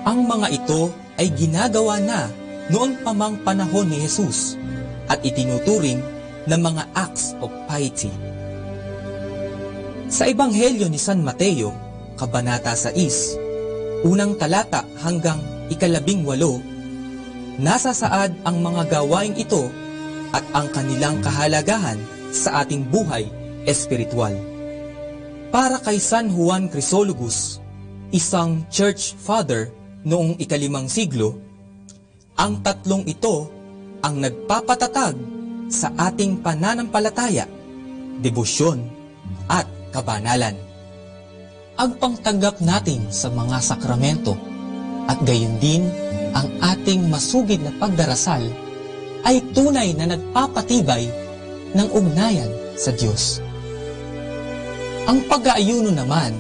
Ang mga ito ay ginagawa na noon pa mang panahon ni Jesus at itinuturing na mga acts of piety. Sa Ebanghelyo ni San Mateo, Kabanata 6, unang talata hanggang 18, nasasaad ang mga gawaing ito at ang kanilang kahalagahan sa ating buhay espiritual. Para kay San Juan Chrysologus, isang church father noong ika-5 siglo, ang tatlong ito ang nagpapatatag sa ating pananampalataya, debosyon, at kabanalan. Ang pangtanggap natin sa mga sakramento at gayon din ang ating masugid na pagdarasal ay tunay na nagpapatibay ng ugnayan sa Diyos. Ang pag-aayuno naman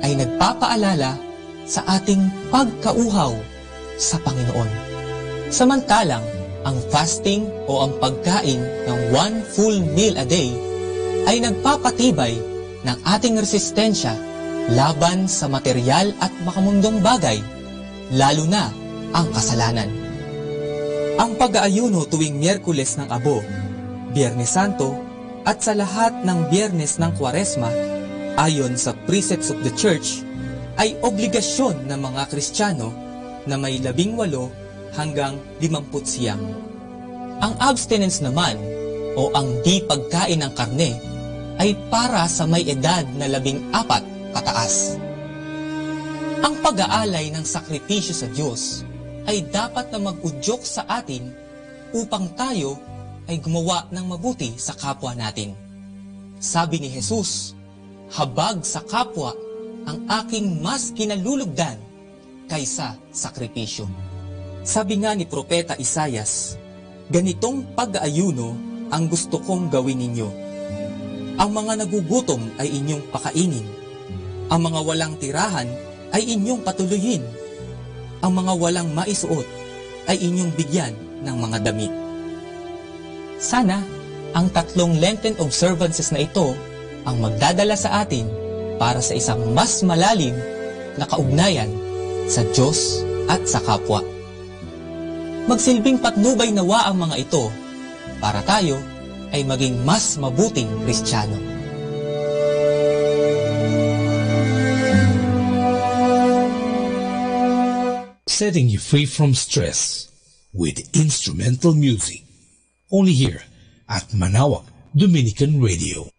ay nagpapaalala sa ating pagkauhaw sa Panginoon. Samantalang, ang fasting o ang pagkain ng 1 full meal a day ay nagpapatibay ng ating resistensya laban sa material at makamundong bagay, lalo na ang kasalanan. Ang pag-aayuno tuwing Miyerkules ng Abo, Biyernes Santo, at sa lahat ng Biyernes ng Kwaresma, ayon sa precepts of the Church, ay obligasyon ng mga Kristiyano na may 18 hanggang 50. Ang abstinence naman, o ang di pagkain ng karne, ay para sa may edad na 14 pataas. Ang pag-aalay ng sakripisyo sa Diyos ay dapat na mag-udyok sa atin upang tayo ay gumawa ng mabuti sa kapwa natin. Sabi ni Jesus, habag sa kapwa ang aking mas kinalulugdan kaysa sakripisyo. Sabi nga ni Propeta Isayas, ganitong pag-aayuno ang gusto kong gawin ninyo. Ang mga nagugutom ay inyong pakainin. Ang mga walang tirahan ay inyong patuloyin. Ang mga walang maisuot ay inyong bigyan ng mga damit. Sana ang 3 Lenten observances na ito ang magdadala sa atin para sa isang mas malalim na kaugnayan sa Diyos at sa kapwa. Magsilbing patnubay nawa ang mga ito para tayo ay maging mas mabuting Kristiyano. Setting you free from stress with instrumental music. Only here at Manaoag Dominican Radio.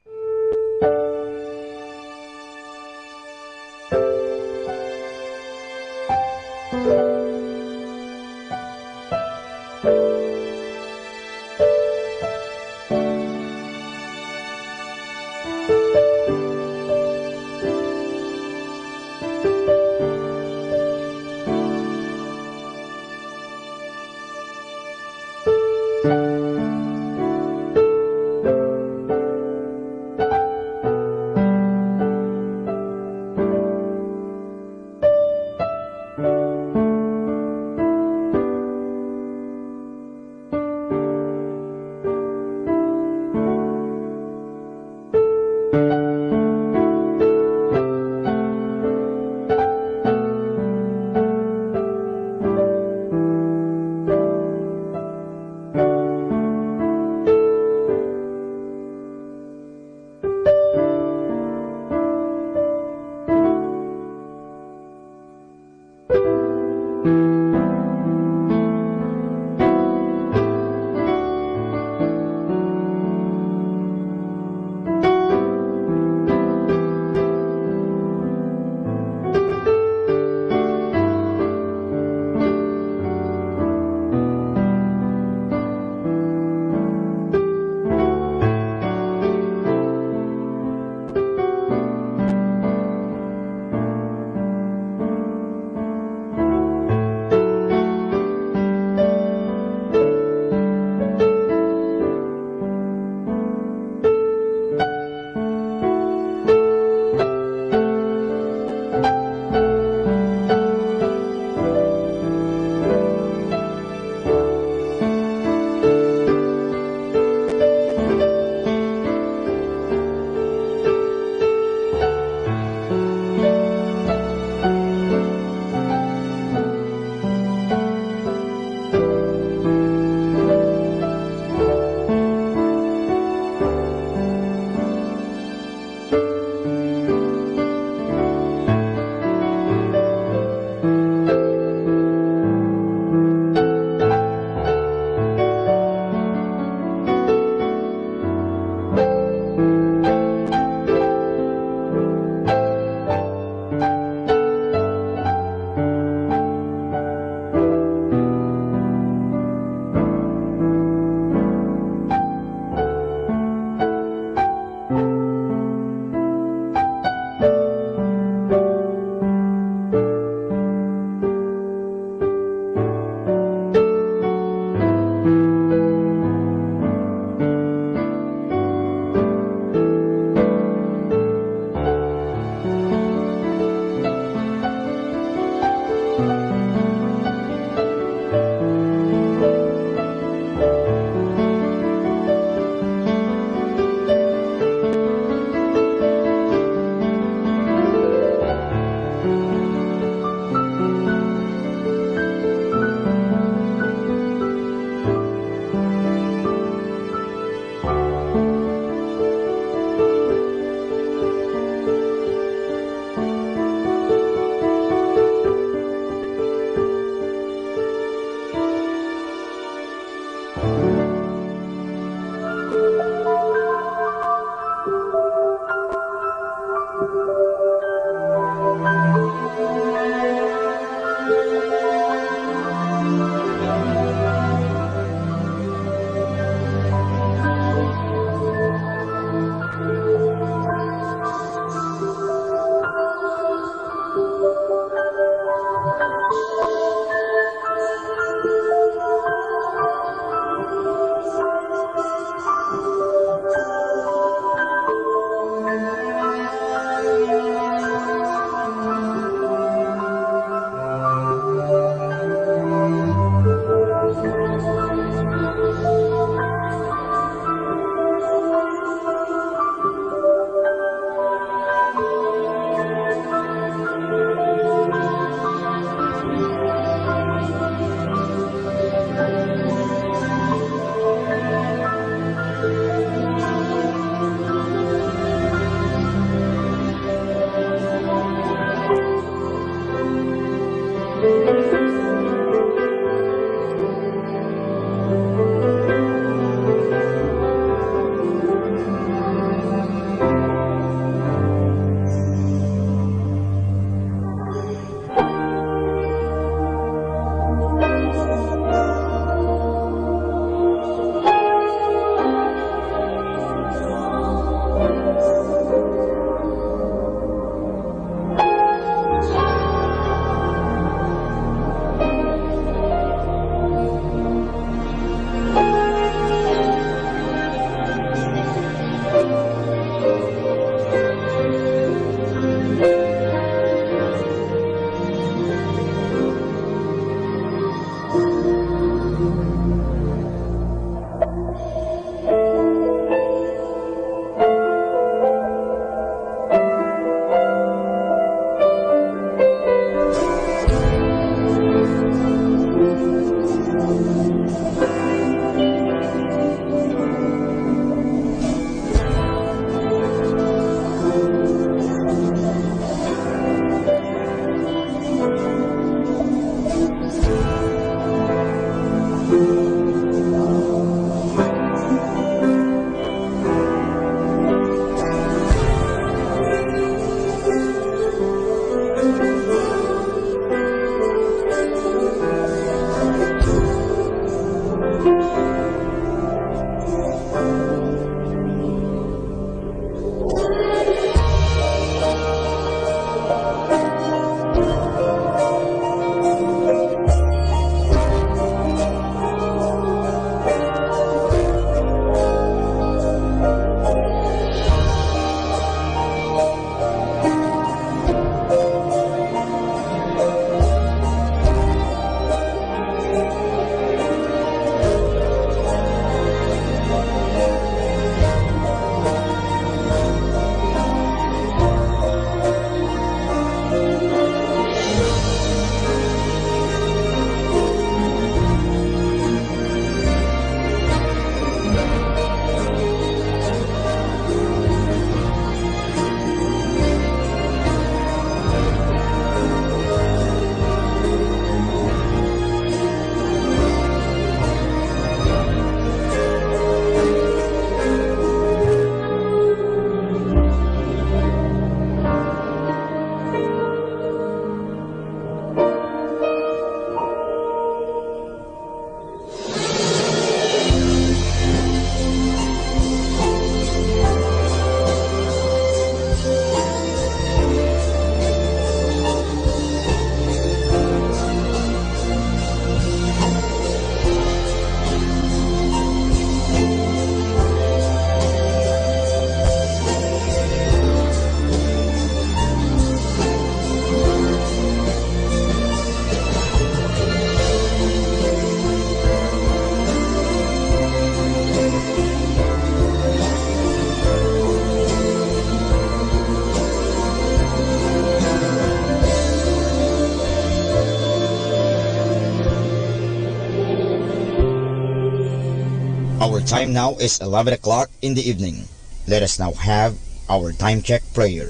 Our time now is 11 o'clock in the evening. Let us now have our time check prayer.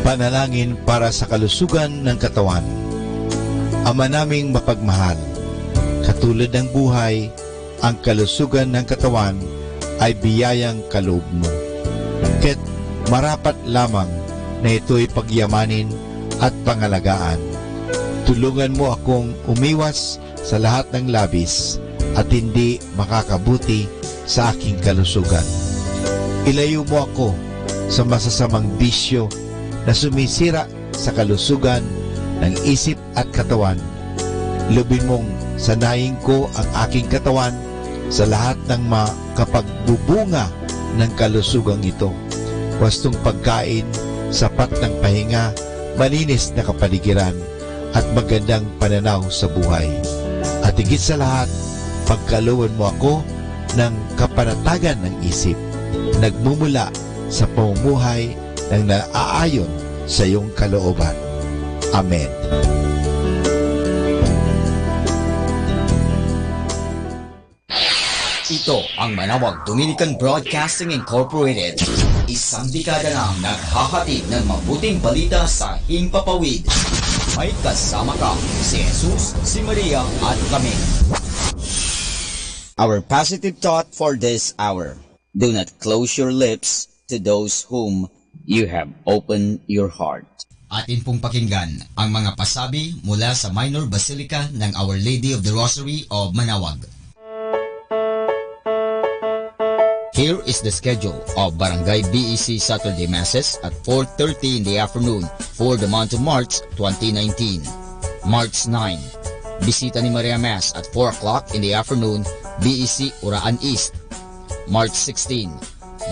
Panalangin para sa kalusugan ng katawan. Ama naming mapagmahal, katulad ng buhay, ang kalusugan ng katawan ay biyayang kaloob mo. Kaya't marapat lamang na ito'y pagyamanin at pangalagaan. Tulungan mo akong umiwas sa lahat ng labis at hindi makakabuti sa aking kalusugan. Ilayo mo ako sa masasamang bisyo na sumisira sa kalusugan ng isip at katawan. Lubin mong sanayin ko ang aking katawan sa lahat ng makapagbubunga ng kalusugang ito. Wastong pagkain, sapat ng pahinga, malinis na kapaligiran, at magandang pananaw sa buhay. At higit sa lahat, pagkalooban mo ako ng kapanatagan ng isip, nagmumula sa pamumuhay ng naaayon sa iyong kalooban. Amen. Ito ang Manawag Dominican Broadcasting Incorporated. Isang dekada nang naghahatid ng mabuting balita sa Himpapawid. May kasama ka, si Jesus, si Maria at kami. Our positive thought for this hour. Do not close your lips to those whom you have opened your heart. Atin pong pakinggan ang mga pasabi mula sa Minor Basilica ng Our Lady of the Rosary of Manawag. Here is the schedule of Barangay BEC Saturday Masses at 4:30 in the afternoon for the month of March 2019. March 9, Bisita ni Maria Mass at 4 o'clock in the afternoon, BEC Uraan East. March 16,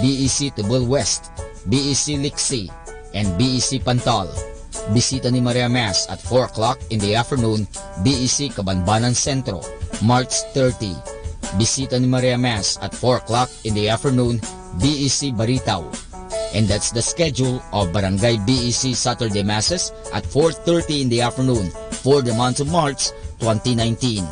BEC Tubul West, BEC Liksi, and BEC Pantal. Bisita ni Maria Mass at 4 o'clock in the afternoon, BEC Cabanbanan Centro. March 30, Bisita ni Maria Mass at 4 o'clock in the afternoon, BEC Baritaw. And that's the schedule of Barangay BEC Saturday Masses at 4:30 in the afternoon for the month of March 2019.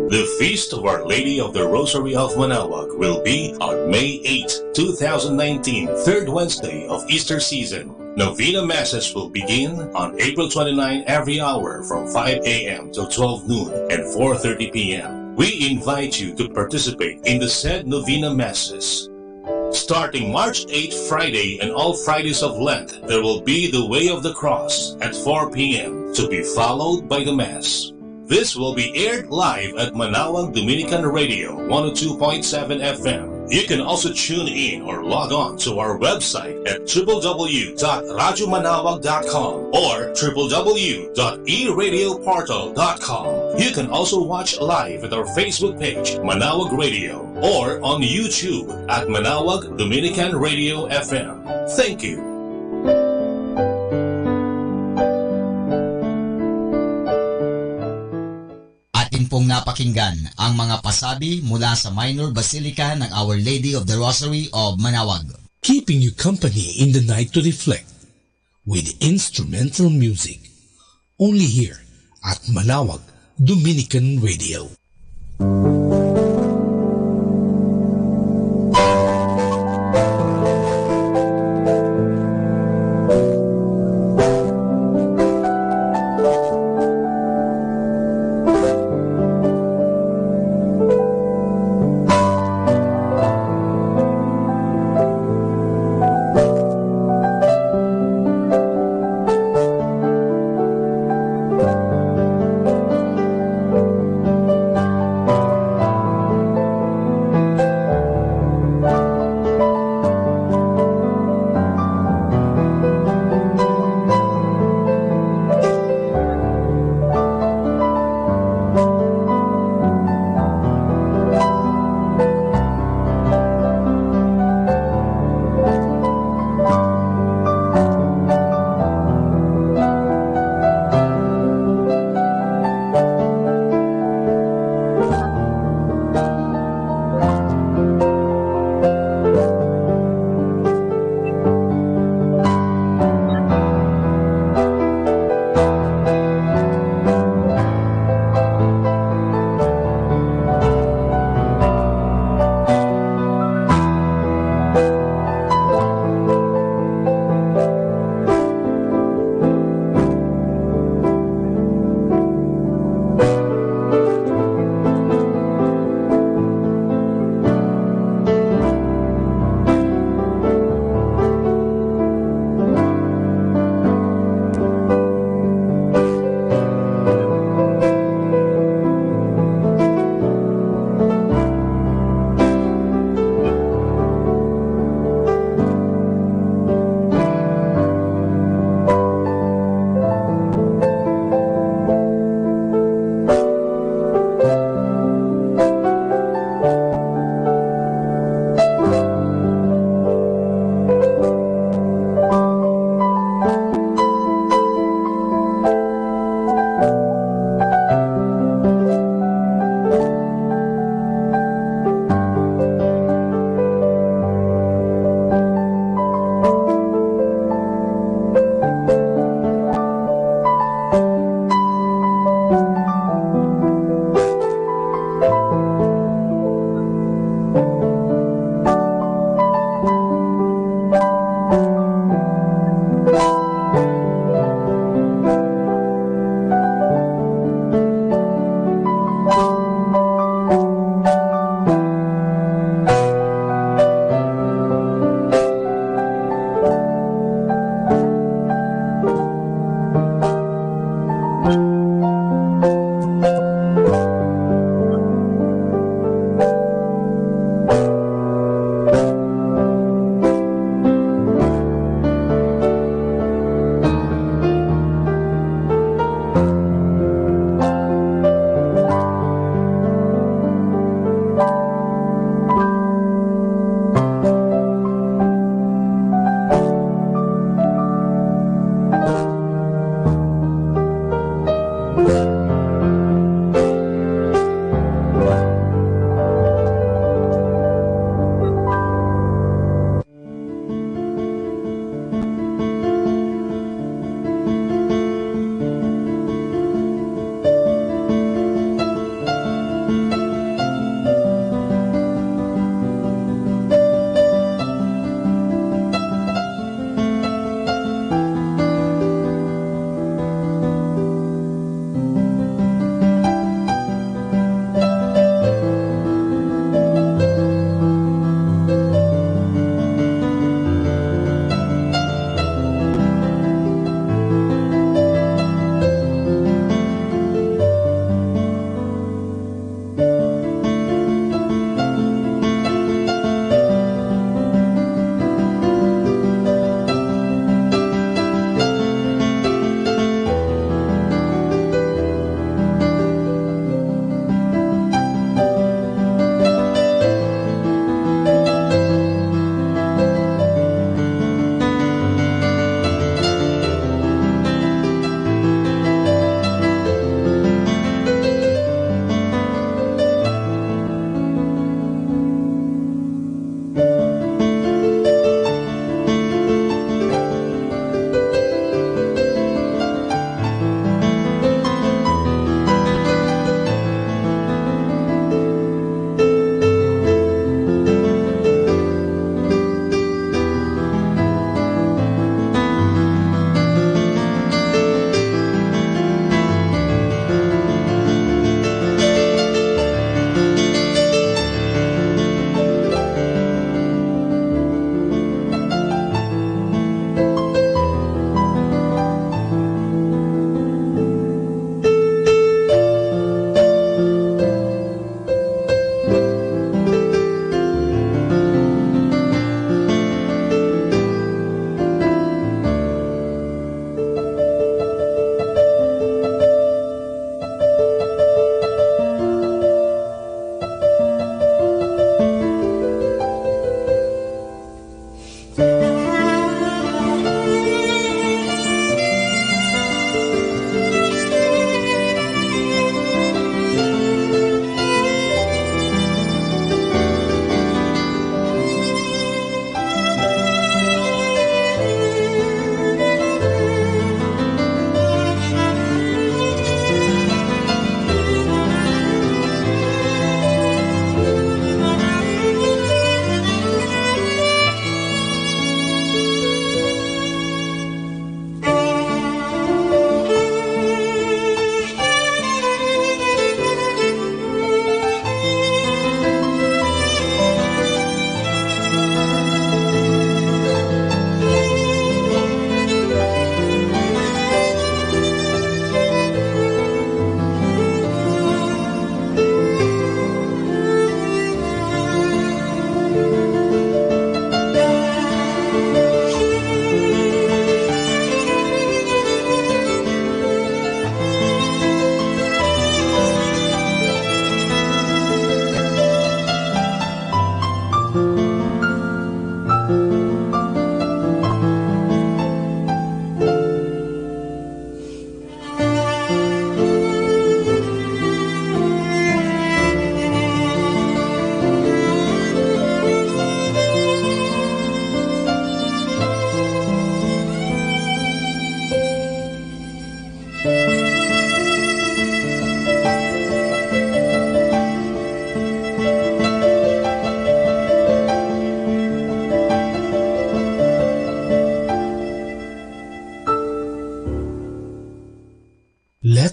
The Feast of Our Lady of the Rosary of Manawag will be on May 8, 2019, third Wednesday of Easter season. Novena Masses will begin on April 29 every hour from 5 a.m. till 12 noon and 4:30 p.m. We invite you to participate in the said Novena Masses. Starting March 8 Friday and all Fridays of Lent, there will be the Way of the Cross at 4 p.m. to be followed by the Mass. This will be aired live at Manawag Dominican Radio 102.7 FM. You can also tune in or log on to our website at www.radyomanawag.com or www.eradioportal.com. You can also watch live at our Facebook page, Manawag Radio, or on YouTube at Manawag Dominican Radio FM. Thank you. Atin pong napakinggan ang mga pasabi mula sa Minor Basilica ng Our Lady of the Rosary of Manawag. Keeping you company in the night to reflect with instrumental music. Only here at Manawag Dominican Radio.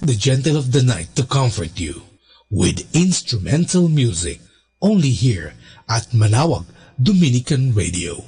the gentle of the night to comfort you with instrumental music only here at Manawag Dominican Radio.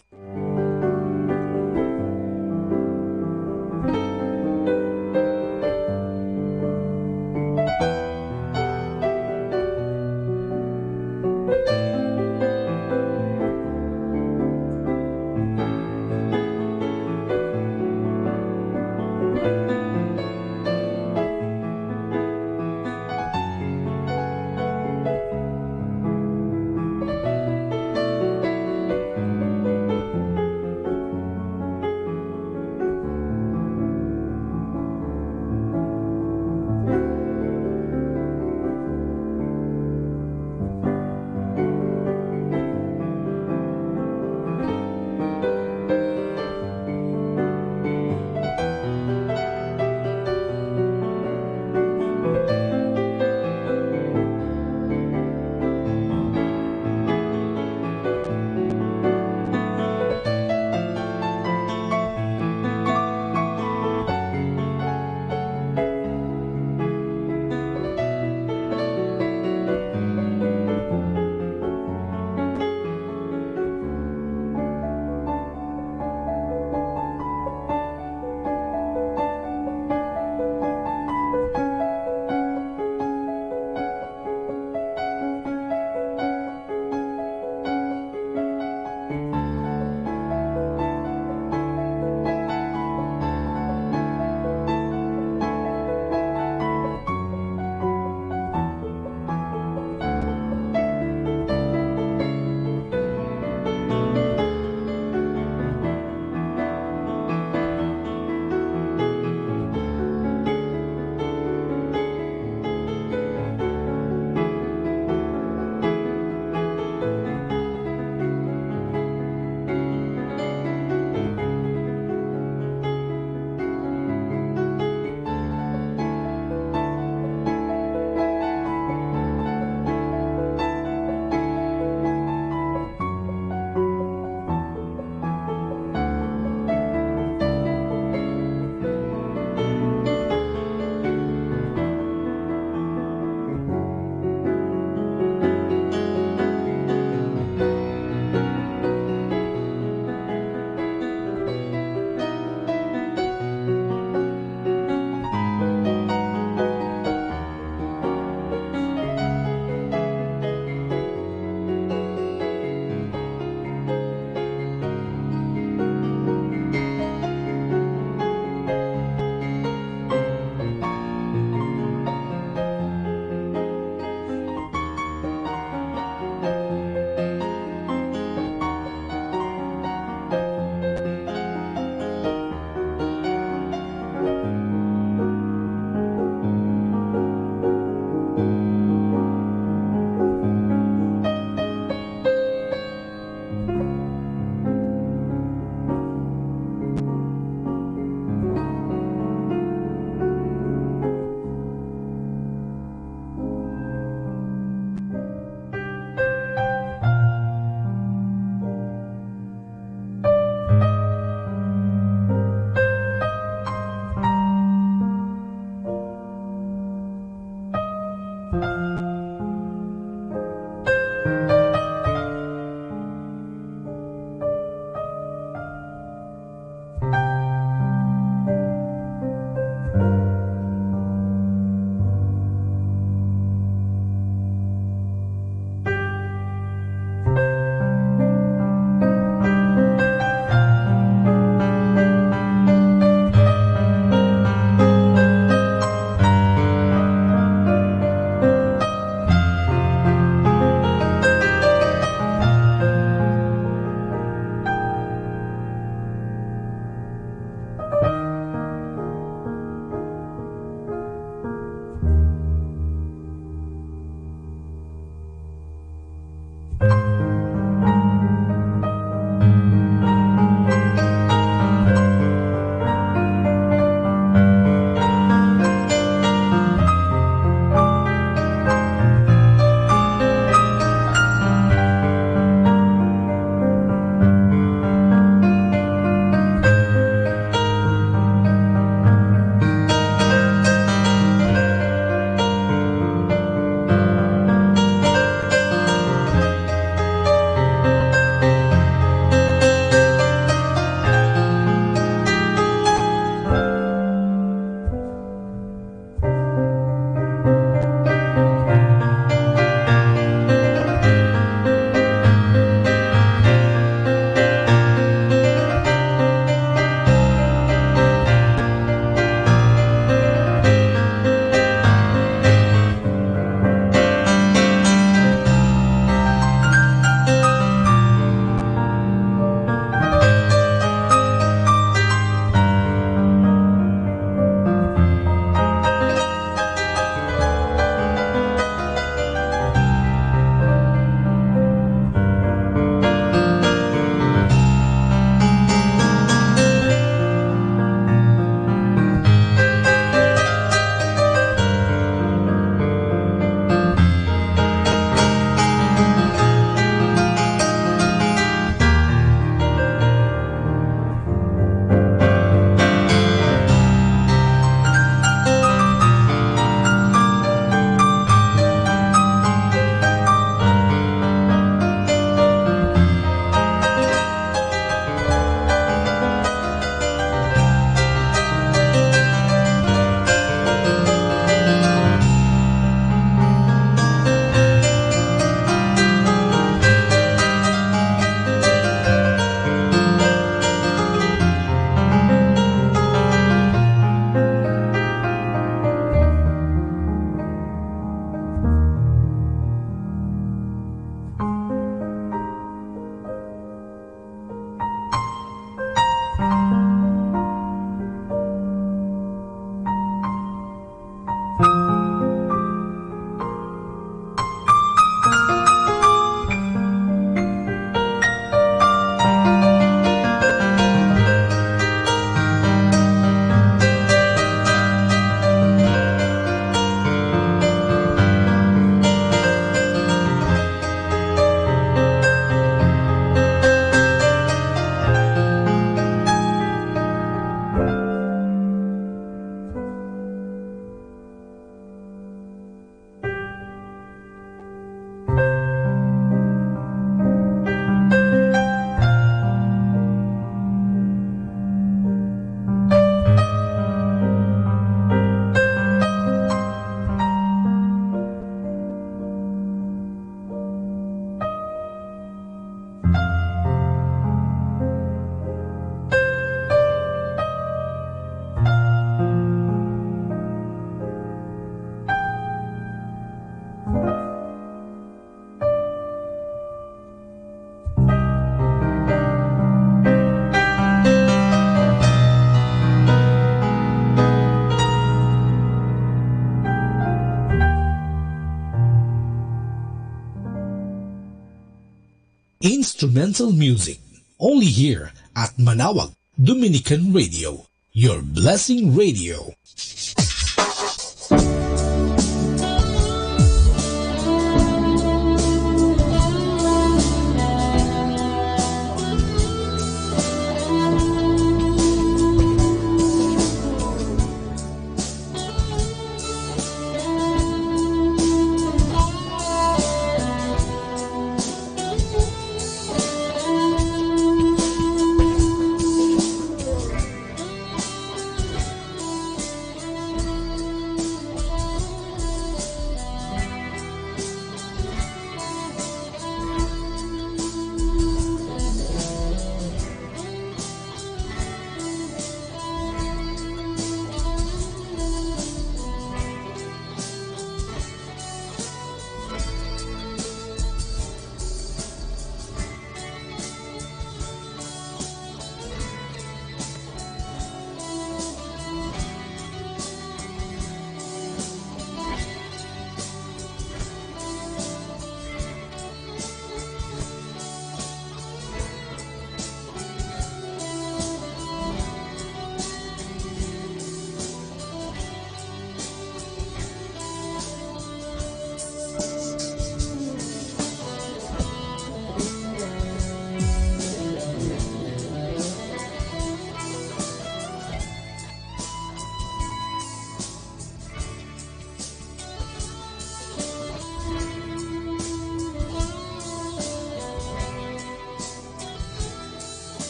instrumental music, only here at Manawag Dominican Radio, your blessing radio.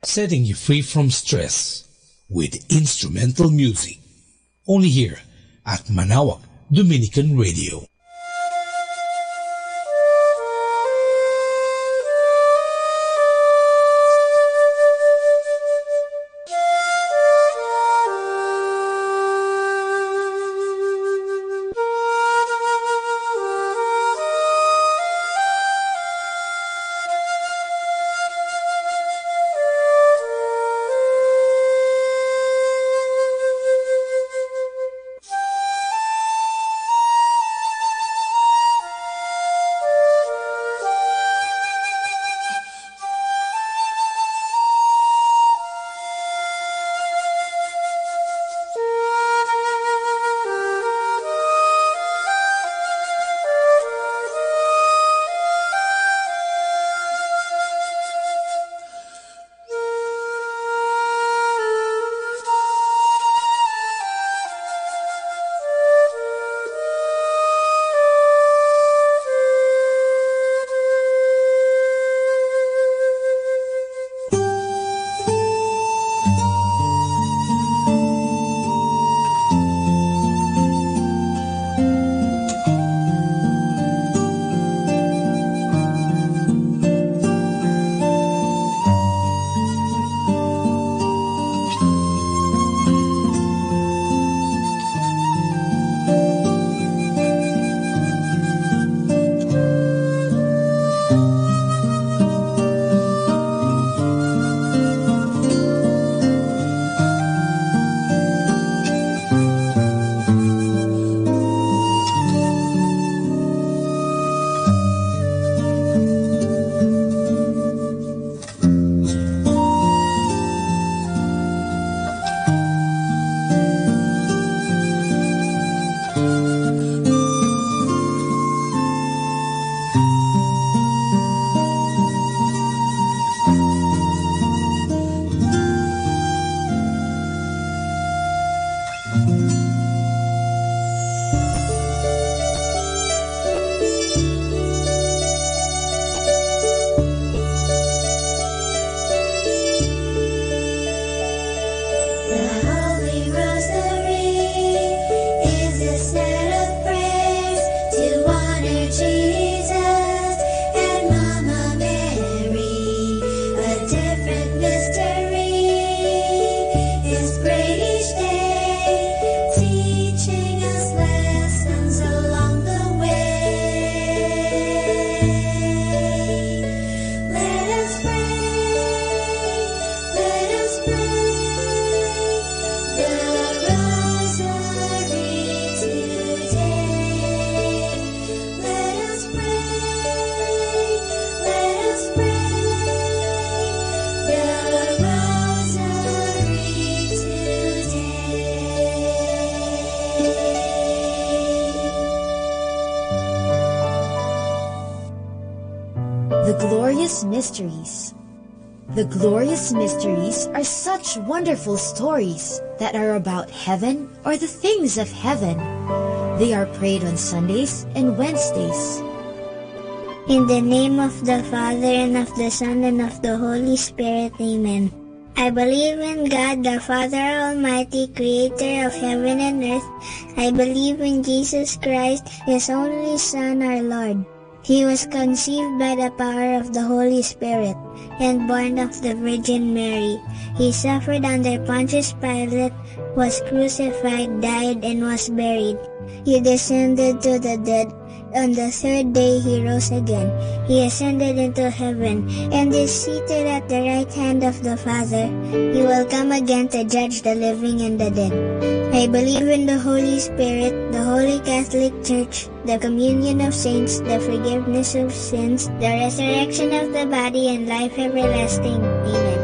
setting you free from stress with instrumental music. Only here at Manaoag Dominican Radio. Mysteries. The glorious mysteries are such wonderful stories that are about heaven or the things of heaven. They are prayed on Sundays and Wednesdays. In the name of the Father, and of the Son, and of the Holy Spirit, Amen. I believe in God, the Father Almighty, creator of heaven and earth. I believe in Jesus Christ, His only Son, our Lord. He was conceived by the power of the Holy Spirit and born of the Virgin Mary. He suffered under Pontius Pilate, was crucified, died, and was buried. He descended to the dead. On the third day he rose again. He ascended into heaven and is seated at the right hand of the Father. He will come again to judge the living and the dead. I believe in the Holy Spirit, the Holy Catholic Church, the communion of saints, the forgiveness of sins, the resurrection of the body, and life everlasting. Amen.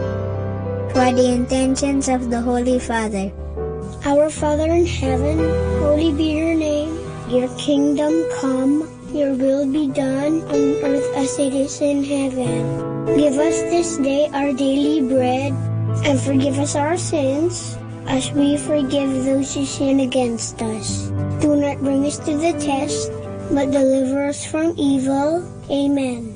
For the intentions of the Holy Father. Our Father in heaven, holy be your name. Your kingdom come, your will be done on earth as it is in heaven. Give us this day our daily bread, and forgive us our sins, as we forgive those who sin against us. Do not bring us to the test, but deliver us from evil. Amen.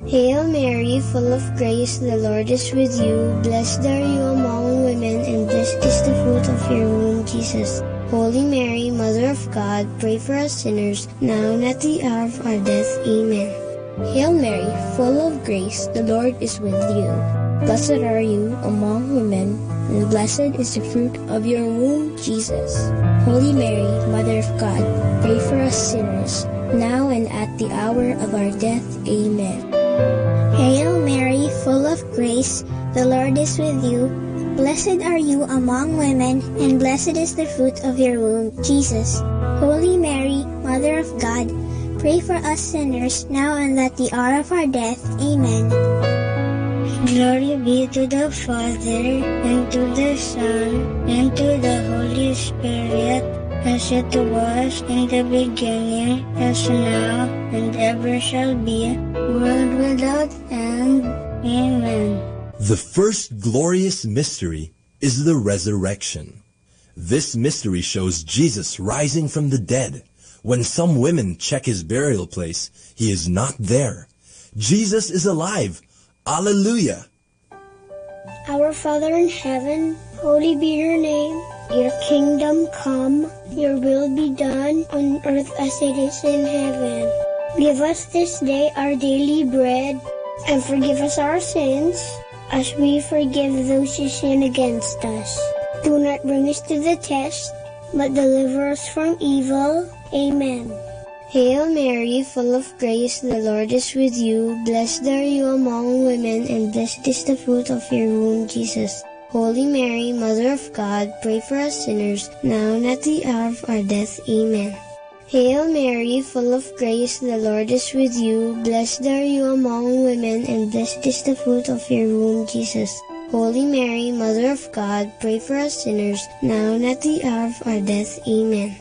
Hail Mary, full of grace, the Lord is with you. Blessed are you among women, and blessed is the fruit of your womb, Jesus. Holy Mary, Mother of God, pray for us sinners, now and at the hour of our death. Amen. Hail Mary, full of grace, the Lord is with you. Blessed are you among women, and blessed is the fruit of your womb, Jesus. Holy Mary, Mother of God, pray for us sinners, now and at the hour of our death. Amen. Hail Mary, full of grace, the Lord is with you. Blessed are you among women, and blessed is the fruit of your womb, Jesus. Holy Mary, Mother of God, pray for us sinners, now and at the hour of our death. Amen. Glory be to the Father, and to the Son, and to the Holy Spirit, as it was in the beginning, as now, and ever shall be, world without end. Amen. The first glorious mystery is the resurrection. This mystery shows Jesus rising from the dead. When some women check his burial place, he is not there. Jesus is alive. Alleluia! Our Father in heaven, holy be your name. Your kingdom come, your will be done on earth as it is in heaven. Give us this day our daily bread, and forgive us our sins, as we forgive those who sin against us. Do not bring us to the test, but deliver us from evil. Amen. Hail Mary, full of grace, the Lord is with you. Blessed are you among women, and blessed is the fruit of your womb, Jesus. Holy Mary, Mother of God, pray for us sinners, now and at the hour of our death. Amen. Hail Mary, full of grace, the Lord is with you. Blessed are you among women, and blessed is the fruit of your womb, Jesus. Holy Mary, Mother of God, pray for us sinners, now and at the hour of our death. Amen.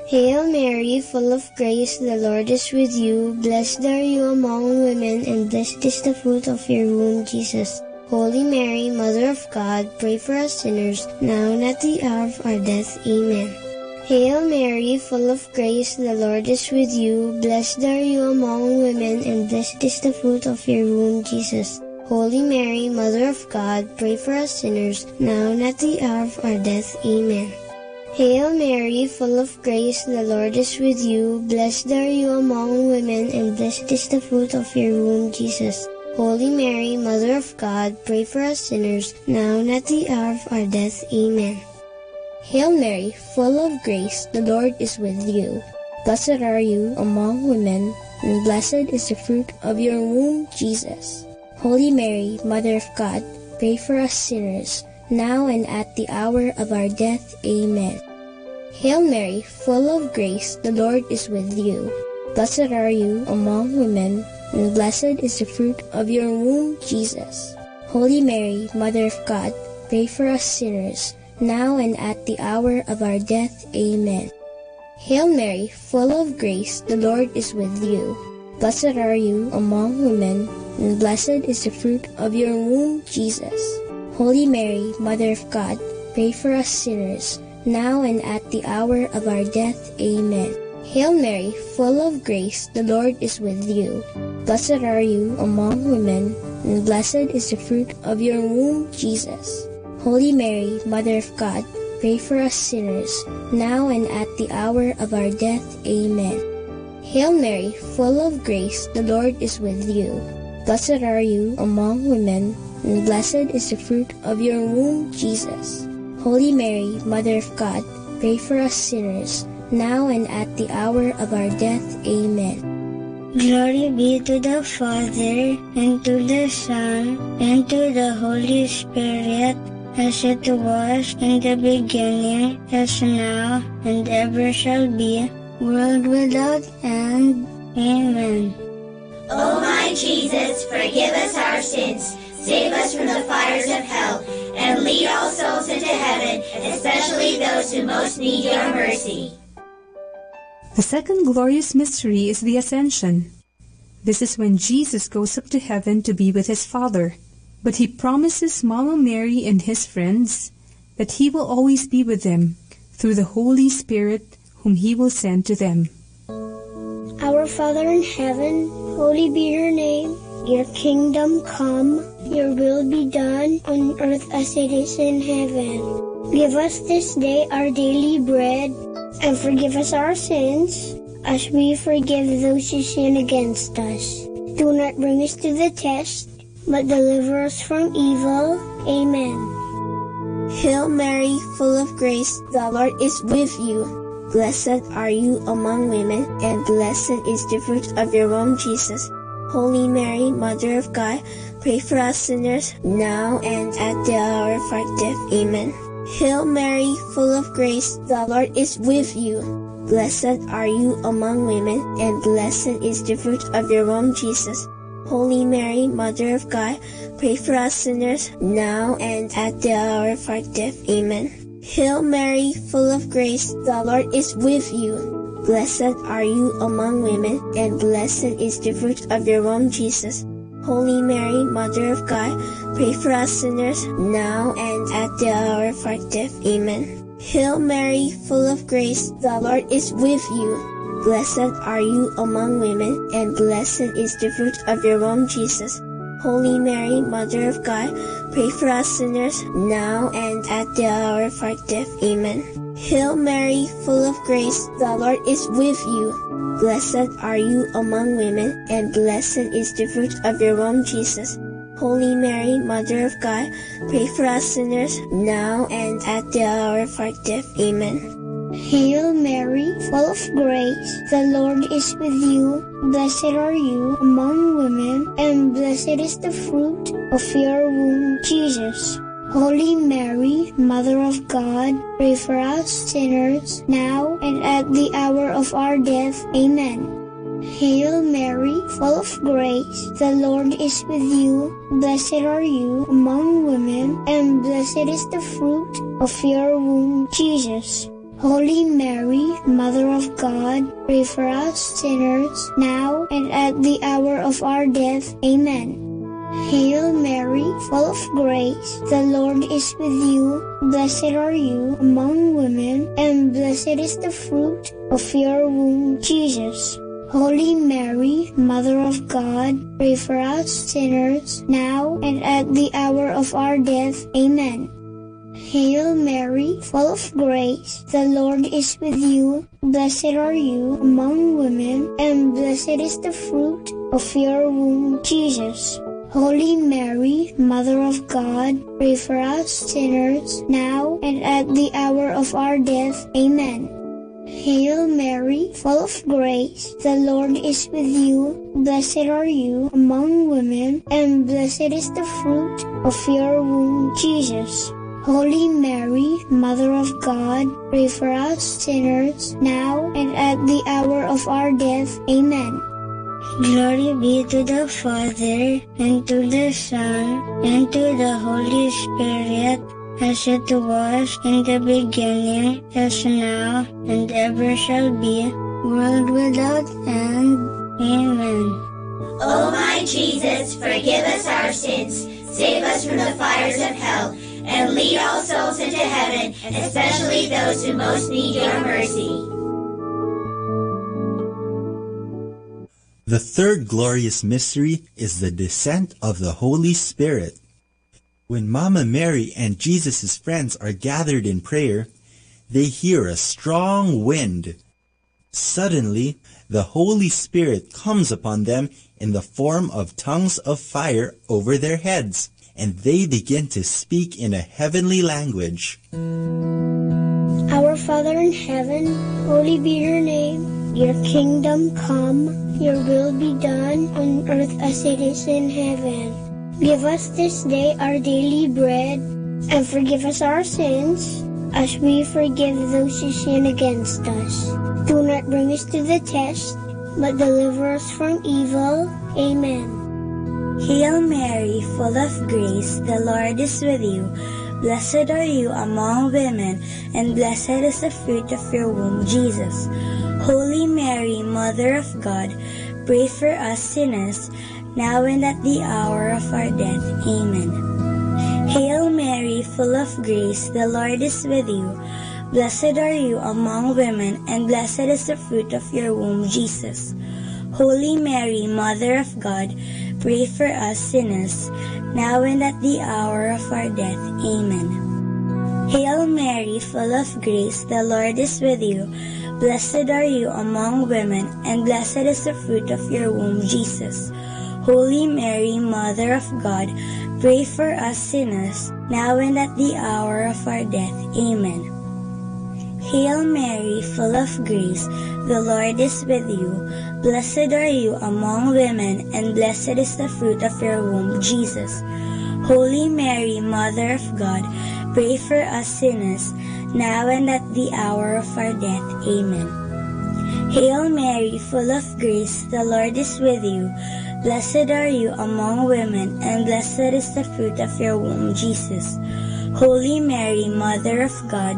Hail Mary, full of grace, the Lord is with you. Blessed are you among women, and blessed is the fruit of your womb, Jesus. Holy Mary, Mother of God, pray for us sinners, now and at the hour of our death. Amen. Hail Mary, full of grace, the Lord is with you. Blessed are you among women, and blessed is the fruit of your womb, Jesus. Holy Mary, Mother of God, pray for us sinners, now and at the hour of our death. Amen. Hail Mary, full of grace, the Lord is with you. Blessed are you among women, and blessed is the fruit of your womb, Jesus. Holy Mary, Mother of God, pray for us sinners, now and at the hour of our death. Amen. Hail Mary, full of grace, the Lord is with you. Blessed are you among women, and blessed is the fruit of your womb, Jesus. Holy Mary, Mother of God, pray for us sinners, now and at the hour of our death. Amen. Hail Mary, full of grace, the Lord is with you. Blessed are you among women, and blessed is the fruit of your womb, Jesus. Holy Mary, Mother of God, pray for us sinners, now and at the hour of our death. Amen. Hail Mary, full of grace, the Lord is with you. Blessed are you among women, and blessed is the fruit of your womb, Jesus. Holy Mary, Mother of God, pray for us sinners, now and at the hour of our death. Amen. Hail Mary, full of grace, the Lord is with you. Blessed are you among women, and blessed is the fruit of your womb, Jesus. Holy Mary, Mother of God, pray for us sinners, now and at the hour of our death. Amen. Hail Mary, full of grace, the Lord is with you. Blessed are you among women, and blessed is the fruit of your womb, Jesus. Holy Mary, Mother of God, pray for us sinners, now and at the hour of our death. Amen. Glory be to the Father, and to the Son, and to the Holy Spirit, as it was in the beginning, as now, and ever shall be, world without end. Amen. O my Jesus, forgive us our sins, save us from the fires of hell, and lead all souls into heaven, especially those who most need your mercy. The second glorious mystery is the Ascension. This is when Jesus goes up to heaven to be with his Father, but he promises Mama Mary and his friends that he will always be with them through the Holy Spirit whom he will send to them. Our Father in heaven, holy be your name. Your kingdom come, your will be done on earth as it is in heaven. Give us this day our daily bread, and forgive us our sins, as we forgive those who sin against us. Do not bring us to the test, but deliver us from evil. Amen. Hail Mary, full of grace, the Lord is with you. Blessed are you among women, and blessed is the fruit of your womb, Jesus. Holy Mary, Mother of God, pray for us sinners, now and at the hour of our death. Amen. Hail Mary, full of grace, the Lord is with you. Blessed are you among women, and blessed is the fruit of your womb, Jesus. Holy Mary, Mother of God, pray for us sinners, now and at the hour of our death. Amen. Hail Mary, full of grace, the Lord is with you. Blessed are you among women, and blessed is the fruit of your womb, Jesus. Holy Mary, Mother of God, pray for us sinners, now and at the hour of our death. Amen. Hail Mary, full of grace, the Lord is with you. Blessed are you among women, and blessed is the fruit of your womb, Jesus. Holy Mary, Mother of God, pray for us sinners, now and at the hour of our death. Amen. Hail Mary, full of grace, the Lord is with you. Blessed are you among women, and blessed is the fruit of your womb, Jesus. Holy Mary, Mother of God, pray for us sinners, now and at the hour of our death. Amen. Hail Mary, full of grace, the Lord is with you. Blessed are you among women, and blessed is the fruit of your womb, Jesus. Holy Mary, Mother of God, pray for us sinners, now and at the hour of our death. Amen. Hail Mary, full of grace, the Lord is with you. Blessed are you among women, and blessed is the fruit of your womb, Jesus. Holy Mary, Mother of God, pray for us sinners, now and at the hour of our death. Amen. Hail Mary, full of grace, the Lord is with you. Blessed are you among women, and blessed is the fruit of your womb, Jesus. Holy Mary, Mother of God, pray for us sinners, now and at the hour of our death. Amen. Hail Mary, full of grace, the Lord is with you. Blessed are you among women, and blessed is the fruit of your womb, Jesus. Holy Mary, Mother of God, pray for us sinners, now and at the hour of our death. Amen. Hail Mary, full of grace, the Lord is with you. Blessed are you among women, and blessed is the fruit of your womb, Jesus. Holy Mary, Mother of God, pray for us sinners, now and at the hour of our death. Amen. Glory be to the Father, and to the Son, and to the Holy Spirit, as it was in the beginning, as now, and ever shall be, world without end. Amen. O my Jesus, forgive us our sins, save us from the fires of hell, and lead all souls into heaven, especially those who most need your mercy. The third glorious mystery is the descent of the Holy Spirit. When Mama Mary and Jesus' friends are gathered in prayer, they hear a strong wind. Suddenly, the Holy Spirit comes upon them in the form of tongues of fire over their heads, and they begin to speak in a heavenly language. Our Father in heaven, holy be your name. Your kingdom come, your will be done on earth as it is in heaven. Give us this day our daily bread, and forgive us our sins, as we forgive those who sin against us. Do not bring us to the test, but deliver us from evil. Amen. Hail Mary, full of grace, the Lord is with you. Blessed are you among women, and blessed is the fruit of your womb, Jesus. Holy Mary, Mother of God, pray for us sinners, now and at the hour of our death. Amen. Hail Mary, full of grace, the Lord is with you. Blessed are you among women, and blessed is the fruit of your womb, Jesus. Holy Mary, Mother of God, pray for us sinners, now and at the hour of our death. Amen. Hail Mary, full of grace, the Lord is with you. Blessed are you among women, and blessed is the fruit of your womb, Jesus. Holy Mary, Mother of God, pray for us sinners, now and at the hour of our death. Amen. Hail Mary, full of grace, the Lord is with you. Blessed are you among women, and blessed is the fruit of your womb, Jesus. Holy Mary, Mother of God, pray for us sinners, now and at the hour of our death. Amen. Hail Mary, full of grace, the Lord is with you. Blessed are you among women, and blessed is the fruit of your womb, Jesus. Holy Mary, Mother of God,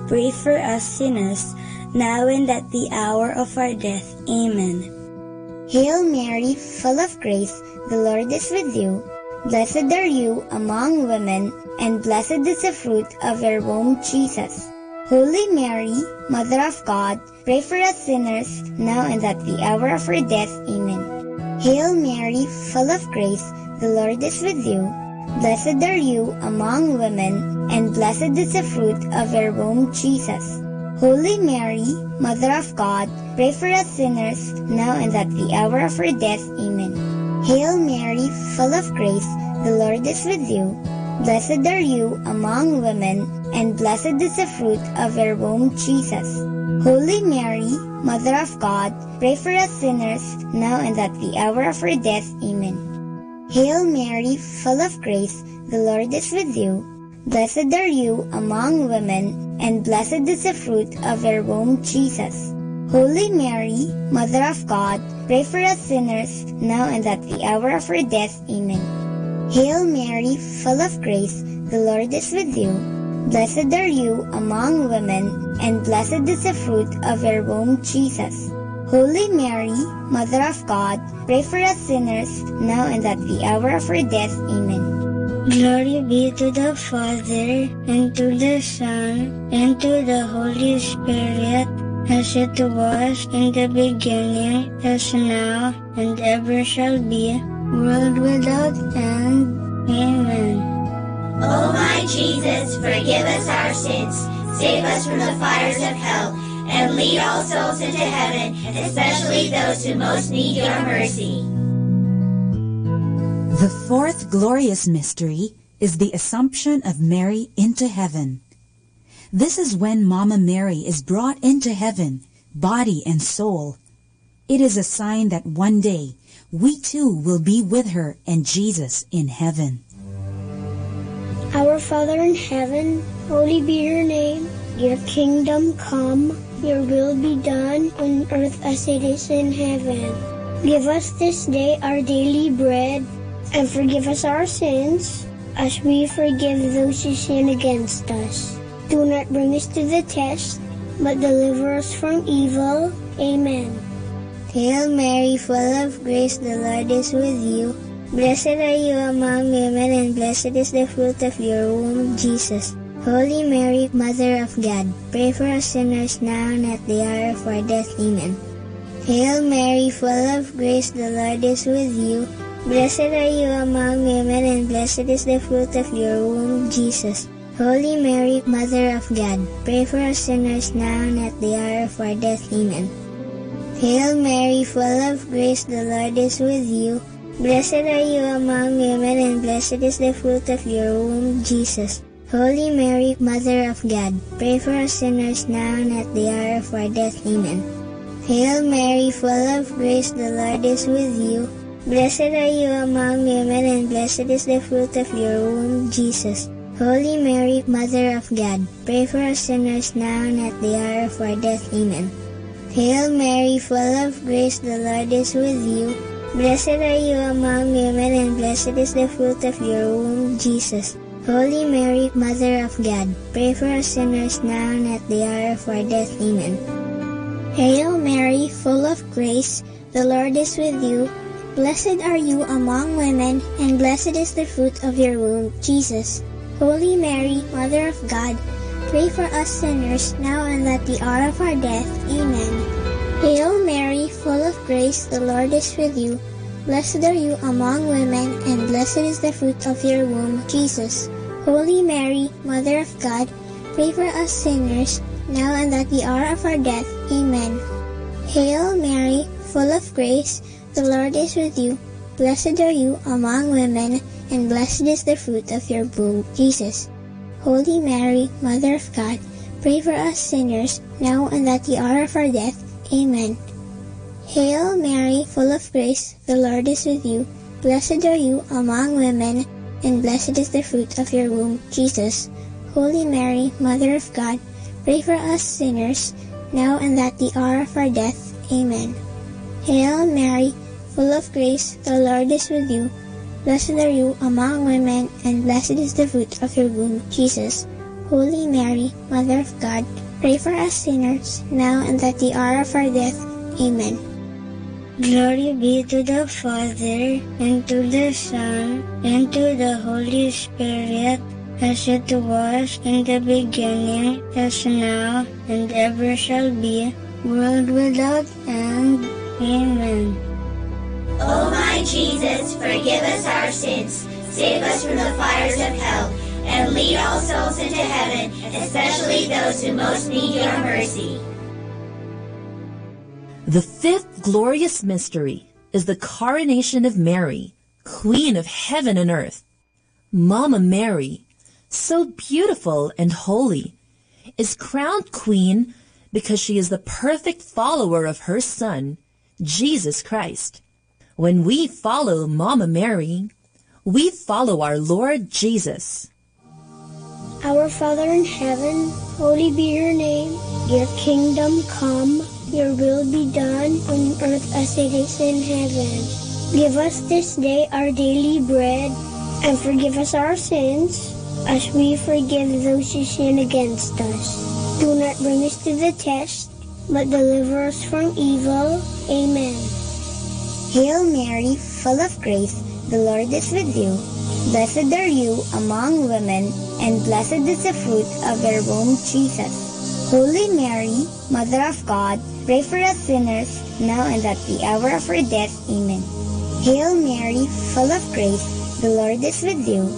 pray for us sinners, now and at the hour of our death. Amen. Hail Mary, full of grace, the Lord is with you. Blessed are you among women, and blessed is the fruit of your womb, Jesus. Holy Mary, Mother of God, pray for us sinners, now and at the hour of our death. Amen. Hail Mary, full of grace, the Lord is with you. Blessed are you among women, and blessed is the fruit of your womb, Jesus. Holy Mary, Mother of God, pray for us sinners, now and at the hour of our death. Amen. Hail Mary, full of grace, the Lord is with you. Blessed are you among women, and blessed is the fruit of your womb, Jesus. Holy Mary, Mother of God, pray for us sinners, now and at the hour of our death. Amen. Hail Mary, full of grace, the Lord is with you. Blessed are you among women, and blessed is the fruit of your womb, Jesus. Holy Mary, Mother of God, pray for us sinners, now and at the hour of our death. Amen. Hail Mary, full of grace, the Lord is with you. Blessed are you among women, and blessed is the fruit of your womb, Jesus. Holy Mary, Mother of God, pray for us sinners, now and at the hour of our death. Amen. Glory be to the Father, and to the Son, and to the Holy Spirit, as it was in the beginning, as now, and ever shall be, world without end. Amen. O my Jesus, forgive us our sins, save us from the fires of hell, and lead all souls into heaven, especially those who most need your mercy. The fourth glorious mystery is the Assumption of Mary into heaven. This is when Mama Mary is brought into heaven, body and soul. It is a sign that one day we too will be with her and Jesus in heaven. Our Father in heaven, holy be your name. Your kingdom come, your will be done on earth as it is in heaven. Give us this day our daily bread, and forgive us our sins, as we forgive those who sin against us. Do not bring us to the test, but deliver us from evil. Amen. Hail Mary, full of grace, the Lord is with you. Blessed are you among women, and blessed is the fruit of your womb, Jesus. Holy Mary, Mother of God, pray for us sinners now and at the hour of our death. Amen. Hail Mary, full of grace, the Lord is with you. Blessed are you among women, and blessed is the fruit of your womb, Jesus. Holy Mary, Mother of God, pray for us sinners now and at the hour of our death. Amen. Hail Mary, full of grace, the Lord is with you. Blessed are you among women, and blessed is the fruit of your womb, Jesus. Holy Mary, Mother of God, pray for us sinners now and at the hour of our death. Amen. Hail Mary, full of grace, the Lord is with you. Blessed are you among women, and blessed is the fruit of your womb, Jesus. Holy Mary, Mother of God, pray for us sinners now and at the hour of our death. Amen. Hail Mary, full of grace, the Lord is with you. Blessed are you among women, and blessed is the fruit of your womb, Jesus. Holy Mary, Mother of God, pray for us sinners now and at the hour of our death. Amen. Hail Mary, full of grace, the Lord is with you. Blessed are you among women, and blessed is the fruit of your womb, Jesus. Holy Mary, Mother of God, pray for us sinners, now and at the hour of our death. Amen. Hail Mary, full of grace, the Lord is with you. Blessed are you among women, and blessed is the fruit of your womb, Jesus. Holy Mary, Mother of God, pray for us sinners, now and at the hour of our death. Amen. Hail Mary, full of grace, the Lord is with you. Blessed are you among women, and blessed is the fruit of your womb, Jesus. Holy Mary, Mother of God, pray for us sinners, now and at the hour of our death. Amen. Hail Mary, full of grace, the Lord is with you. Blessed are you among women, and blessed is the fruit of your womb, Jesus. Holy Mary, Mother of God, pray for us sinners, now and at the hour of our death. Amen. Hail Mary, full of grace, the Lord is with you. Blessed are you among women, and blessed is the fruit of your womb, Jesus. Holy Mary, Mother of God, pray for us sinners, now and at the hour of our death. Amen. Glory be to the Father, and to the Son, and to the Holy Spirit, as it was in the beginning, as now, and ever shall be, world without end. Amen. O my Jesus, forgive us our sins, save us from the fires of hell, and lead all souls into heaven, especially those who most need your mercy. The fifth glorious mystery is the coronation of Mary, Queen of heaven and earth. Mama Mary, so beautiful and holy, is crowned queen because she is the perfect follower of her Son, Jesus Christ. When we follow Mama Mary, we follow our Lord Jesus. Our Father in heaven, holy be your name. Your kingdom come. Your will be done on earth as it is in heaven. Give us this day our daily bread, and forgive us our sins, as we forgive those who sin against us. Do not bring us to the test, but deliver us from evil. Amen. Hail Mary, full of grace, the Lord is with you. Blessed are you among women, and blessed is the fruit of your womb, Jesus. Holy Mary, Mother of God, pray for us sinners, now and at the hour of our death. Amen. Hail Mary, full of grace, the Lord is with you.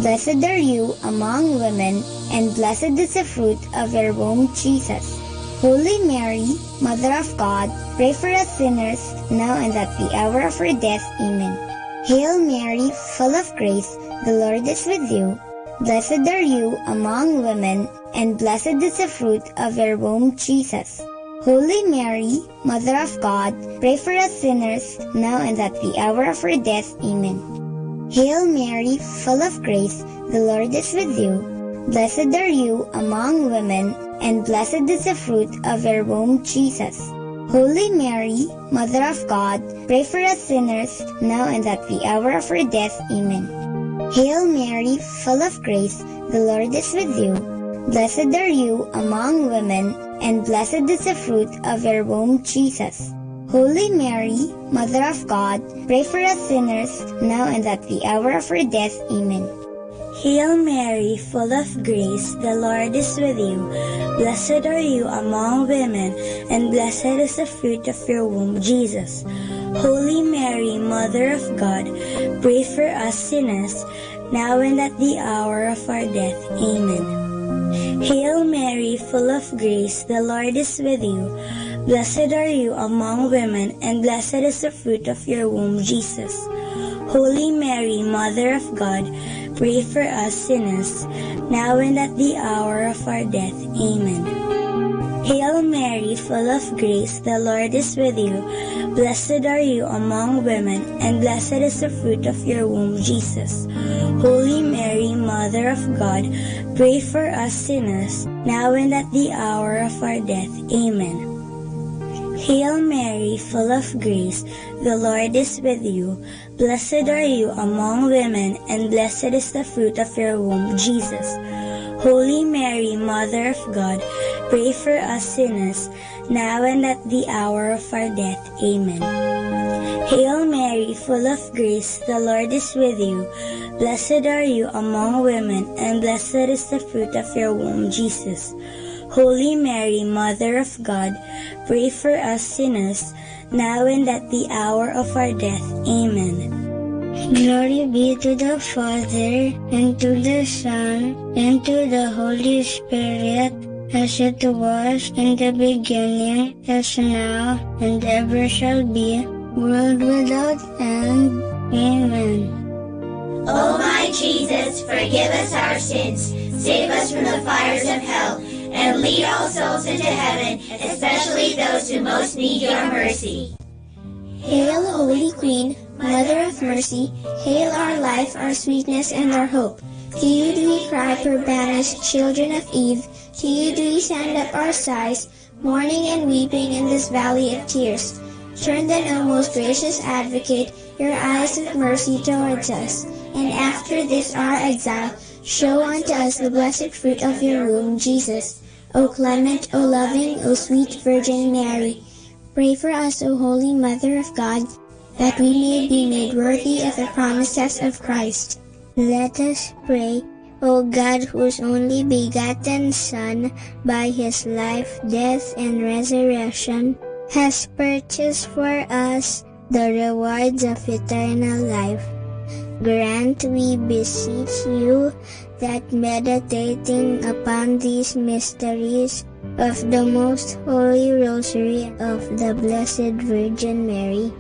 Blessed are you among women, and blessed is the fruit of your womb, Jesus. Holy Mary, Mother of God, pray for us sinners, now and at the hour of our death. Amen. Hail Mary, full of grace, the Lord is with you. Blessed are you among women, and blessed is the fruit of your womb, Jesus. Holy Mary, Mother of God, pray for us sinners, now and at the hour of our death. Amen. Hail Mary, full of grace, the Lord is with you. Blessed are you among women, and blessed is the fruit of your womb, Jesus. Holy Mary, Mother of God, pray for us sinners, now and at the hour of our death. Amen. Hail Mary, full of grace, the Lord is with you. Blessed are you among women, and blessed is the fruit of your womb, Jesus. Holy Mary, Mother of God, pray for us sinners, now and at the hour of our death. Amen. Hail Mary, full of grace, the Lord is with you. Blessed are you among women, and blessed is the fruit of your womb, Jesus. Holy Mary, Mother of God, pray for us sinners, now and at the hour of our death. Amen. Hail Mary, full of grace, the Lord is with you. Blessed are you among women, and blessed is the fruit of your womb, Jesus. Holy Mary, Mother of God, pray for us sinners, now and at the hour of our death. Amen. Hail Mary, full of grace, the Lord is with you. Blessed are you among women, and blessed is the fruit of your womb, Jesus. Holy Mary, Mother of God, pray for us sinners, now and at the hour of our death. Amen. Hail Mary, full of grace, the Lord is with you. Blessed are you among women, and blessed is the fruit of your womb, Jesus. Holy Mary, Mother of God, pray for us sinners, now and at the hour of our death. Amen. Hail Mary, full of grace, the Lord is with you. Blessed are you among women, and blessed is the fruit of your womb, Jesus. Holy Mary, Mother of God, pray for us sinners, now and at the hour of our death. Amen. Glory be to the Father, and to the Son, and to the Holy Spirit, as it was in the beginning, as now, and ever shall be, world without end. Amen. O my Jesus, forgive us our sins, save us from the fires of hell, and lead all souls into heaven, especially those who most need your mercy. Hail, Holy Queen, Mother of Mercy, hail our life, our sweetness, and our hope. To you do we cry, poor banished children of Eve. To you do we send up our sighs, mourning and weeping in this valley of tears. Turn then, O most gracious Advocate, your eyes of mercy towards us, and after this our exile, show unto us the blessed fruit of your womb, Jesus. O clement, O loving, O sweet Virgin Mary, pray for us, O Holy Mother of God, that we may be made worthy of the promises of Christ. Let us pray. O God, whose only begotten Son, by his life, death, and resurrection, has purchased for us the rewards of eternal life, grant, we beseech you, that meditating upon these mysteries of the Most Holy Rosary of the Blessed Virgin Mary,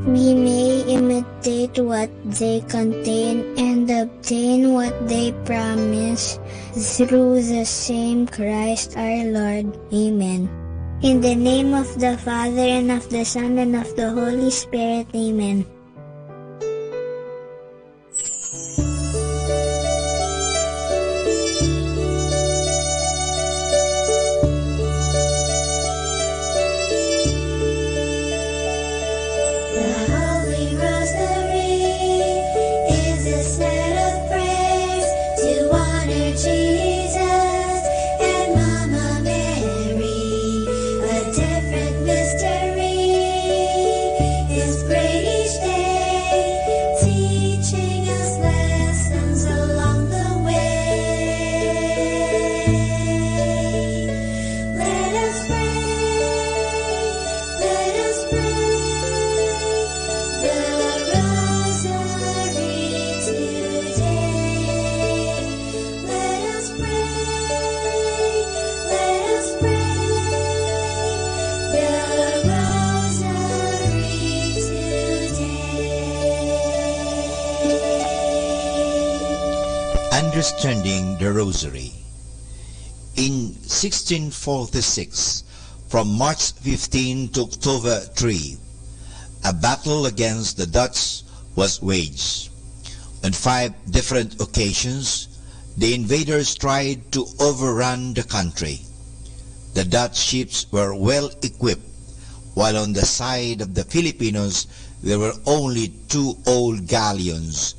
we may imitate what they contain and obtain what they promise, through the same Christ our Lord. Amen. In the name of the Father, and of the Son, and of the Holy Spirit. Amen. Understanding the Rosary. In 1646, from March 15 to October 3, a battle against the Dutch was waged. On 5 different occasions, the invaders tried to overrun the country. The Dutch ships were well equipped, while on the side of the Filipinos there were only 2 old galleons,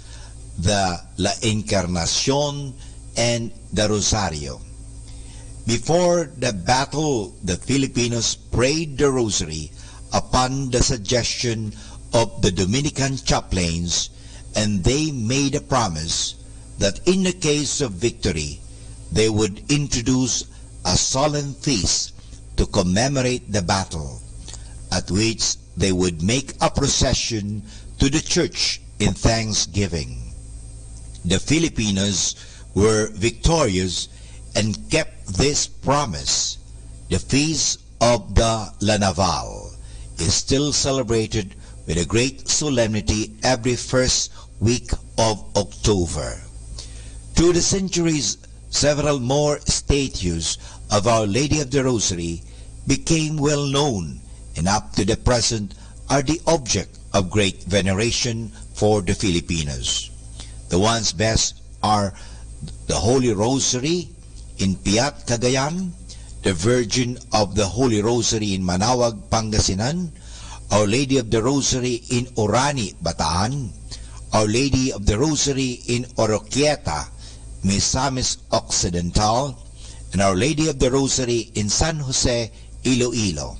the La Encarnacion and the Rosario. Before the battle, the Filipinos prayed the Rosary upon the suggestion of the Dominican chaplains, and they made a promise that in the case of victory, they would introduce a solemn feast to commemorate the battle, at which they would make a procession to the church in thanksgiving. The Filipinos were victorious and kept this promise. The feast of the La Naval is still celebrated with a great solemnity every first week of October. Through the centuries, several more statues of Our Lady of the Rosary became well known, and up to the present are the object of great veneration for the Filipinos. The ones best are the Holy Rosary in Piat, Cagayan, the Virgin of the Holy Rosary in Manaoag, Pangasinan, Our Lady of the Rosary in Orani, Bataan, Our Lady of the Rosary in Oroquieta, Misamis Occidental, and Our Lady of the Rosary in San Jose, Iloilo.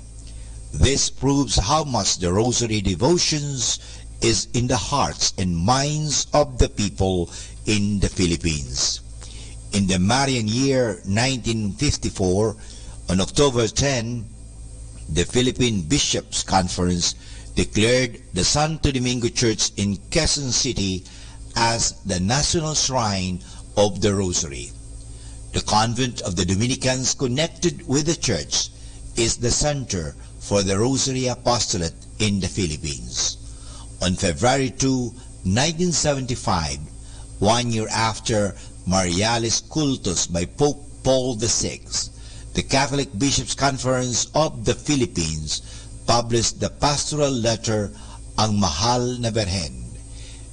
This proves how much the Rosary devotions is in the hearts and minds of the people in the Philippines. In the Marian year 1954, On October 10, the Philippine Bishops' Conference declared the Santo Domingo Church in Quezon City as the national shrine of the Rosary. The convent of the Dominicans connected with the church is the center for the Rosary Apostolate in the Philippines. On February 2, 1975, 1 year after Marialis Cultus by Pope Paul VI, the Catholic Bishops' Conference of the Philippines published the pastoral letter Ang Mahal na Birhen,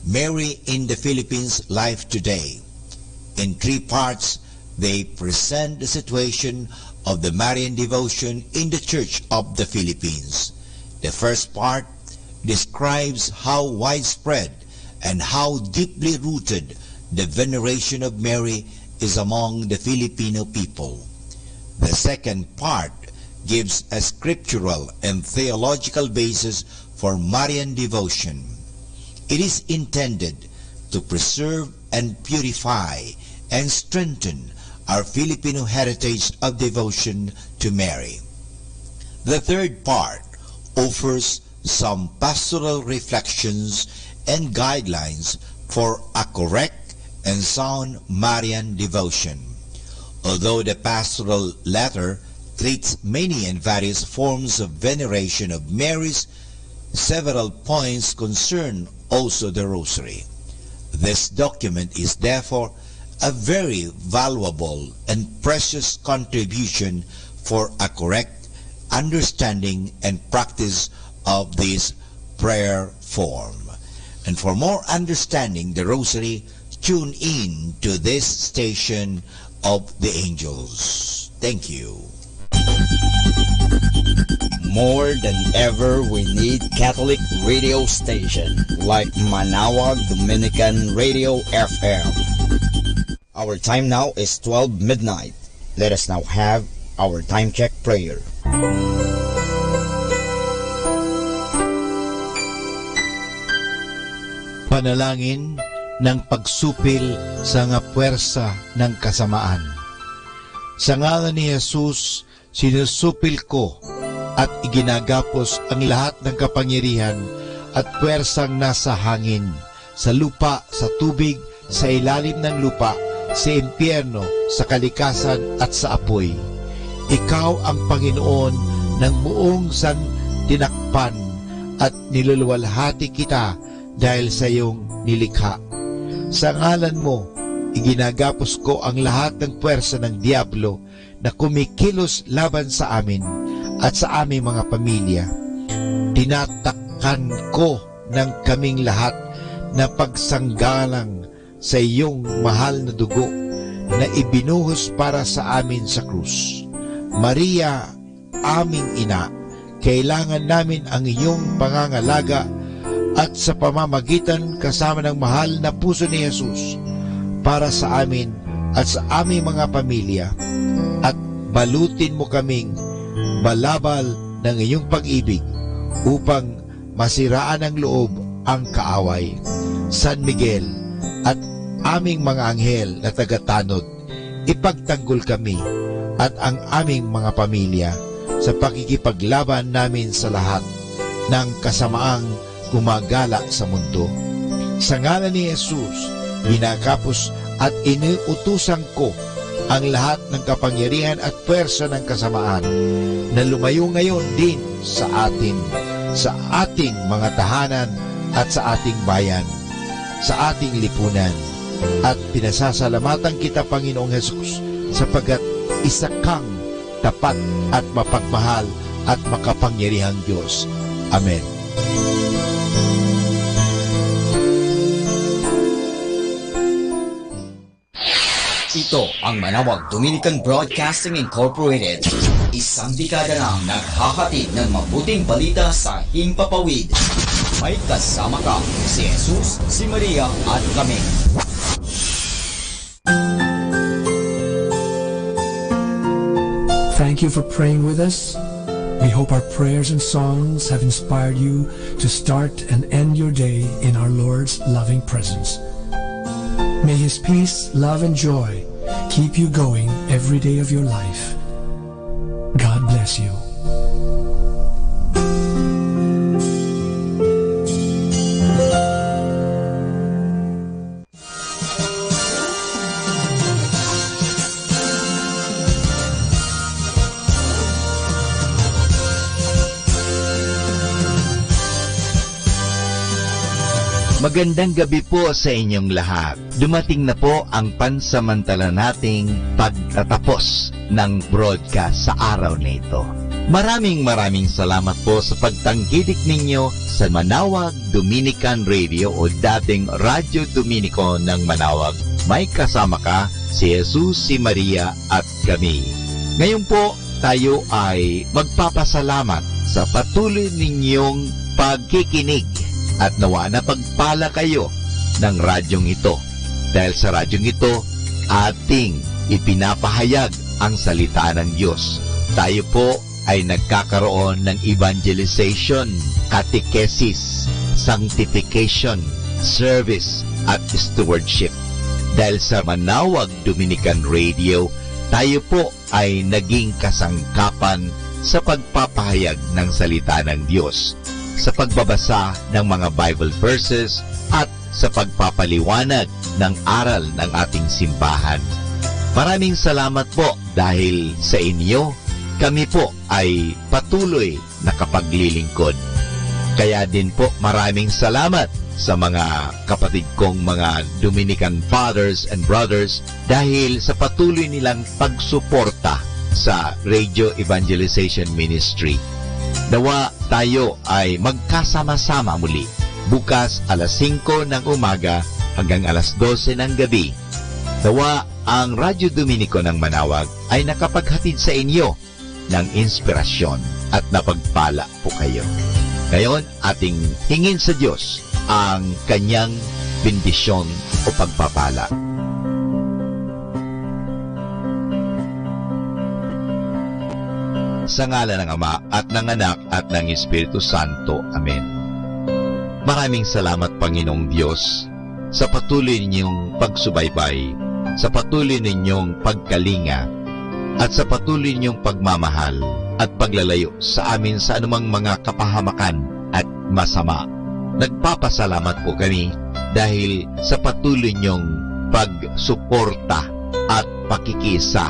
Mary in the Philippines Life Today. In 3 parts, they present the situation of the Marian devotion in the Church of the Philippines. The first part describes how widespread and how deeply rooted the veneration of Mary is among the Filipino people. The second part gives a scriptural and theological basis for Marian devotion. It is intended to preserve and purify and strengthen our Filipino heritage of devotion to Mary. The third part offers some pastoral reflections and guidelines for a correct and sound Marian devotion. Although the pastoral letter treats many and various forms of veneration of Mary's, several points concern also the Rosary. This document is therefore a very valuable and precious contribution for a correct understanding and practice of this prayer form. And for more understanding the Rosary, tune in to this station of the Angels. Thank you. More than ever, we need Catholic radio station like Manaoag Dominican Radio FM. Our time now is 12 midnight. Let us now have our time check prayer. Panalangin ng pagsupil sa nga puwersa ng kasamaan. Sa ngalan ni Jesus, sinusupil ko at iginagapos ang lahat ng kapangyarihan at puwersang nasa hangin, sa lupa, sa tubig, sa ilalim ng lupa, sa impyerno, sa kalikasan at sa apoy. Ikaw ang Panginoon ng buong santinakpan at niluluwalhati kita dahil sa iyong nilikha. Sa ngalan mo, iginagapos ko ang lahat ng puwersa ng Diablo na kumikilos laban sa amin at sa aming mga pamilya. Tinatakpan ko ng kaming lahat na pagsanggalang sa iyong mahal na dugo na ibinuhos para sa amin sa krus. Maria, aming ina, kailangan namin ang iyong pangangalaga at sa pamamagitan kasama ng mahal na puso ni Jesus para sa amin at sa aming mga pamilya, at balutin mo kaming balabal ng iyong pag-ibig upang masiraan ng loob ang kaaway. San Miguel at aming mga anghel na tagatanod, ipagtanggol kami at ang aming mga pamilya sa pakikipaglaban namin sa lahat ng kasamaang gumagala sa mundo. Sa ngalan ni Jesus, ginagapos at iniutusan ko ang lahat ng kapangyarihan at puwersa ng kasamaan na lumayo ngayon din sa atin, sa ating mga tahanan at sa ating bayan, sa ating lipunan. At pinasasalamatan kita, Panginoong Jesus, sapagkat isa kang tapat at mapagmahal at makapangyarihang Diyos. Amen. Ito ang Manaoag Dominican Broadcasting Incorporated. Isang dekada nang naghahatid ng mabuting balita sa Himpapawid. May kasama ka, si Jesus, si Maria at kami. Thank you for praying with us. We hope our prayers and songs have inspired you to start and end your day in our Lord's loving presence. May His peace, love, and joy keep you going every day of your life. bless you. Magandang gabi po sa inyong lahat. Dumating na po ang pansamantala nating pagtatapos ng broadcast sa araw na ito. Maraming salamat po sa pagtangkilik ninyo sa Manawag Dominican Radio o dating Radyo Dominico ng Manawag. May kasama ka si Jesus, si Maria at kami. Ngayon po tayo ay magpapasalamat sa patuloy ninyong pagkikinig. At nawa na pagpala kayo ng radyong ito. Dahil sa radyong ito, ating ipinapahayag ang salita ng Diyos. Tayo po ay nagkakaroon ng evangelization, catechesis, sanctification, service, at stewardship. Dahil sa Manawag Dominican Radio, tayo po ay naging kasangkapan sa pagpapahayag ng salita ng Diyos, sa pagbabasa ng mga Bible verses at sa pagpapaliwanag ng aral ng ating simbahan. Maraming salamat po dahil sa inyo, kami po ay patuloy na kapaglilingkod. Kaya din po maraming salamat sa mga kapatid kong mga Dominican fathers and brothers dahil sa patuloy nilang pagsuporta sa Radio Evangelization Ministry. Nawa tayo ay magkasama-sama muli bukas alas 5 ng umaga hanggang alas 12 ng gabi. Nawa ang Radyo Dominico ng Manawag ay nakapaghatid sa inyo ng inspirasyon at napagpala po kayo. Ngayon, ating hingin sa Diyos ang kanyang bendisyon o pagpapala. Sa ngalan ng Ama at ng Anak at ng Espiritu Santo. Amen. Maraming salamat, Panginoong Diyos, sa patuloy ninyong pagsubaybay, sa patuloy ninyong pagkalinga, at sa patuloy ninyong pagmamahal at paglalayo sa amin sa anumang mga kapahamakan at masama. Nagpapasalamat po kami dahil sa patuloy ninyong pagsuporta at pakikisa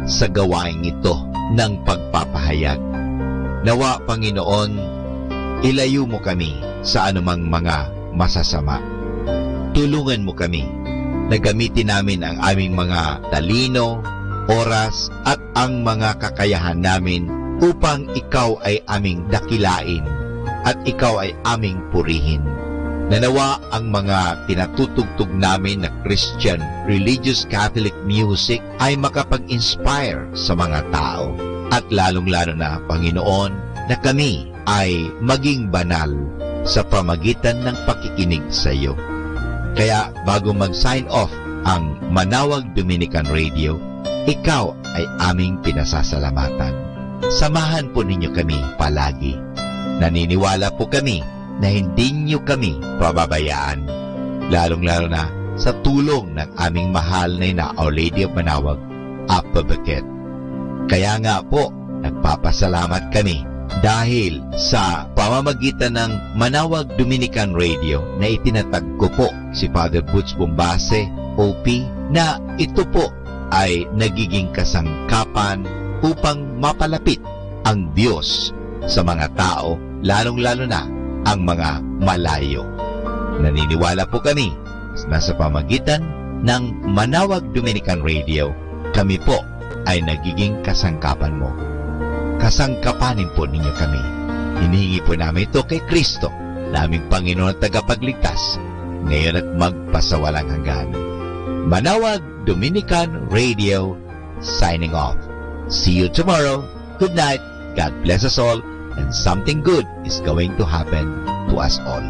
sa gawain ito ng pagpapahayag. Nawa, Panginoon, ilayo mo kami sa anumang mga masasama. Tulungan mo kami na gamitin namin ang aming mga talino, oras at ang mga kakayahan namin upang ikaw ay aming dakilain at ikaw ay aming purihin. Nanawa ang mga tinatutugtog namin na Christian religious Catholic music ay makapag-inspire sa mga tao. At lalong-lalo na, Panginoon, na kami ay maging banal sa pamagitan ng pakikinig sa iyo. Kaya bago mag-sign off ang Manawag Dominican Radio, ikaw ay aming pinasasalamatan. Samahan po ninyo kami palagi. Naniniwala po kami na hindi niyo kami pababayaan, lalong-lalo na sa tulong ng aming mahal na Our Lady of Manawag, Apa Bucket. Kaya nga po, nagpapasalamat kami dahil sa pamamagitan ng Manawag Dominican Radio na itinatag ko po si Father Butch Bombase, OP, na ito po ay nagiging kasangkapan upang mapalapit ang Diyos sa mga tao, lalong-lalo na ang mga malayo. Naniniwala po kami na sa pamagitan ng Manawag Dominican Radio, kami po ay nagiging kasangkapan mo. Kasangkapanin po ninyo kami. Hinihingi po namin ito kay Kristo, naming Panginoon at tagapagligtas, ngayon at magpasawalang hanggan. Manawag Dominican Radio, signing off. See you tomorrow. Good night. God bless us all. And something good is going to happen to us all.